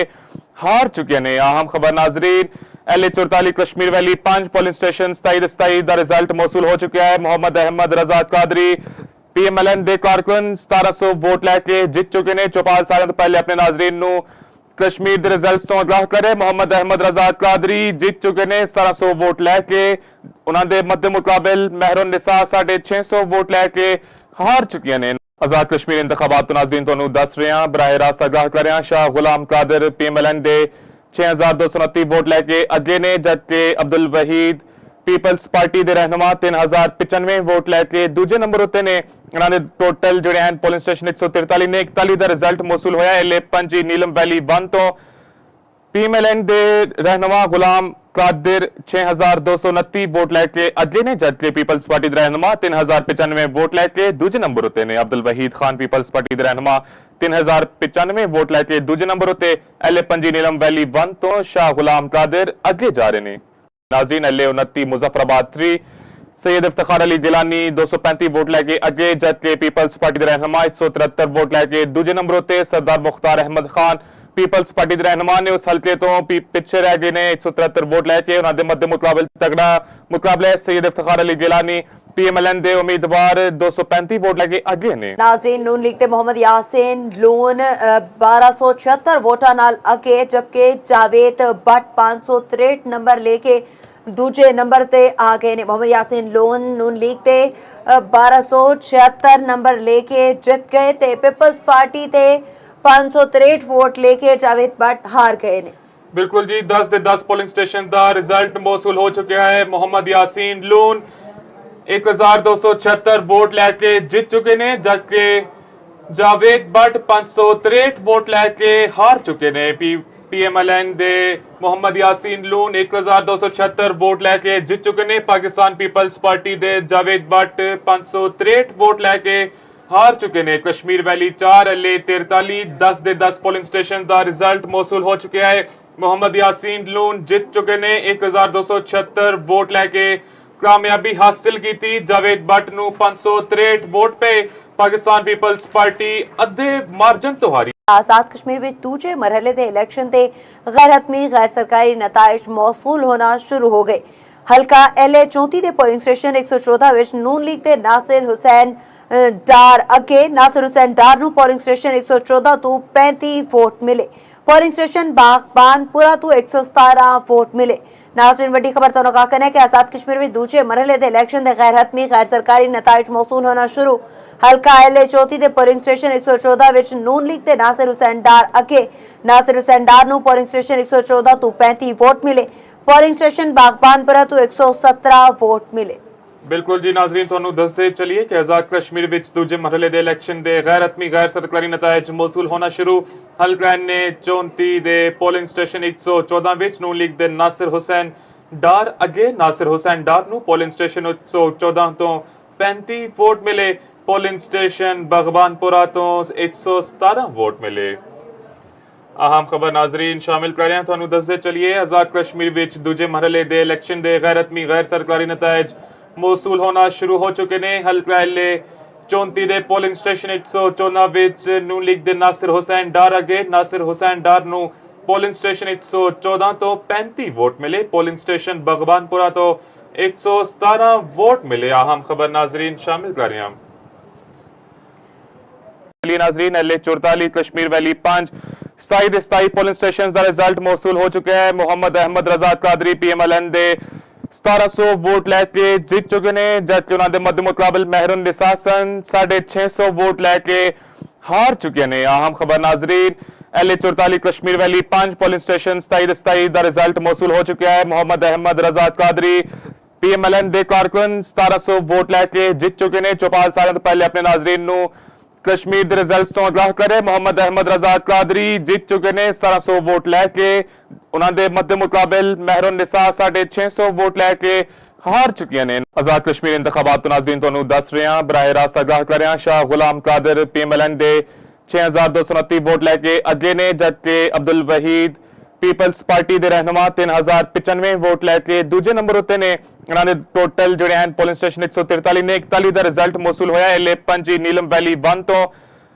ਹਾਰ ਚੁੱਕੇ ਨੇ। ਅਹਿਮ ਖਬਰ Nazreen, L 44 Kashmir valley 5 polling station 27 ਦੇ 27 ਦਾ ਰਿਜ਼ਲਟ ਮੌਸੂਲ ਹੋ ਚੁੱਕਿਆ ਹੈ। ਮੁਹੰਮਦ ਅਹਿਮਦ ਰਜ਼ਾ ਕਾਦਰੀ PMLN ਦੇ ਕਾਰਕੁਨ 1700 ਵੋਟ ਲੈ ਕੇ ਜਿੱਤ ਚੁੱਕੇ ਨੇ। ਚੌਪਾਲ ਸਾਰਿਆਂ ਤੋਂ ਪਹਿਲੇ ਆਪਣੇ ਨਾਜ਼ਰੀਨ ਨੂੰ ਕਸ਼ਮੀਰ ਦੇ ਰਿਜ਼ਲਟਸ ਤੋਂ ਆਗਾਹ ਕਰੇ। ਮੁਹੰਮਦ ਅਹਿਮਦ ਰਜ਼ਾ ਕਾਦਰੀ ਜਿੱਤ ਚੁੱਕੇ ਨੇ 1700 ਵੋਟ ਲੈ ਕੇ, ਉਹਨਾਂ ਦੇ ਮੱਦੇ ਮੁਕਾਬਲ ਮਹਿਰਨ ਨਿਸਾ 650 ਵੋਟ ਲੈ ਕੇ ਹਾਰ ਚੁੱਕੀਆਂ ਨੇ। ਆਜ਼ਾਦ ਕਸ਼ਮੀਰ ਇੰਤਖਾਬਾਤ ਤੋਂ ਨਾਜ਼ਰੀਨ ਤੁਹਾਨੂੰ ਦੱਸ ਰਹੇ ਹਾਂ, ਬਰਾਹ ਰਾਸਤ ਆਗਾਹ ਕਰ ਰਹੇ ਹਾਂ। ਸ਼ਾਹ ਗੁਲਾਮ ਕਾਦਰ PMLN ਦੇ 6229 ਵੋਟ ਲੈ ਕੇ ਅੱਗੇ ਨੇ, ਜਦਕਿ ਅਬਦੁਲ ਵਹੀਦ ਪੀਪਲਸ ਪਾਰਟੀ ਦੇ ਰਹਿਨੁਮਾ 3095 ਵੋਟ ਲੈ ਕੇ ਦੂਜੇ ਨੰਬਰ ਉੱਤੇ ਨੇ। ਇਹਨਾਂ ਦੇ ਟੋਟਲ ਜਿਹੜੇ ਹਨ ਪੋਲਿੰਗ ਸਟੇਸ਼ਨ 143 ਨੇ। 41 ਦਾ ਰਿਜ਼ਲਟ ਮੌਸੂਲ ਹੋਇਆ LA 5 ਨੀਲਮ ਵੈਲੀ 1 ਤੋਂ। PMLN ਦੇ ਰਹਿਨੁਮਾ ਗੁਲਾਮ ਕਾਦਰ 6229 ਵੋਟ ਲੈ ਕੇ ਅੱਗੇ ਨੇ, ਜਦਕਿ ਪੀਪਲਸ ਪਾਰਟੀ ਦੇ ਰਹਿਨੁਮਾ 3095 ਵੋਟ ਲੈ ਕੇ ਦੂਜੇ ਨੰਬਰ ਉੱਤੇ ਨੇ। ਅਬਦੁਲ ਵਹੀਦ ਖਾਨ ਪੀਪਲਸ ਪਾਰਟੀ ਦੇ ਰਹਿਨੁਮਾ 3095 ਵੋਟ ਲੈ ਕੇ ਦੂਜੇ ਨੰਬਰ ਉੱਤੇ। LA 5 ਨੀਲਮ ਵੈਲੀ 1 ਤੋਂ ਸ਼ਾਹ ਗੁਲਾਮ ਕਾਦਰ ਅੱਗੇ ਜਾ ਰਹੇ ਨੇ। नाज़रीन, LA 29 मुजफ्फराबाद 3 सैयद इफ्तिखार अली गिलानी 235 वोट लैके अगे, जबकि पीपल्स पार्टी के रहनुमा 173 वोट लैके दूजे नंबर उत्ते। सरदार मुख्तार अहमद खान पीपल्स पार्टी के रहनुमा ने उस हल्के तो पिछे रह गए ने 173 वोट लैके। उन्होंने मध्य मुकाबले तगड़ा मुकाबला सैयद इफ्तिखार अली गिलानी PMLN ਦੇ ਉਮੀਦਵਾਰ 235 ਵੋਟ ਲੈ ਕੇ ਅੱਗੇ ਨੇ। ਨਾਜ਼ਰੀਨ, ਨੂਨ ਲੀਗ ਦੇ ਮੁਹੰਮਦ ਯਾਸੀਨ ਲੋਨ 1276 ਵੋਟਾਂ ਨਾਲ ਅੱਗੇ, ਜਦਕਿ ਜਾਵੇਦ ਬੱਟ 563 ਨੰਬਰ ਲੈ ਕੇ ਦੂਜੇ ਨੰਬਰ ਤੇ ਆ ਗਏ ਨੇ। ਮੁਹੰਮਦ ਯਾਸੀਨ ਲੋਨ ਨੂਨ ਲੀਗ ਤੇ 1276 ਨੰਬਰ ਲੈ ਕੇ ਜਿੱਤ ਗਏ ਤੇ ਪੀਪਲਸ ਪਾਰਟੀ ਤੇ 563 ਵੋਟ ਲੈ ਕੇ ਜਾਵੇਦ ਬੱਟ ਹਾਰ ਗਏ ਨੇ। ਬਿਲਕੁਲ ਜੀ, 10 ਦੇ 10 ਪੋਲਿੰਗ ਸਟੇਸ਼ਨ ਦਾ ਰਿਜ਼ਲਟ ਮੌਸੂਲ ਹੋ ਚੁੱਕਿਆ ਹੈ। ਮੁਹੰਮਦ ਯਾਸੀਨ ਲੋਨ 1276 ਵੋਟ ਲੈ ਕੇ ਜਿੱਤ ਚੁੱਕੇ ਨੇ, ਜਦਕਿ ਜਾਵੇਦ ਬੱਟ 563 ਵੋਟ ਲੈ ਕੇ ਹਾਰ ਚੁੱਕੇ ਨੇ। PMLN ਦੇ ਮੁਹੰਮਦ ਯਾਸੀਨ ਲੂਨ 1276 ਵੋਟ ਲੈ ਕੇ ਜਿੱਤ ਚੁੱਕੇ ਨੇ। ਪਾਕਿਸਤਾਨ ਪੀਪਲਸ ਪਾਰਟੀ ਦੇ ਜਾਵੇਦ ਬੱਟ 563 ਵੋਟ ਲੈ ਕੇ ਹਾਰ ਚੁੱਕੇ ਨੇ। ਕਸ਼ਮੀਰ ਵੈਲੀ 4 LA 43 10 ਦੇ 10 ਪੋਲਿੰਗ ਸਟੇਸ਼ਨ ਦਾ ਰਿਜ਼ਲਟ ਮੌਸੂਲ ਹੋ ਚੁੱਕਿਆ ਹੈ। ਮੁਹੰਮਦ ਯਾਸੀਨ ਲੂਨ ਜਿੱਤ ਚੁੱਕੇ ਨੇ 1276 ਵੋਟ ਲੈ ਕੇ ਕਾਮਯਾਬੀ ਹਾਸਿਲ ਕੀਤੀ। ਜਾਵੇਦ ਬੱਟ ਨੂੰ 563 ਵੋਟ ਪਏ। ਪਾਕਿਸਤਾਨ ਪੀਪਲਸ ਪਾਰਟੀ ਅੱਧੇ ਮਾਰਜਨ ਤੋਂ ਹਾਰੀ। आजाद कश्मीर में दूजे मरहले के इलेक्शन से गैर हतमी गैर सरकारी नताइज मौसूल होना शुरू हो गए। हल्का LA 34 के पोलिंग स्टेशन 114 विच नून लीग के नासिर हुसैन डार अगे। नासिर हुसैन डार नूं पोलिंग स्टेशन 114 तो 35 वोट मिले। पोलिंग स्टेशन बागबानपुरा तो 117 वोट मिले। नाज़रीन, वड्डी खबर तो आगाह करना है कि आजाद कश्मीर में दूजे मरहले के इलेक्शन के गैर हतमी गैर सरकारी नताइज मौसूल होना शुरू। हल्का LA 34 के पोलिंग स्टेशन 114 विच नून लीग के नासिर हुसैन डार अगे। नासिर हुसैन डार नूं पोलिंग स्टेशन 114 तो 35 वोट मिले। पोलिंग स्टेशन बागबानपुरा तो 117 वोट मिले। ਬਿਲਕੁਲ ਜੀ ਨਾਜ਼ਰੀਨ, ਤੁਹਾਨੂੰ ਦੱਸਦੇ ਚਲੀਏ ਕਿ ਆਜ਼ਾਦ ਕਸ਼ਮੀਰ ਵਿੱਚ ਦੂਜੇ ਮਰਹਲੇ ਦੇ ਇਲੈਕਸ਼ਨ ਦੇ ਗੈਰ ਹਤਮੀ ਗੈਰ ਸਰਕਾਰੀ ਨਤਾਇਜ ਮੌਸੂਲ ਹੋਣਾ ਸ਼ੁਰੂ। ਹਲਕਾ ਨੇ 34 ਦੇ ਪੋਲਿੰਗ ਸਟੇਸ਼ਨ 114 ਵਿੱਚ ਨੂਨ ਲੀਗ ਦੇ ਨਾਸਿਰ ਹੁਸੈਨ ਡਾਰ ਅੱਗੇ। ਨਾਸਿਰ ਹੁਸੈਨ ਡਾਰ ਨੂੰ ਪੋਲਿੰਗ ਸਟੇਸ਼ਨ 114 ਤੋਂ 35 ਵੋਟ ਮਿਲੇ। ਪੋਲਿੰਗ ਸਟੇਸ਼ਨ ਬਗਬਾਨਪੁਰਾ ਤੋਂ 117 ਵੋਟ ਮਿਲੇ। ਅਹਿਮ ਖਬਰ ਨਾਜ਼ਰੀਨ ਸ਼ਾਮਿਲ ਕਰ ਰਹੇ ਹਾਂ, ਤੁਹਾਨੂੰ ਦੱਸਦੇ ਚਲੀਏ ਆਜ਼ਾਦ ਕਸ਼ਮੀਰ ਵਿੱਚ ਦੂਜੇ ਮਰਹਲੇ ਦੇ ਇਲੈਕਸ਼ਨ ਦੇ ਗੈਰ ਹਤਮੀ ਗੈਰ ਸਰਕਾਰੀ ਨਤਾਇਜ ਮੌਸੂਲ ਹੋਣਾ ਸ਼ੁਰੂ ਹੋ ਚੁੱਕੇ ਨੇ। ਹਲਕਾ LA 34 ਦੇ ਪੋਲਿੰਗ ਸਟੇਸ਼ਨ 114 ਵਿੱਚ ਨੂਨ ਲੀਗ ਦੇ ਨਾਸਿਰ ਹੁਸੈਨ ਡਾਰ ਅੱਗੇ। ਨਾਸਿਰ ਹੁਸੈਨ ਡਾਰ ਨੂੰ ਪੋਲਿੰਗ ਸਟੇਸ਼ਨ 114 ਤੋਂ 35 ਵੋਟ ਮਿਲੇ। ਪੋਲਿੰਗ ਸਟੇਸ਼ਨ ਬਗਬਾਨਪੁਰਾ ਤੋਂ 117 ਵੋਟ ਮਿਲੇ। ਅਹਿਮ ਖਬਰ ਨਾਜ਼ਰੀਨ ਸ਼ਾਮਿਲ ਕਰ ਰਹੇ ਹਾਂ। चलिए नाजरीन, LA 44 कश्मीर वैली 5 27 ਦੇ 27 ਪੋਲਿੰਗ ਸਟੇਸ਼ਨ ਦਾ ਰਿਜ਼ਲਟ ਮੌਸੂਲ ਹੋ ਚੁੱਕਿਆ ਹੈ। ਮੁਹੰਮਦ ਅਹਿਮਦ ਰਜ਼ਾ ਕਾਦਰੀ PMLN ਦੇ 1700 ਵੋਟ ਲੈ ਕੇ ਜਿੱਤ ਚੁੱਕੇ ਨੇ, ਜਦਕਿ ਉਹਨਾਂ ਦੇ ਮੱਦੇ ਮੁਕਾਬਲ ਮਹਿਰਨ ਨਿਸਾ ਸਨ 650 ਵੋਟ ਲੈ ਕੇ ਹਾਰ ਚੁੱਕੇ ਨੇ। ਅਹਿਮ ਖਬਰ ਨਾਜ਼ਰੀਨ, LA 44 ਕਸ਼ਮੀਰ ਵੈਲੀ 5 ਪੋਲਿੰਗ ਸਟੇਸ਼ਨ 27 ਦੇ 27 ਦਾ ਰਿਜ਼ਲਟ ਮੌਸੂਲ ਹੋ ਚੁੱਕਿਆ ਹੈ। ਮੁਹੰਮਦ ਅਹਿਮਦ ਰਜ਼ਾ ਕਾਦਰੀ PMLN ਦੇ ਕਾਰਕੁਨ 1700 ਵੋਟ ਲੈ ਕੇ ਜਿੱਤ ਚੁੱਕੇ ਨੇ। ਚੌਪਾਲ ਸਾਰਿਆਂ ਤੋਂ ਪਹਿਲੇ ਆਪਣੇ ਨਾਜ਼ਰੀਨ ਨੂੰ ਕਸ਼ਮੀਰ ਦੇ ਰਿਜ਼ਲਟਸ ਤੋਂ ਆਗਾਹ ਕਰੇ। ਮੁਹੰਮਦ ਅਹਿਮਦ ਰਜ਼ਾ ਕਾਦਰੀ ਜਿੱਤ ਚੁੱਕੇ ਨੇ 1700 ਵੋਟ ਲੈ ਕੇ। ਉਹਨਾਂ ਦੇ ਮੱਦੇ ਮੁਕਾਬਲ ਮਹਿਰਨ ਨਿਸਾ 650 ਵੋਟ ਲੈ ਕੇ ਹਾਰ ਚੁੱਕੀਆਂ ਨੇ। ਆਜ਼ਾਦ ਕਸ਼ਮੀਰ ਇੰਤਖਾਬਾਤ ਤੋਂ ਨਾਜ਼ਰੀਨ ਤੁਹਾਨੂੰ ਦੱਸ ਰਹੇ ਹਾਂ, ਬਰਾਹ ਰਾਸਤ ਆਗਾਹ ਕਰ ਰਹੇ ਹਾਂ। ਸ਼ਾਹ ਗੁਲਾਮ ਕਾਦਰ PMLN ਦੇ 6229 ਵੋਟ ਲੈ ਕੇ ਅੱਗੇ ਨੇ, ਜਦਕਿ ਅਬਦੁਲ ਵਹੀਦ ਪੀਪਲਸ ਪਾਰਟੀ ਦੇ ਰਹਿਨੁਮਾ 3095 ਵੋਟ ਲੈ ਕੇ ਦੂਜੇ ਨੰਬਰ ਉੱਤੇ ਨੇ। ਇਹਨਾਂ ਦੇ ਟੋਟਲ ਜਿਹੜੇ ਹਨ ਪੋਲਿੰਗ ਸਟੇਸ਼ਨ 143 ਨੇ। 41 ਦਾ ਰਿਜ਼ਲਟ ਮੌਸੂਲ ਹੋਇਆ ਹੈ ਪੰਜੀ ਨੀਲਮ ਵੈਲੀ 1 ਤੋਂ।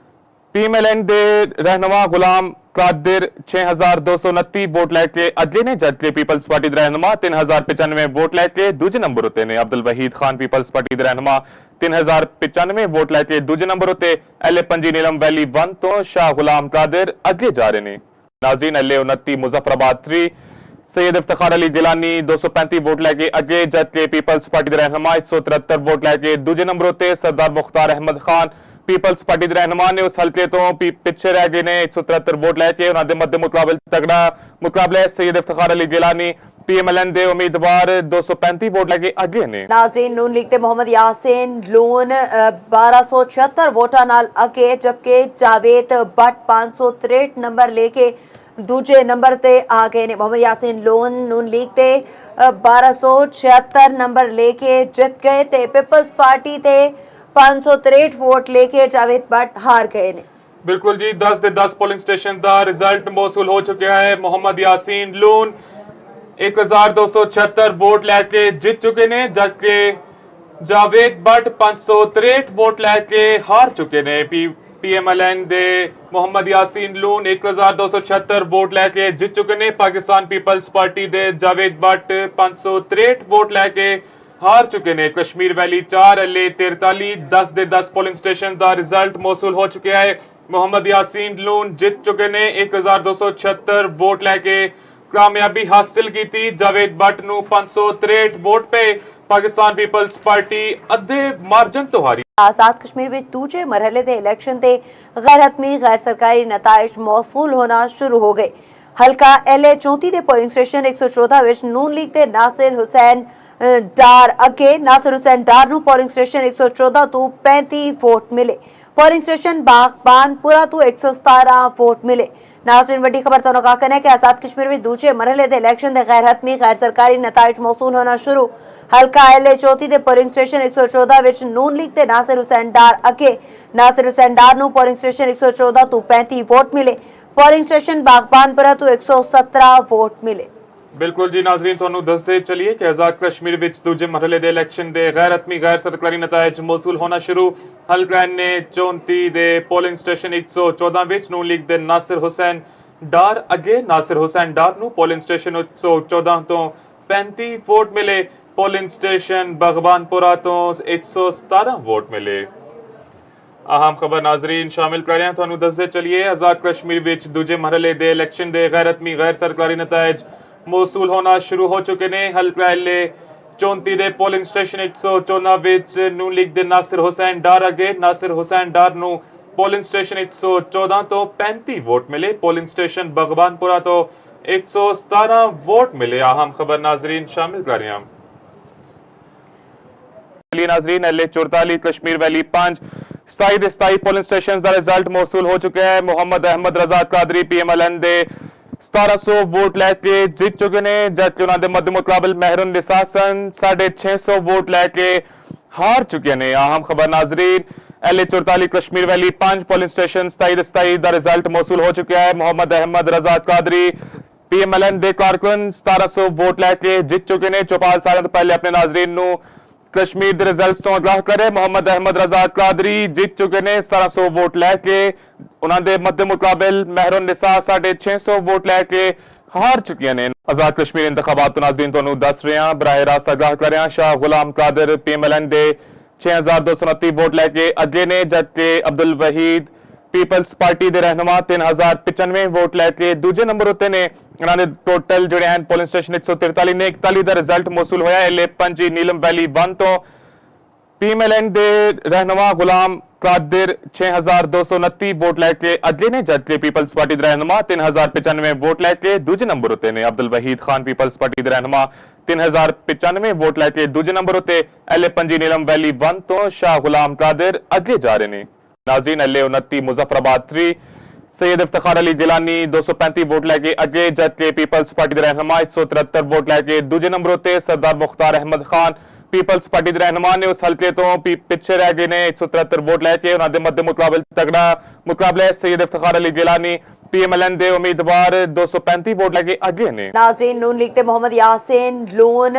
ਪੀਐਮਐਲਐਨ ਦੇ ਰਹਿਨੁਮਾ ਗੁਲਾਮ ਕਾਦਰ 6229 ਵੋਟ ਲੈ ਕੇ ਅਗਲੇ ਨੇ, ਜਦਕਿ ਪੀਪਲਸ ਪਾਰਟੀ ਦੇ ਰਹਿਨੁਮਾ 3095 ਵੋਟ ਲੈ ਕੇ ਦੂਜੇ ਨੰਬਰ ਉੱਤੇ ਨੇ। ਅਬਦੁਲ ਵਹੀਦ ਖਾਨ ਪੀਪਲਸ ਪਾਰਟੀ ਦੇ ਰਹਿਨੁਮਾ 3095 ਵੋਟ ਲੈ ਕੇ ਦੂਜੇ ਨੰਬਰ ਉੱਤੇ। ਪੰਜੀ ਨੀਲਮ ਵੈਲੀ 1 ਤੋਂ ਸ਼ਾਹ ਗੁਲਾਮ ਕਾਦਰ ਅੱਗੇ ਜਾ ਰਹੇ ਨੇ। नाज़रीन, 29 मुजफ्फराबाद 3 सैयद इफ्तिखार अली गिलानी 235 वोट लैके अगे, जबकि पीपल्स पार्टी के रहनुमा 173 वोट लैके दूजे नंबर उत्ते। सरदार मुख्तार अहमद खान पीपल्स पार्टी के रहनुमा ने उस हल्के तो पिछे रह गए ने 173 वोट लैके। उन्होंने मध्य मुकाबले तगड़ा मुकाबला सैयद इफ्तिखार अली गिलानी पीएमएलएन दे उम्मीदवार 235 वोट लैके अगे ने। नाज़रीन, नून लीग के मोहम्मद यासीन लोन 1276 वोटा नाल अगे, जबकि जावेद भट्ट 563 नंबर लेके दूजे नंबर ते आ गए ने। मोहम्मद यासीन लोन नून लीग ते 1276 नंबर लेके जित गए ते पीपल्स पार्टी ते 563 वोट लेके जावेद भट्ट हार गए ने। बिल्कुल जी, 10 ਦੇ 10 पोलिंग स्टेशन का रिजल्ट मौसूल हो चुका है। मोहम्मद यासीन लोन 1276 वोट लैके जित चुके ने, जबकि जावेद भट्ट 563 वोट लैके हार चुके ने। पीएमएलएन दे मोहम्मद यासीन लून 1276 वोट लैके जित चुके ने। पाकिस्तान पीपल्स पार्टी दे जावेद भट्ट 563 वोट लैके हार चुके ने। कश्मीर वैली 4 43 10 ਦੇ 10 पोलिंग स्टेशन का रिजल्ट मौसूल हो चुका है। मोहम्मद यासीन लून जित चुके ने 1276 वोट लैके कामयाबी हासिल की। जावेद भट्ट नूं 563 वोट पे पाकिस्तान पीपल्स पार्टी अद्धे मार्जन तो हारी। आजाद कश्मीर में दूजे मरहले दे इलेक्शन ते गैर हतमी गैर सरकारी नताइज मौसूल होना शुरू हो गए। हल्का LA 34 दे पोलिंग स्टेशन 114 विच नून लीग दे नासिर हुसैन डार अगे। नासिर हुसैन डार नूं पोलिंग स्टेशन 114 तो 35 वोट मिले। पोलिंग स्टेशन बागबानपुरा तो 117 वोट मिले। नाज़रीन, वड्डी खबर तो कहना है कि आजाद कश्मीर में दूजे मरहले दे इलेक्शन दे गैर हतमी गैर सरकारी नताइज मौसूल होना शुरू। हल्का LA 34 दे पोलिंग स्टेशन 114 विच नून लीग दे नासिर हुसैन डार अगे। नासिर हुसैन डार नूं पोलिंग स्टेशन 114 तो 35 वोट मिले। पोलिंग स्टेशन बागबानपुरा तो 117 वोट मिले। बिल्कुल जी नाज़रीन, तुहानू दसदे चलिए कि आजाद कश्मीर विच दूजे मरहले दे इलेक्शन दे गैर हतमी गैर सरकारी नताइज मौसूल होना शुरू। हल्का ने 34 दे पोलिंग स्टेशन 114 विच नून लीग दे नासिर हुसैन डार अगे। नासिर हुसैन डार नूं पोलिंग स्टेशन 114 तो 35 वोट मिले। पोलिंग स्टेशन बागबानपुरा तो 117 वोट मिले। अहम खबर नाजरीन शामिल कर रहे हैं, तुहानू दसदे चलिए आजाद कश्मीर विच दूजे मरहले दे इलेक्शन दे गैर हतमी गैर सरकारी नताइज मौसूल होना शुरू हो चुके ने। हल्का LA 34 दे पोलिंग स्टेशन 114 विच नून लीग दे नासिर हुसैन डार अगे। नासिर हुसैन डार नूं पोलिंग स्टेशन 114 तो 35 वोट मिले। पोलिंग स्टेशन बागबानपुरा तो 117 वोट मिले। अहम खबर नाजरीन शामिल कर रहे हैं। नाजरीन, LA 44 Kashmir valley 5 27 polling station का रिजल्ट मौसूल हो चुका है। मोहम्मद अहमद रजा कादरी पीएमएलएन दे 1700 वोट लैके जित चुके ने, जबकि उन्होंने मध्य मुकाबल मेहरुन निसा सन 650 वोट लैके हार चुके ने। अहम खबर नाजरीन, LA 44 Kashmir valley 5 polling station 27 का रिजल्ट मौसूल हो चुका है। मोहम्मद अहमद रजा कादरी पीएमएलएन दे कारकुन 1700 वोट लैके जित चुके ने। चौपाल साल तो पहले अपने नाजरीन नूं कश्मीर के रिजल्ट तो आगाह करे। मोहम्मद अहमद रजा कादरी जीत चुके ने 1700 वोट लैके। उन्होंने मध्य मुकाबल मेहरुन निसा 650 वोट लैके हार चुके ने। आजाद कश्मीर इंतखाबात नाजरीन तो दस रहे हैं, बराह रास्त आगाह कर रहे हैं। शाह गुलाम कादर पीएमएलएन दे 6229 वोट लैके अगे ने, जबकि अब्दुल वहीद पीपल्स पार्टी के रहनुमा 3095 वोट लैके दूजे नंबर उत्ते ने। उन्होंने टोटल जोड़े हैं पोलिंग स्टेशन 143 ने। 41 का रिजल्ट मौसूल होया पंजी नीलम वैली 1 तो। पीएमएलएन दे रहनुमा गुलाम कादिर 6229 वोट लैके अगे ने, जबकि पीपल्स पार्टी के रहनुमा 3095 वोट लैके दूजे नंबर उत्ते ने। अब्दुल वहीद खान पीपल्स पार्टी के रहनुमा 3095 वोट लैके दूजे नंबर उत्ते। पंजी नीलम वैली 1 तो शाह गुलाम कादिर अगे जा रहे ने। नाज़रीन, LA 29 मुजफ्फराबाद 3 सैयद इफ्तिखार अली गिलानी 235 वोट लैके अगे, जबकि पीपल्स पार्टी के रहनुमा 173 वोट लैके दूजे नंबर उत्ते। सरदार मुख्तार अहमद खान पीपल्स पार्टी के रहनुमा ने उस हल्के तो पिछे रह गए ने 173 वोट लैके। उन्होंने मध्य मुकाबले तगड़ा मुकाबला सैयद इफ्तिखार अली गिलानी ਪੀਐਮਐਲਐਨ ਦੇ ਉਮੀਦਵਾਰ 235 ਵੋਟ ਲੈ ਕੇ ਅੱਗੇ ਨੇ। ਨਾਜ਼ਰੀਨ, ਨੂਨ ਲੀਗ ਤੇ ਮੁਹੰਮਦ ਯਾਸੀਨ ਲੋਨ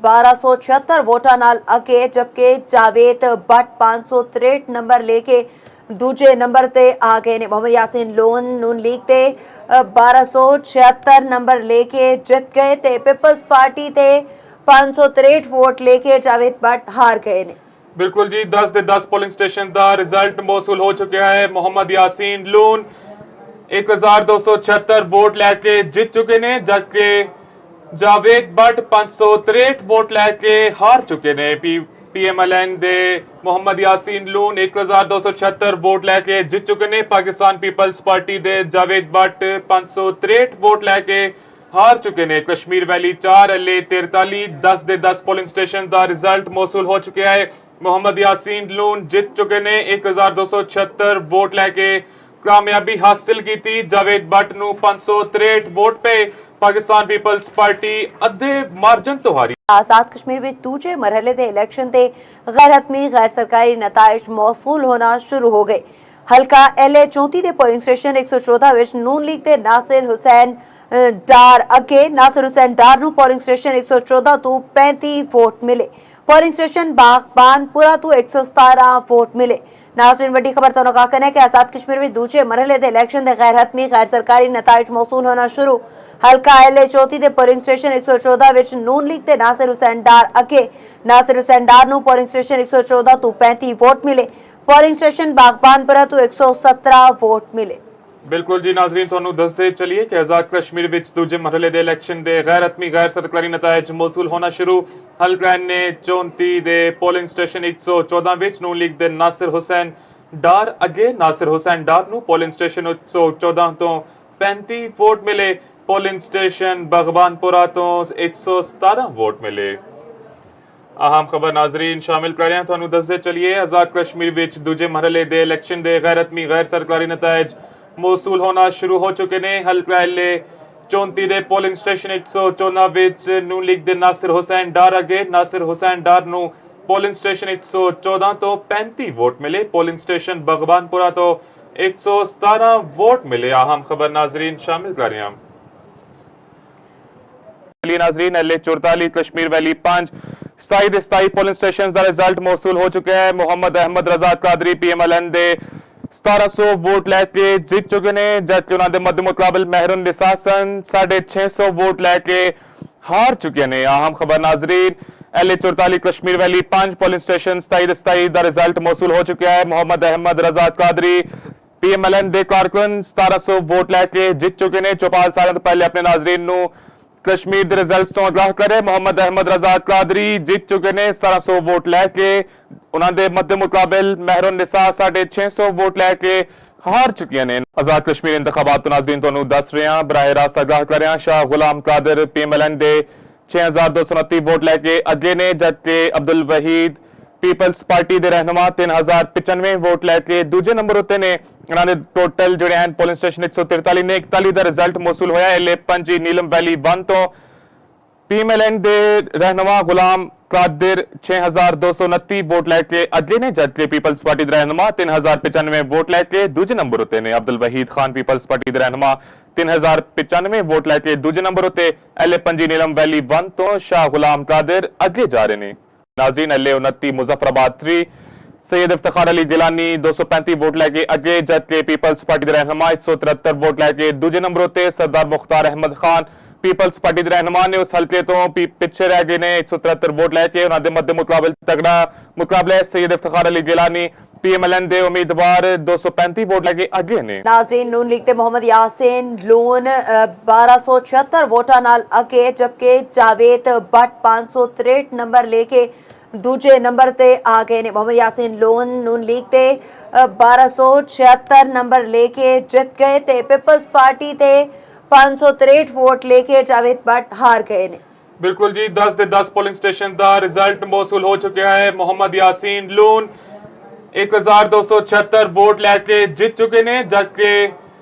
1276 ਵੋਟਾਂ ਨਾਲ ਅੱਗੇ, ਜਦਕਿ ਜਾਵੇਦ ਬੱਟ 563 ਨੰਬਰ ਲੈ ਕੇ ਦੂਜੇ ਨੰਬਰ ਤੇ ਆ ਗਏ ਨੇ। ਮੁਹੰਮਦ ਯਾਸੀਨ ਲੋਨ ਨੂਨ ਲੀਗ ਤੇ 1276 ਨੰਬਰ ਲੈ ਕੇ ਜਿੱਤ ਗਏ ਤੇ ਪੀਪਲਸ ਪਾਰਟੀ ਤੇ 563 ਵੋਟ ਲੈ ਕੇ ਜਾਵੇਦ ਬੱਟ ਹਾਰ ਗਏ ਨੇ। ਬਿਲਕੁਲ ਜੀ, 10 ਦੇ 10 ਪੋਲਿੰਗ ਸਟੇਸ਼ਨ ਦਾ ਰਿਜ਼ਲਟ ਮੌਸੂਲ ਹੋ ਚੁੱਕਿਆ ਹੈ। ਮੁਹੰਮਦ ਯਾਸੀਨ ਲੋਨ 1276 ਵੋਟ ਲੈ ਕੇ ਜਿੱਤ ਚੁੱਕੇ ਨੇ, ਜਦਕਿ ਜਾਵੇਦ ਬੱਟ 563 ਵੋਟ ਲੈ ਕੇ ਹਾਰ ਚੁੱਕੇ ਨੇ। ਪੀਐਮਐਲਐਨ ਦੇ ਮੁਹੰਮਦ ਯਾਸੀਨ ਲੋਨ 1276 ਵੋਟ ਲੈ ਕੇ ਜਿੱਤ ਚੁੱਕੇ ਨੇ। ਪਾਕਿਸਤਾਨ ਪੀਪਲਸ ਪਾਰਟੀ ਦੇ ਜਾਵੇਦ ਬੱਟ 563 ਵੋਟ ਲੈ ਕੇ ਹਾਰ ਚੁੱਕੇ ਨੇ। ਕਸ਼ਮੀਰ ਵੈਲੀ 4 ਐਲਏ 43 10 ਦੇ 10 ਪੋਲਿੰਗ ਸਟੇਸ਼ਨ ਦਾ ਰਿਜ਼ਲਟ ਮੌਸੂਲ ਹੋ ਚੁੱਕਿਆ ਹੈ। ਮੁਹੰਮਦ ਯਾਸੀਨ ਲੋਨ ਜਿੱਤ ਚੁੱਕੇ ਨੇ, 1276 ਵੋਟ ਲੈ ਕੇ ਕਾਮਯਾਬੀ ਹਾਸਿਲ ਕੀਤੀ। ਜਾਵੇਦ ਬੱਟ ਨੂੰ 563 ਵੋਟ ਪਏ। ਪਾਕਿਸਤਾਨ ਪੀਪਲਸ ਪਾਰਟੀ ਅੱਧੇ ਮਾਰਜਨ ਤੋਂ ਹਾਰੀ। आजाद कश्मीर में दूजे मरहले के इलेक्शन से गैर हतमी गैर सरकारी नताइज मौसूल होना शुरू हो गए। हल्का LA 34 के पोलिंग स्टेशन 114 विच नून लीग के नासिर हुसैन डार अगे। नासिर हुसैन डार नूं पोलिंग स्टेशन 114 तो 35 वोट मिले। पोलिंग स्टेशन बागबानपुरा तो 117 वोट मिले। नाज़रीन, वड्डी खबर तो कहना है कि आजाद कश्मीर में दूजे मरहले के इलेक्शन के गैर हतमी गैर सरकारी नताइज मौसूल होना शुरू। हल्का LA 34 के पोलिंग स्टेशन 114 विच नून लीग के नासिर हुसैन डार अगे। नासिर हुसैन डार नूं पोलिंग स्टेशन 114 तो 35 वोट मिले। पोलिंग स्टेशन बागबानपुरा तो 117 वोट मिले। ਬਿਲਕੁਲ ਜੀ ਨਾਜ਼ਰੀਨ, ਤੁਹਾਨੂੰ ਦੱਸਦੇ ਚੱਲੀਏ ਕਿ ਆਜ਼ਾਦ ਕਸ਼ਮੀਰ ਵਿੱਚ ਦੂਜੇ ਮਰਹਲੇ ਦੇ ਇਲੈਕਸ਼ਨ ਦੇ ਗੈਰ ਹਤਮੀ ਗੈਰ ਸਰਕਾਰੀ ਨਤਾਇਜ ਮੌਸੂਲ ਹੋਣਾ ਸ਼ੁਰੂ। ਹਲਕਾ ਨੇ 34 ਦੇ ਪੋਲਿੰਗ ਸਟੇਸ਼ਨ 114 ਵਿੱਚ ਨੂਨ ਲੀਗ ਦੇ ਨਾਸਿਰ ਹੁਸੈਨ ਡਾਰ ਅੱਗੇ। ਨਾਸਿਰ ਹੁਸੈਨ ਡਾਰ ਨੂੰ ਪੋਲਿੰਗ ਸਟੇਸ਼ਨ 114 ਤੋਂ 35 ਵੋਟ ਮਿਲੇ। ਪੋਲਿੰਗ ਸਟੇਸ਼ਨ ਬਗਬਾਨਪੁਰਾ ਤੋਂ 117 ਵੋਟ ਮਿਲੇ। ਅਹਿਮ ਖਬਰ ਨਾਜ਼ਰੀਨ ਸ਼ਾਮਿਲ ਕਰ ਰਹੇ ਹਾਂ, ਤੁਹਾਨੂੰ ਦੱਸਦੇ ਚੱਲੀਏ ਆਜ਼ਾਦ ਕਸ਼ਮੀਰ ਵਿੱਚ ਦੂਜੇ ਮਰਹਲੇ ਦੇ ਇਲੈਕਸ਼ਨ ਦੇ ਗੈਰ ਹਤਮੀ ਗੈਰ ਸਰਕਾਰੀ ਨਤਾਇਜ ਮੌਸੂਲ ਹੋਣਾ ਸ਼ੁਰੂ ਹੋ ਚੁੱਕੇ ਨੇ। ਹਲਕਾ LA 34 ਦੇ ਪੋਲਿੰਗ ਸਟੇਸ਼ਨ 114 ਵਿੱਚ ਨੂਨ ਲੀਗ ਦੇ ਨਾਸਿਰ ਹੁਸੈਨ ਡਾਰ ਅੱਗੇ। ਨਾਸਿਰ ਹੁਸੈਨ ਡਾਰ ਨੂੰ ਪੋਲਿੰਗ ਸਟੇਸ਼ਨ 114 ਤੋਂ 35 ਵੋਟ ਮਿਲੇ। ਪੋਲਿੰਗ ਸਟੇਸ਼ਨ ਬਗਬਾਨਪੁਰਾ ਤੋਂ 117 ਵੋਟ ਮਿਲੇ। ਅਹਿਮ ਖਬਰ ਨਾਜ਼ਰੀਨ ਸ਼ਾਮਿਲ ਕਰ ਰਹੇ ਹਾਂ। नाजरीन LA 44 कश्मीर वैली 5 27 ਦੇ 27 ਪੋਲਿੰਗ ਸਟੇਸ਼ਨ ਦਾ ਰਿਜ਼ਲਟ ਮੌਸੂਲ ਹੋ ਚੁੱਕਿਆ ਹੈ। ਮੁਹੰਮਦ ਅਹਿਮਦ ਰਜ਼ਾ ਕਾਦਰੀ PMLN ਦੇ 1700 ਵੋਟ ਲੈ ਕੇ ਜਿੱਤ ਚੁੱਕੇ ਨੇ, ਜਦਕਿ ਉਹਨਾਂ ਦੇ ਮੱਦ ਮੁਕਾਬਲ ਮਹਿਰਨ ਨਿਸਾਸਨ 650 ਵੋਟ ਲੈ ਕੇ ਹਾਰ ਚੁੱਕੇ ਨੇ। ਅਹਿਮ ਖਬਰ ਨਾਜ਼ਰੀਨ, LA 44 ਕਸ਼ਮੀਰ ਵੈਲੀ 5 ਪੋਲਿੰਗ ਸਟੇਸ਼ਨ 27 ਦੇ 27 ਦਾ ਰਿਜ਼ਲਟ ਮੌਸੂਲ ਹੋ ਚੁੱਕਿਆ ਹੈ। ਮੁਹੰਮਦ ਅਹਿਮਦ ਰਜ਼ਾ ਕਾਦਰੀ PMLN ਦੇ ਕਾਰਕੁਨ 1700 ਵੋਟ ਲੈ ਕੇ ਜਿੱਤ ਚੁੱਕੇ ਨੇ। ਚੌਪਾਲ ਸਾਲਾਂ ਤੋਂ ਪਹਿਲੇ ਆਪਣੇ ਨਾਜ਼ਰੀਨ ਨੂੰ कश्मीर के रिजल्ट्स तो आगाह करे। मुहम्मद अहमद रजा कादरी जीत चुके ने 1700 वोट लैके। उन्होंने मध्य मुकाबल महरून निसा 650 वोट लैके हार चुकी ने। आजाद कश्मीर इंतखाबात तो नाज़रीन तुहानू दस रहे हैं, बराह रास्त आगाह कर रहे हैं। शाह गुलाम कादर PMLN दे 6229 वोट लैके अगे ने, जबकि अब्दुल वहीद पीपल्स पार्टी के रहनुमा 3095 वोट लैके दूजे नंबर उत्ते ने। उन्होंने टोटल जोड़े हैं पोलिंग स्टेशन 143 ने 41 का रिजल्ट मौसूल होया। LA 5 नीलम वैली 1 तो PMLN दे रहनुमा गुलाम कादिर 6229 वोट लैके अगे ने, जबकि पीपल्स पार्टी के रहनुमा 3095 वोट लैके दूजे नंबर उत्ते ने। अब्दुल वहीद खान पीपल्स पार्टी के रहनुमा 3095 वोट लैके दूजे नंबर उत्ते। LA 5 नीलम वैली 1 तो शाह गुलाम कादिर अगे जा रहे हैं। नाज़रीन LA 29 मुजफ्फराबाद 3 सैयद इफ्तिखार अली गिलानी 235 वोट लैके अगे, जबकि पीपल्स पार्टी के रहनुमा 173 वोट लैके दूजे नंबर उत्ते। सरदार मुख्तार अहमद खान पीपल्स पार्टी के रहनुमा ने उस हल्के तो पिछे रह गए ने 173 वोट लैके। उन्होंने मध्य मुकाबल तगड़ा मुकाबला है। सैयद इफ्तिखार अली गिलानी PMLN दे उम्मीदवार 235 वोट लैके अगे ने। नाज़रीन, नून लीग के मुहम्मद यासीन लोन 1276 वोटां नाल अगे, जबकि जावेद बट 563 नंबर लेके दूजे नंबर ते आ गए ने। मुहम्मद यासीन लोन नून लीग ते 1276 नंबर लेके जित गए ते पीपल्स पार्टी ते 563 वोट लेके जावेद बट हार गए ने। बिल्कुल जी, 10 ਦੇ 10 ਪੋਲਿੰਗ ਸਟੇਸ਼ਨ ਦਾ ਰਿਜ਼ਲਟ ਮੌਸੂਲ ਹੋ ਚੁੱਕਿਆ ਹੈ। ਮੁਹੰਮਦ ਯਾਸੀਨ ਲੋਨ 1276 ਵੋਟ ਲੈ ਕੇ ਜਿੱਤ ਚੁੱਕੇ ਨੇ, ਜਦਕਿ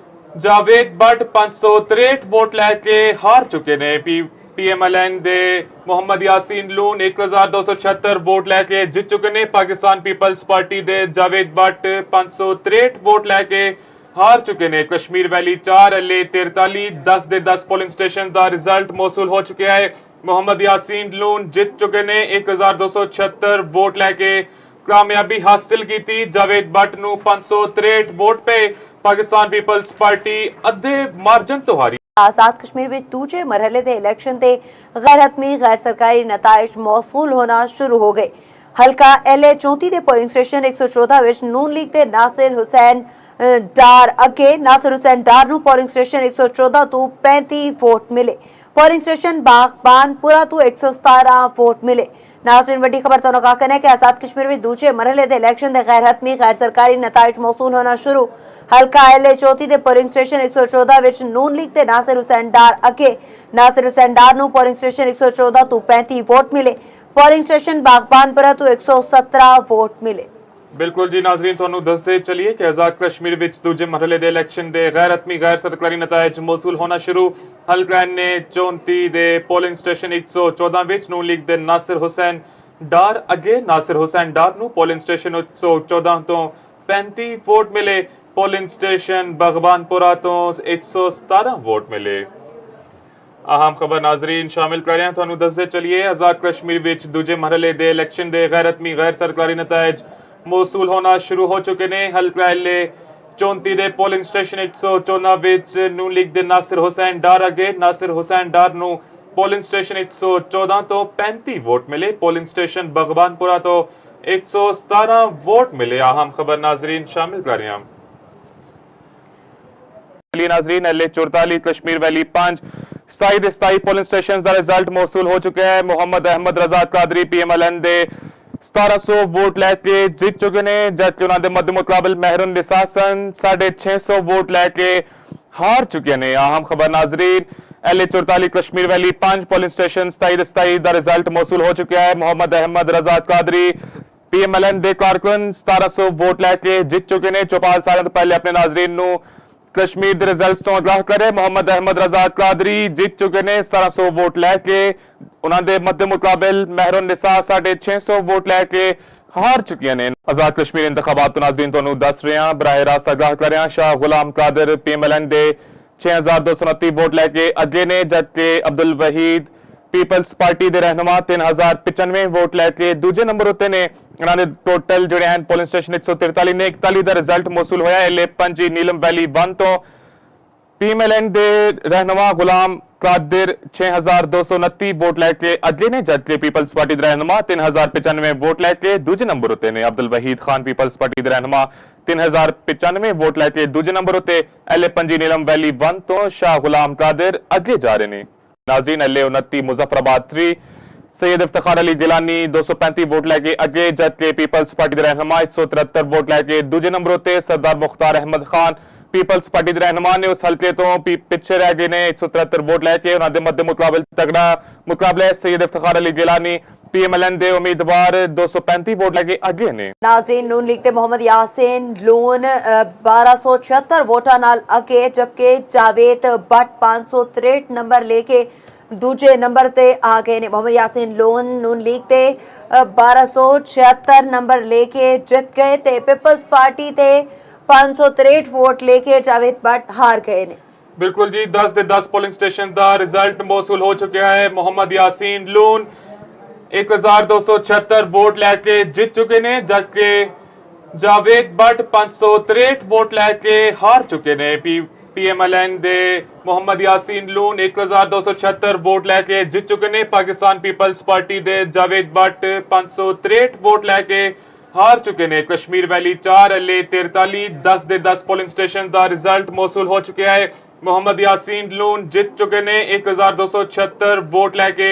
ਜਾਵੇਦ ਬੱਟ 563 ਵੋਟ ਲੈ ਕੇ ਹਾਰ ਚੁੱਕੇ ਨੇ। PMLN ਦੇ ਮੁਹੰਮਦ ਯਾਸੀਨ ਲੋਨ 1276 ਵੋਟ ਲੈ ਕੇ ਜਿੱਤ ਚੁੱਕੇ ਨੇ। ਪਾਕਿਸਤਾਨ ਪੀਪਲਸ ਪਾਰਟੀ ਦੇ ਜਾਵੇਦ ਬੱਟ 563 ਵੋਟ ਲੈ ਕੇ ਹਾਰ ਚੁੱਕੇ ਨੇ। ਕਸ਼ਮੀਰ ਵੈਲੀ 4 ਐਲਏ 43 10 ਦੇ 10 ਪੋਲਿੰਗ ਸਟੇਸ਼ਨ ਦਾ ਰਿਜ਼ਲਟ ਮੌਸੂਲ ਹੋ ਚੁੱਕਿਆ ਹੈ। ਮੁਹੰਮਦ ਯਾਸੀਨ ਲੂਨ ਜਿੱਤ ਚੁੱਕੇ ਨੇ 1276 ਵੋਟ ਲੈ ਕੇ ਕਾਮਯਾਬੀ ਹਾਸਿਲ ਕੀਤੀ। ਜਾਵੇਦ ਬੱਟ ਨੂੰ 563 ਵੋਟ ਪਏ। ਪਾਕਿਸਤਾਨ ਪੀਪਲਸ ਪਾਰਟੀ ਅੱਧੇ ਮਾਰਜਨ ਤੋਂ ਹਾਰੀ। आजाद कश्मीर ਵਿੱਚ ਦੂਜੇ ਮਰਹਲੇ ਦੇ ਇਲੈਕਸ਼ਨ ਤੇ ਗੈਰ ਹਤਮੀ ਗੈਰ ਸਰਕਾਰੀ ਨਤਾਇਜ ਮੌਸੂਲ ਹੋਣਾ ਸ਼ੁਰੂ ਹੋ ਗਏ। ਹਲਕਾ LA 34 ਦੇ ਪੋਲਿੰਗ ਸਟੇਸ਼ਨ 114 ਵਿੱਚ ਨੂਨ ਲੀਗ ਦੇ ਨਾਸਿਰ ਹੁਸੈਨ ਡਾਰ ਅੱਗੇ ਨਾਸਿਰ ਹੁਸੈਨ ਡਾਰ ਨੂੰ ਪੋਲਿੰਗ ਸਟੇਸ਼ਨ 114 ਤੋਂ 35 ਵੋਟ ਮਿਲੇ। ਪੋਲਿੰਗ ਸਟੇਸ਼ਨ ਬਾਗਬਾਨਪੁਰਾ ਤੋਂ 117 ਵੋਟ ਮਿਲੇ। नाज़रीन वड्डी खबर तो का कहना है कि आजाद कश्मीर में दूसरे मरहले के इलेक्शन के गैर हतमी गैर सरकारी नताइज मौसूल होना शुरू। हल्का LA 34 के पोलिंग स्टेशन 114 विच नून लीग के नासिर हुसैन डार अगे नासिर हुसैन डार नूं पोलिंग स्टेशन 114 तो 35 वोट मिले। पोलिंग स्टेशन बागबानपुरा तो 117 वोट मिले। बिल्कुल जी नाजरीन, ਤੁਹਾਨੂੰ ਦੱਸਦੇ ਚਲੀਏ ਕਿ ਆਜ਼ਾਦ ਕਸ਼ਮੀਰ ਵਿੱਚ ਦੂਜੇ ਮਰਹਲੇ ਦੇ ਇਲੈਕਸ਼ਨ ਦੇ ਗੈਰ ਹਤਮੀ ਗੈਰ ਸਰਕਾਰੀ ਨਤਾਇਜ ਮੌਸੂਲ ਹੋਣਾ ਸ਼ੁਰੂ। ਹਲਕਾ ਨੇ 34 ਦੇ ਪੋਲਿੰਗ ਸਟੇਸ਼ਨ 114 ਵਿੱਚ ਨੂਨ ਲੀਗ ਦੇ ਨਾਸਿਰ ਹੁਸੈਨ ਡਾਰ ਅੱਗੇ ਨਾਸਿਰ ਹੁਸੈਨ ਡਾਰ ਨੂੰ ਪੋਲਿੰਗ ਸਟੇਸ਼ਨ 114 ਤੋਂ 35 ਵੋਟ ਮਿਲੇ। ਪੋਲਿੰਗ ਸਟੇਸ਼ਨ ਬਾਗਬਾਨਪੁਰਾ ਤੋਂ 117 ਵੋਟ ਮਿਲੇ। ਅਹਿਮ ਖਬਰ ਨਾਜ਼ਰੀਨ ਸ਼ਾਮਿਲ ਕਰ ਰਹੇ ਹਾਂ, ਤੁਹਾਨੂੰ ਦੱਸਦੇ ਚਲੀਏ ਆਜ਼ਾਦ ਕਸ਼ਮੀਰ ਵਿੱਚ ਦੂਜੇ ਮਰਹਲੇ ਦੇ ਇਲੈਕਸ਼ਨ ਦੇ ਗੈਰ ਹਤਮੀ ਗੈਰ ਸਰਕਾਰੀ ਨਤਾਇਜ ਮੌਸੂਲ ਹੋਣਾ ਸ਼ੁਰੂ ਹੋ ਚੁੱਕੇ ਨੇ। ਹਲਕਾ LA 34 ਦੇ ਪੋਲਿੰਗ ਸਟੇਸ਼ਨ 114 ਵਿੱਚ ਨੂਨ ਲੀਗ ਦੇ ਨਾਸਿਰ ਹੁਸੈਨ ਡਾਰ ਅੱਗੇ ਨਾਸਿਰ ਹੁਸੈਨ ਡਾਰ ਨੂੰ ਪੋਲਿੰਗ ਸਟੇਸ਼ਨ 114 ਤੋਂ 35 ਵੋਟ ਮਿਲੇ। ਪੋਲਿੰਗ ਸਟੇਸ਼ਨ ਬਾਗਬਾਨਪੁਰਾ ਤੋਂ 117 ਵੋਟ ਮਿਲੇ। ਅਹਿਮ ਖਬਰ ਨਾਜ਼ਰੀਨ ਸ਼ਾਮਿਲ ਕਰ ਰਹੇ ਹਾਂ। नाजरीन LA 44 कश्मीर वैली 5 27 ਦੇ 27 ਪੋਲਿੰਗ ਸਟੇਸ਼ਨ ਦਾ ਰਿਜ਼ਲਟ ਮੌਸੂਲ ਹੋ ਚੁੱਕਿਆ ਹੈ। ਮੁਹੰਮਦ ਅਹਿਮਦ ਰਜ਼ਾ ਕਾਦਰੀ PMLN ਦੇ 1700 ਵੋਟ ਲੈ ਕੇ ਜਿੱਤ ਚੁੱਕੇ ਨੇ, ਜਦਕਿ ਉਹਨਾਂ ਦੇ ਮੱਦੇ ਮੁਕਾਬਲ ਮਹਿਰਨ ਨਿਸਾਸਨ 650 ਵੋਟ ਲੈ ਕੇ ਹਾਰ ਚੁੱਕੇ ਨੇ। ਅਹਿਮ ਖਬਰ ਨਾਜ਼ਰੀਨ LA 44 ਕਸ਼ਮੀਰ ਵੈਲੀ 5 ਪੋਲਿੰਗ ਸਟੇਸ਼ਨ 27 ਦੇ 27 ਦਾ ਰਿਜ਼ਲਟ ਮੌਸੂਲ ਹੋ ਚੁੱਕਿਆ ਹੈ। ਮੁਹੰਮਦ ਅਹਿਮਦ ਰਜ਼ਾ ਕਾਦਰੀ PMLN ਦੇ ਕਾਰਕੁਨ 1700 ਵੋਟ ਲੈ ਕੇ ਜਿੱਤ ਚੁੱਕੇ ਨੇ। ਚੌਪਾਲ ਸਾਲਾਂ ਤੋਂ ਪਹਿਲੇ ਆਪਣੇ ਨਾਜ਼ਰੀਨ ਨੂੰ कश्मीर के रिजल्ट्स तो आगाह करे। मुहम्मद अहमद रजा कादरी जीत चुके ने 1700 वोट लैके। उन्होंने मध्य मुकाबल महरुन निसा 650 वोट लैके हार चुकी ने। आजाद कश्मीर इंतखाबात तो नाजरीन तुहानू दस रहे हैं, बराह रास्त आगाह कर रहे हैं। शाह गुलाम कादर PMLN दे 6229 वोट लैके अगे ने, जबकि अब्दुल वहीद पीपल्स पार्टी के रहनुमा 3095 वोट लैके दूजे नंबर उत्ते ने। उन्होंने टोटल जोड़े हैं पोलिंग स्टेशन 143 ने 41 का रिजल्ट मौसूल होया। LA 5 नीलम वैली 1 तो PMLN दे रहनुमा गुलाम कादिर 6229 वोट लैके अगे ने, जबकि पीपल्स पार्टी के रहनुमा 3095 वोट लैके दूजे नंबर उत्ते ने। अब्दुल वहीद खान पीपल्स पार्टी के रहनुमा 3095 वोट लैके दूजे नंबर उत्ते। LA 5 नीलम वैली 1 तो शाह गुलाम कादिर अगे जा रहे हैं। नाज़रीन LA 29 मुजफ्फराबाद 3 सैयद इफ्तिखार अली गिलानी 235 वोट लैके अगे, जबकि पीपल्स पार्टी के रहनुमा 173 वोट लैके दूजे नंबर उत्ते। सरदार मुख्तार अहमद खान पीपल्स पार्टी के रहनुमा ने उस हल्के तो पिछे रह गए ने 173 वोट लैके। उन्होंने मध्य मुकाबल तगड़ा मुकाबला है। सैयद इफ्तिखार अली गिलानी PMLN दे उम्मीदवार 235 वोट लैके अगे ने। नाज़रीन नून लीग ते मोहम्मद यासीन लून 1276 वोटां नाल अगे, जबकि जावेद बट 563 नंबर लेके दूजे नंबर ते आ गए ने। मोहम्मद यासीन लोन नून लीग ते 1276 नंबर लेके जित गए ते पीपल्स पार्टी ते 563 वोट लेके जावेद बट हार गए ने। बिल्कुल जी, 10 ਦੇ 10 ਪੋਲਿੰਗ ਸਟੇਸ਼ਨ ਦਾ ਰਿਜ਼ਲਟ ਮੌਸੂਲ ਹੋ ਚੁੱਕਿਆ ਹੈ। ਮੁਹੰਮਦ ਯਾਸੀਨ ਲੂਨ 1276 ਵੋਟ ਲੈ ਕੇ ਜਿੱਤ ਚੁੱਕੇ ਨੇ, ਜਦਕਿ ਜਾਵੇਦ ਬੱਟ 563 ਵੋਟ ਲੈ ਕੇ ਹਾਰ ਚੁੱਕੇ ਨੇ। PMLN ਦੇ ਮੁਹੰਮਦ ਯਾਸੀਨ ਲੂਨ 1276 ਵੋਟ ਲੈ ਕੇ ਜਿੱਤ ਚੁੱਕੇ ਨੇ। ਪਾਕਿਸਤਾਨ ਪੀਪਲਸ ਪਾਰਟੀ ਦੇ ਜਾਵੇਦ ਬੱਟ 563 ਵੋਟ ਲੈ ਕੇ ਹਾਰ ਚੁੱਕੇ ਨੇ। ਕਸ਼ਮੀਰ ਵੈਲੀ 4 LA 43 10 ਦੇ 10 ਪੋਲਿੰਗ ਸਟੇਸ਼ਨ ਦਾ ਰਿਜ਼ਲਟ ਮੌਸੂਲ ਹੋ ਚੁੱਕਿਆ ਹੈ। ਮੁਹੰਮਦ ਯਾਸੀਨ ਲੂਨ ਜਿੱਤ ਚੁੱਕੇ ਨੇ 1276 ਵੋਟ ਲੈ ਕੇ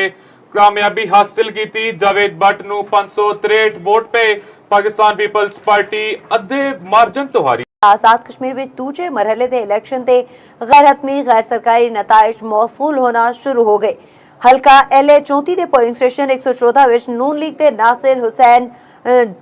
ਕਾਮਯਾਬੀ ਹਾਸਿਲ ਕੀਤੀ। ਜਾਵੇਦ ਬੱਟ ਨੂੰ 563 ਵੋਟ ਪਏ। ਪਾਕਿਸਤਾਨ ਪੀਪਲਸ ਪਾਰਟੀ ਅੱਧੇ ਮਾਰਜਨ ਤੋਂ ਹਾਰੀ। आजाद कश्मीर में दूजे मरहले के इलेक्शन ते गैर हतमी गैर सरकारी नताइज मौसूल होना शुरू हो गए। हल्का LA 34 के पोलिंग स्टेशन 114 विच नून लीग के नासिर हुसैन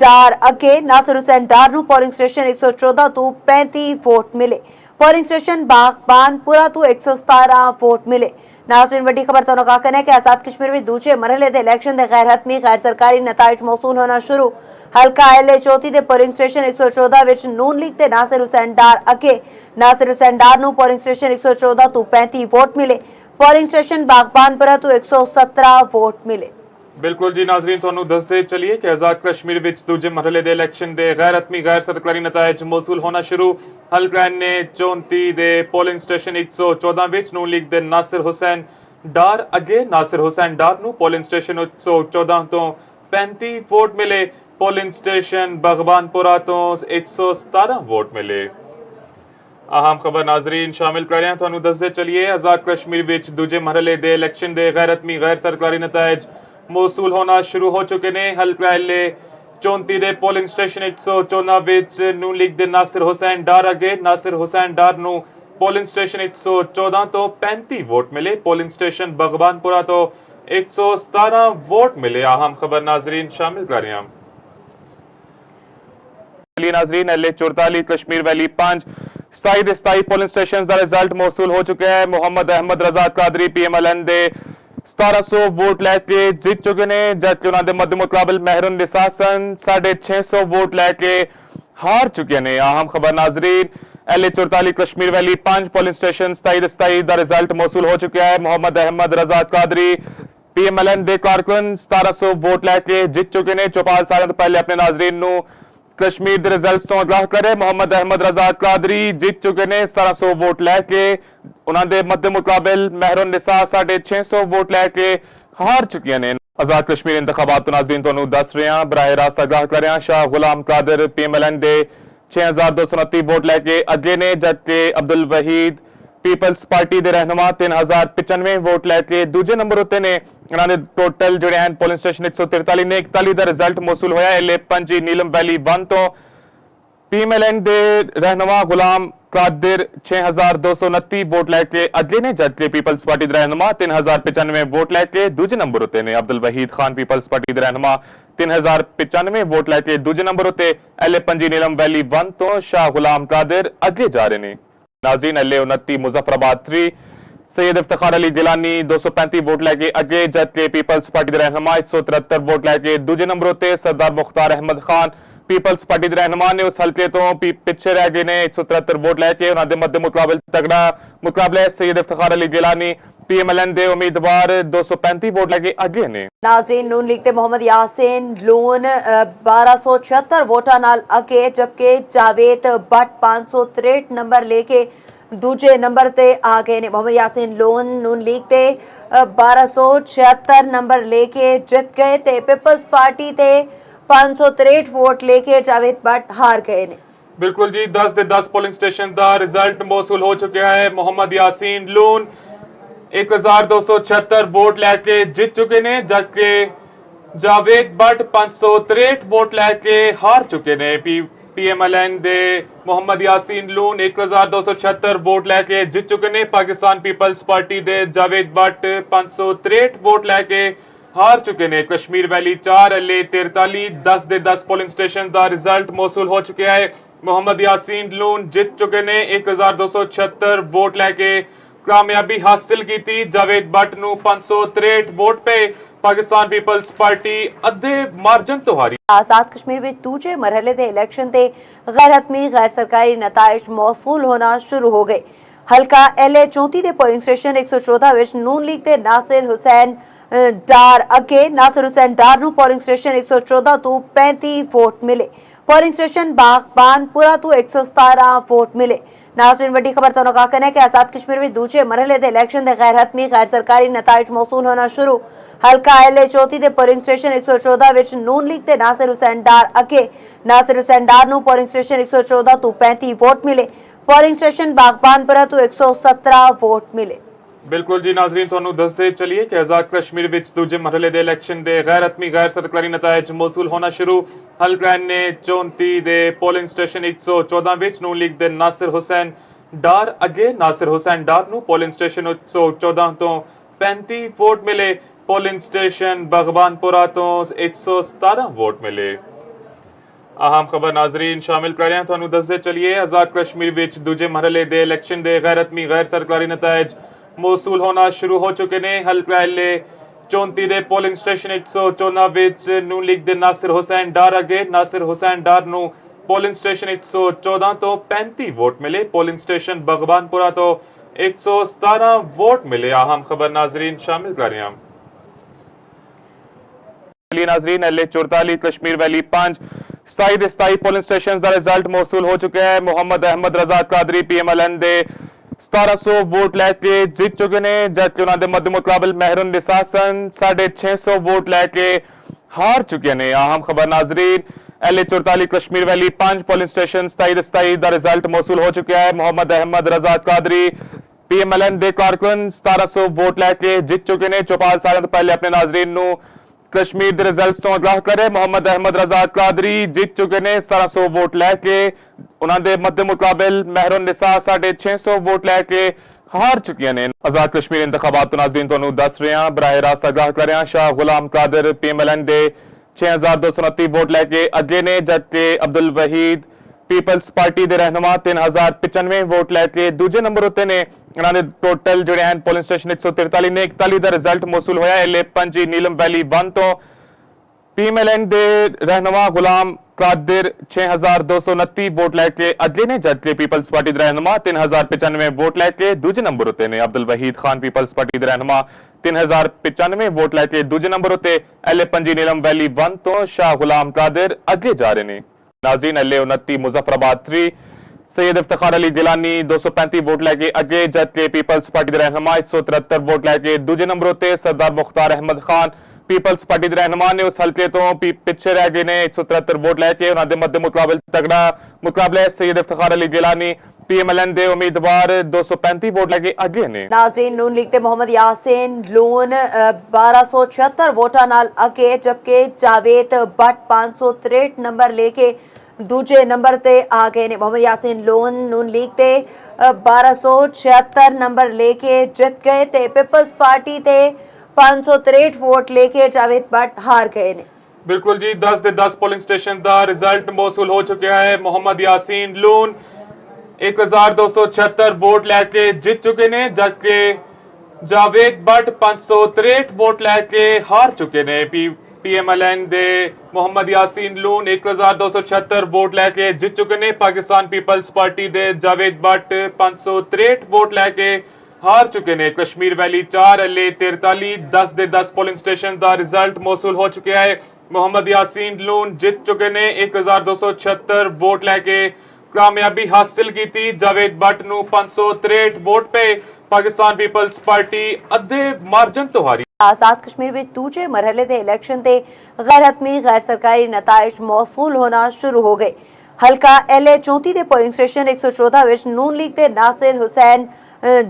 डार अगे नासिर हुसैन डार नूं पोलिंग स्टेशन 114 तो 35 वोट मिले। पोलिंग स्टेशन बागबानपुरा तो 117 वोट मिले। नाज़रीन वड्डी खबर तो का कहना है कि आज़ाद कश्मीर में दूजे मरहले दे इलेक्शन दे गैर हतमी गैर सरकारी नताइज मौसूल होना शुरू। हल्का LA 34 ਦੇ ਪੋਲਿੰਗ ਸਟੇਸ਼ਨ 114 ਵਿੱਚ ਨੂਨ ਲੀਗ ਤੇ ਨਾਸਿਰ ਹੁਸੈਨ ਡਾਰ ਅੱਗੇ। ਨਾਸਿਰ ਹੁਸੈਨ ਡਾਰ ਨੂੰ ਪੋਲਿੰਗ ਸਟੇਸ਼ਨ 114 ਤੋਂ 35 ਵੋਟ ਮਿਲੇ। ਪੋਲਿੰਗ ਸਟੇਸ਼ਨ ਬਾਗਬਾਨਪੁਰਾ ਤੋਂ 117 ਵੋਟ ਮਿਲੇ। ਬਿਲਕੁਲ ਜੀ ਨਾਜ਼ਰੀਨ, ਤੁਹਾਨੂੰ ਦੱਸਦੇ ਚਲੀਏ ਕਿ ਆਜ਼ਾਦ ਕਸ਼ਮੀਰ ਵਿੱਚ ਦੂਜੇ ਮਰਹਲੇ ਦੇ ਇਲੈਕਸ਼ਨ ਦੇ ਗੈਰ ਹਤਮੀ ਗੈਰ ਸਰਕਾਰੀ ਨਤਾਇਜ ਮੌਸੂਲ ਹੋਣਾ ਸ਼ੁਰੂ। ਹਲਕਾ ਨੇ 34 ਦੇ ਪੋਲਿੰਗ ਸਟੇਸ਼ਨ 114 ਵਿੱਚ ਨੂਨ ਲੀਗ ਦੇ ਨਾਸਿਰ ਹੁਸੈਨ ਡਾਰ ਅੱਗੇ। ਨਾਸਿਰ ਹੁਸੈਨ ਡਾਰ ਨੂੰ ਪੋਲਿੰਗ ਸਟੇਸ਼ਨ 114 ਤੋਂ 35 ਵੋਟ ਮਿਲੇ। ਪੋਲਿੰਗ ਸਟੇਸ਼ਨ ਬਾਗਬਾਨਪੁਰਾ ਤੋਂ 117 ਵੋਟ ਮਿਲੇ। ਅਹਿਮ ਖਬਰ ਨਾਜ਼ਰੀਨ ਸ਼ਾਮਿਲ ਕਰ ਰਹੇ ਹਾਂ, ਤੁਹਾਨੂੰ ਦੱਸਦੇ ਚਲੀਏ ਆਜ਼ਾਦ ਕਸ਼ਮੀਰ ਵਿੱਚ ਦੂਜੇ ਮਰਹਲੇ ਦੇ ਇਲੈਕਸ਼ਨ ਦੇ ਗੈਰ ਹਤਮੀ ਗੈਰ ਸਰਕਾਰੀ ਨਤਾਇਜ ਮੌਸੂਲ ਹੋਣਾ ਸ਼ੁਰੂ ਹੋ ਚੁੱਕੇ ਨੇ। ਹਲਕਾ LA 34 ਦੇ ਪੋਲਿੰਗ ਸਟੇਸ਼ਨ 114 ਵਿੱਚ ਨੂਨ ਲੀਗ ਦੇ ਨਾਸਿਰ ਹੁਸੈਨ ਡਾਰ ਅੱਗੇ। ਨਾਸਿਰ ਹੁਸੈਨ ਡਾਰ ਨੂੰ ਪੋਲਿੰਗ ਸਟੇਸ਼ਨ 114 ਤੋਂ 35 ਵੋਟ ਮਿਲੇ। ਪੋਲਿੰਗ ਸਟੇਸ਼ਨ ਬਾਗਬਾਨਪੁਰਾ ਤੋਂ 117 ਵੋਟ ਮਿਲੇ। ਅਹਿਮ ਖਬਰ ਨਾਜ਼ਰੀਨ ਸ਼ਾਮਿਲ ਕਰ ਰਹੇ ਹਾਂ। नाजरीन LA 44 Kashmir valley 5 27 polling station का रिजल्ट मौसूल हो चुका है। मोहम्मद अहमद रजा कादरी PMLN दे 1700 वोट लैके जित चुके ने, जबकि उन्होंने मध्य मुकाबल महरून निसासन 650 वोट लैके हार चुके ने। अहम खबर नाजरीन LA 44 Kashmir valley 5 polling station 27 का रिजल्ट मौसूल हो चुका है। मोहम्मद अहमद रजा कादरी PMLN दे कारकुन 1700 वोट लैके जित चुके ने। चौपाल साल तो पहले अपने नाजरीन नू कश्मीर के रिजल्ट्स तो आगाह करे। मोहम्मद अहमद रजा कादरी जित चुके ने 1700 वोट लैके। उन्होंने मध्य मुकाबल महरून निसा 650 वोट लैके हार चुकी ने। आजाद कश्मीर इंतखाबात तो नाजरीन तो दस रहे हैं, बराह रास्त आगाह कर रहे हैं। शाह गुलाम कादर PMLN दे 6229 वोट लैके अगे ने, जबकि अब्दुल वहीद पीपल्स पार्टी के रहनुमा 3095 वोट लैके दूजे नंबर उत्ते ने। उन्होंने टोटल जोड़े हैं पोलिंग स्टेशन 143 ने 41 का रिजल्ट मौसूल होया। LA 5 नीलम वैली 1 तो PMLN दे रहनुमा गुलाम कादिर 6229 वोट लैके अगे ने, जबकि पीपल्स पार्टी के रहनुमा 3095 वोट लैके दूजे नंबर उत्ते ने। अब्दुल वहीद खान पीपल्स पार्टी के रहनुमा 3095 वोट लैके दूजे नंबर उत्ते। LA 5 नीलम वैली 1 तो शाह गुलाम कादिर अगे जा रहे हैं। नाज़रीन LA 29 मुजफ्फराबाद 3 सैयद इफ्तिखार अली गिलानी 235 वोट लैके अगे, जबकि पीपल्स पार्टी के रहनुमा 173 वोट लैके दूजे नंबर उत्ते। सरदार मुख्तार अहमद खान पीपल्स पार्टी के रहनुमा ने उस हल्के तो पिछे रह गए ने 173 वोट लैके। उन्होंने मध्य मुकाबल तगड़ा मुकाबला है। सैयद इफ्तिखार अली गिलानी PMLN दे उम्मीदवार 235 वोट लैके अगे ने। नाज़रीन नून लीग ते मोहम्मद यासीन लोन 1276 वोटा नाल अगे, जबकि जावेद भट्ट 563 नंबर लेके दूजे नंबर ते आ गए ने। मोहम्मद यासीन लोन नून लीग ते 1276 नंबर लेके जित गए ते पीपल्स पार्टी ते 563 वोट लेके जावेद भट्ट हार गए ने। बिल्कुल जी, 10 ਦੇ 10 पोलिंग स्टेशन का रिजल्ट मौसूल हो चुका है। मोहम्मद यासीन लोन 1276 वोट लैके जित चुके ने, जबकि जावेद भट्ट 563 वोट लैके हार चुके ने। PMLN दे मोहम्मद यासीन लून 1276 वोट लैके जित चुके ने। पाकिस्तान पीपल्स पार्टी दे जावेद भट्ट 563 वोट लैके हार चुके ने। कश्मीर वैली 4 LA 43 10 ਦੇ 10 पोलिंग स्टेशन का रिजल्ट मौसूल हो चुका है। मोहम्मद यासीन लून जित चुके ने 1276 वोट लैके कामयाबी हासिल की थी। जावेद भट्ट नू 563 वोट पे पाकिस्तान पीपल्स पार्टी अद्धे मार्जन तो हारी। आजाद कश्मीर में दूजे मरहले दे इलेक्शन ते गैर हतमी गैर सरकारी नताइज मौसूल होना शुरू हो गए। हल्का LA 34 ਦੇ ਪੋਲਿੰਗ ਸਟੇਸ਼ਨ 114 ਵਿੱਚ ਨੂਨ ਲੀਗ ਦੇ ਨਾਸਿਰ ਹੁਸੈਨ ਡਾਰ ਅੱਗੇ। ਨਾਸਿਰ ਹੁਸੈਨ ਡਾਰ ਨੂੰ ਪੋਲਿੰਗ ਸਟੇਸ਼ਨ 114 ਤੋਂ 35 ਵੋਟ ਮਿਲੇ। ਪੋਲਿੰਗ ਸਟੇਸ਼ਨ ਬਾਗਬਾਨਪੁਰਾ ਤੋਂ 117 ਵੋਟ ਮਿਲੇ। नाज़रीन वड्डी खबर तो का कहना है कि आजाद कश्मीर में दूजे मरहले दे इलेक्शन दे गैर हतमी गैर सरकारी नताइज मौसूल होना शुरू। हल्का LA 34 ਦੇ ਪੋਲਿੰਗ ਸਟੇਸ਼ਨ 114 ਵਿੱਚ ਨੂਨ ਲੀਗ ਦੇ ਨਾਸਿਰ ਹੁਸੈਨ ਡਾਰ ਅੱਗੇ। ਨਾਸਿਰ ਹੁਸੈਨ ਡਾਰ ਨੂੰ ਪੋਲਿੰਗ ਸਟੇਸ਼ਨ 114 ਤੋਂ 35 ਵੋਟ ਮਿਲੇ। ਪੋਲਿੰਗ ਸਟੇਸ਼ਨ ਬਾਗਬਾਨਪੁਰਾ ਤੋਂ 117 ਵੋਟ ਮਿਲੇ। बिल्कुल जी नाजरीन, ਤੁਹਾਨੂੰ ਦੱਸਦੇ ਚਲੀਏ ਕਿ ਆਜ਼ਾਦ ਕਸ਼ਮੀਰ ਵਿੱਚ ਦੂਜੇ ਮਰਹਲੇ ਦੇ ਇਲੈਕਸ਼ਨ ਦੇ ਗੈਰ ਹਤਮੀ ਗੈਰ ਸਰਕਾਰੀ ਨਤਾਇਜ ਮੌਸੂਲ ਹੋਣਾ ਸ਼ੁਰੂ। ਹਲਕਾ ਨੇ 34 ਦੇ ਪੋਲਿੰਗ ਸਟੇਸ਼ਨ 114 ਵਿੱਚ ਨੂਨ ਲੀਗ ਦੇ ਨਾਸਿਰ ਹੁਸੈਨ ਡਾਰ ਅੱਗੇ। ਨਾਸਿਰ ਹੁਸੈਨ ਡਾਰ ਨੂੰ ਪੋਲਿੰਗ ਸਟੇਸ਼ਨ 114 ਤੋਂ 35 ਵੋਟ ਮਿਲੇ। ਪੋਲਿੰਗ ਸਟੇਸ਼ਨ ਬਾਗਬਾਨਪੁਰਾ ਤੋਂ 117 ਵੋਟ ਮਿਲੇ। ਅਹਿਮ ਖਬਰ ਨਾਜ਼ਰੀਨ ਸ਼ਾਮਿਲ ਕਰ ਰਹੇ ਹਾਂ, ਤੁਹਾਨੂੰ ਦੱਸਦੇ ਚਲੀਏ ਆਜ਼ਾਦ ਕਸ਼ਮੀਰ ਵਿੱਚ ਦੂਜੇ ਮਰਹਲੇ ਦੇ ਇਲੈਕਸ਼ਨ ਦੇ ਗੈਰ ਹਤਮੀ ਗੈਰ ਸਰਕਾਰੀ ਨਤਾਇਜ ਮੌਸੂਲ ਹੋਣਾ ਸ਼ੁਰੂ ਹੋ ਚੁੱਕੇ ਨੇ। ਹਲਕਾ ਐਲੇ 34 ਦੇ ਪੋਲਿੰਗ ਸਟੇਸ਼ਨ 114 ਵਿੱਚ ਨੂਨ ਲੀਗ ਦੇ ਨਾਸਿਰ ਹੁਸੈਨ ਡਾਰ ਅੱਗੇ। ਨਾਸਿਰ ਹੁਸੈਨ ਡਾਰ ਨੂੰ ਪੋਲਿੰਗ ਸਟੇਸ਼ਨ 114 ਤੋਂ 35 ਵੋਟ ਮਿਲੇ। ਪੋਲਿੰਗ ਸਟੇਸ਼ਨ ਬਗਵਾਨਪੁਰਾ ਤੋਂ 117 ਵੋਟ ਮਿਲੇ। ਅਹਿਮ ਖਬਰ ਨਾਜ਼ਰੀਨ शामिल कर रहे हैं हम। नाजरीन एल 44 कश्मीर वैली 5 27 ਦੇ 27 ਪੋਲਿੰਗ ਸਟੇਸ਼ਨ ਦਾ ਰਿਜ਼ਲਟ ਮੌਸੂਲ ਹੋ ਚੁੱਕਿਆ ਹੈ। ਮੁਹੰਮਦ ਅਹਿਮਦ ਰਜ਼ਾ ਕਾਦਰੀ PMLN ਦੇ 1700 ਵੋਟ ਲੈ ਕੇ ਜਿੱਤ ਚੁੱਕੇ ਨੇ, ਜਦਕਿ ਉਹਨਾਂ ਦੇ ਮੱਦ ਮੁਕਾਬਲ ਮਹਿਰਨ ਨਿਸਾਸਨ 650 ਵੋਟ ਲੈ ਕੇ ਹਾਰ ਚੁੱਕੇ ਨੇ। ਅਹਿਮ ਖਬਰ Nazreen L 44 Kashmir valley 5 polling station 27 ਦੇ 27 ਦਾ ਰਿਜ਼ਲਟ ਮੌਸੂਲ ਹੋ ਚੁੱਕਿਆ ਹੈ। ਮੁਹੰਮਦ ਅਹਿਮਦ ਰਜ਼ਾ ਕਾਦਰੀ PMLN ਦੇ ਕਾਰਕੁਨ 1700 ਵੋਟ ਲੈ ਕੇ ਜਿੱਤ ਚੁੱਕੇ ਨੇ। ਚੌਪਾਲ ਸਾਲਾਂ ਤੋਂ ਪਹਿਲੇ ਆਪਣੇ ਨਾਜ਼ਰੀਨ ਨੂੰ ਕਸ਼ਮੀਰ ਦੇ ਰਿਜ਼ਲਟਸ ਤੋਂ ਆਗਾਹ ਕਰੇ। ਮੁਹੰਮਦ ਅਹਿਮਦ ਰਜ਼ਾ ਕਾਦਰੀ ਜਿੱਤ ਚੁੱਕੇ ਨੇ 1700 ਵੋਟ ਲੈ ਕੇ। ਉਹਨਾਂ ਦੇ ਮੱਦ ਮੁਕਾਬਲ ਮਹਿਰਨ ਨਿਸਾ 650 ਵੋਟ ਲੈ ਕੇ ਹਾਰ ਚੁੱਕੀਆਂ ਨੇ। ਆਜ਼ਾਦ ਕਸ਼ਮੀਰ ਇੰਤਖਾਬਾਤ ਤੋਂ ਨਾਜ਼ਰੀਨ ਤੁਹਾਨੂੰ ਦੱਸ ਰਹੇ ਹਾਂ, ਬਰਾਹ ਰਾਸਤ ਆਗਾਹ ਕਰ ਰਹੇ ਹਾਂ। ਸ਼ਾਹ ਗੁਲਾਮ ਕਾਦਰ PMLN ਦੇ 6229 ਵੋਟ ਲੈ ਕੇ ਅੱਗੇ ਨੇ, ਜਦਕਿ ਅਬਦੁਲ ਵਹੀਦ ਪੀਪਲਸ ਪਾਰਟੀ ਦੇ ਰਹਿਨੁਮਾ 3095 ਵੋਟ ਲੈ ਕੇ ਦੂਜੇ ਨੰਬਰ ਉੱਤੇ ਨੇ। ਇਹਨਾਂ ਦੇ ਟੋਟਲ ਜਿਹੜੇ ਹਨ ਪੋਲਿੰਗ ਸਟੇਸ਼ਨ 143 ਨੇ। 41 ਦਾ ਰਿਜ਼ਲਟ ਮੌਸੂਲ ਹੋਇਆ ਐਲ 5 ਨੀਲਮ ਵੈਲੀ 1 ਤੋਂ। PMLN ਦੇ ਰਹਿਨੁਮਾ ਗੁਲਾਮ ਕਾਦਰ 6229 ਵੋਟ ਲੈ ਕੇ ਅੱਗੇ ਨੇ, ਜਦਕਿ ਪੀਪਲਸ ਪਾਰਟੀ ਦੇ ਰਹਿਨੁਮਾ 3095 ਵੋਟ ਲੈ ਕੇ ਦੂਜੇ ਨੰਬਰ ਉੱਤੇ ਨੇ। ਅਬਦੁਲ ਵਹੀਦ ਖਾਨ ਪੀਪਲਸ ਪਾਰਟੀ ਦੇ ਰਹਿਨੁਮਾ 3095 ਵੋਟ ਲੈ ਕੇ ਦੂਜੇ ਨੰਬਰ ਉੱਤੇ। ਐਲ 5 ਨੀਲਮ ਵੈਲੀ 1 ਤੋਂ ਸ਼ਾਹ ਗੁਲਾਮ ਕਾਦਰ ਅੱਗੇ ਜਾ ਰਹੇ ਨੇ। नाज़रीन एल 29 मुजफ्फराबाद 3 सैयद इफ्तिखार अली गिलानी 235 वोट लैके अगे, जबकि पीपल्स पार्टी के रहनुमा 173 वोट लैके दूजे नंबर उत्ते। सरदार मुख्तार अहमद खान पीपल्स पार्टी के रहनुमा ने उस हल्के तो पिछे रह गए ने 173 वोट लैके। उन्होंने मध्य मुकाबले तगड़ा मुकाबला है। सैयद इफ्तिखार अली गिलानी PMLN दे उम्मीदवार 235 वोट लैके अगे ने। नाज़रीन नून लीग दे मोहम्मद यासीन लोन 1276 वोटां नाल अगे, जबकि जावेद भट्ट 563 नंबर लेके दूजे नंबर ते आ गए ने। मोहम्मद यासीन लोन नून लीग ते 1276 नंबर लेके जित गए ते पीपल्स पार्टी ते 563 वोट लेके जावेद भट्ट हार गए ने। बिल्कुल जी, 10 ਦੇ 10 ਪੋਲਿੰਗ ਸਟੇਸ਼ਨ ਦਾ ਰਿਜ਼ਲਟ ਮੌਸੂਲ ਹੋ ਚੁੱਕਿਆ ਹੈ। ਮੁਹੰਮਦ ਯਾਸੀਨ ਲੋਨ 1276 ਵੋਟ ਲੈ ਕੇ ਜਿੱਤ ਚੁੱਕੇ ਨੇ, ਜਦਕਿ ਜਾਵੇਦ ਭੱਟ 563 ਵੋਟ ਲੈ ਕੇ ਹਾਰ ਚੁੱਕੇ ਨੇ। PMLN ਦੇ ਮੁਹੰਮਦ ਯਾਸੀਨ ਲੋਨ 1276 ਵੋਟ ਲੈ ਕੇ ਜਿੱਤ ਚੁੱਕੇ ਨੇ। ਪਾਕਿਸਤਾਨ ਪੀਪਲਸ ਪਾਰਟੀ ਦੇ ਜਾਵੇਦ ਭੱਟ 563 ਵੋਟ ਲੈ ਕੇ ਹਾਰ ਚੁੱਕੇ ਨੇ। ਕਸ਼ਮੀਰ ਵੈਲੀ 4 ਐਲ 43 10 ਦੇ 10 ਪੋਲਿੰਗ ਸਟੇਸ਼ਨ ਦਾ ਰਿਜ਼ਲਟ ਮੌਸੂਲ ਹੋ ਚੁੱਕਿਆ ਹੈ। ਮੁਹੰਮਦ ਯਾਸੀਨ ਲੋਨ ਜਿੱਤ ਚੁੱਕੇ ਨੇ 1276 ਵੋਟ ਲੈ ਕੇ ਕਾਮਯਾਬੀ ਹਾਸਿਲ ਕੀਤੀ। ਜਾਵੇਦ ਭੱਟ ਨੂੰ 563 ਵੋਟ ਪਏ। ਪਾਕਿਸਤਾਨ ਪੀਪਲਸ ਪਾਰਟੀ ਅੱਧੇ ਮਾਰਜਨ ਤੋਂ ਹਾਰੀ। आजाद कश्मीर में दूजे मरहले दे इलेक्शन ते गैर हतमी गैर सरकारी नताइज मौसूल होना शुरू हो गए। हल्का एल 34 दे पोलिंग स्टेशन 114 विच नून लीग दे नासिर हुसैन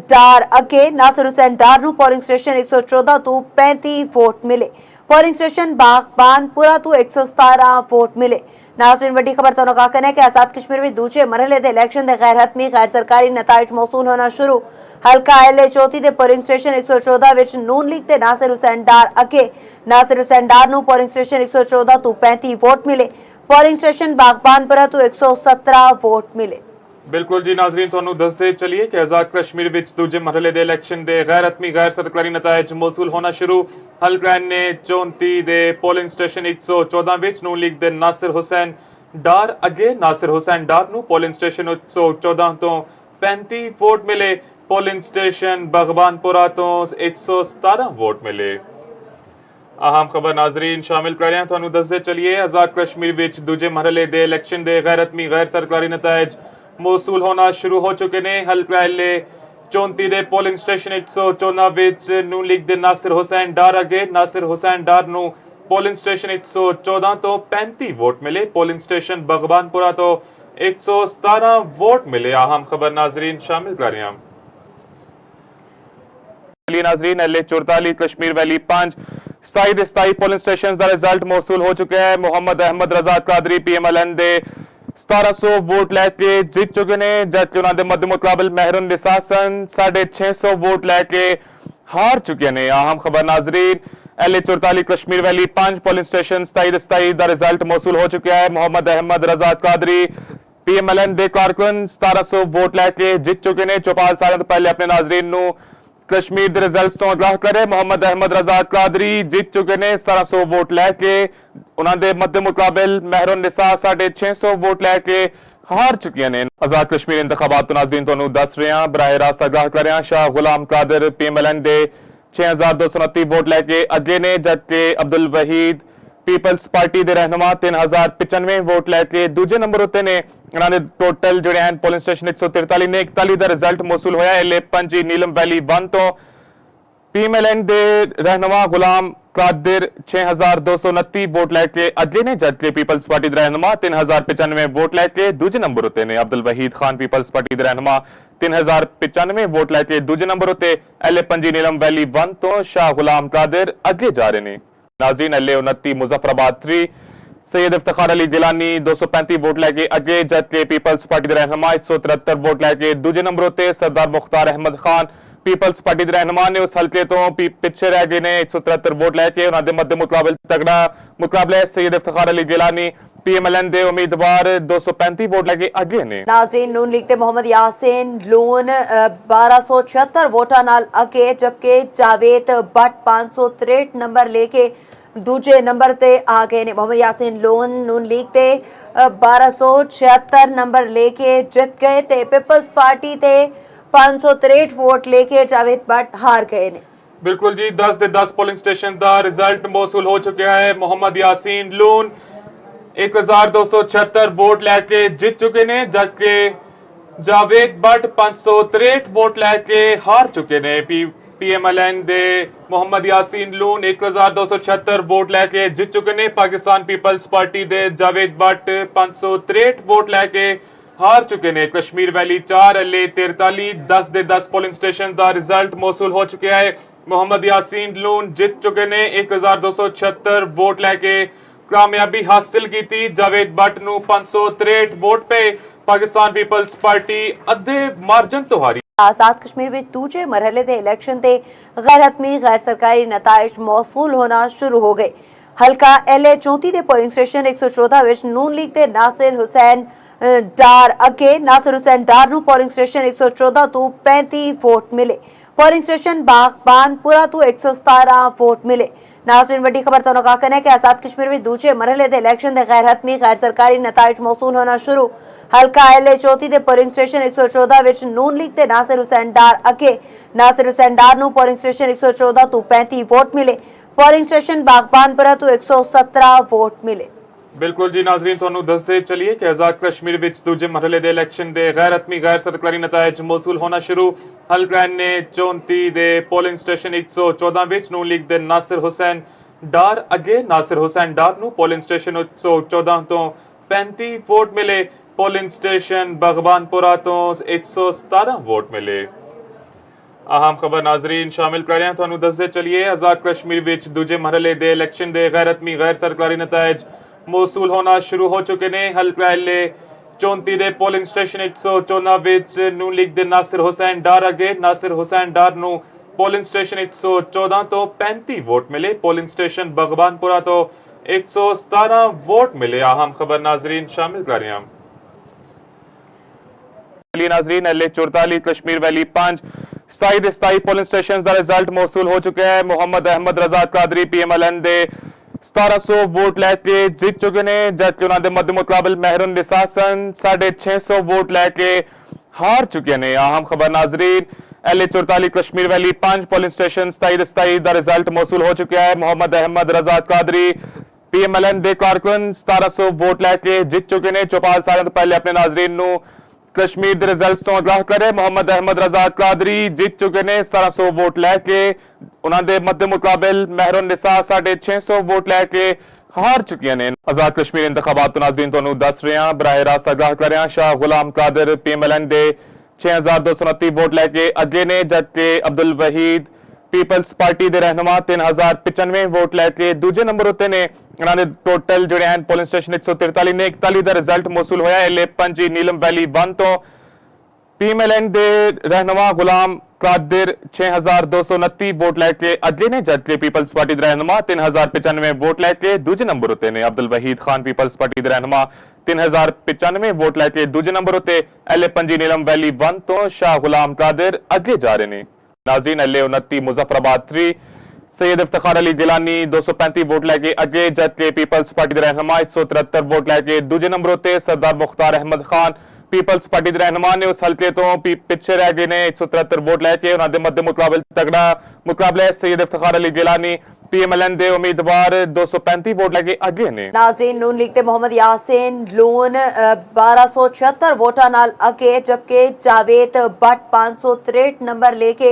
डार अगे। नासिर हुसैन डार नूं पोलिंग स्टेशन 114 तो 35 वोट मिले। पोलिंग स्टेशन बागबानपुरा तो 117 वोट मिले। नाज़रीन वड्डी खबर तो का कहना है कि आजाद कश्मीर में दूजे मरहले दे इलेक्शन दे गैर हतमी गैर सरकारी नताइज मौसूल होना शुरू। हल्का एल 34 दे पोलिंग स्टेशन 114 विच नून लीग दे नासिर हुसैन डार अगे। नासिर हुसैन डार नूं पोलिंग स्टेशन 114 तो 35 वोट मिले। पोलिंग स्टेशन बागबानपुरा तो 117 वोट मिले। बिल्कुल जी नाजरीन, ਤੁਹਾਨੂੰ ਦੱਸਦੇ ਚਲੀਏ ਕਿ ਆਜ਼ਾਦ ਕਸ਼ਮੀਰ ਵਿੱਚ ਦੂਜੇ ਮਰਹਲੇ ਦੇ ਇਲੈਕਸ਼ਨ ਦੇ ਗੈਰ ਹਤਮੀ ਗੈਰ ਸਰਕਾਰੀ ਨਤਾਇਜ ਮੌਸੂਲ ਹੋਣਾ ਸ਼ੁਰੂ। ਹਲਕਾ ਨੇ 34 ਦੇ ਪੋਲਿੰਗ ਸਟੇਸ਼ਨ 114 ਵਿੱਚ ਨੂਨ ਲੀਗ ਦੇ ਨਾਸਿਰ ਹੁਸੈਨ ਡਾਰ ਅੱਗੇ। ਨਾਸਿਰ ਹੁਸੈਨ ਡਾਰ ਨੂੰ ਪੋਲਿੰਗ ਸਟੇਸ਼ਨ 114 ਤੋਂ 35 ਵੋਟ ਮਿਲੇ। ਪੋਲਿੰਗ ਸਟੇਸ਼ਨ ਬਗਵਾਨਪੁਰਾ ਤੋਂ 117 ਵੋਟ ਮਿਲੇ। ਅਹਿਮ ਖਬਰ ਨਾਜ਼ਰੀਨ ਸ਼ਾਮਿਲ ਕਰ ਰਹੇ ਹਾਂ, ਤੁਹਾਨੂੰ ਦੱਸਦੇ ਚਲੀਏ ਆਜ਼ਾਦ ਕਸ਼ਮੀਰ ਵਿੱਚ ਦੂਜੇ ਮਰਹਲੇ ਦੇ ਇਲੈਕਸ਼ਨ ਦੇ ਗੈਰ ਹਤਮੀ ਗੈਰ ਸਰਕਾਰੀ ਨਤਾਇਜ ਮੌਸੂਲ ਹੋਣਾ ਸ਼ੁਰੂ ਹੋ ਚੁੱਕੇ ਨੇ। ਹਲਕਾ ਐਲ 34 ਦੇ ਪੋਲਿੰਗ ਸਟੇਸ਼ਨ 114 ਵਿੱਚ ਨੂਨ ਲੀਗ ਦੇ ਨਾਸਿਰ ਹੁਸੈਨ ਡਾਰ ਅੱਗੇ। ਨਾਸਿਰ ਹੁਸੈਨ ਡਾਰ ਨੂੰ ਪੋਲਿੰਗ ਸਟੇਸ਼ਨ 114 ਤੋਂ 35 ਵੋਟ ਮਿਲੇ। ਪੋਲਿੰਗ ਸਟੇਸ਼ਨ ਬਗਵਾਨਪੁਰਾ ਤੋਂ 117 ਵੋਟ ਮਿਲੇ। ਅਹਿਮ ਖਬਰ ਨਾਜ਼ਰੀਨ ਸ਼ਾਮਿਲ ਕਰ ਰਹੇ ਹਾਂ। नाज़रीन एल 44 कश्मीर वैली 5 27 ਦੇ 27 ਪੋਲਿੰਗ ਸਟੇਸ਼ਨ ਦਾ ਰਿਜ਼ਲਟ ਮੌਸੂਲ ਹੋ ਚੁੱਕਿਆ ਹੈ। ਮੁਹੰਮਦ ਅਹਿਮਦ ਰਜ਼ਾ ਕਾਦਰੀ PMLN ਦੇ 1700 ਵੋਟ ਲੈ ਕੇ ਜਿੱਤ ਚੁੱਕੇ ਨੇ, ਜਦਕਿ ਉਹਨਾਂ ਦੇ ਮੱਦ ਮੁਕਾਬਲ ਮਹਿਰਨ ਨਿਸਾਸਨ 650 ਵੋਟ ਲੈ ਕੇ ਹਾਰ ਚੁੱਕੇ ਨੇ। ਅਹਿਮ ਖਬਰ Nazreen L 44 Kashmir valley 5 polling station 27 ਦੇ 27 ਦਾ ਰਿਜ਼ਲਟ ਮੌਸੂਲ ਹੋ ਚੁੱਕਿਆ ਹੈ। ਮੁਹੰਮਦ ਅਹਿਮਦ ਰਜ਼ਾ ਕਾਦਰੀ PMLN ਦੇ ਕਾਰਕੁਨ 1700 ਵੋਟ ਲੈ ਕੇ ਜਿੱਤ ਚੁੱਕੇ ਨੇ। ਚੌਪਾਲ ਸਾਲਾਂ ਤੋਂ ਪਹਿਲੇ ਆਪਣੇ ਨਾਜ਼ਰੀਨ ਨੂੰ कश्मीर ਦੇ ਰਿਜ਼ਲਟਸ ਤੋਂ ਆਗਾਹ ਕਰੇ ਮੁਹੰਮਦ ਅਹਿਮਦ ਰਜ਼ਾ ਕਾਦਰੀ ਜਿੱਤ ਚੁੱਕੇ ਨੇ 1700 ਵੋਟ ਲੈ ਕੇ ਉਹਨਾਂ ਦੇ ਮੱਦੇ ਮੁਕਾਬਲ ਮਹਿਰਨ ਨਿਸਾ 650 ਵੋਟ ਲੈ ਕੇ ਹਾਰ ਚੁੱਕੀਆਂ ਨੇ ਆਜ਼ਾਦ ਕਸ਼ਮੀਰ ਇੰਤਖਾਬਾਤ ਤੋਂ ਨਾਜ਼ਰੀਨ ਤੁਹਾਨੂੰ ਦੱਸ ਰਹੇ ਹਾਂ ਬਰਾਹ ਰਾਸਤ ਆਗਾਹ ਕਰ ਰਹੇ ਹਾਂ ਸ਼ਾਹ ਗੁਲਾਮ ਕਾਦਰ ਪੀਐਮਐਲਐਨ ਦੇ 6229 ਵੋਟ ਲੈ ਕੇ ਅੱਗੇ ਨੇ ਜਦਕਿ ਅਬਦੁਲ ਵਹੀਦ पीपल्स पार्टी के रहनुमा 3095 वोट लैके दूजे नंबर उत्ते ने इन्होंने टोटल जोड़े हैं पोलिंग स्टेशन 143 ने 41 का रिजल्ट मौसूल होया एले पंजी नीलम वैली 1 तो पीएमएलएन के रहनुमा गुलाम कादिर 6229 वोट लैके अगले ने जबकि पीपल्स पार्टी के रहनुमा 3095 वोट लैके दूजे नंबर उत्ते ने अब्दुल वहीद खान पीपल्स पार्टी के रहनुमा 3095 वोट लैके दूजे नंबर उत्ते एले पंजी नीलम वैली 1 तो शाह गुलाम कादिर अगे जा रहे हैं नाज़रीन अल्ले 29 मुजफ्फराबाद 3 सैयद इफ्तिखार अली गिलानी 235 वोट लैके अगे जबकि पीपल्स पार्टी के रहनुमा 173 वोट लैके दूजे नंबर उत्ते सरदार मुख्तार अहमद खान पीपल्स पार्टी के रहनुमा ने उस हल्के तो पिछे रह गए ने 173 वोट लैके उन्होंने मध्य मुकाबले तगड़ा मुकाबला सैयद इफ्तिखार अली गिलानी पीएमएलएन दे उम्मीदवार 235 वोट लैके अगे ने नाज़रीन नून लीग ते मोहम्मद यासीन लोन 1276 वोटा नाल अगे जबकि जावेद भट्ट 563 नंबर लेके दूजे नंबर ते आ गए ने मोहम्मद यासीन लोन नून लीग ते 1276 नंबर लेके जित गए ते पीपल्स पार्टी ते 563 वोट लेके जावेद भट्ट हार गए ने बिल्कुल जी 10 ਦੇ 10 पोलिंग स्टेशन का रिजल्ट मौसूल हो चुका है मोहम्मद यासीन लोन 1276 वोट लैके जित चुके ने जबकि जावेद भट्ट 563 वोट लैके हार चुके ने पीएमएलएन दे मोहम्मद यासीन लून 1276 वोट लैके जित चुके ने पाकिस्तान पीपल्स पार्टी दे जावेद भट्ट 563 वोट लैके हार चुके ने कश्मीर वैली 4 अल्ले 43 10 ਦੇ 10 पोलिंग स्टेशन का रिजल्ट मौसूल हो चुका है मोहम्मद यासीन लून जित चुके ने 1276 वोट लैके कामयाबी हासिल की थी जावेद भट्ट ਨੂੰ 563 वोट पे पाकिस्तान पीपल्स पार्टी अद्धे मार्जिन तो हारी आजाद कश्मीर में दूजे मरहले के इलेक्शन ते गैर हतमी गैर सरकारी नताइज मौसूल होना शुरू हो गए हल्का LA 34 के पोलिंग स्टेशन 114 विच नून लीग के नासिर हुसैन डार अगे नासिर हुसैन डार ਨੂੰ पोलिंग स्टेशन 114 ਤੋਂ 35 वोट मिले पोलिंग स्टेशन बागबानपुरा ਤੋਂ 117 वोट मिले नाज़रीन वड्डी खबर तो कहना है कि आजाद कश्मीर में दूजे मरहले के इलेक्शन के गैर हतमी गैर सरकारी नताइज मौसूल होना शुरू हल्का LA 34 के पोलिंग स्टेशन 114 विच नून लीग के नासिर हुसैन डार अगे नासिर हुसैन डार ਨੂੰ पोलिंग स्टेशन 114 ਤੋਂ 35 वोट मिले पोलिंग स्टेशन बागबानपुरा ਤੋਂ 117 वोट मिले बिल्कुल जी नाजरीन ਤੁਹਾਨੂੰ ਦੱਸਦੇ ਚਲਿਏ ਕਿ ਆਜ਼ਾਦ ਕਸ਼ਮੀਰ ਵਿੱਚ ਦੂਜੇ ਮਰਹਲੇ ਦੇ ਇਲੈਕਸ਼ਨ ਦੇ ਗੈਰ ਹਤਮੀ ਗੈਰ ਸਰਕਾਰੀ ਨਤਾਇਜ ਮੌਸੂਲ ਹੋਣਾ ਸ਼ੁਰੂ ਹਲਕਾ ਨੇ 34 ਦੇ ਪੋਲਿੰਗ ਸਟੇਸ਼ਨ 114 ਵਿੱਚ ਨੂਨ ਲੀਗ ਦੇ ਨਾਸਿਰ ਹੁਸੈਨ ਡਾਰ ਅੱਗੇ ਨਾਸਿਰ ਹੁਸੈਨ ਡਾਰ ਨੂੰ ਪੋਲਿੰਗ ਸਟੇਸ਼ਨ 114 ਤੋਂ 35 ਵੋਟ ਮਿਲੇ ਪੋਲਿੰਗ ਸਟੇਸ਼ਨ ਬਗਬਾਨਪੁਰਾ ਤੋਂ 117 ਵੋਟ ਮਿਲੇ अहम खबर नाजरीन शामिल कर रहे हैं ਤੁਹਾਨੂੰ ਦੱਸਦੇ ਚਲਿਏ आजाद कश्मीर ਵਿੱਚ ਦੂਜੇ ਮਰਹਲੇ ਦੇ ਇਲੈਕਸ਼ਨ ਦੇ ਗੈਰ ਹਤਮੀ ਗੈਰ ਸਰਕਾਰੀ ਨਤਾਇਜ ਮੌਸੂਲ ਹੋਣਾ ਸ਼ੁਰੂ ਹੋ ਚੁੱਕੇ ਨੇ ਹਲਕਾ LA 34 ਦੇ ਪੋਲਿੰਗ ਸਟੇਸ਼ਨ 114 ਵਿੱਚ ਨੂਨ ਲੀਗ ਦੇ ਨਾਸਿਰ ਹੁਸੈਨ ਡਾਰ ਅਗੇ ਨਾਸਿਰ ਹੁਸੈਨ ਡਾਰ ਨੂੰ ਪੋਲਿੰਗ ਸਟੇਸ਼ਨ 114 ਤੋਂ 35 ਵੋਟ ਮਿਲੇ ਪੋਲਿੰਗ ਸਟੇਸ਼ਨ ਬਗਬਾਨਪੁਰਾ ਤੋਂ 117 ਵੋਟ ਮਿਲੇ अहम खबर नाजरीन शामिल कर रहे हैं नाजरीन LA 44 Kashmir valley 5 27 polling station का रिजल्ट मौसूल हो चुका है मोहम्मद अहमद रजा कादरी पीएमएलएन दे 1700 वोट लैके जित चुके ने जबकि उन्होंने मध्य मुकाबल महरुन निसासन 650 वोट लैके हार चुके ने अहम खबर नाजरीन LA 44 Kashmir valley 5 polling station 27 का रिजल्ट मौसूल हो चुका है मोहम्मद अहमद रजा कादरी पीएमएलएन दे कारकुन 1700 वोट लैके जित चुके ने चौपाल साल तो पहले अपने नाजरीन नू कश्मीर के रिजल्ट तो आगाह करे मोहम्मद अहमद रजा कादरी जित चुके ने 1700 वोट लैके उन्होंने मध्य मुकाबल महरुन निसा 650 वोट लैके हार चुकी ने आजाद कश्मीर इंतखाबात तो नाज़रीन ਤੁਹਾਨੂੰ ਦੱਸ ਰਹੇ ਹਾਂ ਬਰਾਹ ਰਾਸਤ ਆਗਾਹ ਕਰ ਰਹੇ ਹਾਂ ਸ਼ਾਹ ਗੁਲਾਮ ਕਾਦਰ पीएमएलएन ਦੇ 6229 वोट लैके अगे ने जबकि अब्दुल वहीद पीपल्स पार्टी के रहनुमा 3095 वोट लैके दूजे नंबर उत्ते ने इन्होंने टोटल जोड़े हैं पोलिंग स्टेशन 143 ने 41 का रिजल्ट मौसूल होया एले पंजी नीलम वैली 1 तो पीएमएलएन दे रहनुमा गुलाम कादिर 6229 वोट लैके अगे ने जबकि पीपल्स पार्टी के रहनुमा 3095 वोट लैके दूजे नंबर उत्ते ने अब्दुल वहीद खान पीपल्स पार्टी के रहनुमा 3095 वोट लैके दूजे नंबर उत्ते एले पंजी नीलम वैली 1 तो शाह गुलाम कादिर अगे जा रहे ने। नाज़रीन LA 29 मुजफ्फराबाद 3 सैयद इफ्तिखार अली गिलानी 235 वोट लैके अगे जबकि पीपल्स पार्टी के रहनुमा 173 वोट लैके दूजे नंबर उत्ते सरदार मुख्तार अहमद खान पीपल्स पार्टी के रहनुमा ने उस हल्के तो पिछे रह गए ने 173 वोट लैके उन्होंने मध्य मुकाबले तगड़ा मुकाबला सैयद इफ्तिखार अली गिलानी PMLN दे उम्मीदवार 235 वोट लैके अगे ने। नाज़रीन नून लीग दे मोहम्मद यासीन लोन 1276 वोटां नाल अगे जबकि जावेद भट्ट 563 नंबर लेके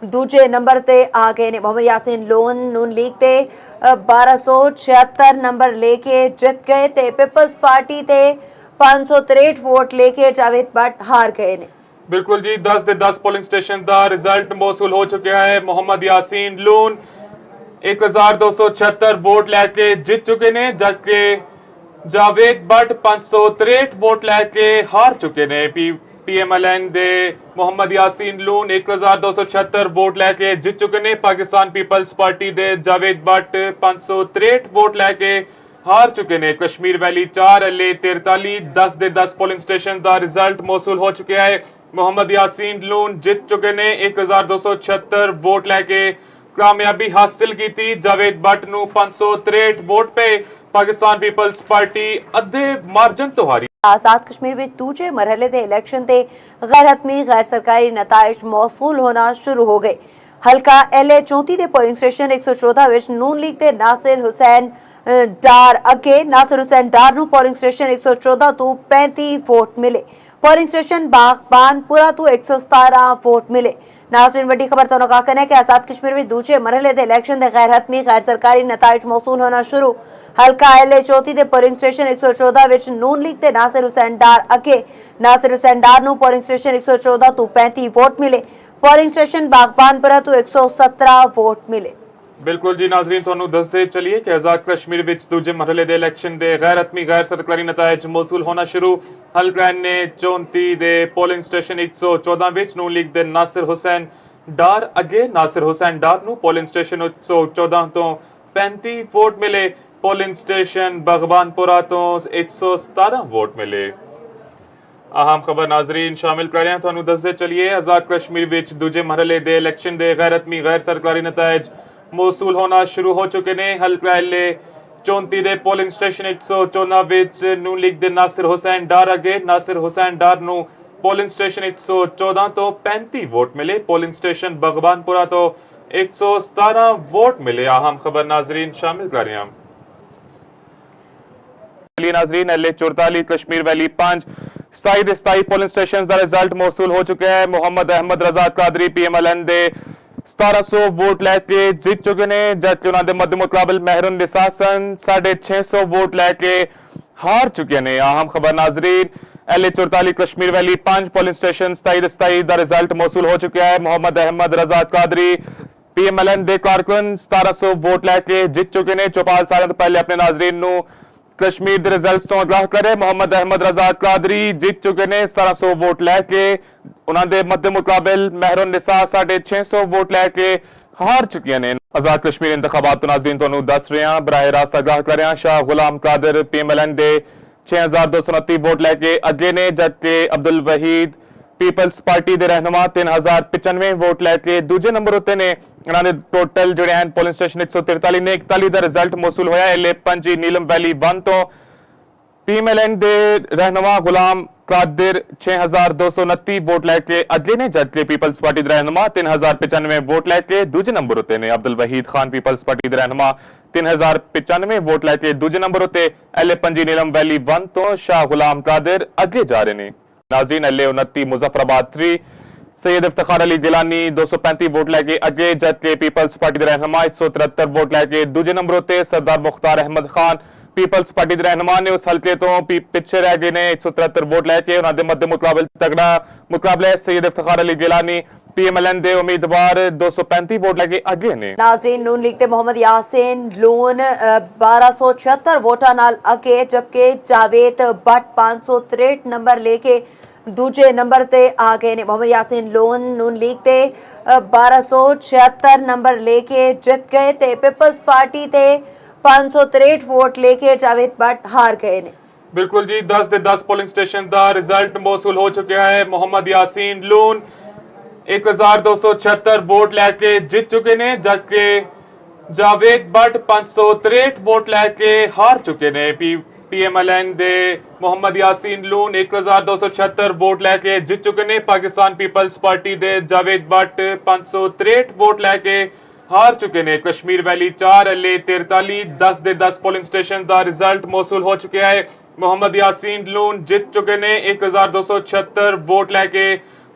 दूजे नंबर ते आ गए ने। मोहम्मद यासीन लोन नून लीग ते 1276 नंबर लेके जित गए ते पीपल्स पार्टी ते 563 वोट लेके जावेद भट्ट हार गए ने। बिल्कुल जी 10 ਦੇ 10 पोलिंग स्टेशन का रिजल्ट मौसूल हो चुका है। मोहम्मद यासीन लोन 1276 वोट लैके जित चुके ने जबकि जावेद भट्ट 563 वोट लैके हार चुके ने। PMLN दे मोहम्मद यासीन लून 1276 वोट लैके जित चुके ने। पाकिस्तान पीपल्स पार्टी दे जावेद भट्ट 563 वोट लैके हार चुके ने। कश्मीर वैली 4 LA 43 10 ਦੇ 10 पोलिंग स्टेशन का रिजल्ट मौसूल हो चुका है। मोहम्मद यासीन लून जित चुके ने 1276 वोट लैके कामयाबी हासिल की थी। जावेद भट्ट नू 563 वोट पे पाकिस्तान पीपल्स पार्टी अद्धे मार्जन तो हारी। आजाद कश्मीर में दूजे मरहले दे इलेक्शन ते गैर हतमी गैर सरकारी नताइज मौसूल होना शुरू हो गए। हल्का LA 34 दे पोलिंग स्टेशन 114 विच नून लीग दे नासिर हुसैन डार अगे नासिर हुसैन डार नू पोलिंग स्टेशन 114 तो 35 वोट मिले। पोलिंग स्टेशन बागबानपुरा तो 117 वोट मिले। नाज़रीन वड्डी खबर तो कहना है कि आजाद कश्मीर में दूजे मरहले दे इलेक्शन दे गैर हतमी गैर सरकारी नताइज मौसूल होना शुरू। हल्का LA 34 दे पोलिंग स्टेशन 114 विच नून लीग दे नासिर हुसैन डार अगे नासिर हुसैन डार नू पोलिंग स्टेशन 114 तो 35 वोट मिले। पोलिंग स्टेशन बागबानपुरा तो 117 वोट मिले। बिल्कुल जी नाजरीन ਤੁਹਾਨੂੰ ਦੱਸਦੇ ਚਲਿए कि आजाद कश्मीर ਵਿੱਚ ਦੂਜੇ ਮਰਹਲੇ ਦੇ ਇਲੈਕਸ਼ਨ ਦੇ ਗੈਰ ਹਤਮੀ ਗੈਰ ਸਰਕਾਰੀ ਨਤਾਇਜ ਮੌਸੂਲ ਹੋਣਾ ਸ਼ੁਰੂ। ਹਲਕਾ ਨੇ 34 ਦੇ ਪੋਲਿੰਗ ਸਟੇਸ਼ਨ 114 ਵਿੱਚ ਨੂਨ ਲੀਗ ਦੇ ਨਾਸਿਰ ਹੁਸੈਨ ਡਾਰ ਅੱਗੇ ਨਾਸਿਰ ਹੁਸੈਨ ਡਾਰ ਨੂੰ ਪੋਲਿੰਗ ਸਟੇਸ਼ਨ 114 ਤੋਂ 35 ਵੋਟ ਮਿਲੇ। ਪੋਲਿੰਗ ਸਟੇਸ਼ਨ ਬਗਬਾਨਪੁਰਾ ਤੋਂ 117 ਵੋਟ ਮਿਲੇ। अहम खबर नाजरीन शामिल कर रहे हैं ਤੁਹਾਨੂੰ ਦੱਸਦੇ ਚਲਿए आजाद कश्मीर ਵਿੱਚ ਦੂਜੇ ਮਰਹਲੇ ਦੇ ਇਲੈਕਸ਼ਨ ਦੇ ਗੈਰ ਹਤਮੀ ਗੈਰ ਸਰਕਾਰੀ ਨਤਾਇਜ ਮੌਸੂਲ ਹੋਣਾ ਸ਼ੁਰੂ ਹੋ ਚੁੱਕੇ ਨੇ। ਹਲਕਾ LA 34 ਦੇ ਪੋਲਿੰਗ ਸਟੇਸ਼ਨ 114 ਵਿੱਚ ਨੂਨ ਲੀਗ ਦੇ ਨਾਸਿਰ ਹੁਸੈਨ ਡਾਰ ਅਗੇ ਨਾਸਿਰ ਹੁਸੈਨ ਡਾਰ ਨੂੰ ਪੋਲਿੰਗ ਸਟੇਸ਼ਨ 114 ਤੋਂ 35 ਵੋਟ ਮਿਲੇ। ਪੋਲਿੰਗ ਸਟੇਸ਼ਨ ਬਗਬਾਨਪੁਰਾ ਤੋਂ 117 ਵੋਟ ਮਿਲੇ। अहम खबर नाजरीन शामिल कर रहे हैं नाजरीन LA 44 Kashmir valley 5 27 polling station का रिजल्ट मौसूल हो चुका है। मोहम्मद अहमद रजा कादरी PMLN दे 1700 वोट लैके जित चुके ने जबकि उन्होंने मध्य मुकाबल महरून निसासन 650 वोट लैके हार चुके ने। अहम खबर नाजरीन LA 44 Kashmir valley 5 polling station 27 का रिजल्ट मौसूल हो चुका है। मोहम्मद अहमद रजा कादरी PMLN दे कारकुन 1700 वोट लैके जित चुके ने। चौपाल साल तो पहले अपने नाजरीन नू कश्मीर के रिजल्ट तो आगाह करे। मोहम्मद अहमद रजा कादरी जित चुके ने 1700 वोट लैके उन्होंने मध्य मुकाबल महरून निसा 650 वोट लैके हार चुके ने। आजाद कश्मीर इंतखाबात तो नाजरीन तो दस रहे हैं बराह रास्त आगाह कर रहे हैं। शाह गुलाम कादर PMLN दे 6229 वोट लैके अगे ने जबकि अब्दुल वहीद पीपल्स पार्टी के रहनुमा 3095 वोट लैके दूजे नंबर उत्ते ने। उन्होंने टोटल जोड़े हैं पोलिंग स्टेशन 143 ने 41 का रिजल्ट मौसूल होया। LA 5 नीलम वैली 1 तो PMLN दे रहनुमा गुलाम कादिर 6229 वोट लैके अगे ने जबकि पीपल्स पार्टी के रहनुमा 3095 वोट लैके दूजे नंबर उत्ते ने। अब्दुल वहीद खान पीपल्स पार्टी के रहनुमा 3095 वोट लैके दूजे नंबर उत्ते। LA 5 नीलम वैली 1 तो शाह गुलाम कादिर अगे जा रहे ने। नाज़रीन LA 29 मुजफ्फराबाद 3 सैयद इफ्तिखार अली गिलानी 235 वोट लैके अगे जबकि पीपल्स पार्टी के रहनुमा 173 वोट लैके दूजे नंबर उत्ते सरदार मुख्तार अहमद खान पीपल्स पार्टी के रहनुमा ने उस हल्के तो पिछे रह गए ने 173 वोट लैके उन्होंने मध्य मुकाबले तगड़ा मुकाबला सैयद इफ्तिखार अली गिलानी PMLN दे उम्मीदवार 235 वोट लैके अगे ने। नाज़रीन नून लीग दे मोहम्मद यासीन लून 1276 वोटां नाल अगे जबकि जावेद भट्ट 563 नंबर लेके दूजे नंबर ते आ गए ने। मोहम्मद यासीन लोन नून लीग ते 1276 नंबर लेके जित गए ते पीपल्स पार्टी ते 563 वोट लेके जावेद भट्ट हार गए ने। बिल्कुल जी 10 ਦੇ 10 पोलिंग स्टेशन का रिजल्ट मौसूल हो चुका है। मोहम्मद यासीन लून 1276 ਵੋਟ ਲੈ ਕੇ ਜਿੱਤ ਚੁੱਕੇ ਨੇ, ਜਦਕਿ ਜਾਵੇਦ ਬੱਟ 563 ਵੋਟ ਲੈ ਕੇ ਹਾਰ ਚੁੱਕੇ ਨੇ। ਪੀਐਮਐਲਐਨ ਦੇ ਮੁਹੰਮਦ ਯਾਸੀਨ ਲੂਨ 1276 ਵੋਟ ਲੈ ਕੇ ਜਿੱਤ ਚੁੱਕੇ ਨੇ। ਪਾਕਿਸਤਾਨ ਪੀਪਲਸ ਪਾਰਟੀ ਦੇ ਜਾਵੇਦ ਬੱਟ 563 ਵੋਟ ਲੈ ਕੇ ਹਾਰ ਚੁੱਕੇ ਨੇ। ਕਸ਼ਮੀਰ ਵੈਲੀ 4 ਐਲਏ 43 10 ਦੇ 10 ਪੋਲਿੰਗ ਸਟੇਸ਼ਨ ਦਾ ਰਿਜ਼ਲਟ ਮੌਸੂਲ ਹੋ ਚੁੱਕਿਆ ਹੈ। ਮੁਹੰਮਦ ਯਾਸੀਨ ਲੂਨ ਜਿੱਤ ਚੁੱਕੇ ਨੇ 1276 ਵੋਟ ਲੈ ਕੇ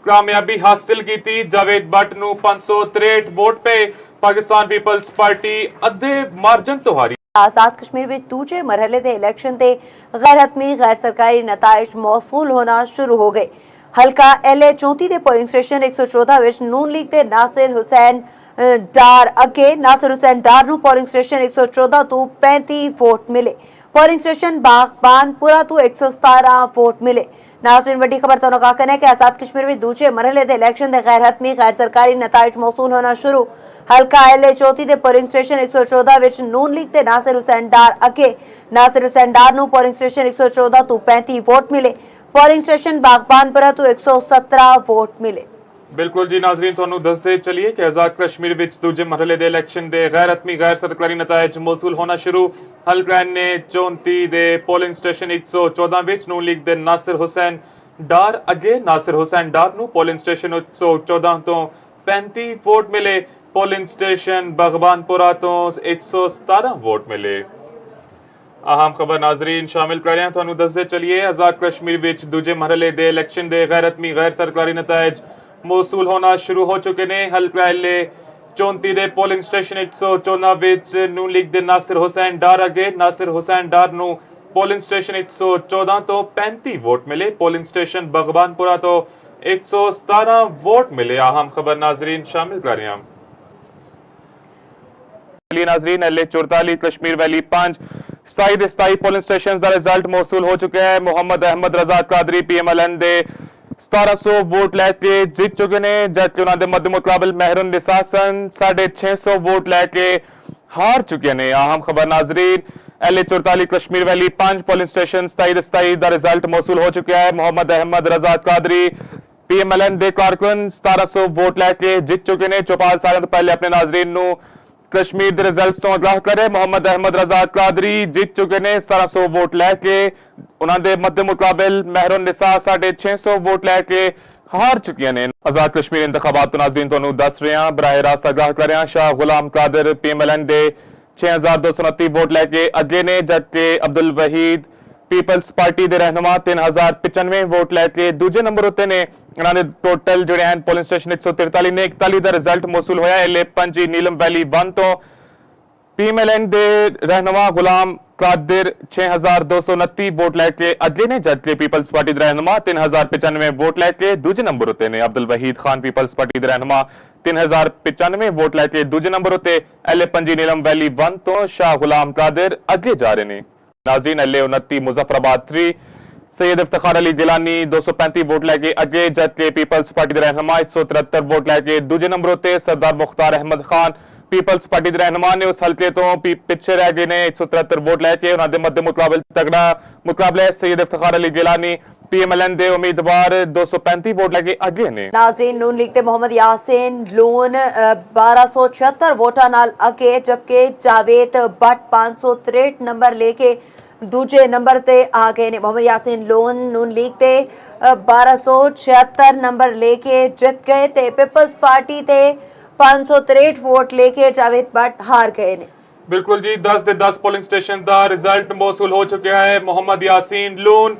ਕਾਮਯਾਬੀ ਹਾਸਿਲ ਕੀਤੀ। ਜਾਵੇਦ ਬੱਟ ਨੂੰ 563 ਵੋਟ ਪਏ। ਪਾਕਿਸਤਾਨ ਪੀਪਲਸ ਪਾਰਟੀ ਅੱਧੇ ਮਾਰਜਨ ਤੋਂ ਹਾਰੀ। आजाद कश्मीर ਵਿੱਚ ਦੂਜੇ ਮਰਹਲੇ ਦੇ ਇਲੈਕਸ਼ਨ ਤੇ ਗੈਰ ਹਤਮੀ ਗੈਰ ਸਰਕਾਰੀ ਨਤਾਇਜ ਮੌਸੂਲ ਹੋਣਾ ਸ਼ੁਰੂ ਹੋ ਗਏ। ਹਲਕਾ LA 34 ਦੇ ਪੋਲਿੰਗ ਸਟੇਸ਼ਨ 114 ਵਿੱਚ ਨੂਨ ਲੀਗ ਦੇ ਨਾਸਿਰ ਹੁਸੈਨ ਡਾਰ ਅੱਗੇ ਨਾਸਿਰ ਹੁਸੈਨ ਡਾਰ ਨੂੰ ਪੋਲਿੰਗ ਸਟੇਸ਼ਨ 114 ਤੋਂ 35 ਵੋਟ ਮਿਲੇ। ਪੋਲਿੰਗ ਸਟੇਸ਼ਨ ਬਾਗਬਾਨਪੁਰਾ ਤੋਂ 117 ਵੋਟ ਮਿਲੇ। नाज़रीन वड्डी खबर तो का कहना है कि आजाद कश्मीर में दूजे मरहले के इलेक्शन के गैर हतमी गैर सरकारी नताइज मौसूल होना शुरू। हल्का LA 34 के पोलिंग स्टेशन 114 विच नून लीग के नासिर हुसैन डार अगे नासिर हुसैन डार नूं पोलिंग स्टेशन 114 तो 35 वोट मिले। पोलिंग स्टेशन बागबानपुरा तो 117 वोट मिले। बिल्कुल जी नाजरीन, ਤੁਹਾਨੂੰ ਦੱਸਦੇ ਚਲੀਏ ਕਿ ਆਜ਼ਾਦ ਕਸ਼ਮੀਰ ਵਿੱਚ ਦੂਜੇ ਮਰਹਲੇ ਦੇ ਇਲੈਕਸ਼ਨ ਦੇ ਗੈਰ ਹਤਮੀ ਗੈਰ ਸਰਕਾਰੀ ਨਤਾਇਜ ਮੌਸੂਲ ਹੋਣਾ ਸ਼ੁਰੂ। ਹਲਕਾ ਨੇ 34 ਦੇ ਪੋਲਿੰਗ ਸਟੇਸ਼ਨ 114 ਵਿੱਚ ਨੂਨ ਲੀਗ ਦੇ ਨਾਸਿਰ ਹੁਸੈਨ ਡਾਰ ਅੱਗੇ ਨਾਸਿਰ ਹੁਸੈਨ ਡਾਰ ਨੂੰ ਪੋਲਿੰਗ ਸਟੇਸ਼ਨ 114 ਤੋਂ 35 ਵੋਟ ਮਿਲੇ। ਪੋਲਿੰਗ ਸਟੇਸ਼ਨ ਬਾਗਬਾਨਪੁਰਾ ਤੋਂ 117 ਵੋਟ ਮਿਲੇ। ਅਹਿਮ ਖਬਰ ਨਾਜ਼ਰੀਨ ਸ਼ਾਮਿਲ ਕਰ ਰਹੇ ਹਾਂ, ਤੁਹਾਨੂੰ ਦੱਸਦੇ ਚਲੀਏ ਆਜ਼ਾਦ ਕਸ਼ਮੀਰ ਵਿੱਚ ਦੂਜੇ ਮਰਹਲੇ ਦੇ ਇਲੈਕਸ਼ਨ ਦੇ ਗੈਰ ਹਤਮੀ ਗੈਰ ਸਰਕਾਰੀ ਨਤਾਇਜ ਮੌਸੂਲ ਹੋਣਾ ਸ਼ੁਰੂ ਹੋ ਚੁੱਕੇ ਨੇ। ਹਲਕਾ LA 34 ਦੇ ਪੋਲਿੰਗ ਸਟੇਸ਼ਨ 114 ਵਿੱਚ ਨੂਨ ਲੀਗ ਦੇ ਨਾਸਿਰ ਹੁਸੈਨ ਡਾਰ ਅੱਗੇ ਨਾਸਿਰ ਹੁਸੈਨ ਡਾਰ ਨੂੰ ਪੋਲਿੰਗ ਸਟੇਸ਼ਨ 114 ਤੋਂ 35 ਵੋਟ ਮਿਲੇ। ਪੋਲਿੰਗ ਸਟੇਸ਼ਨ ਬਾਗਬਾਨਪੁਰਾ ਤੋਂ 117 ਵੋਟ ਮਿਲੇ। ਅਹਿਮ ਖਬਰ ਨਾਜ਼ਰੀਨ ਸ਼ਾਮਿਲ ਕਰ ਰਹੇ ਹਾਂ। नाजरीन LA 44 Kashmir valley 5 27 polling station का रिजल्ट मौसूल हो चुका है। मोहम्मद अहमद रजा कादरी PMLN दे 1700 वोट लैके जीत चुके ने, जबकि उन्होंने मध्य मुकाबल महरून निसासन 650 वोट लैके हार चुके ने। अहम खबर नाजरीन LA 44 Kashmir valley 5 polling station 27 का रिजल्ट मौसूल हो चुका है। मोहम्मद अहमद रजा कादरी PMLN दे कारकुन 1700 वोट लैके जीत चुके ने। चौपाल साल तो पहले अपने नाजरीन नू कश्मीर के रिजल्ट्स तो आगाह करे। मोहम्मद अहमद रजा कादरी जीत चुके ने 1700 वोट लैके। उन्होंने मध्य मुकाबल महरून निसा 650 वोट लैके हार चुके ने। आजाद कश्मीर इंतखाबात तो नाज़रीन तुहानू दस रहे हैं, बराह रास्त आगाह कर रहे हैं। शाह गुलाम कादर PMLN दे 6229 वोट लैके अगे ने, जबकि अब्दुल वहीद पीपल्स पार्टी के रहनुमा 3095 वोट लैके दूजे नंबर उत्ते ने। उन्होंने टोटल जोड़े हैं पोलिंग स्टेशन 143 ने 41 का रिजल्ट मौसूल होया। LA 5 नीलम वैली 1 तो PMLN दे रहनुमा गुलाम कादिर 6229 वोट लैके अगे ने, जबकि पीपल्स पार्टी के रहनुमा 3095 वोट लैके दूजे नंबर उत्ते ने। अब्दुल वहीद खान पीपल्स पार्टी के रहनुमा 3095 वोट लैके दूजे नंबर उत्ते। LA 5 नीलम वैली 1 तो शाह गुलाम कादिर अगे जा रहे हैं। नाज़रीन LA 29 मुजफ्फराबाद 3 सैयद इफ्तिखार अली गिलानी 235 वोट लैके अगे, जबकि पीपल्स पार्टी के रहनुमा 173 वोट लैके दूजे नंबर उत्ते। सरदार मुख्तार अहमद खान पीपल्स पार्टी के रहनुमा ने उस हल्के तो पिछे रह गए ने 173 वोट लैके। उन्होंने मध्य मुकाबल तगड़ा मुकाबला है। सैयद इफ्तिखार अली गिलानी PMLN दे उम्मीदवार 235 वोट लैके अगे ने। नाज़रीन नून लीग ते मोहम्मद यासीन लून 1276 वोटा नाल अगे, जबकि जावेद बट 563 नंबर लेके दूजे नंबर ते आ गए ने। मोहम्मद यासीन लोन नून लीग ते 1276 नंबर लेके जित गए ते पीपल्स पार्टी ते 563 वोट लेके जावेद बट हार गए ने। बिल्कुल जी, 10 ਦੇ 10 पोलिंग स्टेशन का रिजल्ट मौसूल हो चुका है। मोहम्मद यासीन लून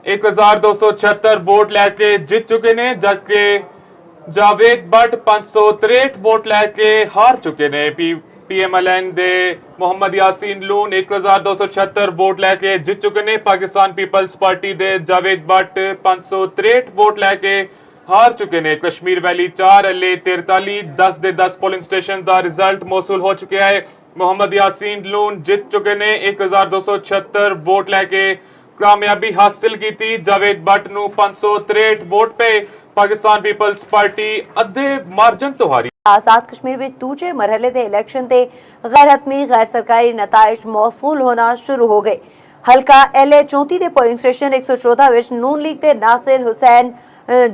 1276 वोट लैके जीत चुके ने, जबकि जावेद बट 563 वोट लैके हार चुके ने। PMLN दे मोहम्मद यासीन लून 1276 वोट लैके जीत चुके ने। पाकिस्तान पीपल्स पार्टी दे जावेद बट 563 वोट लैके हार चुके ने। कश्मीर वैली 4 LA 43 10 ਦੇ 10 पोलिंग स्टेशन का रिजल्ट मौसूल हो चुका है। मोहम्मद यासीन लून जीत चुके ने 1276 वोट लैके कामयाबी हासिल की। जावेद बट नू 563 वोट पे। पाकिस्तान पीपल्स पार्टी अद्धे मार्जन तो हारी। आजाद कश्मीर में दूजे मरहले के इलेक्शन ते गैर हतमी गैर सरकारी नताइज मौसूल होना शुरू हो गए। ਹਲਕਾ LA 34 ਦੇ ਪੋਲਿੰਗ ਸਟੇਸ਼ਨ 114 ਵਿੱਚ ਨੂਨ ਲੀਗ ਦੇ ਨਾਸਿਰ ਹੁਸੈਨ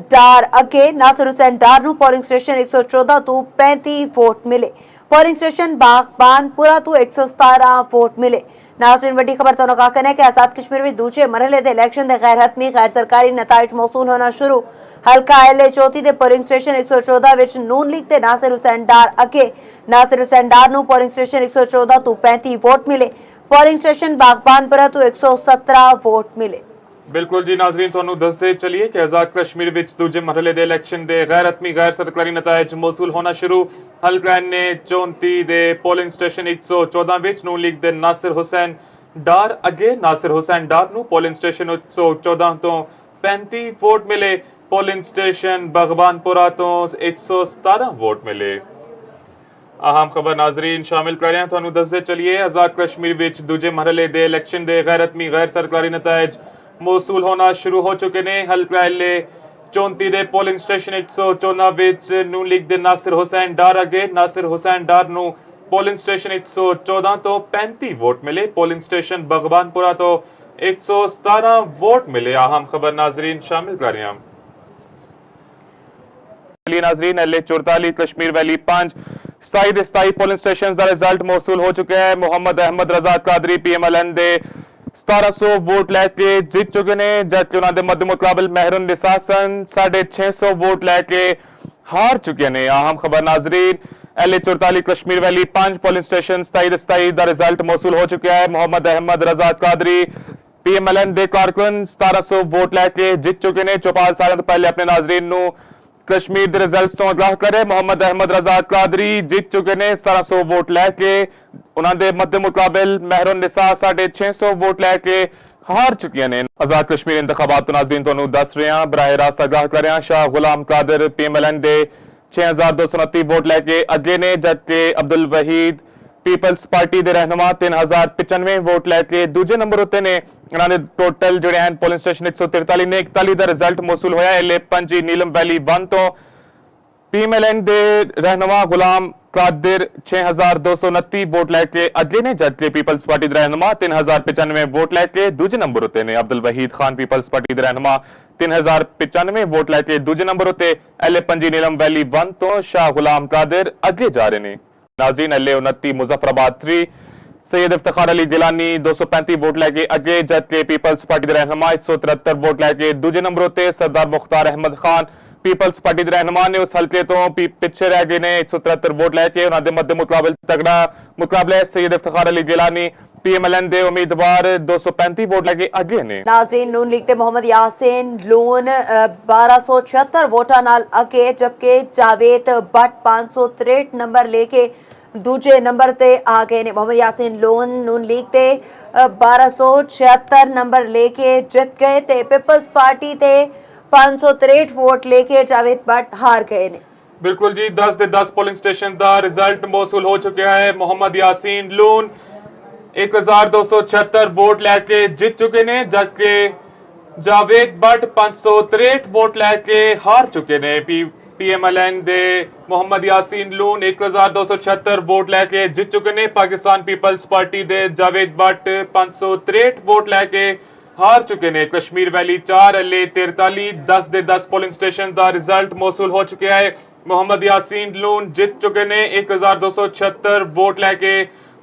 ਡਾਰ ਅੱਗੇ ਨਾਸਿਰ ਹੁਸੈਨ ਡਾਰ ਨੂੰ ਪੋਲਿੰਗ ਸਟੇਸ਼ਨ 114 ਤੋਂ 35 ਵੋਟ ਮਿਲੇ। ਪੋਲਿੰਗ ਸਟੇਸ਼ਨ ਬਾਗਬਾਨਪੁਰਾ ਤੋਂ 117 ਵੋਟ ਮਿਲੇ। नाज़रीन वड्डी खबर तो का कहना है कि आजाद कश्मीर में दूजे मरहले दे इलेक्शन दे गैर हतमी गैर सरकारी नताइज मौसूल होना शुरू। हल्का LA 34 दे पोलिंग स्टेशन 114 विच नून लीग दे नासिर हुसैन डार अगे नासिर हुसैन डार नूं पोलिंग स्टेशन 114 तो 35 वोट मिले। पोलिंग स्टेशन बागबानपुरा तो 117 वोट मिले। बिल्कुल जी नाजरीन ਤੁਹਾਨੂੰ ਦੱਸਦੇ ਚਲੀਏ ਕਿ ਆਜ਼ਾਦ ਕਸ਼ਮੀਰ ਵਿੱਚ ਦੂਜੇ ਮਰਹਲੇ ਦੇ ਇਲੈਕਸ਼ਨ ਦੇ ਗੈਰ ਹਤਮੀ ਗੈਰ ਸਰਕਾਰੀ ਨਤਾਇਜ ਮੌਸੂਲ ਹੋਣਾ ਸ਼ੁਰੂ। ਹਲਕਾ ਨੇ 34 ਦੇ ਪੋਲਿੰਗ ਸਟੇਸ਼ਨ 114 ਵਿੱਚ ਨੂਨ ਲੀਗ ਦੇ ਨਾਸਿਰ ਹੁਸੈਨ ਡਾਰ ਅੱਗੇ ਨਾਸਿਰ ਹੁਸੈਨ ਡਾਰ ਨੂੰ ਪੋਲਿੰਗ ਸਟੇਸ਼ਨ 114 ਤੋਂ 35 ਵੋਟ ਮਿਲੇ। ਪੋਲਿੰਗ ਸਟੇਸ਼ਨ ਬਾਗਬਾਨਪੁਰਾ ਤੋਂ 117 ਵੋਟ ਮਿਲੇ। अहम खबर नाजरीन शामिल कर रहे हैं ਤੁਹਾਨੂੰ ਦੱਸਦੇ ਚਲੀਏ आजाद कश्मीर ਵਿੱਚ ਦੂਜੇ ਮਰਹਲੇ ਦੇ ਇਲੈਕਸ਼ਨ ਦੇ ਗੈਰ ਹਤਮੀ ਗੈਰ ਸਰਕਾਰੀ ਨਤਾਇਜ ਮੌਸੂਲ ਹੋਣਾ ਸ਼ੁਰੂ ਹੋ ਚੁੱਕੇ ਨੇ। ਹਲਕਾ LA 34 ਦੇ ਪੋਲਿੰਗ ਸਟੇਸ਼ਨ 114 ਵਿੱਚ ਨੂਨ ਲੀਗ ਦੇ ਨਾਸਿਰ ਹੁਸੈਨ ਡਾਰ ਅੱਗੇ ਨਾਸਿਰ ਹੁਸੈਨ ਡਾਰ ਨੂੰ ਪੋਲਿੰਗ ਸਟੇਸ਼ਨ 114 ਤੋਂ 35 ਵੋਟ ਮਿਲੇ। ਪੋਲਿੰਗ ਸਟੇਸ਼ਨ ਬਾਗਬਾਨਪੁਰਾ ਤੋਂ 117 ਵੋਟ ਮਿਲੇ। अहम खबर नाजरीन शामिल कर रहे हैं नाजरीन LA 44 Kashmir valley 5 27 polling station का रिजल्ट मौसूल हो चुका है। मोहम्मद अहमद रजा कादरी PMLN दे 1700 वोट लैके जीत चुके ने जबकि उन्होंने मद मुकाबल मेहरुन निसा सन 650 वोट लैके हार चुके ने। अहम खबर नाजरीन LA 44 Kashmir valley 5 polling station 27 का रिजल्ट मौसूल हो चुका है। मोहम्मद अहमद रजा कादरी PMLN दे कारकुन 1700 वोट लैके जीत चुके ने। चौपाल साल तो पहले अपने नाजरीन नू कश्मीर के रिजल्ट तो आगाह करे। मोहम्मद अहमद रजा कादरी जीत चुके ने 1700 वोट लैके। उन्होंने मद मुकाबल मेहरुन निसा 650 वोट लैके हार चुकी ने। आजाद कश्मीर इंतखाबात तो नाज़रीन तुहानू दस रहे हैं बराह रास्त आगाह कर रहे हैं। शाह गुलाम कादर PMLN दे 6229 वोट लैके अगे ने जबकि अब्दुल वहीद पीपल्स पार्टी के रहनुमा 3095 वोट लैके दूजे नंबर उत्ते ने। इन्होंने टोटल जोड़े हैं पोलिंग स्टेशन 143 ने 41 का रिजल्ट मौसूल होया। LA 5 नीलम वैली 1 तो PMLN दे रहनुमा गुलाम कादिर 6229 वोट लैके अगे ने जबकि पीपल्स पार्टी के रहनुमा 3095 वोट लैके दूजे नंबर उत्ते ने। अब्दुल वहीद खान पीपल्स पार्टी के रहनुमा 3095 वोट लैके दूजे नंबर उत्ते। LA 5 नीलम वैली 1 तो शाह गुलाम कादिर अगे जा रहे हैं। नाज़रीन LA 29 मुजफ्फराबाद 3 सैयद इफ्तिखार अली गिलानी 235 वोट लैके अगे जबकि पीपल्स पार्टी के रहनुमा 173 वोट लैके दूजे नंबर उत्ते। सरदार मुख्तार अहमद खान पीपल्स पार्टी के रहनुमा ने उस हल्के तो पिछे रह गए ने 173 वोट लैके। उन्होंने मध्य मुकाबल तगड़ा मुकाबला सैयद इफ्तिखार अली गिलानी PMLN दे उम्मीदवार 235 वोट लैके अगे ने। नाज़रीन नून लीग दे मोहम्मद यासीन लोन 1276 वोटां नाल अगे जबकि जावेद भट्ट 563 नंबर लेके दूजे नंबर ते आ गए ने। मोहम्मद यासीन लोन नून लीग ते 1276 नंबर लेके जित गए ते पीपल्स पार्टी ते 563 वोट लेके जावेद भट्ट हार गए ने। बिल्कुल जी 10 दे 10 पोलिंग स्टेशन का रिजल्ट मौसूल हो चुका है। मोहम्मद यासीन लोन 1276 वोट लैके जीत चुके ने जबकि जावेद भट्ट 563 वोट लैके हार चुके ने। PMLN दे मोहम्मद यासीन लून 1276 वोट लैके जीत चुके ने। पाकिस्तान पीपल्स पार्टी दे जावेद भट्ट 563 वोट लैके हार चुके ने। कश्मीर वैली 4 LA 43 10 दे 10 पोलिंग स्टेशन का रिजल्ट मौसूल हो चुका है। मोहम्मद यासीन लून जीत चुके ने 1276 वोट लैके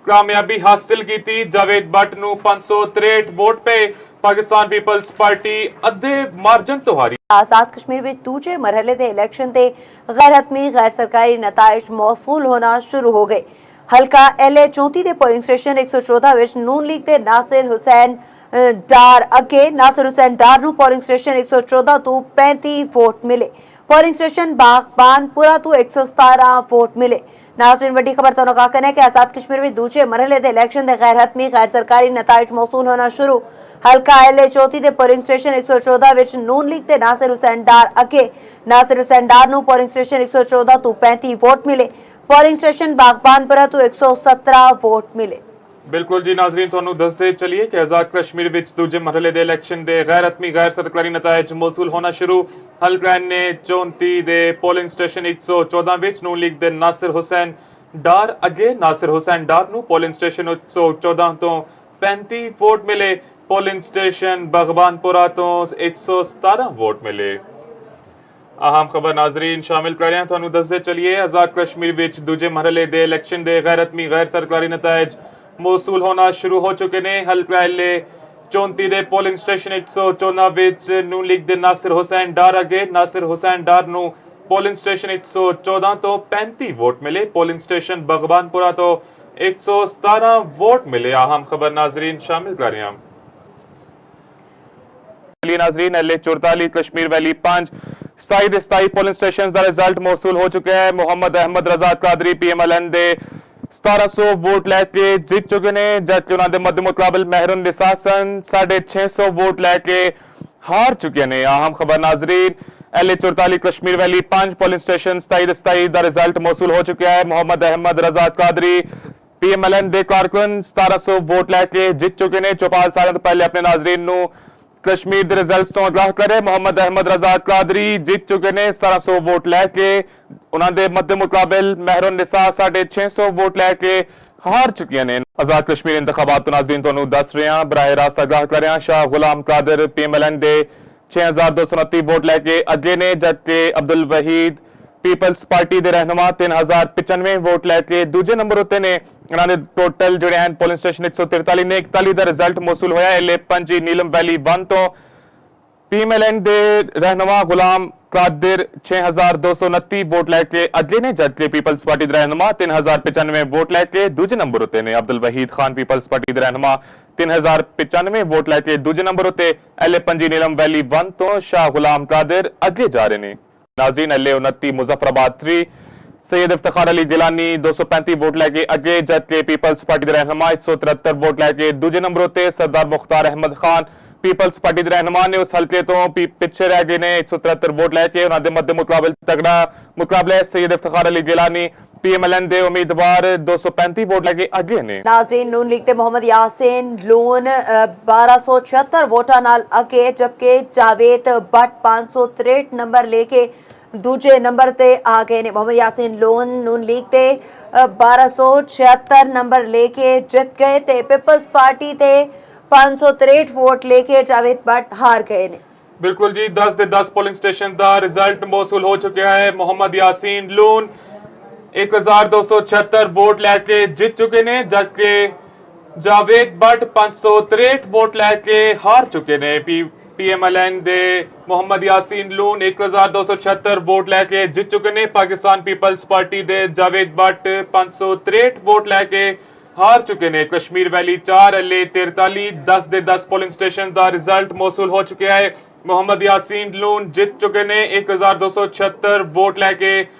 कामयाबी हासिल की थी। जावेद भट्ट नू 563 वोट पे पाकिस्तान पीपल्स पार्टी अद्धे मार्जन तो हारी। आजाद कश्मीर में दूजे मरहले दे इलेक्शन ते गैर हतमी गैर सरकारी नताइज मौसूल होना शुरू हो गए। हल्का LA 34 दे पोलिंग स्टेशन 114 विच नून लीग दे नासिर हुसैन डार अगे नासिर हुसैन डार नू पोलिंग स्टेशन 114 तो 35 वोट मिले। पोलिंग स्टेशन बागबानपुरा तो 117 वोट मिले। नाज़रीन वड्डी खबर तो का कहना है कि आजाद कश्मीर में दूजे मरहले दे इलेक्शन दे गैर हतमी गैर सरकारी नताइज मौसूल होना शुरू। हल्का LA 34 दे पोलिंग स्टेशन 114 विच नून लीग दे नासिर हुसैन डार अगे नासिर हुसैन डार नू पोलिंग स्टेशन 114 तो 35 वोट मिले। पोलिंग स्टेशन बागबानपुरा तो 117 वोट मिले। बिल्कुल जी नाजरीन ਤੁਹਾਨੂੰ ਦੱਸਦੇ ਚਲੀਏ ਕਿ ਆਜ਼ਾਦ ਕਸ਼ਮੀਰ ਵਿੱਚ ਦੂਜੇ ਮਰਹਲੇ ਦੇ ਇਲੈਕਸ਼ਨ ਦੇ ਗੈਰ ਹਤਮੀ ਗੈਰ ਸਰਕਾਰੀ ਨਤਾਇਜ ਮੌਸੂਲ ਹੋਣਾ ਸ਼ੁਰੂ। ਹਲਕਾ ਨੇ 34 ਦੇ ਪੋਲਿੰਗ ਸਟੇਸ਼ਨ 114 ਵਿੱਚ ਨੂਨ ਲੀਗ ਦੇ ਨਾਸਿਰ ਹੁਸੈਨ ਡਾਰ ਅੱਗੇ ਨਾਸਿਰ ਹੁਸੈਨ ਡਾਰ ਨੂੰ ਪੋਲਿੰਗ ਸਟੇਸ਼ਨ 114 ਤੋਂ 35 ਵੋਟ ਮਿਲੇ। ਪੋਲਿੰਗ ਸਟੇਸ਼ਨ ਬਗਬਾਨਪੁਰਾ ਤੋਂ 117 ਵੋਟ ਮਿਲੇ। ਅਹਿਮ ਖਬਰ ਨਾਜ਼ਰੀਨ ਸ਼ਾਮਿਲ ਕਰ ਰਹੇ ਹਾਂ ਤੁਹਾਨੂੰ ਦੱਸਦੇ ਚੱਲੀਏ ਆਜ਼ਾਦ ਕਸ਼ਮੀਰ ਵਿੱਚ ਦੂਜੇ ਮਰਹਲੇ ਦੇ ਇਲੈਕਸ਼ਨ ਦੇ ਗੈਰਤਮੀ ਗੈਰ ਸਰਕਾਰੀ ਨਤਾਇਜ ਮੌਸੂਲ ਹੋਣਾ ਸ਼ੁਰੂ ਹੋ ਚੁੱਕੇ ਨੇ। ਹਲਕਾ ਐਲੇ 34 ਦੇ ਪੋਲਿੰਗ ਸਟੇਸ਼ਨ 114 ਵਿੱਚ ਨੂਨ ਲੀਗ ਦੇ ਨਾਸਿਰ ਹੁਸੈਨ ਡਾਰ ਅੱਗੇ। ਨਾਸਿਰ ਹੁਸੈਨ ਡਾਰ ਨੂੰ ਪੋਲਿੰਗ ਸਟੇਸ਼ਨ 114 ਤੋਂ 35 ਵੋਟ ਮਿਲੇ। ਪੋਲਿੰਗ ਸਟੇਸ਼ਨ ਬਗਬਾਨਪੁਰਾ ਤੋਂ 117 ਵੋਟ ਮਿਲੇ। ਅਹਿਮ ਖਬਰ ਨਾਜ਼ਰੀਨ ਸ਼ਾਮਿਲ ਕਰ ਰਹੇ ਹਾਂ नाजरीन एल 44 कश्मीर वैली 5 27 ਦੇ 27 ਪੋਲਿੰਗ ਸਟੇਸ਼ਨਸ ਦਾ ਰਿਜ਼ਲਟ ਮੌਸੂਲ ਹੋ ਚੁੱਕਿਆ ਹੈ। ਮੁਹੰਮਦ ਅਹਿਮਦ ਰਜ਼ਾ ਕਾਦਰੀ PMLN ਦੇ 1700 ਵੋਟ ਲੈ ਕੇ ਜਿੱਤ ਚੁੱਕੇ ਨੇ, ਜਦਕਿ ਉਹਨਾਂ ਦੇ ਮੱਦੇ ਮੁਕਾਬਲ ਮਹਿਰਨ ਨਿਸਾਸਨ 650 ਵੋਟ ਲੈ ਕੇ ਹਾਰ ਚੁੱਕੇ ਨੇ। ਅਹਿਮ ਖਬਰ Nazreen L 44 Kashmir valley 5 polling station 27 ਦੇ 27 ਦਾ ਰਿਜ਼ਲਟ ਮੌਸੂਲ ਹੋ ਚੁੱਕਿਆ ਹੈ। ਮੁਹੰਮਦ ਅਹਿਮਦ ਰਜ਼ਾ ਕਾਦਰੀ PMLN ਦੇ ਕਾਰਕੁਨ 1700 ਵੋਟ ਲੈ ਕੇ ਜਿੱਤ ਚੁੱਕੇ ਨੇ। ਚੌਪਾਲ ਸਾਲਾਂ ਤੋਂ ਪਹਿਲੇ ਆਪਣੇ ਨਾਜ਼ਰੀਨ ਨੂੰ कश्मीर के रिजल्ट्स तो आगाह करे। मुहम्मद अहमद रजा कादरी जीत चुके ने 1700 वोट लैके। उन्होंने मध्य मुकाबल महरून निसा 650 वोट लैके हार चुकी ने। आजाद कश्मीर इंतखाबात तो नाज़रीन तुहानू दस रहे हैं बराह रास्त आगाह कर रहे हैं। शाह गुलाम कादर PMLN दे 6229 वोट लैके अगे ने, जबकि अब्दुल वहीद पीपल्स पार्टी के रहनुमा 3095 वोट लैके दूजे नंबर उत्ते ने। इन्होंने टोटल जोड़े हैं पोलिंग स्टेशन 143 ने 41 का रिजल्ट मौसूल होया। एले 5 नीलम वैली 1 तो PMLN दे रहनुमा गुलाम कादिर 6229 वोट लैके अगे ने, जबकि पीपल्स पार्टी के रहनुमा 3095 वोट लैके दूजे नंबर उत्ते ने। अब्दुल वहीद खान पीपल्स पार्टी के रहनुमा 3095 वोट लैके दूजे नंबर उत्ते। एले 5 नीलम वैली 1 तो शाह गुलाम कादिर अगे जा रहे हैं। नाज़रीन एल 29 मुजफ्फराबाद 3 सैयद इफ्तिखार अली गिलानी 235 वोट लैके अगे, जबकि पीपल्स पार्टी के रहनुमा 173 वोट लैके दूजे नंबर उत्ते। सरदार मुख्तार अहमद खान पीपल्स पार्टी के रहनुमा ने उस हल्के तो पिछे रह गए ने 173 वोट लैके। उन्होंने मध्य मुकाबल तगड़ा मुकाबला सैयद इफ्तिखार अली गिलानी PMLN दे उम्मीदवार 235 वोट लैके अगे ने। नाज़रीन नून लीग दे मोहम्मद यासीन लोन 1276 वोटां नाल अगे, जबकि जावेद भट्ट 563 नंबर लेके दूजे नंबर ते आ गए ने। मोहम्मद यासीन लोन नून लीग ते 1276 नंबर लेके जित गए ते पीपल्स पार्टी ते 563 वोट लेके जावेद भट्ट हार गए ने। बिल्कुल जी 10 ਦੇ 10 ਪੋਲਿੰਗ ਸਟੇਸ਼ਨ ਦਾ ਰਿਜ਼ਲਟ ਮੌਸੂਲ ਹੋ ਚੁੱਕਿਆ ਹੈ। ਮੁਹੰਮਦ ਯਾਸੀਨ ਲੂਨ 1276 ਵੋਟ ਲੈ ਕੇ ਜਿੱਤ ਚੁੱਕੇ ਨੇ, ਜਦਕਿ ਜਾਵੇਦ ਭੱਟ 563 ਵੋਟ ਲੈ ਕੇ ਹਾਰ ਚੁੱਕੇ ਨੇ। PMLN ਦੇ ਮੁਹੰਮਦ ਯਾਸੀਨ ਲੂਨ 1276 ਵੋਟ ਲੈ ਕੇ ਜਿੱਤ ਚੁੱਕੇ ਨੇ। ਪਾਕਿਸਤਾਨ ਪੀਪਲਸ ਪਾਰਟੀ ਦੇ ਜਾਵੇਦ ਭੱਟ 563 ਵੋਟ ਲੈ ਕੇ ਹਾਰ ਚੁੱਕੇ ਨੇ। ਕਸ਼ਮੀਰ ਵੈਲੀ 4 ਐਲੇ 43 10 ਦੇ 10 ਪੋਲਿੰਗ ਸਟੇਸ਼ਨ ਦਾ ਰਿਜ਼ਲਟ ਮੌਸੂਲ ਹੋ ਚੁੱਕਿਆ ਹੈ। ਮੁਹੰਮਦ ਯਾਸੀਨ ਲੂਨ ਜਿੱਤ ਚੁੱਕੇ ਨੇ 1276 ਵੋਟ ਲੈ ਕੇ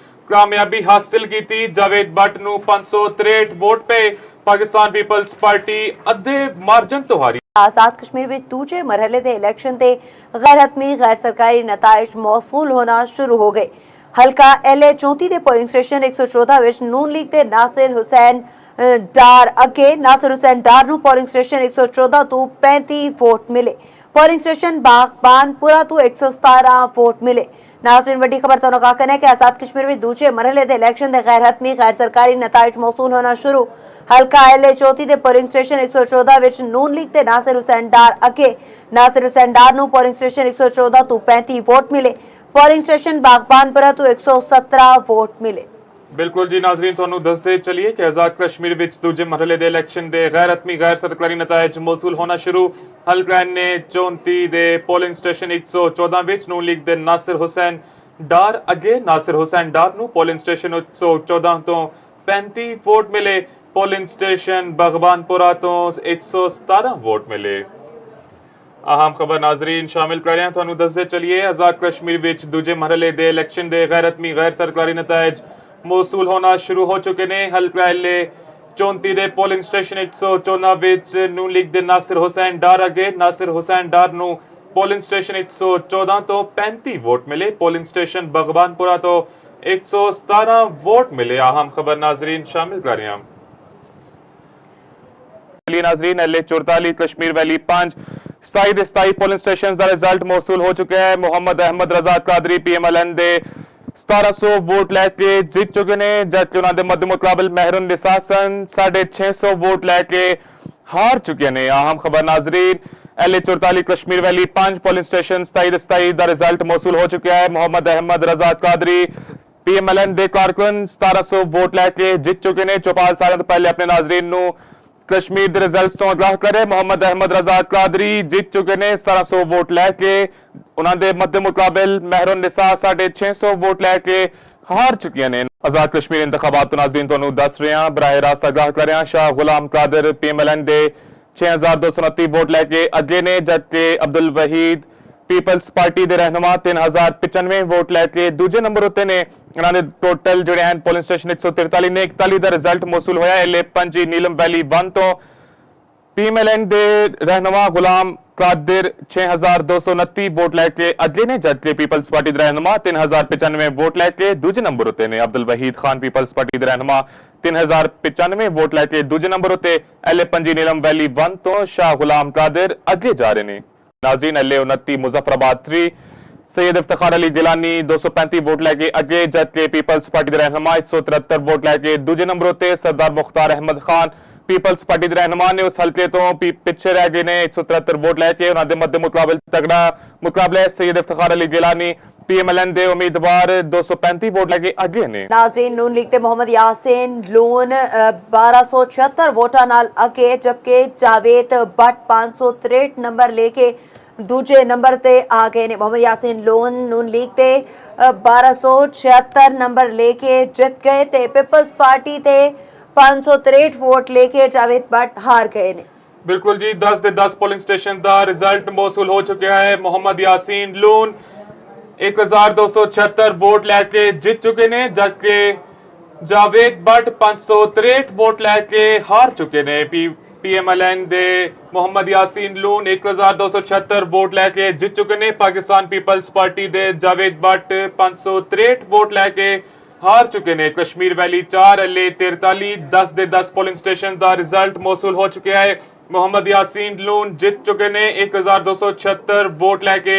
ਕਾਮਯਾਬੀ ਹਾਸਿਲ ਕੀਤੀ। ਜਾਵੇਦ ਭੱਟ ਨੂੰ 563 ਵੋਟ ਪਏ। ਪਾਕਿਸਤਾਨ ਪੀਪਲਸ ਪਾਰਟੀ ਅੱਧੇ ਮਾਰਜਨ ਤੋਂ ਹਾਰੀ। आजाद कश्मीर में दूजे मरहले के इलेक्शन ते गैर हतमी गैर सरकारी नताइज मौसूल होना शुरू हो गए। हल्का LA 34 के पोलिंग स्टेशन 114 विच नून लीग के नासिर हुसैन डार अगे। नासिर हुसैन डार नूं पोलिंग स्टेशन 114 तो 35 वोट मिले। पोलिंग स्टेशन बागबानपुरा तो 117 वोट मिले। नाज़रीन वड्डी खबर तो आगाह करना है कि आजाद कश्मीर में दूजे मरहले के इलेक्शन के गैर हतमी गैर सरकारी नताइज मौसूल होना शुरू। हल्का LA 34 के पोलिंग स्टेशन 114 विच नून लीग के नासिर हुसैन डार अगे। नासिर हुसैन डार नूं पोलिंग स्टेशन 114 तो 35 वोट मिले। पोलिंग स्टेशन बागबानपुरा तो 117 वोट मिले। बिल्कुल जी नाजरीन ਤੁਹਾਨੂੰ ਦੱਸਦੇ ਚਲੀਏ ਕਿ ਆਜ਼ਾਦ ਕਸ਼ਮੀਰ ਵਿੱਚ ਦੂਜੇ ਮਰਹਲੇ ਦੇ ਇਲੈਕਸ਼ਨ ਦੇ ਗੈਰ ਹਤਮੀ ਗੈਰ ਸਰਕਾਰੀ ਨਤਾਇਜ ਮੌਸੂਲ ਹੋਣਾ ਸ਼ੁਰੂ। ਹਲਕਾ ਨੇ 34 ਦੇ ਪੋਲਿੰਗ ਸਟੇਸ਼ਨ 114 ਵਿੱਚ ਨੂਨ ਲੀਗ ਦੇ ਨਾਸਿਰ ਹੁਸੈਨ ਡਾਰ ਅੱਗੇ। ਨਾਸਿਰ ਹੁਸੈਨ ਡਾਰ ਨੂੰ ਪੋਲਿੰਗ ਸਟੇਸ਼ਨ 114 ਤੋਂ 35 ਵੋਟ ਮਿਲੇ। ਪੋਲਿੰਗ ਸਟੇਸ਼ਨ ਬਗਬਾਨਪੁਰਾ ਤੋਂ 117 ਵੋਟ ਮਿਲੇ। ਅਹਿਮ ਖਬਰ ਨਾਜ਼ਰੀਨ ਸ਼ਾਮਿਲ ਕਰ ਰਹੇ ਹਾਂ ਤੁਹਾਨੂੰ ਦੱਸਦੇ ਚਲੀਏ ਆਜ਼ਾਦ ਕਸ਼ਮੀਰ ਵਿੱਚ ਦੂਜੇ ਮਰਹਲੇ ਦੇ ਇਲੈਕਸ਼ਨ ਦੇ ਗੈਰ ਹਤਮੀ ਗੈਰ ਸਰਕਾਰੀ ਨਤਾਇਜ ਮੌਸੂਲ ਹੋਣਾ ਸ਼ੁਰੂ ਹੋ ਚੁੱਕੇ ਨੇ। ਹਲਕਾ LA 34 ਦੇ ਪੋਲਿੰਗ ਸਟੇਸ਼ਨ 114 ਵਿੱਚ ਨੂਨ ਲੀਗ ਦੇ ਨਾਸਿਰ ਹੁਸੈਨ ਡਾਰ ਅੱਗੇ। ਨਾਸਿਰ ਹੁਸੈਨ ਡਾਰ ਨੂੰ ਪੋਲਿੰਗ ਸਟੇਸ਼ਨ 114 ਤੋਂ 35 ਵੋਟ ਮਿਲੇ। ਪੋਲਿੰਗ ਸਟੇਸ਼ਨ ਬਗਬਾਨਪੁਰਾ ਤੋਂ 117 ਵੋਟ ਮਿਲੇ। ਅਹਿਮ ਖਬਰ ਨਾਜ਼ਰੀਨ ਸ਼ਾਮਿਲ ਕਰ ਰਹੇ ਹਾਂ नाज़रीन LA 44 कश्मीर वैली 5 27 ਦੇ 27 ਪੋਲਿੰਗ ਸਟੇਸ਼ਨ ਦਾ ਰਿਜ਼ਲਟ ਮੌਸੂਲ ਹੋ ਚੁੱਕਿਆ ਹੈ। ਮੁਹੰਮਦ ਅਹਿਮਦ ਰਜ਼ਾ ਕਾਦਰੀ PMLN ਦੇ 1700 ਵੋਟ ਲੈ ਕੇ ਜਿੱਤ ਚੁੱਕੇ ਨੇ, ਜਦਕਿ ਉਹਨਾਂ ਦੇ ਮੱਦੇ ਮੁਕਾਬਲ ਮਹਿरून ਨਿਸਾਸਨ 650 ਵੋਟ ਲੈ ਕੇ ਹਾਰ ਚੁੱਕੇ ਨੇ। ਅਹਿਮ ਖਬਰ Nazreen LA 44 Kashmir valley 5 polling station 27 ਦਾ ਰਿਜ਼ਲਟ ਮੌਸੂਲ ਹੋ ਚੁੱਕਿਆ ਹੈ। ਮੁਹੰਮਦ ਅਹਿਮਦ ਰਜ਼ਾ ਕਾਦਰੀ PMLN ਦੇ ਕਾਰਕੁਨ 1700 ਵੋਟ ਲੈ ਕੇ ਜਿੱਤ ਚੁੱਕੇ ਨੇ। ਚੌਪਾਲ ਸਾਲਾਂ ਤੋਂ ਪਹਿਲੇ ਆਪਣੇ ਨਾਜ਼ਰੀਨ ਨੂੰ ਕਸ਼ਮੀਰ ਦੇ ਰਿਜ਼ਲਟਸ ਤੋਂ ਆਗਾਹ ਕਰੇ। ਮੁਹੰਮਦ ਅਹਿਮਦ ਰਜ਼ਾ ਕਾਦਰੀ ਜਿੱਤ ਚੁੱਕੇ ਨੇ 1700 ਵੋਟ ਲੈ ਕੇ। ਉਹਨਾਂ ਦੇ ਮੱਦੇ ਮੁਕਾਬਲ ਮਹਿਰਨ ਨਿਸਾ 650 ਵੋਟ ਲੈ ਕੇ ਹਾਰ ਚੁੱਕੀਆਂ ਨੇ। ਆਜ਼ਾਦ ਕਸ਼ਮੀਰ ਇੰਤਖਾਬਾਤ ਤੋਂ ਨਾਜ਼ਰੀਨ ਤੁਹਾਨੂੰ ਦੱਸ ਰਹੇ ਹਾਂ, ਬਰਾਹ ਰਾਸਤ ਆਗਾਹ ਕਰ ਰਹੇ ਹਾਂ। ਸ਼ਾਹ ਗੁਲਾਮ ਕਾਦਰ PMLN ਦੇ 6229 ਵੋਟ ਲੈ ਕੇ ਅੱਗੇ ਨੇ, ਜਦਕਿ ਅਬਦੁਲ ਵਹੀਦ ਪੀਪਲਸ ਪਾਰਟੀ ਦੇ ਰਹਿਨੁਮਾ 3095 ਵੋਟ ਲੈ ਕੇ ਦੂਜੇ ਨੰਬਰ ਉੱਤੇ ਨੇ। ਇਹਨਾਂ ਦੇ ਟੋਟਲ ਜਿਹੜੇ ਹਨ ਪੋਲਿੰਗ ਸਟੇਸ਼ਨ 143 ਨੇ। 41 ਦਾ ਰਿਜ਼ਲਟ ਮੌਸੂਲ ਹੋਇਆ LA 5 ਨੀਲਮ ਵੈਲੀ 1 ਤੋਂ। PMLN ਦੇ ਰਹਿਨੁਮਾ ਗੁਲਾਮ ਕਾਦਰ 6229 ਵੋਟ ਲੈ ਕੇ ਅੱਗੇ ਨੇ, ਜਦਕਿ ਪੀਪਲਸ ਪਾਰਟੀ ਦੇ ਰਹਿਨੁਮਾ 3095 ਵੋਟ ਲੈ ਕੇ ਦੂਜੇ ਨੰਬਰ ਉੱਤੇ ਨੇ। ਅਬਦੁਲ ਵਹੀਦ ਖਾਨ ਪੀਪਲਸ ਪਾਰਟੀ ਦੇ ਰਹਿਨੁਮਾ 3095 ਵੋਟ ਲੈ ਕੇ ਦੂਜੇ ਨੰਬਰ ਉੱਤੇ। LA 5 ਨੀਲਮ ਵੈਲੀ 1 ਤੋਂ ਸ਼ਾਹ ਗੁਲਾਮ ਕਾਦਰ ਅੱਗੇ ਜਾ ਰਹੇ ਨੇ। नाज़रीन LA 29 मुजफ्फराबाद 3 सैयद इफ्तिखार अली गिलानी 235 वोट लैके अगे, जबकि पीपल्स पार्टी के रहनुमा 173 वोट लैके दूजे नंबर उत्ते। सरदार मुख्तार अहमद खान पीपल्स पार्टी के रहनुमा ने उस हल्के तो पिछे रह गए ने 173 वोट लैके। उन्होंने मध्य मुकाबले तगड़ा मुकाबला है। सैयद इफ्तिखार अली गिलानी PMLN ਦੇ ਉਮੀਦਵਾਰ 235 ਵੋਟ ਲੈ ਕੇ ਅੱਗੇ ਨੇ। ਨਾਜ਼ਰੀਨ ਨੂਨ ਲੀਗ ਤੇ ਮੁਹੰਮਦ ਯਾਸੀਨ ਲੋਨ 1276 ਵੋਟਾਂ ਨਾਲ ਅੱਗੇ, ਜਦਕਿ ਜਾਵੇਦ ਬੱਟ 563 ਨੰਬਰ ਲੈ ਕੇ ਦੂਜੇ ਨੰਬਰ ਤੇ ਆ ਗਏ ਨੇ। ਮੁਹੰਮਦ ਯਾਸੀਨ ਲੋਨ ਨੂਨ ਲੀਗ ਤੇ 1276 ਨੰਬਰ ਲੈ ਕੇ ਜਿੱਤ ਗਏ ਤੇ ਪੀਪਲਸ ਪਾਰਟੀ ਤੇ 563 ਵੋਟ ਲੈ ਕੇ ਜਾਵੇਦ ਬੱਟ ਹਾਰ ਗਏ ਨੇ। ਬਿਲਕੁਲ ਜੀ, 10 ਦੇ 10 ਪੋਲਿੰਗ ਸਟੇਸ਼ਨ ਦਾ ਰਿਜ਼ਲਟ ਮੌਸੂਲ ਹੋ ਚੁੱਕਿਆ ਹੈ। ਮੁਹੰਮਦ ਯਾਸੀਨ ਲੋਨ 1276 ਵੋਟ ਲੈ ਕੇ ਜਿੱਤ ਚੁੱਕੇ ਨੇ, ਜਦਕਿ ਜਾਵੇਦ ਬੱਟ 563 ਵੋਟ ਲੈ ਕੇ ਹਾਰ ਚੁੱਕੇ ਨੇ। PMLN ਦੇ ਮੁਹੰਮਦ ਯਾਸੀਨ ਲੂਨ 1276 ਵੋਟ ਲੈ ਕੇ ਜਿੱਤ ਚੁੱਕੇ ਨੇ। ਪਾਕਿਸਤਾਨ ਪੀਪਲਸ ਪਾਰਟੀ ਦੇ ਜਾਵੇਦ ਬੱਟ 563 ਵੋਟ ਲੈ ਕੇ ਹਾਰ ਚੁੱਕੇ ਨੇ। ਕਸ਼ਮੀਰ ਵੈਲੀ 4 LA 43 10 ਦੇ 10 ਪੋਲਿੰਗ ਸਟੇਸ਼ਨ ਦਾ ਰਿਜ਼ਲਟ ਮੌਸੂਲ ਹੋ ਚੁੱਕਿਆ ਹੈ। ਮੁਹੰਮਦ ਯਾਸੀਨ ਲੂਨ ਜਿੱਤ ਚੁੱਕੇ ਨੇ 1276 ਵੋਟ ਲੈ ਕੇ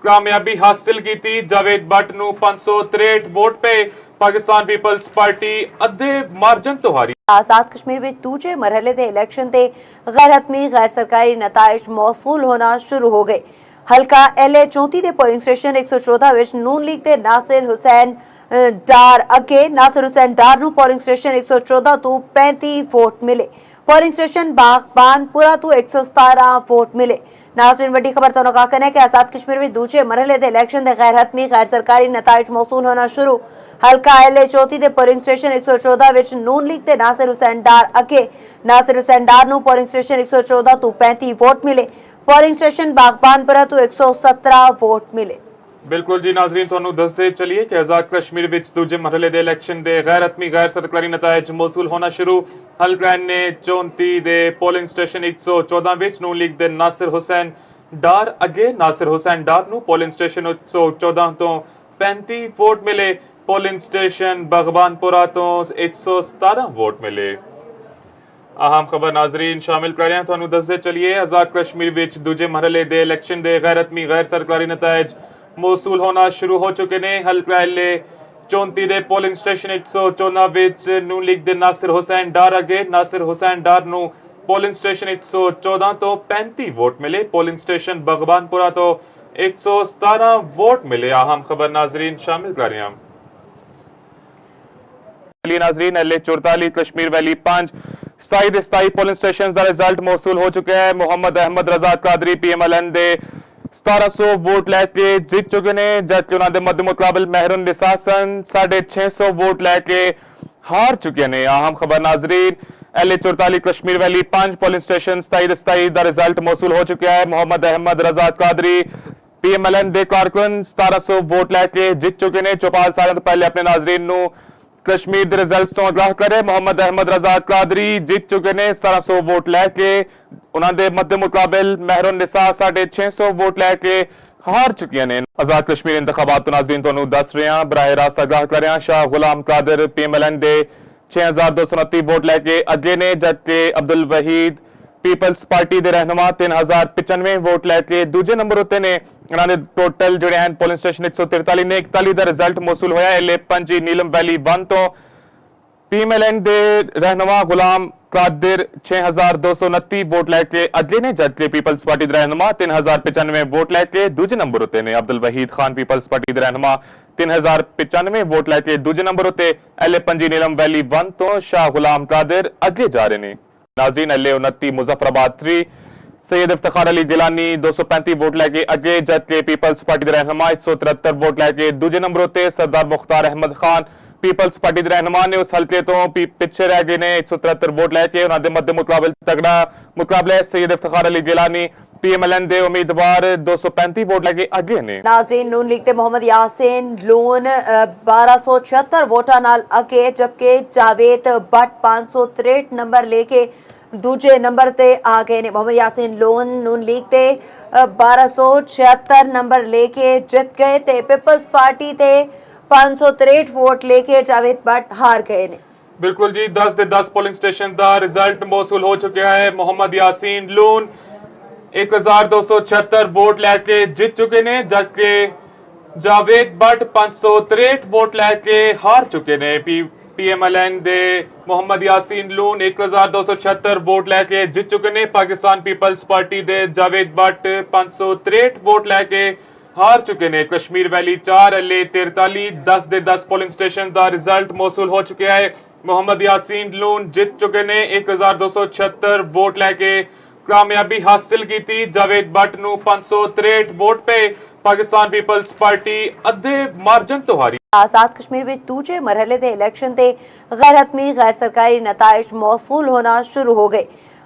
ਕਾਮਯਾਬੀ ਹਾਸਿਲ ਕੀਤੀ। ਜਾਵੇਦ ਬੱਟ ਨੂੰ 563 ਵੋਟ ਪਏ। ਪਾਕਿਸਤਾਨ ਪੀਪਲਸ ਪਾਰਟੀ ਅੱਧੇ ਮਾਰਜਨ ਤੋਂ ਹਾਰੀ। आजाद कश्मीर में दूजे मरहले के इलेक्शन से गैर हतमी गैर सरकारी नताइज मौसूल होना शुरू हो गए। हल्का LA 34 के पोलिंग स्टेशन 114 विच नून लीग के नासिर हुसैन डार अगे। नासिर हुसैन डार नूं पोलिंग स्टेशन 114 तो 35 वोट मिले। पोलिंग स्टेशन बागबानपुरा तो 117 वोट मिले। नाज़रीन वड्डी खबर तो कहना है कि आजाद कश्मीर में दूजे मरहले के इलेक्शन के गैर हतमी गैर सरकारी नताइज मौसूल होना शुरू। हल्का LA 34 के पोलिंग स्टेशन 114 विच नून लीग के नासिर हुसैन डार अगे। नासिर हुसैन डार नूं पोलिंग स्टेशन 114 तो 35 वोट मिले। पोलिंग स्टेशन बागबानपुरा तो 117 वोट मिले। ਬਿਲਕੁਲ ਜੀ ਨਾਜ਼ਰੀਨ, ਤੁਹਾਨੂੰ ਦੱਸਦੇ ਚੱਲੀਏ ਕਿ ਆਜ਼ਾਦ ਕਸ਼ਮੀਰ ਵਿੱਚ ਦੂਜੇ ਮਰਹਲੇ ਦੇ ਇਲੈਕਸ਼ਨ ਦੇ ਗੈਰ ਹਤਮੀ ਗੈਰ ਸਰਕਾਰੀ ਨਤਾਇਜ ਮੌਸੂਲ ਹੋਣਾ ਸ਼ੁਰੂ। ਹਲਕਾ ਨੇ 34 ਦੇ ਪੋਲਿੰਗ ਸਟੇਸ਼ਨ 114 ਵਿੱਚ ਨੂਨ ਲੀਗ ਦੇ ਨਾਸਿਰ ਹੁਸੈਨ ਡਾਰ ਅੱਗੇ। ਨਾਸਿਰ ਹੁਸੈਨ ਡਾਰ ਨੂੰ ਪੋਲਿੰਗ ਸਟੇਸ਼ਨ 114 ਤੋਂ 35 ਵੋਟ ਮਿਲੇ। ਪੋਲਿੰਗ ਸਟੇਸ਼ਨ ਬਗਬਾਨਪੁਰਾ ਤੋਂ 117 ਵੋਟ ਮਿਲੇ। ਅਹਿਮ ਖਬਰ ਨਾਜ਼ਰੀਨ ਸ਼ਾਮਿਲ ਕਰ ਰਹੇ ਹਾਂ, ਤੁਹਾਨੂੰ ਦੱਸਦੇ ਚੱਲੀਏ ਆਜ਼ਾਦ ਕਸ਼ਮੀਰ ਵਿੱਚ ਦੂਜੇ ਮਰਹਲੇ ਦੇ ਇਲੈਕਸ਼ਨ ਦੇ ਗੈਰ ਹਤਮੀ ਗੈਰ ਸਰਕਾਰੀ ਨਤਾਇਜ ਮੌਸੂਲ ਹੋਣਾ ਸ਼ੁਰੂ ਹੋ ਚੁੱਕੇ ਨੇ। ਹਲਕਾ LA 34 ਦੇ ਪੋਲਿੰਗ ਸਟੇਸ਼ਨ 114 ਵਿੱਚ ਨੂਨ ਲੀਗ ਦੇ ਨਾਸਿਰ ਹੁਸੈਨ ਡਾਰ ਅੱਗੇ। ਨਾਸਿਰ ਹੁਸੈਨ ਡਾਰ ਨੂੰ ਪੋਲਿੰਗ ਸਟੇਸ਼ਨ 114 ਤੋਂ 35 ਵੋਟ ਮਿਲੇ। ਪੋਲਿੰਗ ਸਟੇਸ਼ਨ ਬਗਬਾਨਪੁਰਾ ਤੋਂ 117 ਵੋਟ ਮਿਲੇ। ਅਹਿਮ ਖਬਰ ਨਾਜ਼ਰੀਨ ਸ਼ਾਮਿਲ ਕਰ ਰਹੇ ਹਾਂ। ਨਾਜ਼ਰੀਨ LA 44 ਕਸ਼ਮੀਰ ਵੈਲੀ 5 27 ਦੇ 27 ਪੋਲਿੰਗ ਸਟੇਸ਼ਨ ਦਾ ਰਿਜ਼ਲਟ ਮੌਸੂਲ ਹੋ ਚੁੱਕਿਆ ਹੈ। ਮੁਹੰਮਦ ਅਹਿਮਦ ਰਜ਼ਾ ਕਾਦਰੀ PMLN ਦੇ 1700 ਵੋਟ ਲੈ ਕੇ ਜਿੱਤ ਚੁੱਕੇ ਨੇ, ਜਦਕਿ ਉਹਨਾਂ ਦੇ ਮੱਦੇ ਮੁਕਾਬਲ ਮਹਿਰਨ ਨਿਸਾ 650 ਵੋਟ ਲੈ ਕੇ ਹਾਰ ਚੁੱਕੇ ਨੇ। ਅਹਿਮ ਖਬਰ ਨਾਜ਼ਰੀਨ LA 44 ਕਸ਼ਮੀਰ ਵੈਲੀ 5 ਪੋਲਿੰਗ ਸਟੇਸ਼ਨ 27 ਦੇ 27 ਦਾ ਰਿਜ਼ਲਟ ਮੌਸੂਲ ਹੋ ਚੁੱਕਿਆ ਹੈ। ਮੁਹੰਮਦ ਅਹਿਮਦ ਰਜ਼ਾ ਕਾਦਰੀ PMLN ਦੇ ਕਾਰਕੁਨ 1700 ਵੋਟ ਲੈ ਕੇ ਜਿੱਤ ਚੁੱਕੇ ਨੇ। ਚੌਪਾਲ ਸਾਲਾਂ ਤੋਂ ਪਹਿਲੇ ਆਪਣੇ ਨਾਜ਼ਰੀਨ ਨੂੰ ਕਸ਼ਮੀਰ ਦੇ ਰਿਜ਼ਲਟਸ ਤੋਂ ਆਗਾਹ ਕਰੇ। ਮੁਹੰਮਦ ਅਹਿਮਦ ਰਜ਼ਾ ਕਾਦਰੀ ਜਿੱਤ ਚੁੱਕੇ ਨੇ 1700 ਵੋਟ ਲੈ ਕੇ। ਉਹਨਾਂ ਦੇ ਮੱਦੇ ਮੁਕਾਬਲ ਮਹਿਰਨ ਨਿਸਾ 650 ਵੋਟ ਲੈ ਕੇ ਹਾਰ ਚੁੱਕੀਆਂ ਨੇ। ਆਜ਼ਾਦ ਕਸ਼ਮੀਰ ਇੰਤਖਾਬਾਤ ਤੋਂ ਨਾਜ਼ਰੀਨ ਤੁਹਾਨੂੰ ਦੱਸ ਰਹੇ ਹਾਂ, ਬਰਾਹ ਰਾਸਤ ਆਗਾਹ ਕਰ ਰਹੇ ਹਾਂ। ਸ਼ਾਹ ਗੁਲਾਮ ਕਾਦਰ PMLN ਦੇ 6229 ਵੋਟ ਲੈ ਕੇ ਅੱਗੇ ਨੇ, ਜਦਕਿ ਅਬਦੁਲ ਵਹੀਦ ਪੀਪਲਸ ਪਾਰਟੀ ਦੇ ਰਹਿਨੁਮਾ 3095 ਵੋਟ ਲੈ ਕੇ ਦੂਜੇ ਨੰਬਰ ਉੱਤੇ ਨੇ। ਇਹਨਾਂ ਦੇ ਟੋਟਲ ਜਿਹੜੇ ਹਨ ਪੋਲਿੰਗ ਸਟੇਸ਼ਨ 143 ਨੇ। 41 ਦਾ ਰਿਜ਼ਲਟ ਮੌਸੂਲ ਹੋਇਆ LA 5 ਨੀਲਮ ਵੈਲੀ 1 ਤੋਂ। PMLN ਦੇ ਰਹਿਨੁਮਾ ਗੁਲਾਮ कादिर 6229 वोट लैके अगले ने जबकि पीपल्स पार्टी दे रहनुमा 3095 वोट लैके दूजे नंबर उत्ते ने अब्दुल वहीद खान पीपल्स पार्टी दे रहनुमा 3095 वोट लैके दूजे नंबर उत्ते एल पंजी नीलम वैली 1 तो शाह गुलाम कादिर अगले जा रहे ने नाज़रीन एल 29 मुजफ्फराबाद 3 सैयद इफ्तिखार अली गिलानी 235 वोट लैके अगे जबकि पीपल्स पार्टी दे रहनुमा 173 वोट लैके दूजे नंबर उत्ते सरदार मुख्तार अहमद खान पीपल्स पार्टी दे रहनुमा ने उस हल्के तो पिछे रह गए ने 173 वोट लैके उन्होंने मध्य मुकाबले तगड़ा मुकाबला सैयद इफ्तिखार अली गिलानी पीएमएलएन दे उम्मीदवार 235 वोट लैके अगे ने नाज़रीन नून लीग दे मोहम्मद यासीन लोन 1276 वोटां नाल अगे जबकि जावेद भट्ट 563 नंबर लेके दूजे नंबर ते आ गए ने मोहम्मद यासीन लोन नून लीग ते 1276 नंबर लेके जित गए ते पीपल्स पार्टी ते 563 वोट लेके जावेद भट्ट हार गए ने बिल्कुल जी 10 ਦੇ 10 पोलिंग स्टेशन ਦਾ ਰਿਜ਼ਲਟ ਮੌਸੂਲ ਹੋ ਚੁੱਕਿਆ ਹੈ ਮੁਹੰਮਦ ਯਾਸੀਨ ਲੂਨ 1276 ਵੋਟ ਲੈ ਕੇ ਜਿੱਤ ਚੁੱਕੇ ਨੇ ਜਦਕਿ ਜਾਵੇਦ ਭੱਟ 563 ਵੋਟ ਲੈ ਕੇ ਹਾਰ ਚੁੱਕੇ ਨੇ ਪੀਐਮਐਲਐਨ ਦੇ ਮੁਹੰਮਦ ਯਾਸੀਨ ਲੂਨ 1276 ਵੋਟ ਲੈ ਕੇ ਜਿੱਤ ਚੁੱਕੇ ਨੇ ਪਾਕਿਸਤਾਨ ਪੀਪਲਸ ਪਾਰਟੀ ਦੇ ਜਾਵੇਦ ਭੱਟ 563 ਵੋਟ ਲੈ ਕੇ हार चुके ने कश्मीर वैली 4 एल 43 10 ਦੇ 10 पोलिंग स्टेशन ਦਾ ਰਿਜ਼ਲਟ ਮੌਸੂਲ ਹੋ ਚੁੱਕਿਆ ਹੈ ਮੁਹੰਮਦ ਯਾਸੀਨ ਲੂਨ ਜਿੱਤ ਚੁੱਕੇ ਨੇ 1276 ਵੋਟ ਲੈ ਕੇ ਕਾਮਯਾਬੀ ਹਾਸਲ ਕੀਤੀ ਜਾਵੇਦ ਭੱਟ ਨੂੰ 563 ਵੋਟ ਪਏ ਪਾਕਿਸਤਾਨ ਪੀਪਲਸ ਪਾਰਟੀ ਅੱਧੇ ਮਾਰਜਨ ਤੋਂ ਹਾਰੀ आजाद कश्मीर में दूजे मरहले के इलेक्शन से गैर हतमी गैर सरकारी नताइज मौसूल होना शुरू हो गए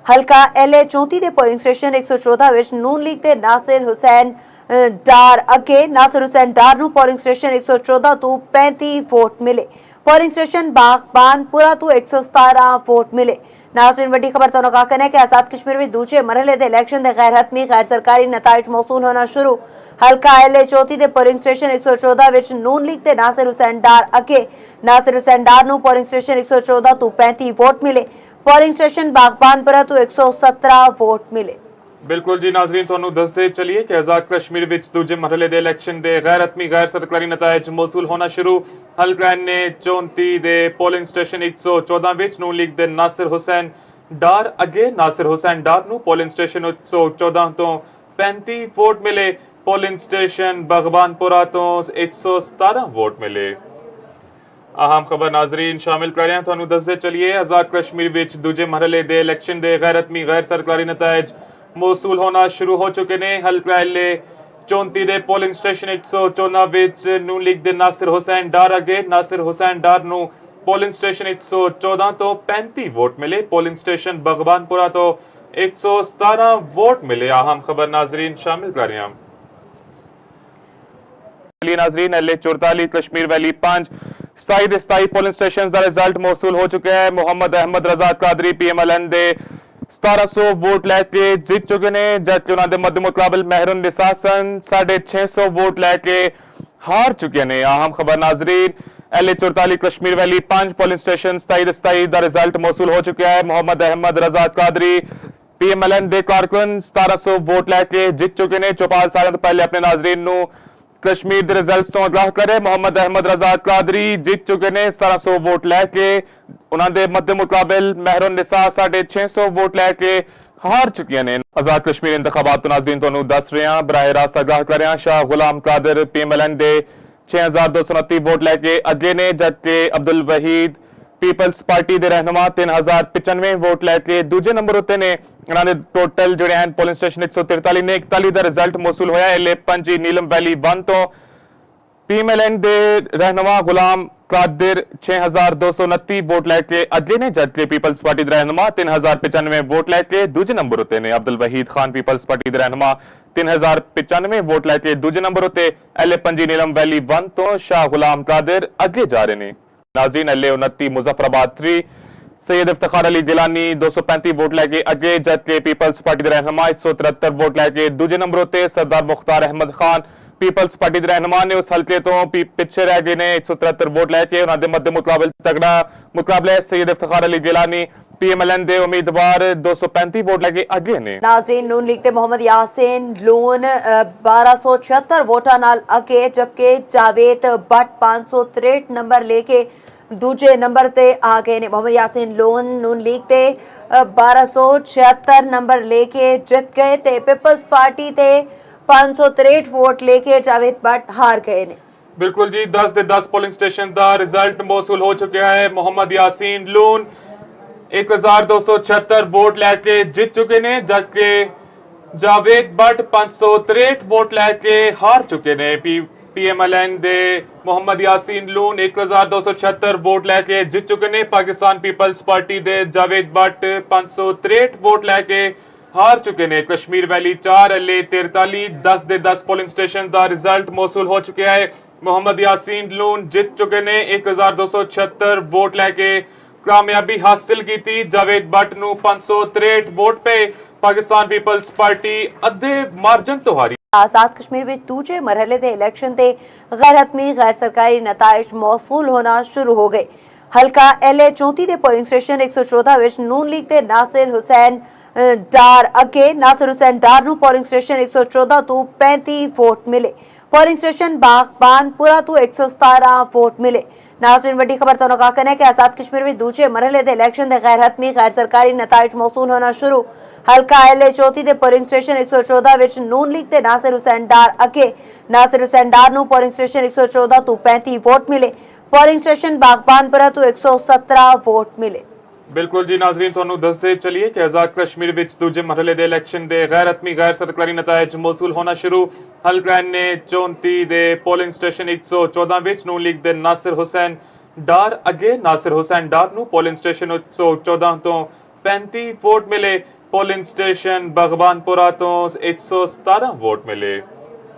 हल्का LA 34 के पोलिंग स्टेशन 114 विच नून लीग के नासिर हुसैन डार अगे नासिर हुसैन डार नूं पोलिंग स्टेशन 114 तो 35 वोट मिले पोलिंग स्टेशन बागबानपुरा तो 117 वोट मिले नाज़रीन वड्डी खबर तो कहना है कि आजाद कश्मीर में दूजे मरहले के इलेक्शन के गैर हतमी गैर सरकारी नताइज मौसूल होना शुरू हल्का LA 34 के पोलिंग स्टेशन 114 विच नून लीग के नासिर हुसैन डार अगे नासिर हुसैन डार नूं पोलिंग स्टेशन 114 तो 35 वोट मिले पोलिंग स्टेशन बागबानपुरा तो 117 वोट मिले बिल्कुल जी नाजरीन ਤੁਹਾਨੂੰ ਦੱਸਦੇ ਚਲਿਏ ਕਿ ਆਜ਼ਾਦ ਕਸ਼ਮੀਰ ਵਿੱਚ ਦੂਜੇ ਮਰਹਲੇ ਦੇ ਇਲੈਕਸ਼ਨ ਦੇ ਗੈਰ ਹਤਮੀ ਗੈਰ ਸਰਕਾਰੀ ਨਤਾਇਜ ਮੌਸੂਲ ਹੋਣਾ ਸ਼ੁਰੂ ਹਲਕਾ ਨੇ 34 ਦੇ ਪੋਲਿੰਗ ਸਟੇਸ਼ਨ 114 ਵਿੱਚ ਨੂਨ ਲੀਗ ਦੇ ਨਾਸਿਰ ਹੁਸੈਨ ਡਾਰ ਅੱਗੇ ਨਾਸਿਰ ਹੁਸੈਨ ਡਾਰ ਨੂੰ ਪੋਲਿੰਗ ਸਟੇਸ਼ਨ 114 ਤੋਂ 35 ਵੋਟ ਮਿਲੇ ਪੋਲਿੰਗ ਸਟੇਸ਼ਨ ਬਗਬਾਨਪੁਰਾ ਤੋਂ 117 ਵੋਟ ਮਿਲੇ ਅਹਿਮ ਖਬਰ ਨਾਜ਼ਰੀਨ ਸ਼ਾਮਿਲ ਕਰ ਰਹੇ ਹਾਂ ਤੁਹਾਨੂੰ ਦੱਸਦੇ ਚਲਿਏ ਆਜ਼ਾਦ ਕਸ਼ਮੀਰ ਵਿੱਚ ਦੂਜੇ ਮਰਹਲੇ ਦੇ ਇਲੈਕਸ਼ਨ ਦੇ ਗੈਰ ਹਤਮੀ ਗੈਰ ਸਰਕਾਰੀ ਨਤਾਇਜ ਮੌਸੂਲ ਹੋਣਾ ਸ਼ੁਰੂ ਹੋ ਚੁੱਕੇ ਨੇ ਹਲਕਾ LA 34 ਦੇ ਪੋਲਿੰਗ ਸਟੇਸ਼ਨ 114 ਵਿੱਚ ਨੂਨ ਲੀਗ ਦੇ ਨਾਸਿਰ ਹੁਸੈਨ ਡਾਰ ਅਗੇ ਨਾਸਿਰ ਹੁਸੈਨ ਡਾਰ ਨੂੰ ਪੋਲਿੰਗ ਸਟੇਸ਼ਨ 114 ਤੋਂ 35 ਵੋਟ ਮਿਲੇ ਪੋਲਿੰਗ ਸਟੇਸ਼ਨ ਬਗਬਾਨਪੁਰਾ ਤੋਂ 117 ਵੋਟ ਮਿਲੇ ਅਹਿਮ ਖਬਰ ਨਾਜ਼ਰੀਨ ਸ਼ਾਮਿਲ ਕਰ ਰਹੇ ਹਾਂ नाजरीन LA 44 Kashmir valley 5 27 polling station का रिजल्ट मौसूल हो चुका है मोहम्मद अहमद रजा कादरी PMLN दे 1700 वोट लैके जीत चुके ने जबकि उन्होंने मध्य मुकाबल महरुन निसासन 650 वोट लैके हार चुके ने अहम खबर नाजरीन LA 44 Kashmir valley 5 polling station 27 का रिजल्ट मौसूल हो चुका है मोहम्मद अहमद रजा कादरी PMLN दे कारकुन 1700 वोट लैके जीत चुके ने चौपाल साल तो पहले अपने नाजरीन नू कश्मीर के रिजल्ट्स तो आगाह करे मोहम्मद अहमद रजा कादरी जीत चुके ने 1700 वोट लैके उन्होंने मध्य मुकाबल महरुन निसा 650 वोट लैके हार चुके ने आजाद कश्मीर इंतखाबात तो नाज़रीन तुहानू दस रहे हैं बराह रास्त आगाह कर रहे हैं शाह गुलाम कादिर PMLN दे 6229 वोट लैके अगे ने जबकि अब्दुल वहीद पीपल्स पार्टी के रहनुमा 3095 वोट लैके दूजे नंबर उत्ते ने उन्होंने टोटल जोड़े हैं पोलिंग स्टेशन 143 ने 41 का रिजल्ट मौसूल होया LA पंजी नीलम वैली 1 तो PMLN दे रहनुमा गुलाम कादिर 6229 वोट लैके अगले ने जबकि पीपल्स पार्टी के रहनुमा 3095 वोट लैके दूजे नंबर उत्ते ने अब्दुल वहीद खान पीपल्स पार्टी के रहनुमा 3095 वोट लैके दूजे नंबर उत्ते LA पंजी नीलम वैली 1 तो शाह गुलाम कादिर अगे जा रहे ने नाज़रीन LA 29 मुजफ्फराबाद 3 सैयद इफ्तिखार अली गिलानी 235 वोट लैके अगे जबकि पीपल्स पार्टी के रहनुमा 173 वोट लैके दूजे नंबर उत्ते सरदार मुख्तार अहमद खान पीपल्स पार्टी के रहनुमा ने उस हल्के तो पिछे रह गए ने 173 वोट लैके उन्होंने मध्य मुकाबले तगड़ा मुकाबला सैयद इफ्तिखार अली गिलानी PMLN दे उम्मीदवार 235 वोट लैके अगे ने नाज़रीन नून लीग के मोहम्मद यासीन लोन 1276 वोटां नाल अगे जबकि जावेद भट्ट 563 नंबर लेके ਦੂਜੇ ਨੰਬਰ ਤੇ ਆ ਗਏ ਨੇ। ਮੁਹੰਮਦ ਯਾਸੀਨ ਲੋਨ ਨੂਨ ਲੀਗ ਤੇ 1276 ਨੰਬਰ ਲੈ ਕੇ ਜਿੱਤ ਗਏ ਤੇ ਪੀਪਲਸ ਪਾਰਟੀ ਤੇ 563 ਵੋਟ ਲੈ ਕੇ ਜਾਵੇਦ ਭੱਟ ਹਾਰ ਗਏ ਨੇ। ਬਿਲਕੁਲ ਜੀ 10 ਦੇ 10 ਪੋਲਿੰਗ ਸਟੇਸ਼ਨ ਦਾ ਰਿਜ਼ਲਟ ਮੌਸੂਲ ਹੋ ਚੁੱਕਿਆ ਹੈ। ਮੁਹੰਮਦ ਯਾਸੀਨ ਲੂਨ 1276 ਵੋਟ ਲੈ ਕੇ ਜਿੱਤ ਚੁੱਕੇ ਨੇ, ਜਦਕਿ ਜਾਵੇਦ ਭੱਟ 563 ਵੋਟ ਲੈ ਕੇ ਹਾਰ ਚੁੱਕੇ ਨੇ। ਪੀਐਮਐਲਐਨ ਦੇ ਮੁਹੰਮਦ ਯਾਸੀਨ ਲੂਨ 1276 ਵੋਟ ਲੈ ਕੇ ਜਿੱਤ ਚੁੱਕੇ ਨੇ। ਪਾਕਿਸਤਾਨ ਪੀਪਲਸ ਪਾਰਟੀ ਦੇ ਜਾਵੇਦ ਭੱਟ 563 ਵੋਟ ਲੈ ਕੇ ਹਾਰ ਚੁੱਕੇ ਨੇ। ਕਸ਼ਮੀਰ ਵੈਲੀ 4 ਐਲਏ 43 10 ਦੇ 10 ਪੋਲਿੰਗ ਸਟੇਸ਼ਨ ਦਾ ਰਿਜ਼ਲਟ ਮੌਸੂਲ ਹੋ ਚੁੱਕਿਆ ਹੈ। ਮੁਹੰਮਦ ਯਾਸੀਨ ਲੂਨ ਜਿੱਤ ਚੁੱਕੇ ਨੇ 1276 ਵੋਟ ਲੈ ਕੇ ਕਾਮਯਾਬੀ ਹਾਸਿਲ ਕੀਤੀ। ਜਾਵੇਦ ਭੱਟ ਨੂੰ 563 ਵੋਟ ਪਏ। ਪਾਕਿਸਤਾਨ ਪੀਪਲਸ ਪਾਰਟੀ ਅੱਧੇ ਮਾਰਜਨ ਤੋਂ ਹਾਰੀ। आजाद कश्मीर में दूजे मरहले के इलेक्शन से गैर हतमी गैर सरकारी नताइज मौसूल होना शुरू हो गए। हल्का LA 34 के पोलिंग स्टेशन 114 विच नून लीग के नासिर हुसैन डार अगे नासिर हुसैन डार नूं पोलिंग स्टेशन 114 तो 35 वोट मिले। पोलिंग स्टेशन बागबानपुरा तो 117 वोट मिले। नाज़रीन वड्डी खबर तो कहना है कि आजाद कश्मीर में दूजे मरहले के इलेक्शन के गैर हतमी गैर सरकारी नताइज मौसूल होना शुरू। हल्का LA 34 के पोलिंग स्टेशन 114 विच नून लीग के नासिर हुसैन डार अगे नासिर हुसैन डार नूं पोलिंग स्टेशन 114 तो 35 वोट मिले। पोलिंग स्टेशन बागबानपुरा तो 117 वोट मिले। ਬਿਲਕੁਲ ਜੀ ਨਾਜ਼ਰੀਨ, ਤੁਹਾਨੂੰ ਦੱਸਦੇ ਚਲੀਏ ਕਿ ਆਜ਼ਾਦ ਕਸ਼ਮੀਰ ਵਿੱਚ ਦੂਜੇ ਮਰਹਲੇ ਦੇ ਇਲੈਕਸ਼ਨ ਦੇ ਗੈਰ ਹਤਮੀ ਗੈਰ ਸਰਕਾਰੀ ਨਤਾਇਜ ਮੌਸੂਲ ਹੋਣਾ ਸ਼ੁਰੂ। ਹਲਕਾ ਨੇ 34 ਦੇ ਪੋਲਿੰਗ ਸਟੇਸ਼ਨ 114 ਵਿੱਚ ਨੂਨ ਲੀਗ ਦੇ ਨਾਸਿਰ ਹੁਸੈਨ ਡਾਰ ਅੱਗੇ ਨਾਸਿਰ ਹੁਸੈਨ ਡਾਰ ਨੂੰ ਪੋਲਿੰਗ ਸਟੇਸ਼ਨ 114 ਤੋਂ 35 ਵੋਟ ਮਿਲੇ। ਪੋਲਿੰਗ ਸਟੇਸ਼ਨ ਬਗਬਾਨਪੁਰਾ ਤੋਂ 117 ਵੋਟ ਮਿਲੇ।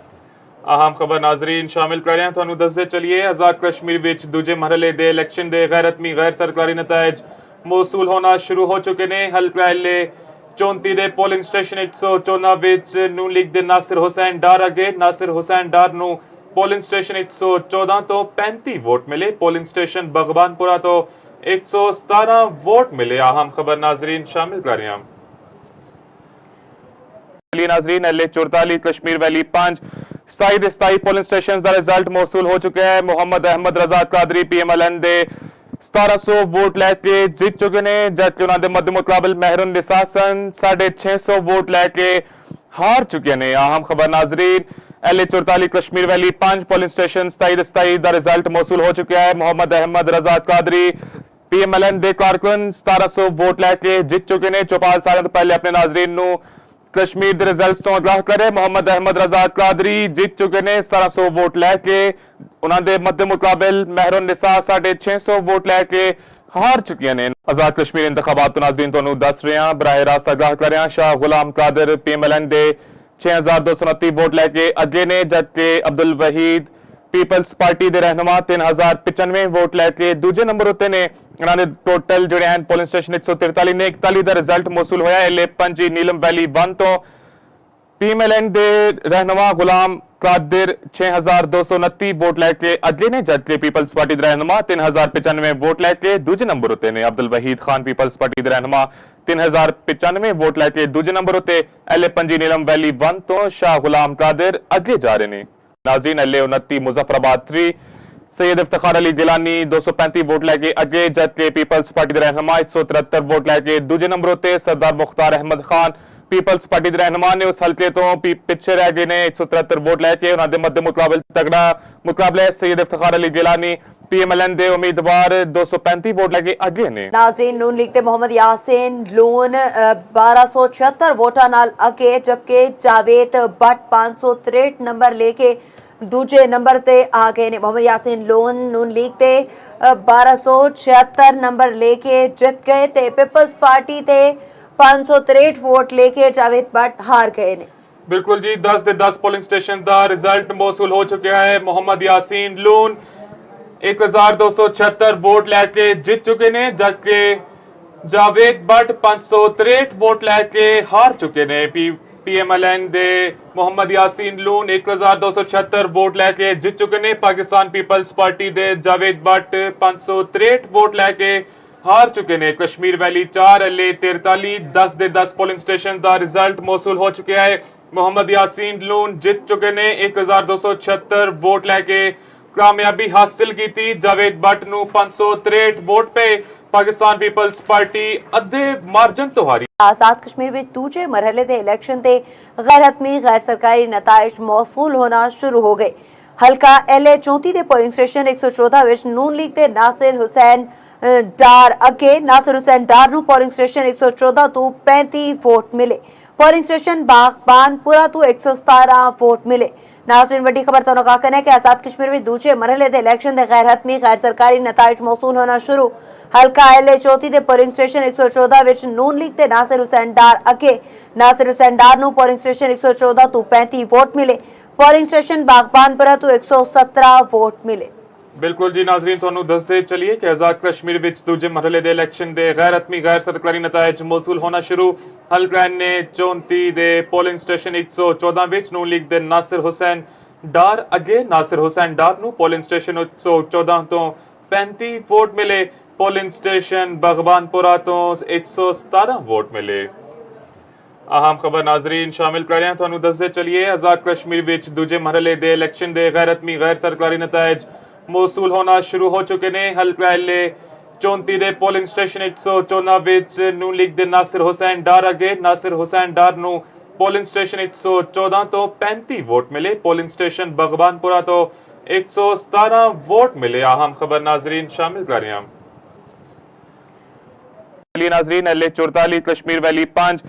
ਅਹਿਮ ਖਬਰ ਨਾਜ਼ਰੀਨ ਸ਼ਾਮਿਲ ਕਰ ਰਹੇ ਹਾਂ, ਤੁਹਾਨੂੰ ਦੱਸਦੇ ਚਲੀਏ ਆਜ਼ਾਦ ਕਸ਼ਮੀਰ ਵਿੱਚ ਦੂਜੇ ਮਰਹਲੇ ਦੇ ਇਲੈਕਸ਼ਨ ਦੇ ਗੈਰ ਹਤਮੀ ਗੈਰ ਸਰਕਾਰੀ ਨਤਾਇਜ ਮੌਸੂਲ ਹੋਣਾ ਸ਼ੁਰੂ ਹੋ ਚੁੱਕੇ ਨੇ। ਹਲਕਾ LA 34 ਦੇ ਪੋਲਿੰਗ ਸਟੇਸ਼ਨ 114 ਵਿੱਚ ਨੂਨ ਲੀਗ ਦੇ ਨਾਸਿਰ ਹੁਸੈਨ ਡਾਰ ਅੱਗੇ ਨਾਸਿਰ ਹੁਸੈਨ ਡਾਰ ਨੂੰ ਪੋਲਿੰਗ ਸਟੇਸ਼ਨ 114 ਤੋਂ 35 ਵੋਟ ਮਿਲੇ। ਪੋਲਿੰਗ ਸਟੇਸ਼ਨ ਬਗਬਾਨਪੁਰਾ ਤੋਂ 117 ਵੋਟ ਮਿਲੇ। ਅਹਿਮ ਖਬਰ ਨਾਜ਼ਰੀਨ ਸ਼ਾਮਿਲ ਕਰ ਰਹੇ ਹਾਂ। नाज़रीन LA 44 कश्मीर वैली 5 27 ਦੇ 27 ਪੋਲਿੰਗ ਸਟੇਸ਼ਨ ਦਾ ਰਿਜ਼ਲਟ ਮੌਸੂਲ ਹੋ ਚੁੱਕਿਆ ਹੈ। ਮੁਹੰਮਦ ਅਹਿਮਦ ਰਜ਼ਾ ਕਾਦਰੀ PMLN ਦੇ 1700 ਵੋਟ ਲੈ ਕੇ ਜਿੱਤ ਚੁੱਕੇ ਨੇ, ਜਦਕਿ ਉਹਨਾਂ ਦੇ ਮੱਦੇ ਮੁਕਾਬਲ ਮਹਿਰਨ ਨਿਸਾ ਸਨ 650 ਵੋਟ ਲੈ ਕੇ ਹਾਰ ਚੁੱਕੇ ਨੇ। ਅਹਿਮ ਖਬਰ ਨਾਜ਼ਰੀਨ LA 44 ਕਸ਼ਮੀਰ ਵੈਲੀ 5 ਪੋਲਿੰਗ ਸਟੇਸ਼ਨ 27 ਦੇ 27 ਦਾ ਰਿਜ਼ਲਟ ਮੌਸੂਲ ਹੋ ਚੁੱਕਿਆ ਹੈ। ਮੁਹੰਮਦ ਅਹਿਮਦ ਰਜ਼ਾ ਕਾਦਰੀ PMLN ਦੇ ਕਾਰਕੁਨ 1700 ਵੋਟ ਲੈ ਕੇ ਜਿੱਤ ਚੁੱਕੇ ਨੇ। ਚੌਪਾਲ ਸਾਲਾਂ ਤੋਂ ਪਹਿਲੇ ਆਪਣੇ ਨਾਜ਼ਰੀਨ ਨੂੰ कश्मीर के रिजल्ट्स तो आगाह करे। मुहम्मद अहमद रजा कादरी जीत चुके ने 1700 वोट लैके। उन्होंने मध्य मुकाबल महरून निसा 650 वोट लैके हार चुकी ने। आजाद कश्मीर इंतखाबात तो नाज़रीन तुहानू दस रहे हैं, बराह रास्त आगाह कर रहे हैं। शाह गुलाम कादर PMLN दे 6229 वोट लैके अगे ने, जबकि अब्दुल वहीद पीपल्स पार्टी के रहनुमा 3095 वोट लैके दूजे नंबर उत्ते ने। इन्होंने टोटल जोड़े हैं पोलिंग स्टेशन 143 ने 41 का रिजल्ट मौसूल होया। LA 5 नीलम वैली 1 तो PMLN दे रहनुमा गुलाम कादिर 6229 वोट लैके अगे ने, जबकि पीपल्स पार्टी के रहनुमा 3095 वोट लैके दूजे नंबर उत्ते ने। अब्दुल वहीद खान पीपल्स पार्टी के रहनुमा 3095 वोट लैके दूजे नंबर उत्ते। LA 5 नीलम वैली 1 तो शाह गुलाम कादिर अगे जा रहे हैं। नाज़रीन LA 29 मुजफ्फराबाद 3 सैयद इफ्तिखार अली गिलानी 235 वोट लैके अगे, जबकि पीपल्स पार्टी के रहनुमा 173 वोट लैके दूजे नंबर उत्ते। सरदार मुख्तार अहमद खान पीपल्स पार्टी के रहनुमा ने उस हल्के तो पिछे रह गए ने 173 वोट लैके। उन्होंने मध्य मुकाबल तगड़ा मुकाबला सैयद इफ्तिखार अली गिलानी PMLN दे उम्मीदवार 235 वोट लैके अगे ने। नाज़रीन नून लीग के मोहम्मद यासीन लून 1276 वोटां नाल अगे, जबकि जावेद भट्ट 563 नंबर लेके दूजे नंबर ते आ गए ने। मोहम्मद यासीन लोन नून लीग ते 1276 नंबर लेके जित गए ते पीपल्स पार्टी ते 563 वोट लेके जावेद भट्ट हार गए ने। बिल्कुल जी 10 ਦੇ 10 ਪੋਲਿੰਗ ਸਟੇਸ਼ਨ ਦਾ ਰਿਜ਼ਲਟ ਮੌਸੂਲ ਹੋ ਚੁੱਕਿਆ ਹੈ। ਮੁਹੰਮਦ ਯਾਸੀਨ ਲੂਨ 1276 ਵੋਟ ਲੈ ਕੇ ਜਿੱਤ ਚੁੱਕੇ ਨੇ, ਜਦਕਿ ਜਾਵੇਦ ਭੱਟ 563 ਵੋਟ ਲੈ ਕੇ ਹਾਰ ਚੁੱਕੇ ਨੇ। PMLN ਦੇ ਮੁਹੰਮਦ ਯਾਸੀਨ ਲੂਨ 1276 ਵੋਟ ਲੈ ਕੇ ਜਿੱਤ ਚੁੱਕੇ ਨੇ। ਪਾਕਿਸਤਾਨ ਪੀਪਲਸ ਪਾਰਟੀ ਦੇ ਜਾਵੇਦ ਭੱਟ 563 ਵੋਟ ਲੈ ਕੇ ਹਾਰ ਚੁੱਕੇ ਨੇ। ਕਸ਼ਮੀਰ ਵੈਲੀ 4 LA 43 10 ਦੇ 10 ਪੋਲਿੰਗ ਸਟੇਸ਼ਨ ਦਾ ਰਿਜ਼ਲਟ ਮੌਸੂਲ ਹੋ ਚੁੱਕਿਆ ਹੈ। ਮੁਹੰਮਦ ਯਾਸੀਨ ਲੂਨ ਜਿੱਤ ਚੁੱਕੇ ਨੇ 1276 ਵੋਟ ਲੈ ਕੇ ਕਾਮਯਾਬੀ ਹਾਸਿਲ ਕੀਤੀ। ਜਾਵੇਦ ਬੱਟ ਨੂੰ 563 ਵੋਟ ਪਏ। ਪਾਕਿਸਤਾਨ ਪੀਪਲਸ ਪਾਰਟੀ ਅੱਧੇ ਮਾਰਜਨ ਤੋਂ ਹਾਰੀ। आजाद कश्मीर में दूजे मरहले के इलेक्शन से गैर-हतमी गैर सरकारी नताइज मौसूल होना शुरू हो गए। हल्का LA 34 के पोलिंग स्टेशन 114 विच नून लीग के नासिर हुसैन डार अगे नासिर हुसैन डार नूं पोलिंग स्टेशन 114 तो 35 वोट मिले। पोलिंग स्टेशन बागबानपुरा तो 117 वोट मिले। नाज़रीन, वड्डी खबर तो कहना है कि आजाद कश्मीर में दूजे मरहले के इलेक्शन के गैर हतमी गैर सरकारी नताइज मौसूल होना शुरू। हल्का LA 34 के पोलिंग स्टेशन 114 विच नून लीग के नासिर हुसैन डार अगे नासिर हुसैन डार नूं पोलिंग स्टेशन 114 तो 35 वोट मिले। पोलिंग स्टेशन बागबानपुरा तो 117 वोट मिले। बिल्कुल जी नाजरीन, ਤੁਹਾਨੂੰ ਦੱਸਦੇ ਚਲੀਏ ਕਿ ਆਜ਼ਾਦ ਕਸ਼ਮੀਰ ਵਿੱਚ ਦੂਜੇ ਮਰਹਲੇ ਦੇ ਇਲੈਕਸ਼ਨ ਦੇ ਗੈਰ ਹਤਮੀ ਗੈਰ ਸਰਕਾਰੀ ਨਤਾਇਜ ਮੌਸੂਲ ਹੋਣਾ ਸ਼ੁਰੂ। ਹਲਕਾ ਨੇ 34 ਦੇ ਪੋਲਿੰਗ ਸਟੇਸ਼ਨ 114 ਵਿੱਚ ਨੂਨ ਲੀਗ ਦੇ ਨਾਸਿਰ ਹੁਸੈਨ ਡਾਰ ਅੱਗੇ ਨਾਸਿਰ ਹੁਸੈਨ ਡਾਰ ਨੂੰ ਪੋਲਿੰਗ ਸਟੇਸ਼ਨ 114 ਤੋਂ 35 ਵੋਟ ਮਿਲੇ। ਪੋਲਿੰਗ ਸਟੇਸ਼ਨ ਬਾਗਬਾਨਪੁਰਾ ਤੋਂ 117 ਵੋਟ ਮਿਲੇ। ਅਹਿਮ ਖਬਰ ਨਾਜ਼ਰੀਨ ਸ਼ਾਮਿਲ ਕਰ ਰਹੇ ਹਾਂ, ਤੁਹਾਨੂੰ ਦੱਸਦੇ ਚਲੀਏ ਆਜ਼ਾਦ ਕਸ਼ਮੀਰ ਵਿੱਚ ਦੂਜੇ ਮਰਹਲੇ ਦੇ ਇਲੈਕਸ਼ਨ ਦੇ ਗੈਰ ਹਤਮੀ ਗੈਰ ਸਰਕਾਰੀ ਨਤਾਇਜ ਮੌਸੂਲ ਹੋਣਾ ਸ਼ੁਰੂ ਹੋ ਚੁੱਕੇ ਨੇ। ਹਲਕਾ LA 34 ਦੇ ਪੋਲਿੰਗ ਸਟੇਸ਼ਨ 114 ਵਿੱਚ ਨੂਨ ਲੀਗ ਦੇ ਨਾਸਿਰ ਹੁਸੈਨ ਡਾਰ ਅੱਗੇ ਨਾਸਿਰ ਹੁਸੈਨ ਡਾਰ ਨੂੰ ਪੋਲਿੰਗ ਸਟੇਸ਼ਨ 114 ਤੋਂ 35 ਵੋਟ ਮਿਲੇ। ਪੋਲਿੰਗ ਸਟੇਸ਼ਨ ਬਗਬਾਨਪੁਰਾ ਤੋਂ 117 ਵੋਟ ਮਿਲੇ। ਅਹਿਮ ਖਬਰ ਨਾਜ਼ਰੀਨ ਸ਼ਾਮਿਲ ਕਰ ਰਹੇ ਹਾਂ। नाजरीन LA 44 Kashmir valley 5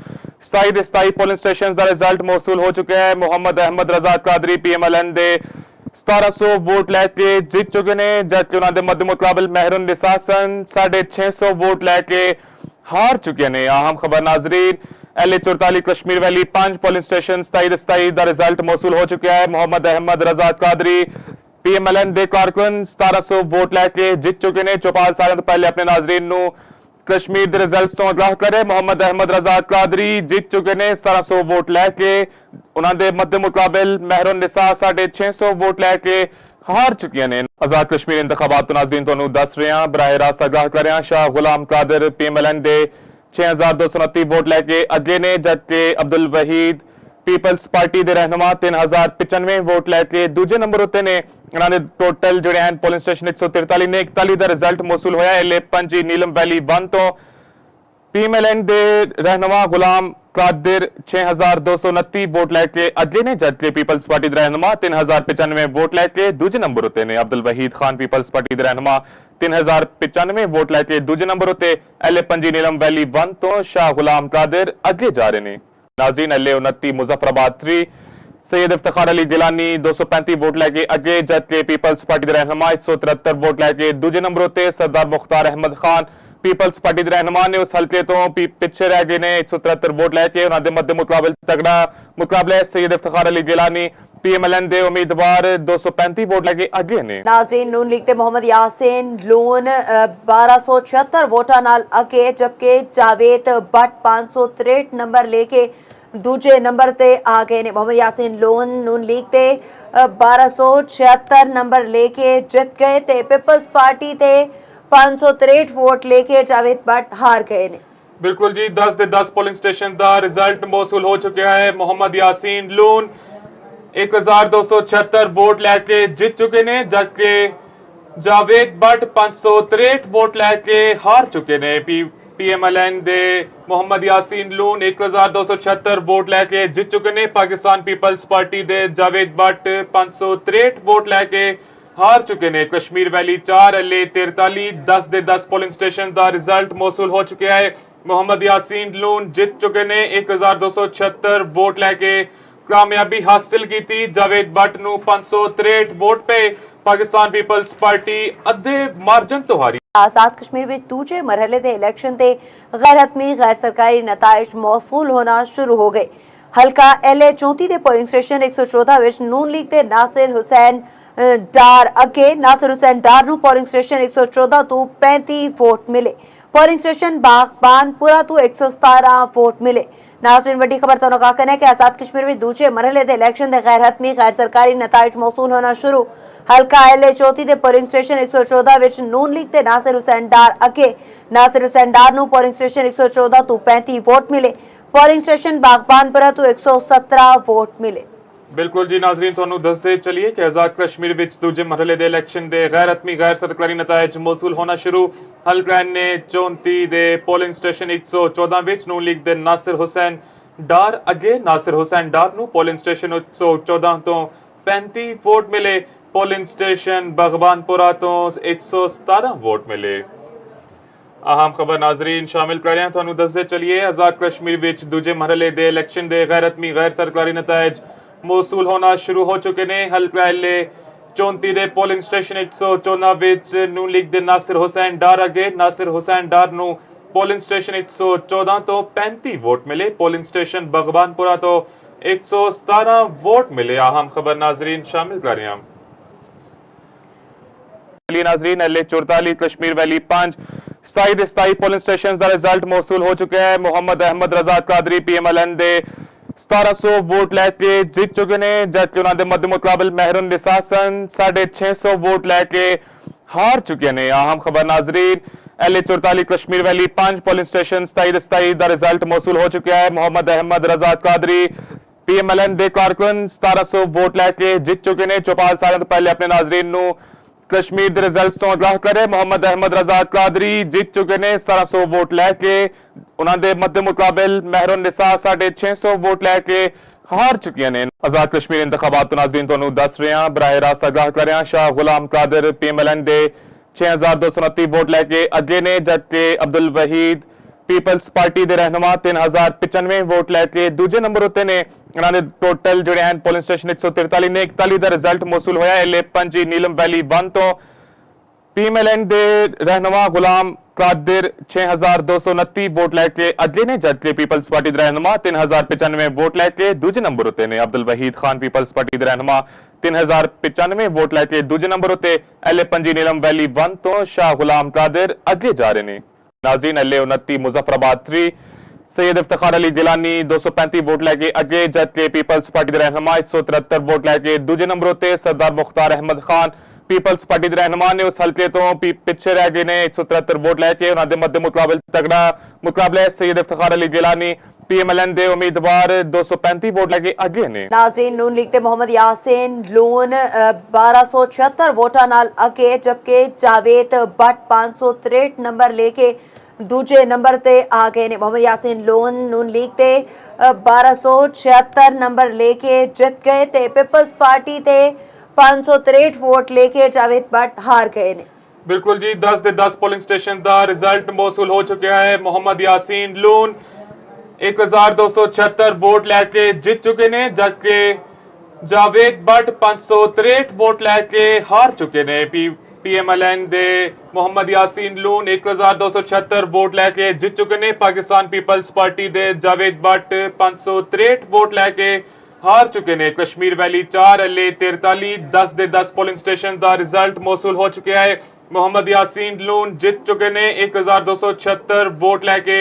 27 polling station का रिजल्ट मौसूल हो चुका है। मोहम्मद अहमद रजा कादरी PMLN दे 1700 वोट लैके जित चुके ने, जबकि उन्होंने मध्य मुकाबल महरून निसासन 650 वोट लैके हार चुके ने। अहम खबर नाजरीन LA 44 Kashmir valley 5 polling station 27 का रिजल्ट मौसूल हो चुका है। मोहम्मद अहमद रजा कादरी PMLN दे कारकुन 1700 वोट लैके जित चुके ने। चौपाल साल तो पहले अपने नाजरीन नू कश्मीर के रिजल्ट्स तो आगाह करे। मोहम्मद अहमद रजा कादरी जित चुके ने 1700 वोट लैके। उन्होंने मध्य मुकाबल महरून निसा 650 वोट लैके हार चुके ने। आजाद कश्मीर इंतखाबात तो नाजरीन तुहानू दस रहे हैं, बराह रास्त आगाह कर रहे हैं। शाह गुलाम कादर PMLN दे 6229 वोट लैके अगे ने, जबकि अब्दुल वहीद पीपल्स पार्टी के रहनुमा 3095 वोट लैके दूजे नंबर उत्ते ने। उन्होंने टोटल जोड़े हैं पोलिंग स्टेशन 143 ने 41 का रिजल्ट मौसूल होया। LA 5 नीलम वैली 1 तो PMLN दे रहनुमा गुलाम कादिर 6229 वोट लैके अगे ने, जबकि पीपल्स पार्टी के रहनुमा 3095 वोट लैके दूजे नंबर उत्ते ने। अब्दुल वहीद खान पीपल्स पार्टी के रहनुमा 3095 वोट लैके दूजे नंबर उत्ते। LA 5 नीलम वैली 1 तो शाह गुलाम कादिर अगे जा रहे हैं। नाज़रीन LA 29 मुजफ्फराबाद 3 सैयद इफ्तिखार अली गिलानी 235 वोट लैके अगे, जबकि पीपल्स पार्टी के रहनुमा 173 वोट लैके दूजे नंबर उत्ते। सरदार मुख्तार अहमद खान पीपल्स पार्टी के रहनुमा ने उस हल्के तो पिछे रह गए ने 173 वोट लैके। उन्होंने मध्य मुकाबल तगड़ा मुकाबला सैयद इफ्तिखार अली गिलानी PMLN दे उम्मीदवार 235 वोट लैके अगे ने। नाज़रीन, नून लीग के मोहम्मद यासीन लोन 1276 वोटा नाल अगे, जबकि जावेद बट 563 नंबर लेके दूजे नंबर ते आ गए ने। मोहम्मद यासीन लोन नून लीग ते 1276 नंबर लेके जित गए ते पीपल्स पार्टी ते 563 वोट लेके जावेद बट हार गए ने। बिल्कुल जी, 10 ਦੇ 10 पोलिंग स्टेशन का रिजल्ट मौसूल हो चुका है। मोहम्मद यासीन लोन 1276 वोट लैके जित चुके ने, जबकि जावेद बट 563 वोट लैके हार चुके ने। PMLN दे मोहम्मद यासीन लून 1276 वोट लैके जित चुके ने। पाकिस्तान पीपल्स पार्टी दे जावेद बट 563 वोट लैके हार चुके ने। कश्मीर वैली 4 LA 43 10 ਦੇ 10 पोलिंग स्टेशन का रिजल्ट मौसूल हो चुका है। मोहम्मद यासीन लून जित चुके ने 1276 वोट लैके कामयाबी हासिल की। जावेद बट नू 563 वोट पे। पाकिस्तान पीपल्स पार्टी अद्धे मार्जन तो हारी। आजाद कश्मीर में दूजे मरहले के इलेक्शन से गैर हतमी गैर सरकारी नताइज मौसूल होना शुरू हो गए। हल्का LA 34 के पोलिंग स्टेशन 114 विच नून लीग के नासिर हुसैन डार अगे नासिर हुसैन डार नू पोलिंग स्टेशन 114 तो 35 वोट मिले। पोलिंग स्टेशन बागबानपुरा तो 117 वोट मिले। नाज़रीन, वड्डी खबर तो कहना है कि आजाद कश्मीर में दूजे मरहले के इलेक्शन के गैर हतमी गैर सरकारी नताइज मौसूल होना शुरू। हल्का LA 34 के पोलिंग स्टेशन 114 विच नून लीग के नासिर हुसैन डार अगे नासिर हुसैन डार नू पोलिंग स्टेशन 114 तो 35 वोट मिले। पोलिंग स्टेशन बागबानपुरा तो 117 वोट मिले। ਬਿਲਕੁਲ ਜੀ ਨਾਜ਼ਰੀਨ, ਤੁਹਾਨੂੰ ਦੱਸਦੇ ਚੱਲੀਏ ਕਿ ਆਜ਼ਾਦ ਕਸ਼ਮੀਰ ਵਿੱਚ ਦੂਜੇ ਮਰਹਲੇ ਦੇ ਇਲੈਕਸ਼ਨ ਦੇ ਗੈਰ ਹਤਮੀ ਗੈਰ ਸਰਕਾਰੀ ਨਤਾਇਜ ਮੌਸੂਲ ਹੋਣਾ ਸ਼ੁਰੂ। ਹਲਕਾ ਨੇ 34 ਦੇ ਪੋਲਿੰਗ ਸਟੇਸ਼ਨ 114 ਵਿੱਚ ਨੂਨ ਲੀਗ ਦੇ ਨਾਸਿਰ ਹੁਸੈਨ ਡਾਰ ਅੱਗੇ। ਨਾਸਿਰ ਹੁਸੈਨ ਡਾਰ ਨੂੰ ਪੋਲਿੰਗ ਸਟੇਸ਼ਨ 114 ਤੋਂ 35 ਵੋਟ ਮਿਲੇ। ਪੋਲਿੰਗ ਸਟੇਸ਼ਨ ਬਗਵਾਨਪੁਰਾ ਤੋਂ 117 ਵੋਟ ਮਿਲੇ। ਅਹਿਮ ਖਬਰ ਨਾਜ਼ਰੀਨ ਸ਼ਾਮਿਲ ਕਰ ਰਹੇ ਹਾਂ, ਤੁਹਾਨੂੰ ਦੱਸਦੇ ਚੱਲੀਏ ਆਜ਼ਾਦ ਕਸ਼ਮੀਰ ਵਿੱਚ ਦੂਜੇ ਮਰਹਲੇ ਦੇ ਇਲੈਕਸ਼ਨ ਦੇ ਗੈਰ ਹਤਮੀ ਗੈਰ ਸਰਕਾਰੀ ਨਤਾਇਜ ਮੌਸੂਲ ਹੋਣਾ ਸ਼ੁਰੂ ਹੋ ਚੁੱਕੇ ਨੇ। ਹਲਕਾ ਐਲੇ 34 ਦੇ ਪੋਲਿੰਗ ਸਟੇਸ਼ਨ 114 ਵਿੱਚ ਨੂਨ ਲੀਗ ਦੇ ਨਾਸਿਰ ਹੁਸੈਨ ਡਾਰ ਅੱਗੇ। ਨਾਸਿਰ ਹੁਸੈਨ ਡਾਰ ਨੂੰ ਪੋਲਿੰਗ ਸਟੇਸ਼ਨ 114 ਤੋਂ 35 ਵੋਟ ਮਿਲੇ। ਪੋਲਿੰਗ ਸਟੇਸ਼ਨ ਬਗਵਾਨਪੁਰਾ ਤੋਂ 117 ਵੋਟ ਮਿਲੇ। ਅਹਿਮ ਖਬਰ ਨਾਜ਼ਰੀਨ ਸ਼ਾमिल कर रहे हैं। नाजरीन L 44 Kashmir valley 5 27 polling station का रिजल्ट मौसूल हो चुका है। मोहम्मद अहमद रजा कादरी PMLN दे 1700 वोट लैके जित चुके ने, जबकि उन्होंने मध्य मुकाबल महरुन निसासन 650 वोट लैके हार चुके ने। अहम खबर नाजरीन L 44 Kashmir valley 5 polling station 27 का रिजल्ट मौसूल हो चुका है। मोहम्मद अहमद रजा कादरी PMLN दे कारकुन 1700 वोट लैके जित चुके ने। चौपाल साल तो पहले अपने नाजरीन नू कश्मीर के रिजल्ट तो आगाह करे। मोहम्मद अहमद रजा कादरी जित चुके ने 1700 वोट लैके। उन्होंने मध्य मुकाबल महरुन निसा 650 वोट लैके हार चुकी ने। आजाद कश्मीर इंतखाबात तो नाजरीन तुहानू दस रहे हैं, बराह रास्त आगाह कर रहे हैं। शाह गुलाम कादर PMLN दे 6229 वोट लैके अगे ने, जबकि अब्दुल वहीद पीपल्स पार्टी के रहनुमा 3095 वोट लैके दूजे नंबर उत्ते ने। उन्होंने टोटल जोड़े हैं पोलिंग स्टेशन 143 ने 41 का रिजल्ट मौसूल होया। एल 5 नीलम वैली 1 तो PMLN दे रहनुमा गुलाम कादिर 6229 वोट लैके अगे ने, जबकि पीपल्स पार्टी के रहनुमा 3095 वोट लैके दूजे नंबर उत्ते ने। अब्दुल वहीद खान पीपल्स पार्टी के रहनुमा 3095 वोट लैके दूजे नंबर उत्ते। एल 5 नीलम वैली 1 तो शाह गुलाम कादिर अगे जा रहे हैं। नाज़रीन एल 29 मुजफ्फराबाद 3 सैयद इफ्तिखार अली गिलानी 235 वोट लैके अगे, जबकि पीपल्स पार्टी के रहनुमा 173 वोट लैके दूजे नंबर उत्ते। सरदार मुख्तार अहमद खान पीपल्स पार्टी के रहनुमा ने उस हल्के तो पिछे रह गए ने 173 वोट लैके। उन्होंने मध्य मुकाबल तगड़ा मुकाबला है। सैयद इफ्तिखार अली गिलानी PMLN दे उम्मीदवार 235 वोट लैके अगे ने। नाज़रीन नून लीग ते मोहम्मद यासीन लोन 1276 वोटां नाल अगे, जबकि जावेद भट्ट 563 नंबर लेके दूजे नंबर ते आ गए ने। मोहम्मद यासीन लोन नून लीग ते 1276 नंबर लेके जित गए ते पीपल्स पार्टी ते 563 वोट लेके जावेद भट्ट हार गए ने। बिल्कुल जी, 10 दे 10 पोलिंग स्टेशन का रिजल्ट मौसूल हो चुका है। मोहम्मद यासीन लोन 1276 वोट लैके जित चुके ने, जबकि जावेद भट्ट 563 वोट लैके हार चुके ने। PMLN दे मोहम्मद यासीन लून 1276 वोट लैके जित चुके ने। पाकिस्तान पीपल्स पार्टी दे जावेद भट्ट 563 वोट लैके हार चुके ने। कश्मीर वैली 4 एल 43 10 दे 10 पोलिंग स्टेशन का रिजल्ट मौसूल हो चुका है। मोहम्मद यासीन लून जित चुके ने 1276 वोट लैके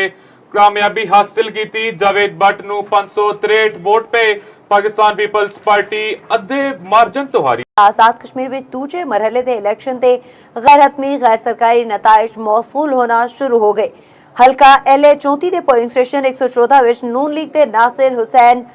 कामयाबी हासिल की थी। जावेद भट्ट नू 563 वोट पे पाकिस्तान पीपल्स पार्टी अद्धे मार्जन तो हारी। आजाद कश्मीर विच दूजे मरहले दे इलैक्शन ते गैर हतमी गैर सरकारी नताइज मौसूल होना शुरू हो गए। हल्का LA 34 दे पोलिंग स्टेशन 114 विच नून लीग दे नासिर हुसैन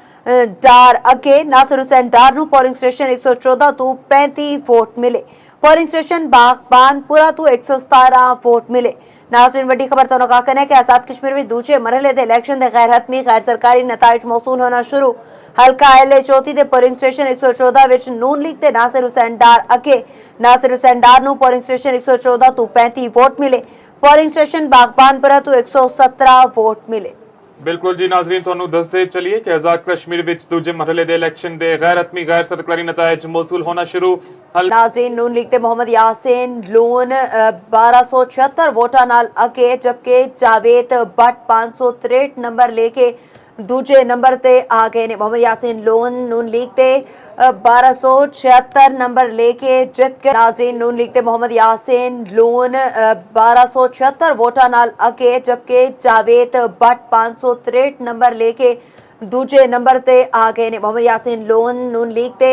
डार अगे। नासिर हुसैन डार नू पोलिंग स्टेशन 114 तो 35 वोट मिले। पोलिंग स्टेशन बागबानपुरा तो 117 वोट मिले। नाज़रीन वड्डी खबर तो कहना है कि आजाद कश्मीर में दूजे मरहले दे इलैक्शन दे गैर हतमी गैर सरकारी नताइज मौसूल होना शुरू। हल्का LA 34 दे पोलिंग स्टेशन 114 विच नून लीग दे नासिर हुसैन डार अगे। नासिर हुसैन डार नू पोलिंग स्टेशन 114 तो 35 वोट मिले। पोलिंग स्टेशन बागबानपुरा तो 117 वोट मिले। बिल्कुल जी नाजरीन, तुहानू दसदे चलिए कि आजाद कश्मीर विच दूजे मरहले दे इलैक्शन दे गैर हतमी गैर सरकारी नताइज मौसूल होना शुरू। नाजरीन नून लीग ते मोहम्मद यासीन लोन 1276 वोटां नाल अगे, जबकि जावेद भट्ट 563 नंबर लेके दूजे नंबर ते आ गए ने। मोहम्मद यासीन लोन नून लीग ते 1276 नंबर लेके जित गए। नाज़रीन नून लीग ते मोहम्मद यासीन लोन 1276 वोटां नाल अगे, जबकि जावेद भट्ट 563 नंबर लेके दूजे नंबर ते आ गए ने। मोहम्मद यासीन लोन नून लीग ते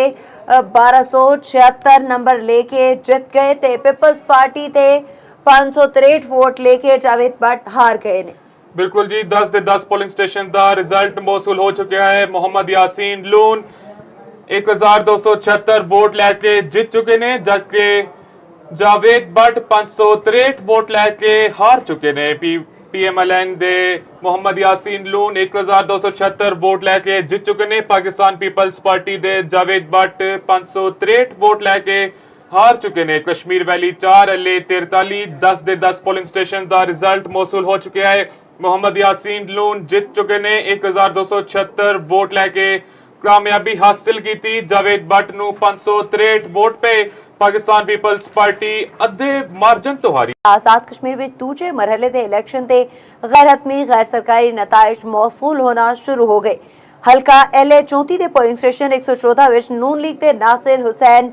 1276 नंबर लेके जित गए ते पीपल्स पार्टी ते 563 वोट लेके जावेद भट्ट हार गए ने। बिल्कुल जी, 10 दे 10 पोलिंग स्टेशन का रिजल्ट मौसूल हो चुका है। मोहम्मद यासीन लून 1276 ਵੋਟ ਲੈ ਕੇ ਜਿੱਤ ਚੁੱਕੇ ਨੇ, ਜਦਕਿ ਜਾਵੇਦ ਬੱਟ 563 ਵੋਟ ਲੈ ਕੇ ਹਾਰ ਚੁੱਕੇ ਨੇ। ਪੀਐਮਐਲਐਨ ਦੇ ਮੁਹੰਮਦ ਯਾਸੀਨ ਲੂਨ 1276 ਵੋਟ ਲੈ ਕੇ ਜਿੱਤ ਚੁੱਕੇ ਨੇ। ਪਾਕਿਸਤਾਨ ਪੀਪਲਸ ਪਾਰਟੀ ਦੇ ਜਾਵੇਦ ਬੱਟ 563 ਵੋਟ ਲੈ ਕੇ ਹਾਰ ਚੁੱਕੇ ਨੇ। ਕਸ਼ਮੀਰ ਵੈਲੀ 4 ਐਲਏ 43 10 ਦੇ 10 ਪੋਲਿੰਗ ਸਟੇਸ਼ਨ ਦਾ ਰਿਜ਼ਲਟ ਮੌਸੂਲ ਹੋ ਚੁੱਕਿਆ ਹੈ। ਮੁਹੰਮਦ ਯਾਸੀਨ ਲੂਨ ਜਿੱਤ ਚੁੱਕੇ ਨੇ 1276 ਵੋਟ ਲੈ ਕੇ ਕਾਮਯਾਬੀ ਹਾਸਿਲ ਕੀਤੀ। ਜਾਵੇਦ ਬੱਟ ਨੂੰ 563 ਵੋਟ ਪਏ। ਪਾਕਿਸਤਾਨ ਪੀਪਲਸ ਪਾਰਟੀ ਅੱਧੇ ਮਾਰਜਨ ਤੋਂ ਹਾਰੀ। आजाद कश्मीर ਵਿੱਚ ਦੂਜੇ ਮਰਹਲੇ ਦੇ ਇਲੈਕਸ਼ਨ ਤੇ ਗੈਰ-ਹਤਮੀ ਗੈਰ ਸਰਕਾਰੀ ਨਤਾਇਜ ਮੌਸੂਲ ਹੋਣਾ ਸ਼ੁਰੂ ਹੋ ਗਏ। ਹਲਕਾ LA 34 ਦੇ ਪੋਲਿੰਗ ਸਟੇਸ਼ਨ 114 ਵਿੱਚ ਨੂਨ ਲੀਗ ਦੇ ਨਾਸਿਰ ਹੁਸੈਨ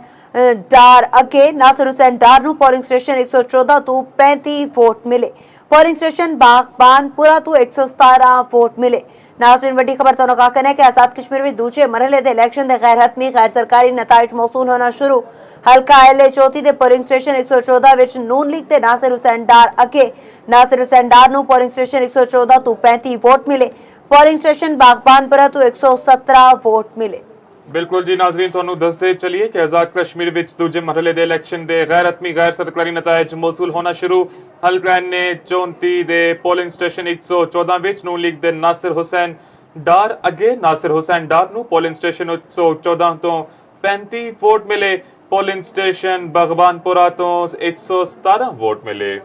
ਡਾਰ ਅੱਗੇ ਨਾਸਿਰ ਹੁਸੈਨ ਡਾਰ ਨੂੰ ਪੋਲਿੰਗ ਸਟੇਸ਼ਨ 114 ਤੋਂ 35 ਵੋਟ ਮਿਲੇ। ਪੋਲਿੰਗ ਸਟੇਸ਼ਨ ਬਾਗਬਾਨਪੁਰਾ ਤੋਂ 117 ਵੋਟ ਮਿਲੇ। नाज़रीन वड्डी खबर तो का कहना है कि आजाद कश्मीर में दूसरे मरहले के इलेक्शन के गैर हतमी गैर सरकारी नताइज मौसूल होना शुरू। हल्का LA 34 के पोलिंग स्टेशन 114 विच नून लीग के नासिर हुसैन डार अगे नासिर हुसैन डार नूं पोलिंग स्टेशन 114 तो 35 वोट मिले। पोलिंग स्टेशन बागबानपुरा तो 117 वोट मिले। बिल्कुल जी नाजरीन, ਤੁਹਾਨੂੰ ਦੱਸਦੇ ਚਲੀਏ ਕਿ ਆਜ਼ਾਦ ਕਸ਼ਮੀਰ ਵਿੱਚ ਦੂਜੇ ਮਰਹਲੇ ਦੇ ਇਲੈਕਸ਼ਨ ਦੇ ਗੈਰ ਹਤਮੀ ਗੈਰ ਸਰਕਾਰੀ ਨਤਾਇਜ ਮੌਸੂਲ ਹੋਣਾ ਸ਼ੁਰੂ। ਹਲਕਾ ਨੇ 34 ਦੇ ਪੋਲਿੰਗ ਸਟੇਸ਼ਨ 114 ਵਿੱਚ ਨੂਨ ਲੀਗ ਦੇ ਨਾਸਿਰ ਹੁਸੈਨ ਡਾਰ ਅੱਗੇ ਨਾਸਿਰ ਹੁਸੈਨ ਡਾਰ ਨੂੰ ਪੋਲਿੰਗ ਸਟੇਸ਼ਨ 114 ਤੋਂ 35 ਵੋਟ ਮਿਲੇ। ਪੋਲਿੰਗ ਸਟੇਸ਼ਨ ਬਗਬਾਨਪੁਰਾ ਤੋਂ 117 ਵੋਟ ਮਿਲੇ।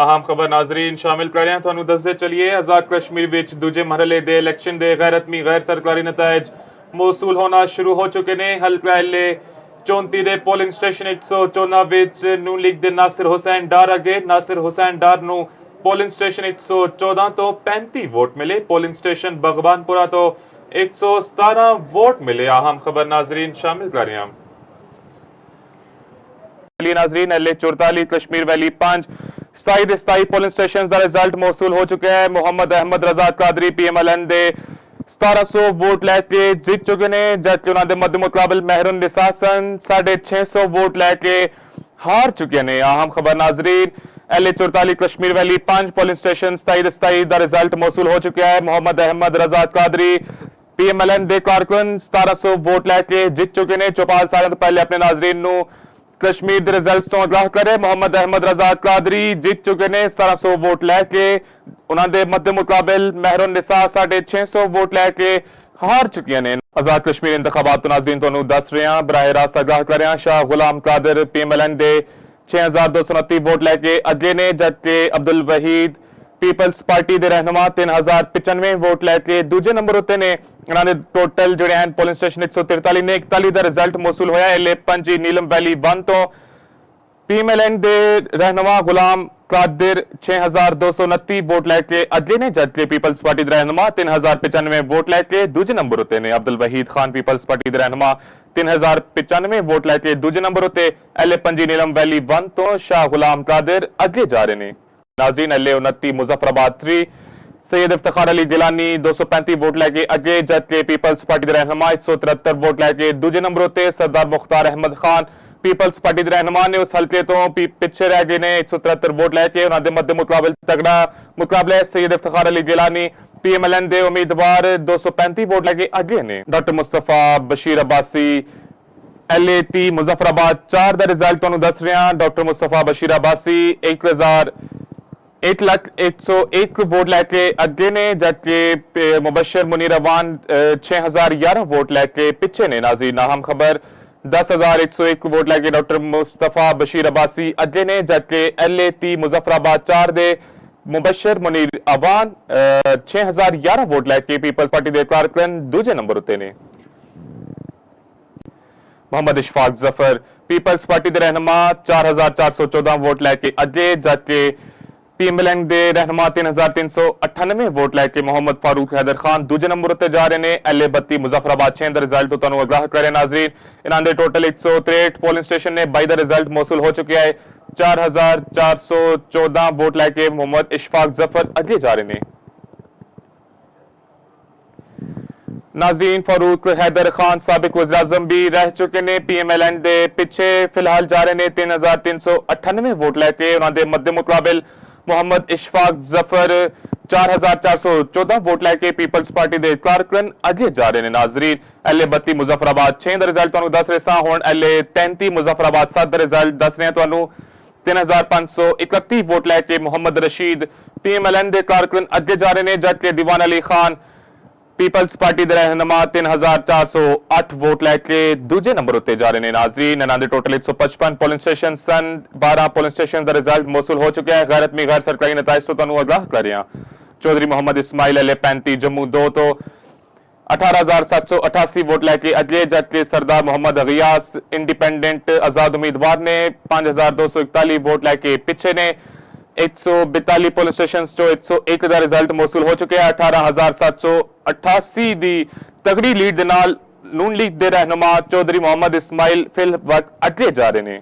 ਅਹਿਮ ਖਬਰ ਨਾਜ਼ਰੀਨ ਸ਼ਾਮਿਲ ਕਰ ਰਹੇ ਹਾਂ, ਤੁਹਾਨੂੰ ਦੱਸਦੇ ਚਲੀਏ ਆਜ਼ਾਦ ਕਸ਼ਮੀਰ ਵਿੱਚ ਦੂਜੇ ਮਰਹਲੇ ਦੇ ਇਲੈਕਸ਼ਨ ਦੇ ਗੈਰ ਹਤਮੀ ਗੈਰ ਸਰਕਾਰੀ ਨਤਾਇਜ ਮੌਸੂਲ ਹੋਣਾ ਸ਼ੁਰੂ ਹੋ ਚੁੱਕੇ ਨੇ। ਹਲਕਾ LA 34 ਦੇ ਪੋਲਿੰਗ ਸਟੇਸ਼ਨ 114 ਵਿੱਚ ਨੂਨ ਲੀਗ ਦੇ ਨਾਸਿਰ ਹੁਸੈਨ ਡਾਰ ਅੱਗੇ ਨਾਸਿਰ ਹੁਸੈਨ ਡਾਰ ਨੂੰ ਪੋਲਿੰਗ ਸਟੇਸ਼ਨ 114 ਤੋਂ 35 ਵੋਟ ਮਿਲੇ। ਪੋਲਿੰਗ ਸਟੇਸ਼ਨ ਬਗਬਾਨਪੁਰਾ ਤੋਂ 117 ਵੋਟ ਮਿਲੇ। ਅਹਿਮ ਖਬਰ ਨਾਜ਼ਰੀਨ ਸ਼ਾਮਿਲ ਕਰ ਰਹੇ ਹਾਂ। नाजरीन LA 44 कश्मीर वैली 5 27 ਦੇ 27 ਪੋਲਿੰਗ ਸਟੇਸ਼ਨ ਦਾ ਰਿਜ਼ਲਟ ਮੌਸੂਲ ਹੋ ਚੁੱਕਿਆ ਹੈ। ਮੁਹੰਮਦ ਅਹਿਮਦ ਰਜ਼ਾ ਕਾਦਰੀ PMLN ਦੇ 1700 ਵੋਟ ਲੈ ਕੇ ਜਿੱਤ ਚੁੱਕੇ ਨੇ, ਜਦਕਿ ਉਹਨਾਂ ਦੇ ਮੱਦ ਮੁਕਾਬਲ ਮਹਿਰਨ ਨਿਸਾਸਨ 650 ਵੋਟ ਲੈ ਕੇ ਹਾਰ ਚੁੱਕੇ ਨੇ। ਅਹਿਮ ਖਬਰ ਨਾਜ਼ਰੀਨ LA 44 ਕਸ਼ਮੀਰ ਵੈਲੀ 5 ਪੋਲਿੰਗ ਸਟੇਸ਼ਨ 27 ਦੇ 27 ਦਾ ਰਿਜ਼ਲਟ ਮੌਸੂਲ ਹੋ ਚੁੱਕਿਆ ਹੈ। ਮੁਹੰਮਦ ਅਹਿਮਦ ਰਜ਼ਾ ਕਾਦਰੀ PMLN ਦੇ ਕਾਰਕੁਨ 1700 ਵੋਟ ਲੈ ਕੇ ਜਿੱਤ ਚੁੱਕੇ ਨੇ। ਚੌਪਾਲ ਸਾਲਾਂ ਤੋਂ ਪਹਿਲੇ ਆਪਣੇ ਨਾਜ਼ਰੀਨ ਨੂੰ कश्मीर के रिजल्ट्स तो आगाह करे। मुहम्मद अहमद रजा कादरी जीत चुके ने 1700 वोट लैके। उन्होंने मध्य मुकाबल महरून निसा 650 वोट लैके हार चुकी ने। आजाद कश्मीर इंतखाबात तो नाज़रीन तुहानू दस रहे हैं, बराह रास्त आगाह कर रहे हैं। शाह गुलाम कादर PMLN दे 6229 वोट लैके अगे ने, जबकि अब्दुल वहीद पीपल्स पार्टी के रहनुमा 3095 वोट लैके दूजे नंबर उत्ते ने। उन्होंने टोटल जोड़े हैं पोलिंग स्टेशन 143 ने 41 का रिजल्ट मौसूल होया। LA 5 नीलम वैली 1 तो PMLN दे रहनुमा गुलाम कादिर 6229 वोट लैके अगे ने, जबकि पीपल्स पार्टी के रहनुमा 3095 वोट लैके दूजे नंबर उत्ते ने। अब्दुल वहीद खान पीपल्स पार्टी के रहनुमा 3095 वोट लैके दूजे नंबर उत्ते। LA 5 नीलम वैली 1 तो शाह गुलाम कादिर अगे जा रहे ने। नाज़रीन LA 29 मुजफ्फराबाद 3 सैयद इफ्तिखार अली गिलानी 235 वोट लैके अगे, जबकि पीपल्स पार्टी के रहनुमा 173 वोट लैके दूजे नंबर उत्ते। सरदार मुख्तार अहमद खान पीपल्स पार्टी के रहनुमा ने उस हल्के तो पिछे रह गए ने 173 वोट लैके। उन्होंने मध्य मुकाबल तगड़ा मुकाबला सैयद इफ्तिखार अली गिलानी PMLN दे उम्मीदवार 235 वोट लैके अगे ने। डॉक्टर मुस्तफा बशीर अब्बासी LA 30 मुजफ्फराबाद 4 का रिजल्ट तुहानू दस रहे हैं। डॉक्टर मुस्तफा बशीर अब्बासी 1,01,101 वोट लैके अगे ने, जबकि मुबशर मुनीर अवान 6011 वोट लैके पिछे ने। नाज़रीन अहम खबर 10,101 वोट लैके डॉक्टर मुस्तफा बशीर अब्बासी अगे ने, जबकि LA 30 मुजफ्फराबाद 4 दे मुबशर मुनीर अवान 6011 वोट लैके पीपल्स पार्टी के कारकुन दूजे नंबर उत्ते ने। मोहम्मद इशफाक जफर पीपल्स पार्टी के रहनुमा 4414 वोट लैके अगे, जबकि PMLN दे रहनुमा 3398 वोट लैके मोहम्मद फारूक हैदर खान दूजे नंबर उत्ते जा रहे हैं। LA 32 मुजफ्फराबाद 6 का रिजल्ट तो तुहानू आगाह करें। नाज़रीन इन्होंने टोटल 163 पोलिंग स्टेशन ने 22 का रिजल्ट मौसूल हो चुका है। 4414 वोट लैके मोहम्मद इशफाक जफर अगे जा रहे हैं। नाज़रीन फारूक हैदर खान साबिक वज़ीर आज़म भी रह चुके ने। PMLN दे पिछे फिलहाल जा रहे हैं 3398 वोट लैके। उन्होंने मध्य मुकाबल मोहम्मद इशफाक जफर 4414 वोट लैके पीपल्स पार्टी दे कारकुन अगे जा रहे ने नाजरीन LA 32 मुजफ्फराबाद 6 दा रिजल्ट तुहानू दस रहे हुण LA 33 मुजफ्फराबाद 7 दा रिजल्ट दस रहे तुहानू 3531 वोट लैके मोहम्मद रशीद PMLN दे कारकुन अगे जा रहे ने जबकि दीवान अली खान पीपल्स पार्टी दे रहनुमा 3408 वोट लैके दूजे नंबर उत्ते जा रहे हैं नाजरीन इन्हां दे टोटल 155 पोलिंग स्टेशन सन 12 पोलिंग स्टेशन दा रिजल्ट मौसूल हो चुका है गैरत में गैर सरकारी नताइज तो तुहानू आगाह कर रहे हैं चौधरी मोहम्मद इस्माइल LA 35 जम्मू 2 तो 18788 वोट लैके अगले जबकि सरदार मोहम्मद गयास इंडिपेंडेंट आजाद उम्मीदवार ने 5241 वोट लैके पीछे ने 142 पोलिंग स्टेशन जो 101 का रिजल्ट मौसूल हो चुके हैं 18788 दी तगड़ी लीड दे नाल नून लीग दे रहनुमा चौधरी मोहम्मद इस्माइल फिल वक्त अगले जा रहे ने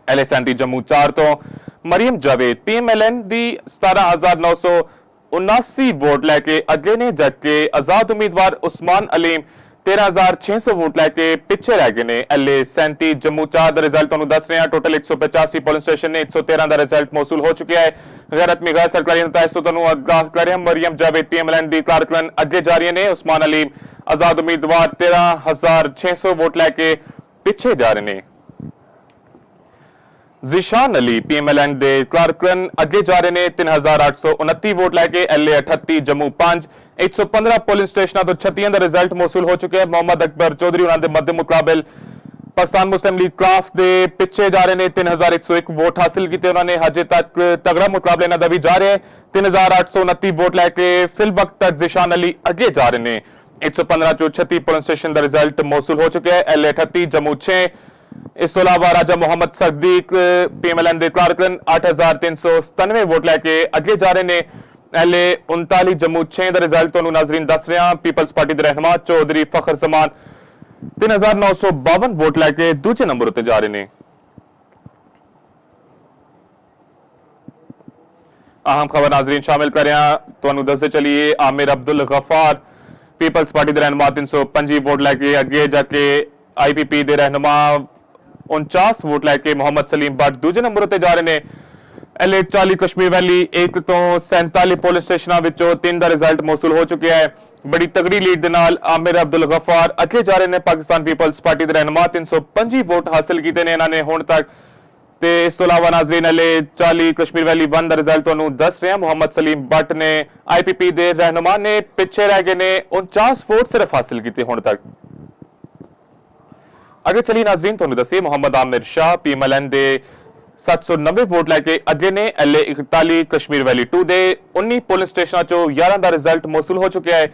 LA 37 जम्मू 4 तो मरियम जावेद PMLN दी 17979 वोट लैके अगले ने जबकि आजाद उम्मीदवार उस्मान अलीम 13600 वोट लैके पिछे रह गए ने LA 37 जम्मू 4 दा रिजल्ट तुहानू दस रहे हैं टोटल 185 पोलिंग स्टेशन ने 113 दा रिजल्ट मौसूल हो चुका है गैरत में गैर सरकारी नताइज तो तुहानू आगाह कर रहे हैं मरियम जावेद PMLN दी कारकुन अगे जा रही ने उस्मान अलीम आजाद उम्मीदवार 13600 वोट लैके पिछे जा रहे ने जिशान अली PMLN दे कारकुन अगे जा रहे ने 3829 वोट लैके LA 38 जम्मू 5 115 पोलिंग स्टेशन तो 36 का रिजल्ट मौसूल हो चुके हैं मोहम्मद अकबर चौधरी उन्होंने मध्य मुकाबल पाकिस्तान मुस्लिम लीग क्राफ दे पिछे जा रहे ने 3101 वोट हासिल किए उन्होंने हजे तक तगड़ा मुकाबला इन्हों का भी जा रहा है 3829 वोट लैके फिल वक्त तक जिशान अली अगे जा रहे हैं 115 चो 36 पोलिंग स्टेशन का रिजल्ट मौसूल हो चुके हैं LA 38 जम्मू 6 इस तो अलावा राजा मोहम्मद सदीक PMLN दे कारकुन 8397 वोट लैके अगे जा रहे ने LA 39 जम्मू 6 का रिजल्ट तुहानू नाजरीन दस रहे हैं पीपल्स पार्टी दे रहनुमा चौधरी फखर जमान 3952 वोट लैके दूजे नंबर उत्ते जा रहे हैं अहम खबर नाजरीन शामिल कर रहे हैं तुहानू दसदे चलिए आमिर अब्दुल गफार पीपल्स पार्टी दे रहनुमा 325 वोट लैके अगे जाके IPP दे रहनुमा 49 वोट लैके मोहम्मद सलीम भट्ट दूजे नंबर उत्ते जा रहे हैं LA 40 कश्मीर वैली 1 तो 47 पोलिंग स्टेशनों विचों 3 का रिजल्ट मौसूल हो चुका है बड़ी तगड़ी लीड दे नाल आमिर अब्दुल गफार अगे जा रहे हैं पाकिस्तान पीपल्स पार्टी दे रहनुमा 325 वोट हासिल किए ने इन्होंने हुण तक ते इस तो अलावा नाजरीन LA 40 कश्मीर वैली 1 का रिजल्ट तुहानू दस रहे हैं मोहम्मद सलीम भट्ट ने IPP दे रहनुमा ने पिछे रह गए ने 49 वोट सिर्फ हासिल किए हुण तक अगे चलिए नाजरीन तुहानू दसिए मोहम्मद आमिर शाह PMLN दे 790 वोट लैके अगे ने LA 41 कश्मीर वैली 2 दे 19 पोलिंग स्टेशन चो 11 का रिजल्ट मौसूल हो चुका है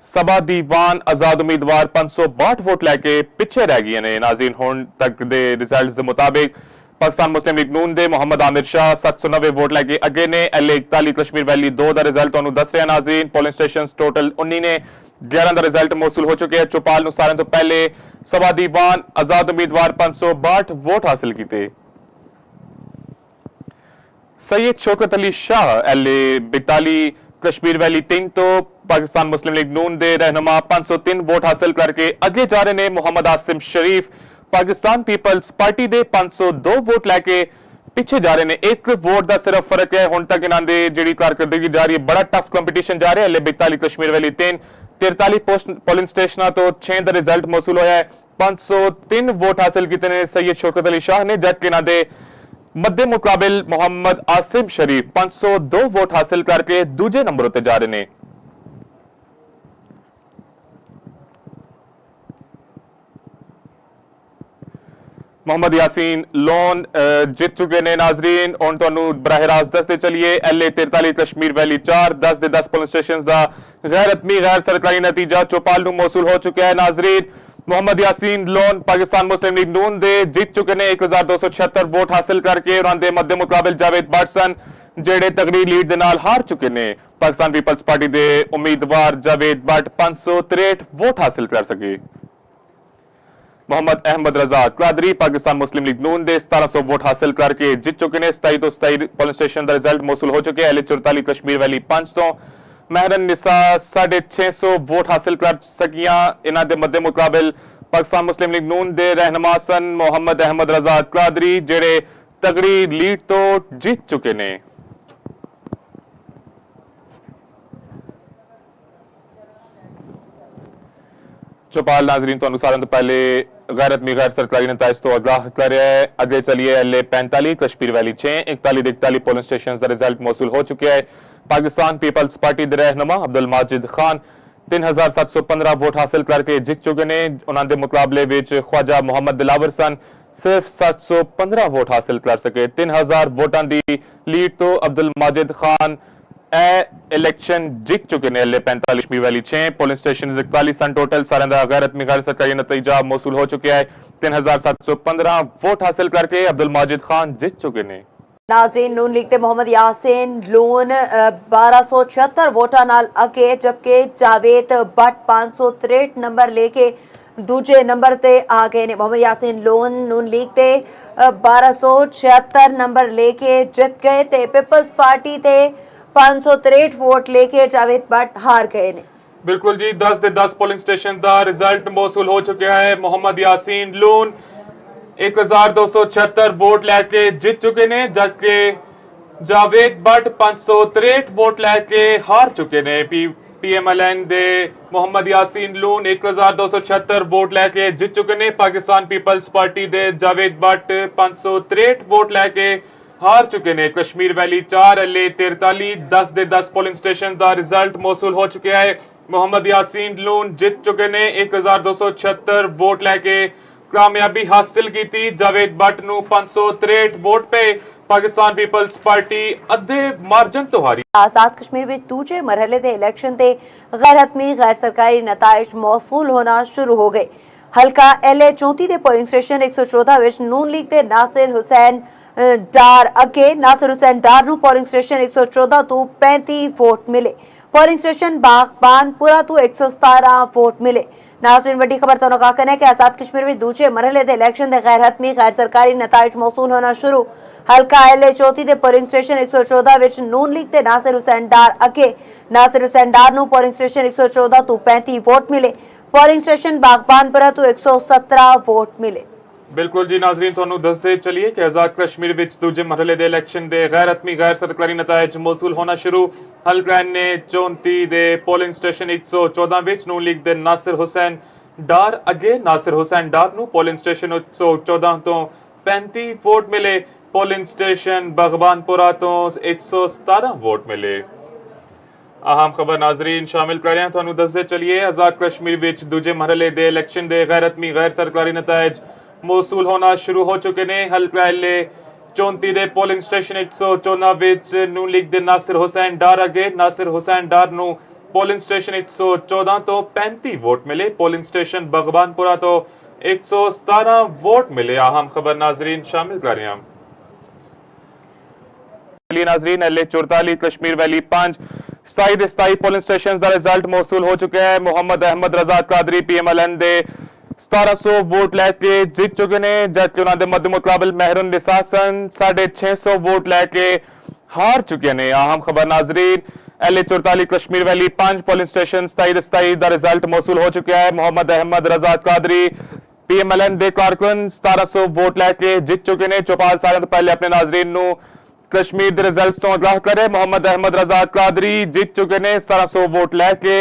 सभा दीवान आजाद उम्मीदवार 562 वोट लैके पिछे रह गए ने नाजरीन हुण तक दे रिजल्ट्स दे मुताबिक पाकिस्तान मुस्लिम लीग नून दे मोहम्मद आमिर शाह 790 वोट लैके अगे ने LA 41 कश्मीर वैली 2 का रिजल्ट तुहानू दस रहे हैं नाजरीन पोलिंग स्टेशन टोटल 19 ने 11 का रिजल्ट मौसूल हो चुके हैं चौपाल नूं सारे तो पहले सभा दीवान आजाद उम्मीदवार 562 वोट हासिल किए सैयद शौकत अली शाह LA 42 कश्मीर वैली 3 तो पाकिस्तान मुस्लिम लीग नून दे रहनुमा 503 वोट हासिल करके अगे जा रहे हैं मोहम्मद आसिम शरीफ पाकिस्तान पीपल्स पार्टी दे 502 वोट लैके पिछे जा रहे हैं एक वोट का सिर्फ फर्क है हुण तक इन्हां दे जिहड़ी कारकरदगी जा रही है बड़ा टफ कंपीटीशन जा रहा है LA 42 Kashmir valley 3 43 polling station तो 6 का रिजल्ट मौसूल होया है 503 वोट हासिल किए ने सैयद शौकत अली शाह ने जबकि इन्हां दे मध्य मुकाबिल मोहम्मद आसिम शरीफ 502 वोट हासिल करके दूजे नंबर उत्ते जा रहे हैं मोहम्मद यासीन लोन जीत चुके ने नाजरीन और तुहानू बराह रास्त दसते चलिए LA 43 कश्मीर वैली 4 10 दे 10 पोलिंग स्टेशन का गैरतमी गैर सरकारी नतीजा चौपाल नूं मौसूल हो चुका है नाजरीन मोहम्मद यासीन लोन पाकिस्तान मुस्लिम लीग नून दे जीत चुके ने 1276 वोट हासिल करके उन्होंने मध्य मुकाबल जावेद भट्ट सन जेड़े तगड़ी लीड दे नाल हार चुके ने पाकिस्तान पीपल्स पार्टी दे उम्मीदवार जावेद भट्ट 563 वोट हासिल कर सके मोहम्मद अहमद रजा कादरी पाकिस्तान मुस्लिम लीग नून दे 1700 वोट हासिल करके जीत चुके ने 27 तो 27 पोलिंग स्टेशन का रिजल्ट मौसूल हो चुके हैं LA 44 कश्मीर वैली 5 तो महरन निसा 650 वोट हासिल कर सकियां इन्हां दे मध्य मुकाबल पाकिस्तान मुस्लिम लीग नून दे रहनुमा सन मोहम्मद अहमद रजा कादरी जेड़े तगड़ी लीड तो जीत चुके ने चौपाल नाजरीन तो सारे तो पहले गैरत में गैर सरकारी नताइज तो आगाह कर रहा है। अगले चलिए LA 45 Kashmir valley 6 41 polling station का रिजल्ट मौसूल हो चुके हैं। पाकिस्तान पीपल्स पार्टी के रहनुमा अब्दुल माजिद खान 3715 वोट हासिल करके जीत चुके ने। उन्होंने मुकाबले विच ख्वाजा मोहम्मद दिलावर सन सिर्फ 715 वोट हासिल कर सके। 3000 वोटां की लीड तो अब्दुल माजिद खान इलेक्शन जीत चुके ने। LA 45 Kashmir valley 6 polling station 41 सन टोटल सारे गैरत में गैर सरकारी नतीजा मौसूल हो चुके हैं। 3715 वोट हासिल करके अब्दुल माजिद खान जीत चुके ने। नाज़रीन नून लीग ते मोहम्मद यासीन लोन 1276 वोटां नाल अगे, जबकि जावेद भट्ट 563 नंबर लेके दूजे नंबर ते आ गए ने। मोहम्मद यासीन लोन नून लीग ते 1276 नंबर लेके जित गए ते पीपल्स पार्टी ते 563 वोट लेके जावेद भट्ट हार गए ने। बिल्कुल जी, 10 दे 10 पोलिंग स्टेशन का रिजल्ट मौसूल हो चुका है। मोहम्मद यासीन लून 1276 वोट लैके जीत चुके ने, जबकि जावेद भट्ट 563 वोट लैके हार चुके ने। PMLN दे मोहम्मद यासीन लून 1276 वोट लैके जीत चुके ने। पाकिस्तान पीपल्स पार्टी दे जावेद भट्ट 563 वोट लैके हार चुके ने। कश्मीर वैली 4 LA 43 10 दे 10 पोलिंग स्टेशन का रिजल्ट मौसूल हो चुका है। मोहम्मद यासीन लून जीत चुके ने 1276 वोट लैके कामयाबी हासिल की थी। जावेद भट्ट नू 563 वोट पे पाकिस्तान पीपल्स पार्टी अद्धे मार्जन तो हारी। आजाद कश्मीर में दूजे मरहले दे इलेक्शन ते गैर हतमी गैर सरकारी नताइज मौसूल होना शुरू हो गए। हल्का LA 34 दे पोलिंग स्टेशन 114 विच नून लीग ते नासिर हुसैन डार अगे। नासिर हुसैन डार नू पोलिंग स्टेशन 114 तो 35 वोट मिले। पोलिंग स्टेशन बागबानपुरा तो 117 वोट मिले। नाज़रीन वड्डी खबर तो कहना है कि आजाद कश्मीर में दूजे मरहले दे इलेक्शन दे गैर हतमी गैर सरकारी नताइज मौसूल होना शुरू। हल्का LA 34 दे पोलिंग स्टेशन 114 विच नून लीग ते नासिर हुसैन डार अगे। नासिर हुसैन डार नू पोलिंग स्टेशन 114 तो 35 वोट मिले। पोलिंग स्टेशन बागबानपुरा तो 117 वोट मिले। बिल्कुल जी नाजरीन ਤੁਹਾਨੂੰ ਦੱਸਦੇ ਚਲਿए कि आजाद कश्मीर ਵਿੱਚ ਦੂਜੇ ਮਰਹਲੇ ਦੇ ਇਲੈਕਸ਼ਨ ਦੇ ਗੈਰ ਹਤਮੀ ਗੈਰ ਸਰਕਾਰੀ ਨਤਾਇਜ ਮੌਸੂਲ ਹੋਣਾ ਸ਼ੁਰੂ। ਹਲਕਾ ਨੇ 34 ਦੇ ਪੋਲਿੰਗ ਸਟੇਸ਼ਨ 114 ਵਿੱਚ ਨੂਨ ਲੀਗ ਦੇ ਨਾਸਿਰ ਹੁਸੈਨ ਡਾਰ ਅੱਗੇ। ਨਾਸਿਰ ਹੁਸੈਨ ਡਾਰ ਨੂੰ ਪੋਲਿੰਗ ਸਟੇਸ਼ਨ 114 ਤੋਂ 35 ਵੋਟ ਮਿਲੇ। ਪੋਲਿੰਗ ਸਟੇਸ਼ਨ ਬਗਬਾਨਪੁਰਾ ਤੋਂ 117 ਵੋਟ ਮਿਲੇ। अहम खबर नाजरीन शामिल कर रहे हैं ਤੁਹਾਨੂੰ ਦੱਸਦੇ ਚਲਿए आजाद कश्मीर ਵਿੱਚ ਦੂਜੇ ਮਰਹਲੇ ਦੇ ਇਲੈਕਸ਼ਨ ਦੇ ਗੈਰ ਹਤਮੀ ਗੈਰ ਸਰਕਾਰੀ ਨਤਾਇਜ ਮੌਸੂਲ ਹੋਣਾ ਸ਼ੁਰੂ ਹੋ ਚੁੱਕੇ ਨੇ। ਹਲਕਾ LA 34 ਦੇ ਪੋਲਿੰਗ ਸਟੇਸ਼ਨ 114 ਵਿੱਚ ਨੂਨ ਲੀਗ ਦੇ ਨਾਸਿਰ ਹੁਸੈਨ ਡਾਰ ਅਗੇ। ਨਾਸਿਰ ਹੁਸੈਨ ਡਾਰ ਨੂੰ ਪੋਲਿੰਗ ਸਟੇਸ਼ਨ 114 ਤੋਂ 35 ਵੋਟ ਮਿਲੇ। ਪੋਲਿੰਗ ਸਟੇਸ਼ਨ ਬਗਬਾਨਪੁਰਾ ਤੋਂ 117 ਵੋਟ ਮਿਲੇ। अहम खबर नाजरीन शामिल कर रहे हैं नाजरीन LA 44 Kashmir valley 5 27 polling station का रिजल्ट मौसूल हो चुका है। मोहम्मद अहमद रजा कादरी PMLN दे 1700 वोट लैके जीत चुके ने, जबकि उन्होंने मध्य मुकाबल महरुन निसा सन 650 वोट लैके हार चुके ने। अहम खबर नाजरीन LA 44 Kashmir valley 5 polling station 27 का रिजल्ट मौसूल हो चुका है। मोहम्मद अहमद रजा कादरी PMLN दे कारकुन 1700 वोट लैके जीत चुके ने। चौपाल सारे तो पहले अपने नाजरीन नू कश्मीर के रिजल्ट तो आगाह करे। मोहम्मद अहमद रजा कादरी जीत चुके ने 1700 वोट लैके।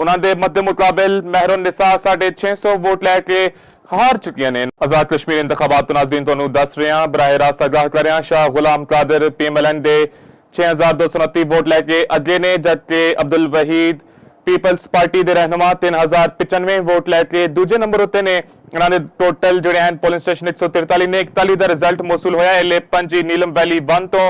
उन्होंने मध्य मुकाबल महरुन निसा 650 वोट लैके हार चुकी ने। आजाद कश्मीर इंतखाबात तो नाजरीन तो दस रहे हैं बराह रास्त आगाह कर रहे हैं। शाह गुलाम कादिर PMLN दे 6229 वोट लैके अगे ने, जबकि अब्दुल वहीद पीपल्स पार्टी के रहनुमा 3095 वोट लैके दूजे नंबर उत्ते ने। उन्होंने टोटल जोड़े हैं पोलिंग स्टेशन 143 ने 41 का रिजल्ट मौसूल होया। LA 5 नीलम वैली 1 तो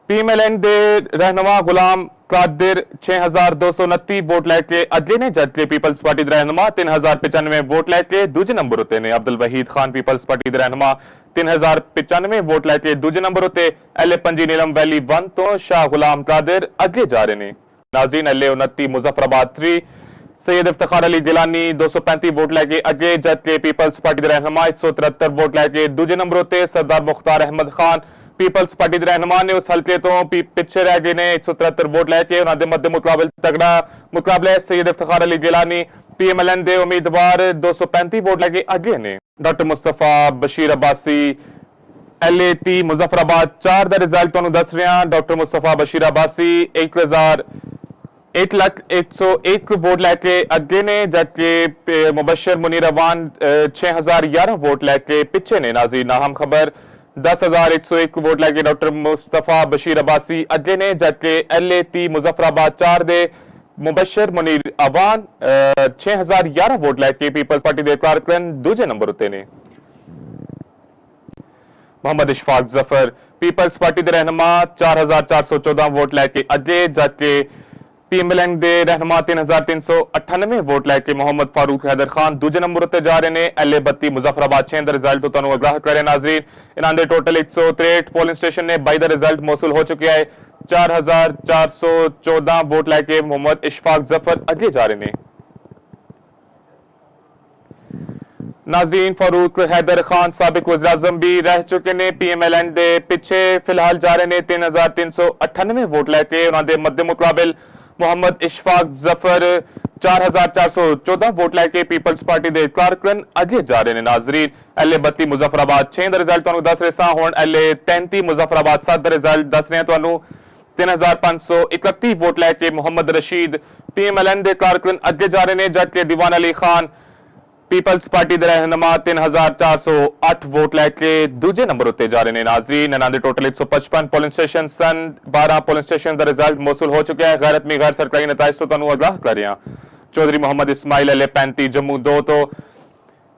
PMLN दे रहनुमा गुलाम कादिर 6229 वोट लैके अगे ने, जबकि पीपल्स पार्टी के रहनुमा 3095 वोट लैके दूजे नंबर उत्ते ने। अब्दुल वहीद खान पीपल्स पार्टी के रहनुमा 3095 वोट लैके दूजे नंबर उत्ते। LA 5 नीलम वैली 1 तो शाह गुलाम कादिर अगे जा रहे ने। नाज़रीन LA 29 मुजफ्फराबाद 3 सैयद इफ्तिखार अली गिलानी 235 वोट लैके अगे, जबकि पीपल्स पार्टी के रहनुमा 173 वोट लैके दूजे नंबर उत्ते। सरदार मुख्तार अहमद खान पीपल्स पार्टी के रहनुमा ने उस हल्के तो पिछे रह गए ने 173 वोट लैके। उन्होंने मध्य मुकाबल तगड़ा मुकाबला है। सैयद इफ्तिखार अली गिलानी PMLN दे उम्मीदवार 235 वोट लैके अगे ने। डॉक्टर मुस्तफा बशीर अब्बासी LA 30 मुजफ्फराबाद 4 का रिजल्ट तो दस रहे हैं। डॉक्टर मुस्तफा बशीर अब्बासी 1,01,101 वोट लैके अगे ने, जबकि मुबशर मुनीर अवान 6,011 वोट लैके पिछे ने। नाज़रीन, नाहम खबर 10,101 वोट लैके डॉक्टर मुस्तफा बशीर अब्बासी अगे ने, जबकि LAT मुजफ्फराबाद 4 दे मुबशर मुनीर अवान 6,011 वोट लैके पीपल्स पार्टी दे कारकुन दूजे नंबर उत्ते ने। मोहम्मद इशफाक जफर पीपल्स पार्टी दे रहनुमा 4,414 वोट लैके अगे, जबकि पीएमएलएन दे रहनुमा 3,398 वोट लैके मोहम्मद फारूक हैदर खान दूजे नंबर उत्ते जा रहे हैं। LA32 मुजफ्फराबाद 6 दा रिजल्ट तो तुहानू आगाह करें। नाज़रीन, इन्हां दे टोटल 163 पोलिंग स्टेशन ने 22 दा रिजल्ट मौसूल हो चुका है। 4,414 वोट लैके मोहम्मद इशफाक जफर अगे जा रहे हैं। नाज़रीन, फारूक हैदर खान साबिक वज़ीर-ए-आज़म भी रह चुके ने। पीएमएलएन दे पिछे फिलहाल जा रहे हैं 3,398 वोट लैके। उन्होंने मध्य मुकाबिल मोहम्मद इशफाक जफर 4,414 वोट लैके पीपल्स पार्टी दे कारकुन अगे जा रहे हैं। नाज़रीन, LA32 मुजफ्फराबाद 6 दा रिजल्ट तुहानू दस रहे सां। हुण LA33 मुजफ्फराबाद 7 दा रिजल्ट दस रहे तुहानू। 3,531 वोट लैके मोहम्मद रशीद पीएमएलएन दे कारकुन अगे जा रहे हैं, जबकि दीवान अली खान पीपल्स पार्टी दे रहनुमा 3,408 वोट लैके दूजे नंबर उत्ते जा रहे हैं। नाज़रीन, इन्हां दे टोटल 155 पोलिंग स्टेशन सन। 12 पोलिंग स्टेशन दा रिजल्ट मौसूल हो चुका है। गैरत में गैर सरकारी नताइज तो तुहानू आगाह कर रहे हैं। चौधरी मोहम्मद इस्माइल LA35 जम्मू 2 तो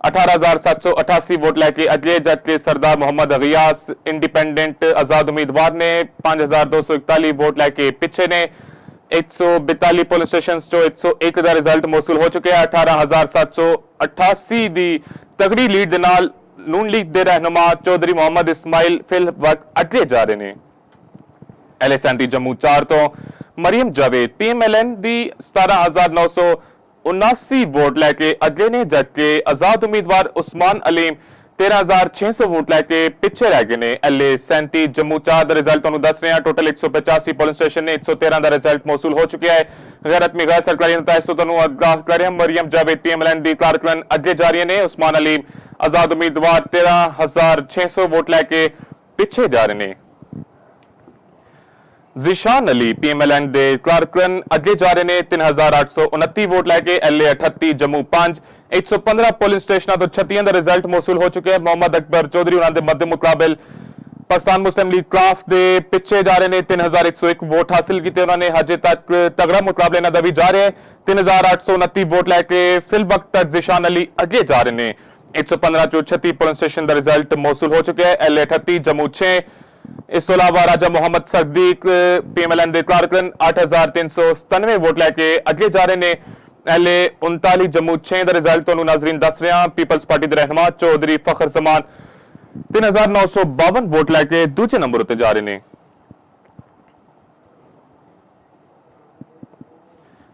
18,788 वोट लैके अगे, जबकि सरदार मोहम्मद गयास इंडिपेंडेंट आजाद उम्मीदवार ने 5,241 वोट लैके पिछे ने। 142 पोलिंग स्टेशन चो 101 का रिजल्ट मौसूल हो चुके हैं। 18,788 दी तगड़ी लीड दे नाल नून लीग दे रहनुमा चौधरी मोहम्मद इस्माइल फिल वक्त अगे जा रहे हैं। LA37 जम्मू 4 तो मरियम जावेद पीएमएलएन दी 17,979 वोट लैके अगे ने, जबकि आजाद उम्मीदवार उस्मान अलीम 13,600 वोट लैके पिछे रह गए ने। LA37 जम्मू 4 दा रिजल्ट तुहानू दस रहे हैं। टोटल 185 पोलिंग स्टेशन ने 113 दा रिजल्ट मौसूल हो चुका है। गैरत में गैर सरकारी नताइज तो तुहानू आगाह करें। मरियम जावेद पीएमएलएन दी कारकुन अगे जा रही ने। उस्मान अलीम आजाद उम्मीदवार 13,600 वोट लैके पिछे जा रहे हैं। ज़ीशान अली पीएमएलएन दे कारकुन अगे जा रहे हैं। 3,829 वोट लैके। LA38 जम्मू 5 115 पोलिंग स्टेशन तो 36 का रिजल्ट मौसूल हो चुके हैं। मोहम्मद अकबर चौधरी उन्होंने मध्य मुकाबिल पाकिस्तान मुस्लिम लीग काफ दे पिछे जा रहे हैं। 3,101 वोट हासिल किए उन्होंने। हजे तक तगड़ा मुकाबला इन्हों का भी जा रहा है। 3,829 वोट लैके फिल वक्त तक ज़ीशान अली अगे जा रहे हैं। 115 चो 36 पोलिंग स्टेशन का रिजल्ट मौसूल हो चुका है। LA38 जम्मू 6। इस तो अलावा राजा मोहम्मद सदीक पीएमएलएन दे कारकुन 8,397 वोट लैके अगे जा रहे हैं। LA39 जम्मू 6 का रिजल्ट तो नाज़रीन दस रहे हैं। पीपल्स पार्टी के रहनुमा चौधरी फखर जमान 3,952 वोट लैके दूजे नंबर उत्ते जा रहे हैं।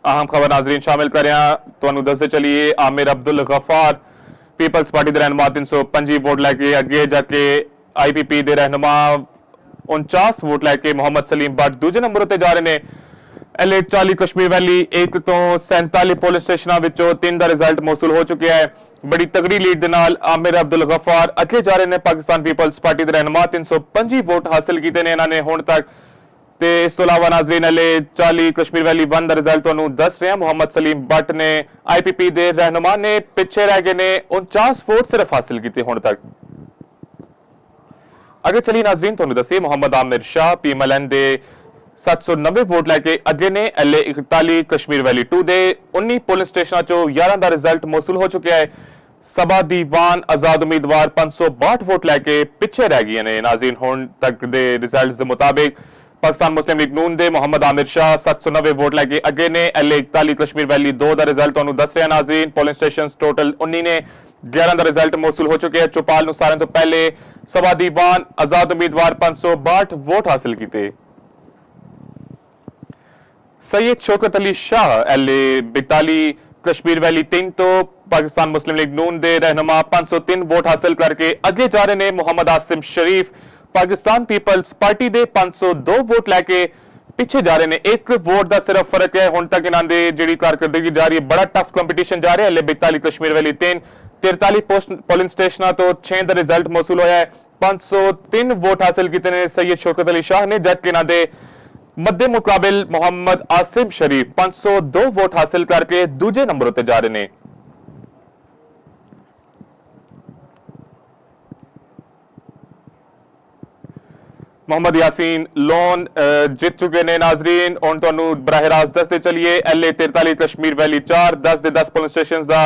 अहम खबर नाज़रीन शामिल करें तो दसते चलिए। आमिर अब्दुल गफार पीपल्स पार्टी के रहनुमा 325 वोट लैके अगे, जाके IPP के रहनुमा 49 वोट लैके मोहम्मद सलीम भट्ट दूजे नंबर उत्ते जा रहे हैं। LA40 कश्मीर वैली 1 तो 47 पोलिंग स्टेशनों विचों 3 का रिजल्ट मौसूल हो चुका है। बड़ी तगड़ी लीड दे नाल आमिर अब्दुल गफार अगे जा रहे हैं। पाकिस्तान पीपल्स पार्टी के रहनुमा 325 वोट हासिल किए ने इन्होंने हुण तक। ते इस तो अलावा नाज़रीन LA40 कश्मीर वैली 1 का रिजल्ट तुहानू दस रहे हैं। मोहम्मद सलीम भट्ट ने IPP के रहनुमा ने पिछे रह गए ने 49 वोट सिर्फ हासिल किए हुण तक। अगे चलिए नाज़रीन तुहानू दसिए मोहम्मद आमिर शाह पीएमएलएन दे 790 वोट लैके अगे ने। LA41 कश्मीर वैली 2 दे 19 पोलिंग स्टेशन चो 11 का रिजल्ट मौसूल हो चुका है। सभा दीवान आजाद उम्मीदवार 562 वोट लैके पिछे रह गए ने। नाज़रीन, हुण तक दे रिजल्ट्स दे मुताबिक पाकिस्तान मुस्लिम लीग नून दे मोहम्मद आमिर शाह 790 वोट लैके अगे ने। LA41 कश्मीर वैली 2 का रिजल्ट तुहानू दस रहे हैं। नाज़रीन, पोलिंग स्टेशन टोटल 19 ने 11 का रिजल्ट मौसूल हो चुके हैं। चौपाल नूं सारे तो पहले सभा दीवान आजाद उम्मीदवार 562 वोट हासिल किए। सैयद शौकत अली शाह LA42 कश्मीर वैली 3 तो पाकिस्तान मुस्लिम लीग नून दे रहनुमा 503 वोट हासिल करके अगे जा रहे हैं। मोहम्मद आसिम शरीफ पाकिस्तान पीपल्स पार्टी दे 502 वोट लैके पिछे जा रहे हैं। एक वोट का सिर्फ फर्क है। हुण तक इन्हां दे जिहड़ी कारकरदगी जा रही है, बड़ा टफ कंपीटीशन जा रहा है। LA42 Kashmir valley 3 43 polling station तो 6 का रिजल्ट मौसूल होया है। 503 वोट हासिल किए ने सैयद शौकत अली शाह ने, जबकि इन्हां दे ਮੱਦੇ ਮੁਕਾਬਲ ਮੁਹੰਮਦ ਆਸਿਮ ਸ਼ਰੀਫ 502 ਵੋਟ ਹਾਸਲ ਕਰਕੇ ਦੂਜੇ ਨੰਬਰ ਉੱਤੇ ਜਾ ਰਹੇ ਨੇ। मोहम्मद यासीन लोन जीत चुके ने। नाजरीन हुण तुहानू बराह रास्त दसते चलिए LA 43 कश्मीर वैली 4 10 दे 10 पुलिस स्टेशन का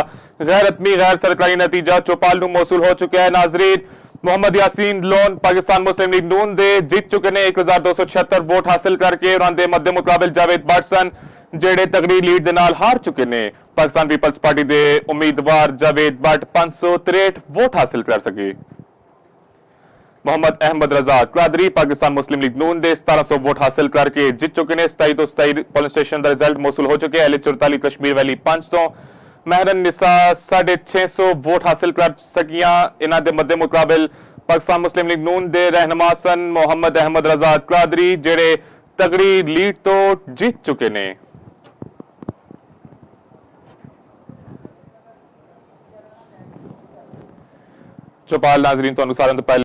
गैरतमी गैर सरकारी नतीजा चौपाल नू मौसूल हो चुका है। नाजरीन मोहम्मद यासीन लोन पाकिस्तान मुस्लिम लीग नून दे जीत चुके ने 1276 वोट हासिल करके। उन्हां दे मद्दे मुकाबल जावेद भट्ट सन जेड़े तगड़ी लीड दे नाल हार चुके ने। पाकिस्तान पीपल्स पार्टी दे उम्मीदवार जावेद भट्ट 563 वोट हासिल कर सके। मोहम्मद अहमद रजा कादरी पाकिस्तान मुस्लिम लीग नून दे 1700 वोट हासिल करके जीत चुके ने। 27 तो 27 पोलिंग स्टेशन का रिजल्ट मौसूल हो चुके हैं। LA 44 कश्मीर वैली 5 तो महरन निसा 650 वोट हासिल कर सकियां। इन्हां दे मद्दे मुकाबल पाकिस्तान मुस्लिम लीग नून दे रहनुमा सन मोहम्मद अहमद रजा कादरी जेड़े तगड़ी लीड तो जीत चुके ने। चौपाल नाजरीन तो सारे तो पहले